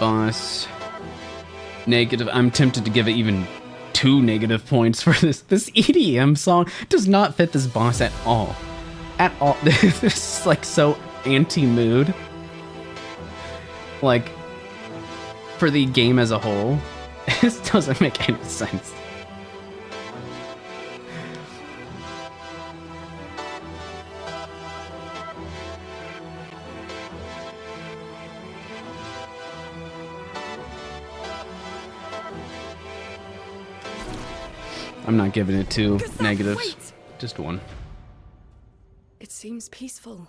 Boss. Negative. I'm tempted to give it even 2 negative points for this. This EDM song does not fit this boss at all. At all. This is like so anti-mood. Like, for the game as a whole, this doesn't make any sense. I'm not giving it 2 negatives, wait! just 1. It seems peaceful.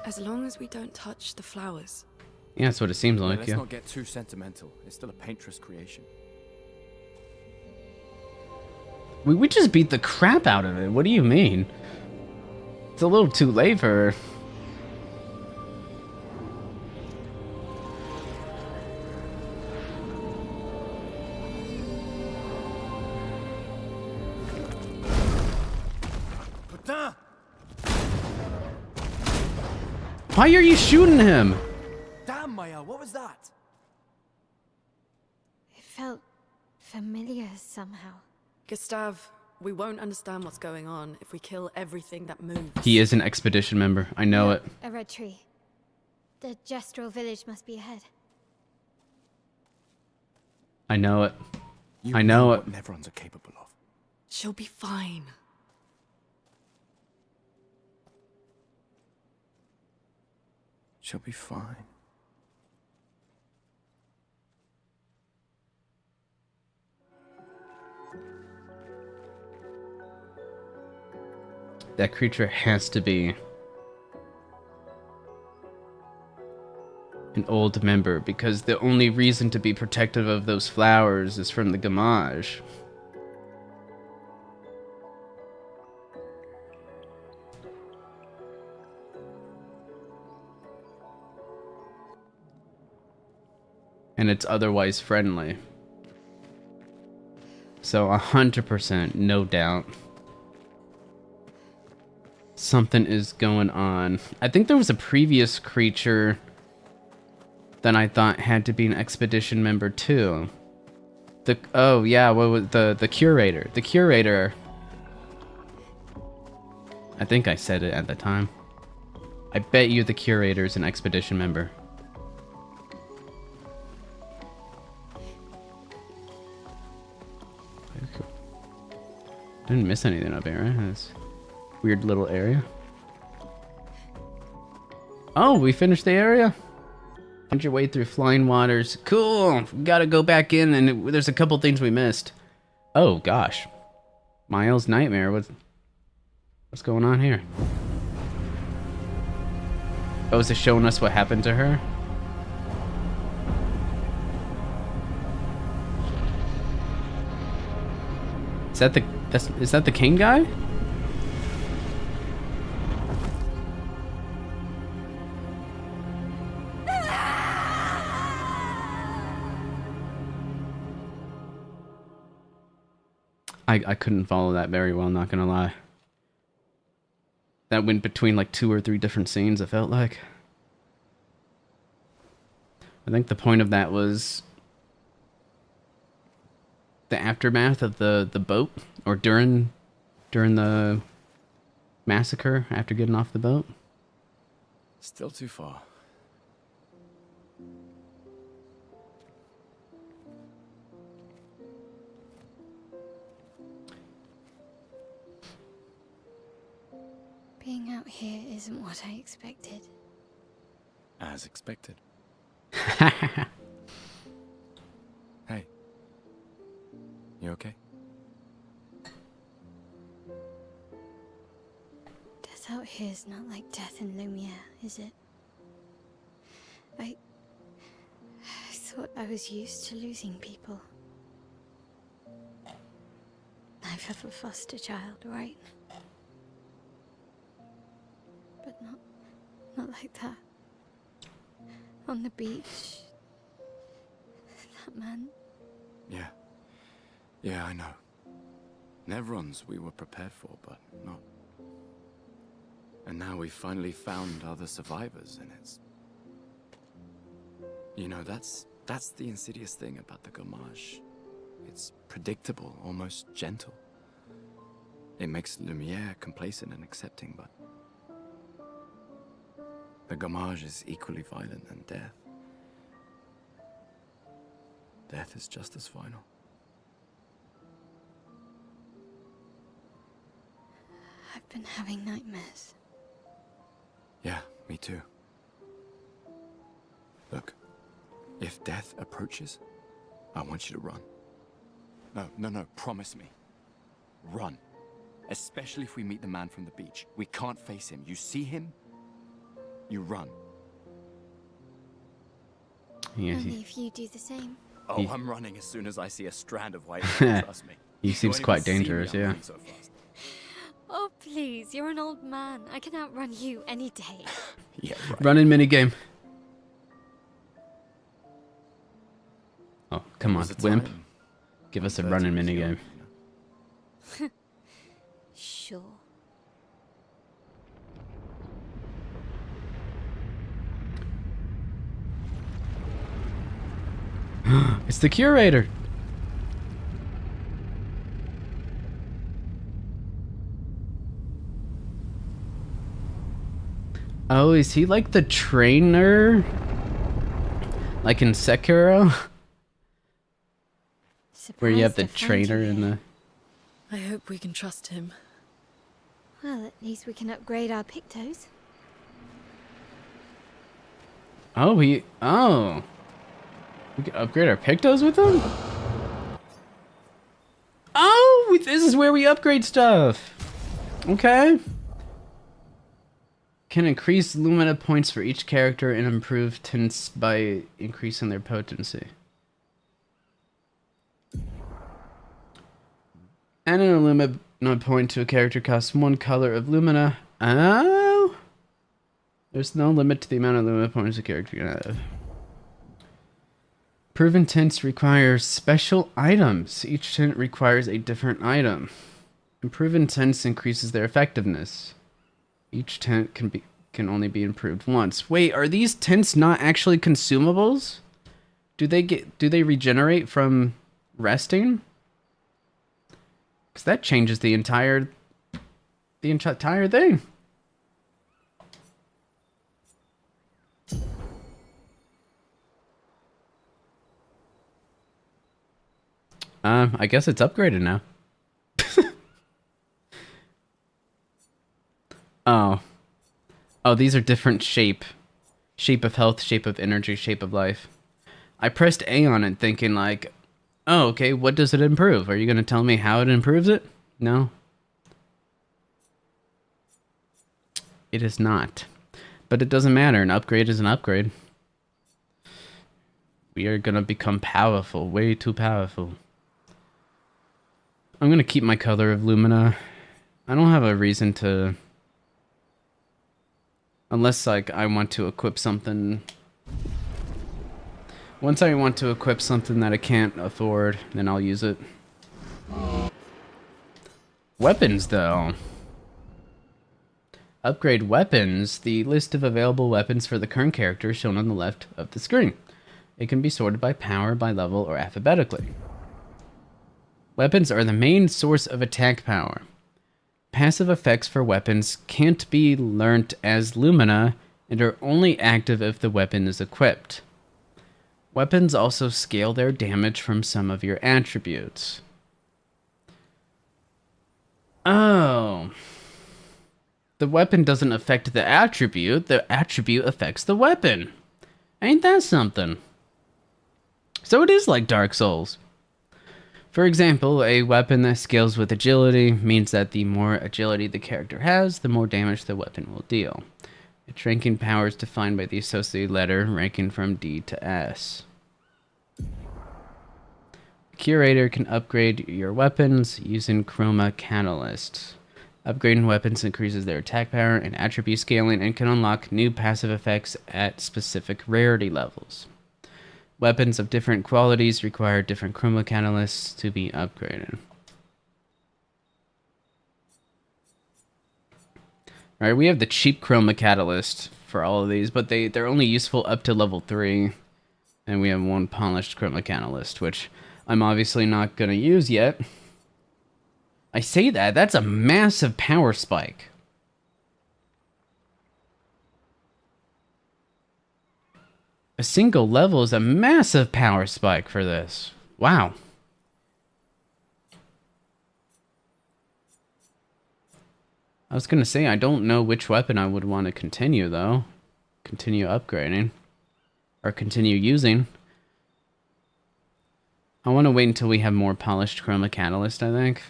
As long as we don't touch the flowers. Yeah, that's what it seems like, Let's yeah. not get too sentimental. It's still a painter's creation. We just beat the crap out of it. What do you mean? It's a little too late for her. Putain! Why are you shooting him? Damn, Maya, what was that? It felt familiar somehow. Gustav, we won't understand what's going on if we kill everything that moves. He is an expedition member. I know it. A red tree. The Gestural village must be ahead. I know it. You I know what it. Neverons are capable of. She'll be fine. She'll be fine. That creature has to be an old member, because the only reason to be protective of those flowers is from the Gamage. And it's otherwise friendly. So 100%, no doubt. Something is going on. I think there was a previous creature that I thought had to be an expedition member too. Oh yeah, what was the curator? The curator. I think I said it at the time. I bet you the curator is an expedition member. Didn't miss anything up here, right? This weird little area. Oh, we finished the area? Find your way through flying waters. Cool! Gotta go back in, and there's a couple things we missed. Oh, gosh. Miles' nightmare. What's going on here? Oh, is it showing us what happened to her? Is that the king guy? I couldn't follow that very well, not gonna lie. That went between like 2 or 3 different scenes, it felt like. I think the point of that was the aftermath of the boat, or during the massacre after getting off the boat. Still too far. Being out here isn't what I expected. As expected. Hey. You okay? Death out here's not like death in Lumiere, is it? I thought I was used to losing people. Life of a foster child, right? But not like that. On the beach. That man. Yeah. Yeah, I know. Nevrons we were prepared for, but not. And now we've finally found other survivors, and it's... You know, that's the insidious thing about the Gamage. It's predictable, almost gentle. It makes Lumiere complacent and accepting, but... The Gamage is equally violent than death. Death is just as final. I've been having nightmares. Yeah, me too. Look, if death approaches, I want you to run. No, promise me. Run. Especially if we meet the man from the beach. We can't face him. You see him? You run. Yeah, Only if you do the same. Oh, I'm running as soon as I see a strand of white hair, trust me. He You seems won't quite even see me, dangerous, I'm yeah. running so fast. Oh, please, you're an old man. I can outrun you any day. Yeah, right. Running minigame. Oh, come There on, was a wimp. time Give us a when running 30 was minigame. young, you know? Sure. It's the curator. Oh, is he like the trainer? Like in Sekiro? Where you have the Surprised I found you trainer in here. the... I hope we can trust him. Well, at least we can upgrade our Pictos. Oh, we can upgrade our Pictos with them? Oh, this is where we upgrade stuff. Okay. Can increase Lumina points for each character and improve tints by increasing their potency. Adding a Lumina point to a character costs 1 color of Lumina. Oh! There's no limit to the amount of Lumina points a character can have. Proven tints require special items. Each tint requires a different item. Improving tints increases their effectiveness. Each tint can only be improved once. Wait, are these tints not actually consumables? Do they regenerate from resting? Because that changes the entire thing. I guess it's upgraded now. Oh, these are different shape. Shape of health, shape of energy, shape of life. I pressed A on it thinking like, oh, okay, what does it improve? Are you going to tell me how it improves it? No. It is not. But it doesn't matter. An upgrade is an upgrade. We are going to become powerful. Way too powerful. I'm going to keep my color of Lumina. I don't have a reason to... Unless, like, I want to equip something... Once I want to equip something that I can't afford, then I'll use it. Weapons, though. Upgrade weapons. The list of available weapons for the current character is shown on the left of the screen. It can be sorted by power, by level, or alphabetically. Weapons are the main source of attack power. Passive effects for weapons can't be learnt as Lumina and are only active if the weapon is equipped. Weapons also scale their damage from some of your attributes. Oh. The weapon doesn't affect the attribute affects the weapon. Ain't that something? So it is like Dark Souls. For example, a weapon that scales with agility means that the more agility the character has, the more damage the weapon will deal. Its ranking power is defined by the associated letter, ranking from D to S. Curator can upgrade your weapons using Chroma Catalyst. Upgrading weapons increases their attack power and attribute scaling and can unlock new passive effects at specific rarity levels. Weapons of different qualities require different chroma catalysts to be upgraded. Alright, we have the cheap chroma catalyst for all of these, but they're only useful up to level 3. And we have one polished chroma catalyst, which I'm obviously not going to use yet. I say that's a massive power spike. A single level is a massive power spike for this. Wow. I was going to say, I don't know which weapon I would want to continue, though. Continue upgrading. Or continue using. I want to wait until we have more polished chroma catalyst, I think.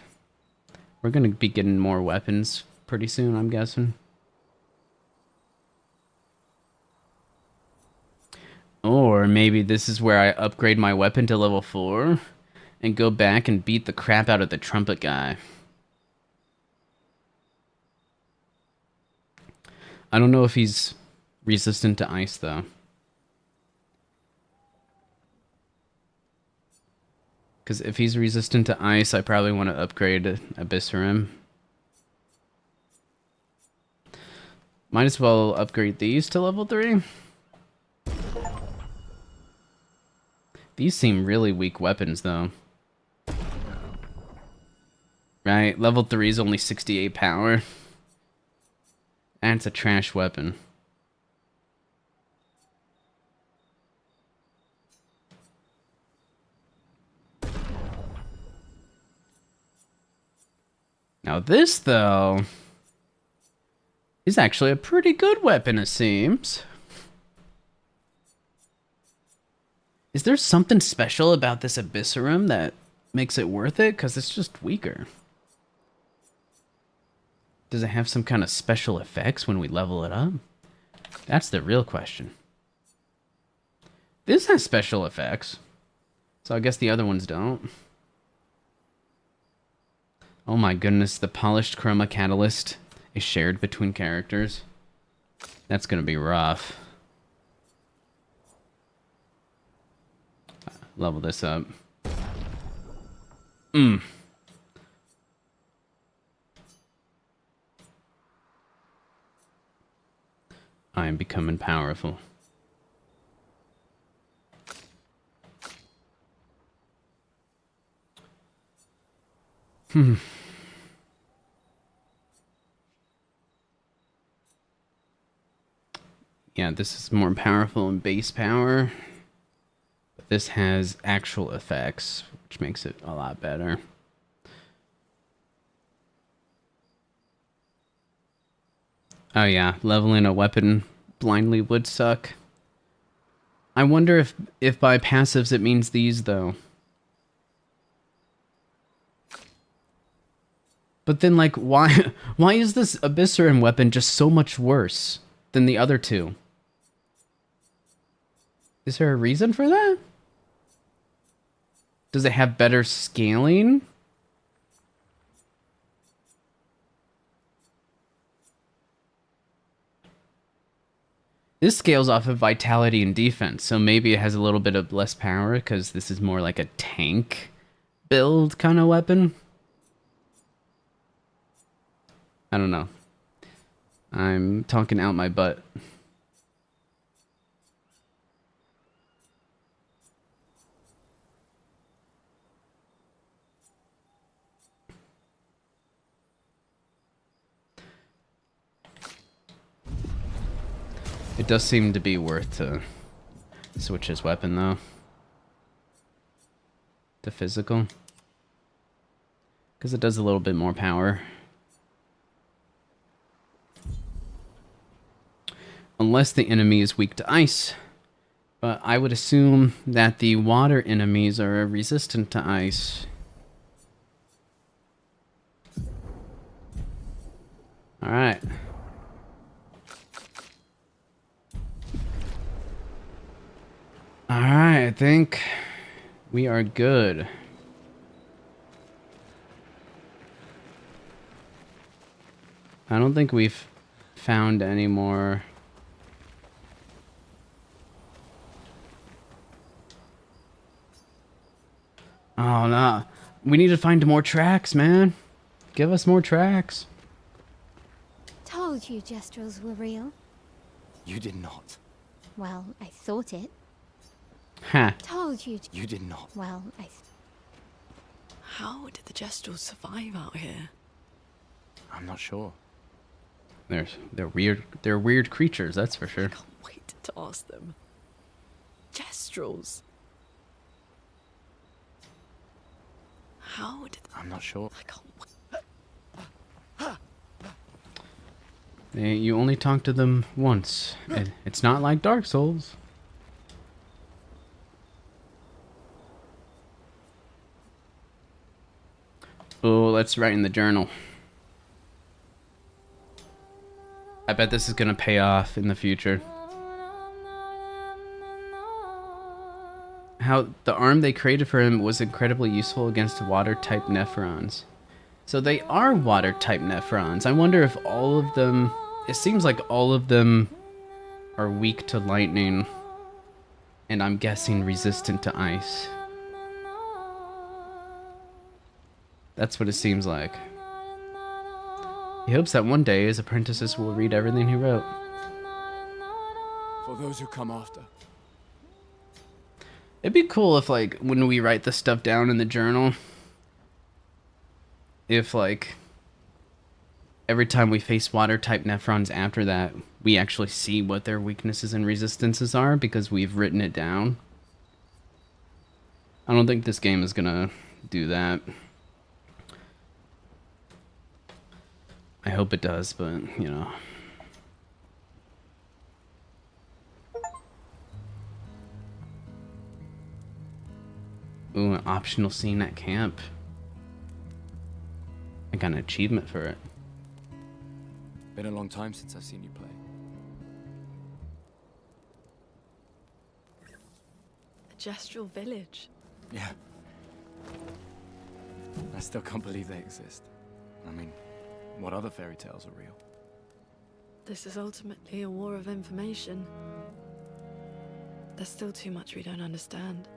We're going to be getting more weapons pretty soon, I'm guessing. Or maybe this is where I upgrade my weapon to level 4 and go back and beat the crap out of the trumpet guy. I don't know if he's resistant to ice, though. Because if he's resistant to ice, I probably want to upgrade Abyssarim. Might as well upgrade these to level 3. These seem really weak weapons, though. Right, level 3 is only 68 power. And it's a trash weapon. Now this, though, is actually a pretty good weapon, it seems. Is there something special about this Abyssarum that makes it worth it? Because it's just weaker. Does it have some kind of special effects when we level it up? That's the real question. This has special effects. So I guess the other ones don't. Oh my goodness, the polished chroma catalyst is shared between characters. That's gonna be rough. Level this up. I am becoming powerful. Yeah, this is more powerful in base power. But this has actual effects, which makes it a lot better. Oh yeah, leveling a weapon blindly would suck. I wonder if by passives it means these though. But then like why is this Abyssarum weapon just so much worse than the other two? Is there a reason for that? Does it have better scaling? This scales off of vitality and defense, so maybe it has a little bit of less power because this is more like a tank build kind of weapon. I don't know. I'm talking out my butt. It does seem to be worth to switch his weapon though. To physical. Because it does a little bit more power. Unless the enemy is weak to ice. But I would assume that the water enemies are resistant to ice. Alright. Alright, I think we are good. I don't think we've found any more. Oh no. We need to find more tracks, man. Give us more tracks. Told you Gestrels were real. You did not. Well, I thought it. Ha. Told you. You did not. Well, How did the Gestrels survive out here? I'm not sure. They're weird creatures, that's for sure. I can't wait to ask them. Gestrels. How did I'm not sure. I can't wait. You only talk to them once. It's not like Dark Souls. Oh, let's write in the journal. I bet this is gonna pay off in the future. How the arm they created for him was incredibly useful against water-type Nephrons. So they are water-type Nephrons. I wonder if all of them... It seems like all of them are weak to lightning. And I'm guessing resistant to ice. That's what it seems like. He hopes that one day his apprentices will read everything he wrote. For those who come after. It'd be cool if, like, when we write this stuff down in the journal, if, like, every time we face water-type Nephrons after that, we actually see what their weaknesses and resistances are because we've written it down. I don't think this game is gonna do that. I hope it does, but, you know. Ooh, an optional scene at camp. I got an achievement for it. Been a long time since I've seen you play. A gestural village. Yeah. I still can't believe they exist. I mean, what other fairy tales are real? This is ultimately a war of information. There's still too much we don't understand.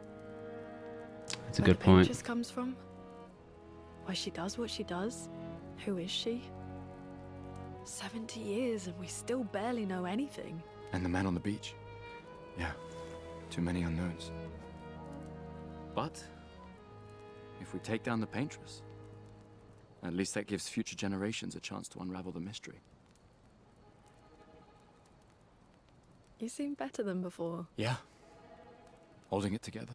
That's a Where good the point. Pinterest comes from? Why she does what she does? Who is she? 70 years and we still barely know anything. And the man on the beach? Yeah, too many unknowns. But if we take down the Paintress, at least that gives future generations a chance to unravel the mystery. You seem better than before. Yeah. Holding it together.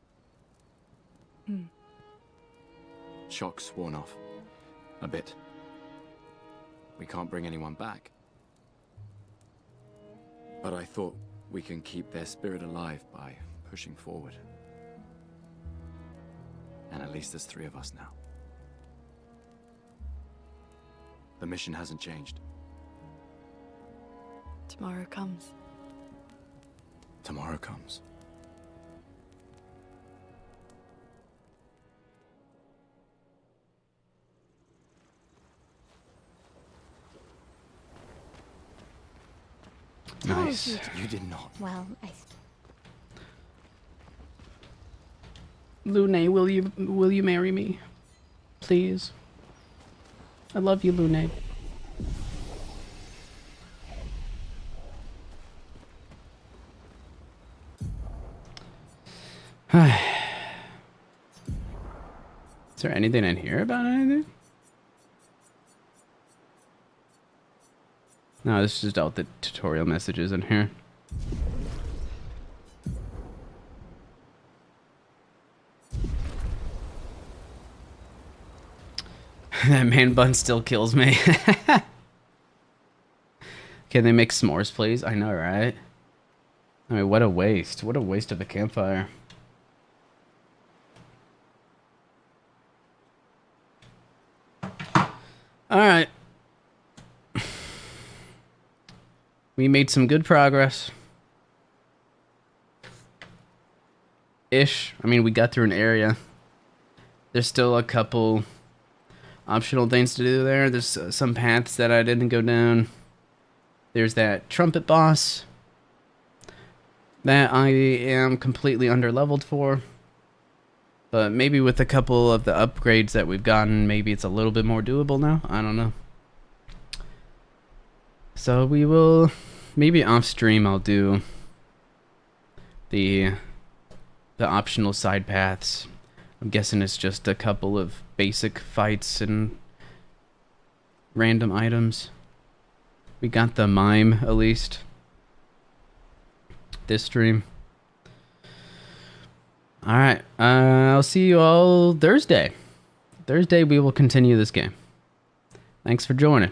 Shock's worn off. A bit. We can't bring anyone back. But I thought we can keep their spirit alive by pushing forward. And at least there's 3 of us now. The mission hasn't changed. Tomorrow comes. Tomorrow comes. Nice. You did not. Well, Lune, will you marry me? Please. I love you, Lune. Is there anything in here about anything? No, this is just all the tutorial messages in here. That man bun still kills me. Can they make s'mores, please? I know, right? I mean, what a waste. What a waste of a campfire. Alright. We made some good progress. Ish. I mean, we got through an area. There's still a couple optional things to do there. There's some paths that I didn't go down. There's that trumpet boss that I am completely underleveled for. But maybe with a couple of the upgrades that we've gotten, maybe it's a little bit more doable now. I don't know. So we will, maybe off stream I'll do the optional side paths. I'm guessing it's just a couple of basic fights and random items. We got the mime, at least. This stream. Alright, I'll see you all Thursday. Thursday we will continue this game. Thanks for joining.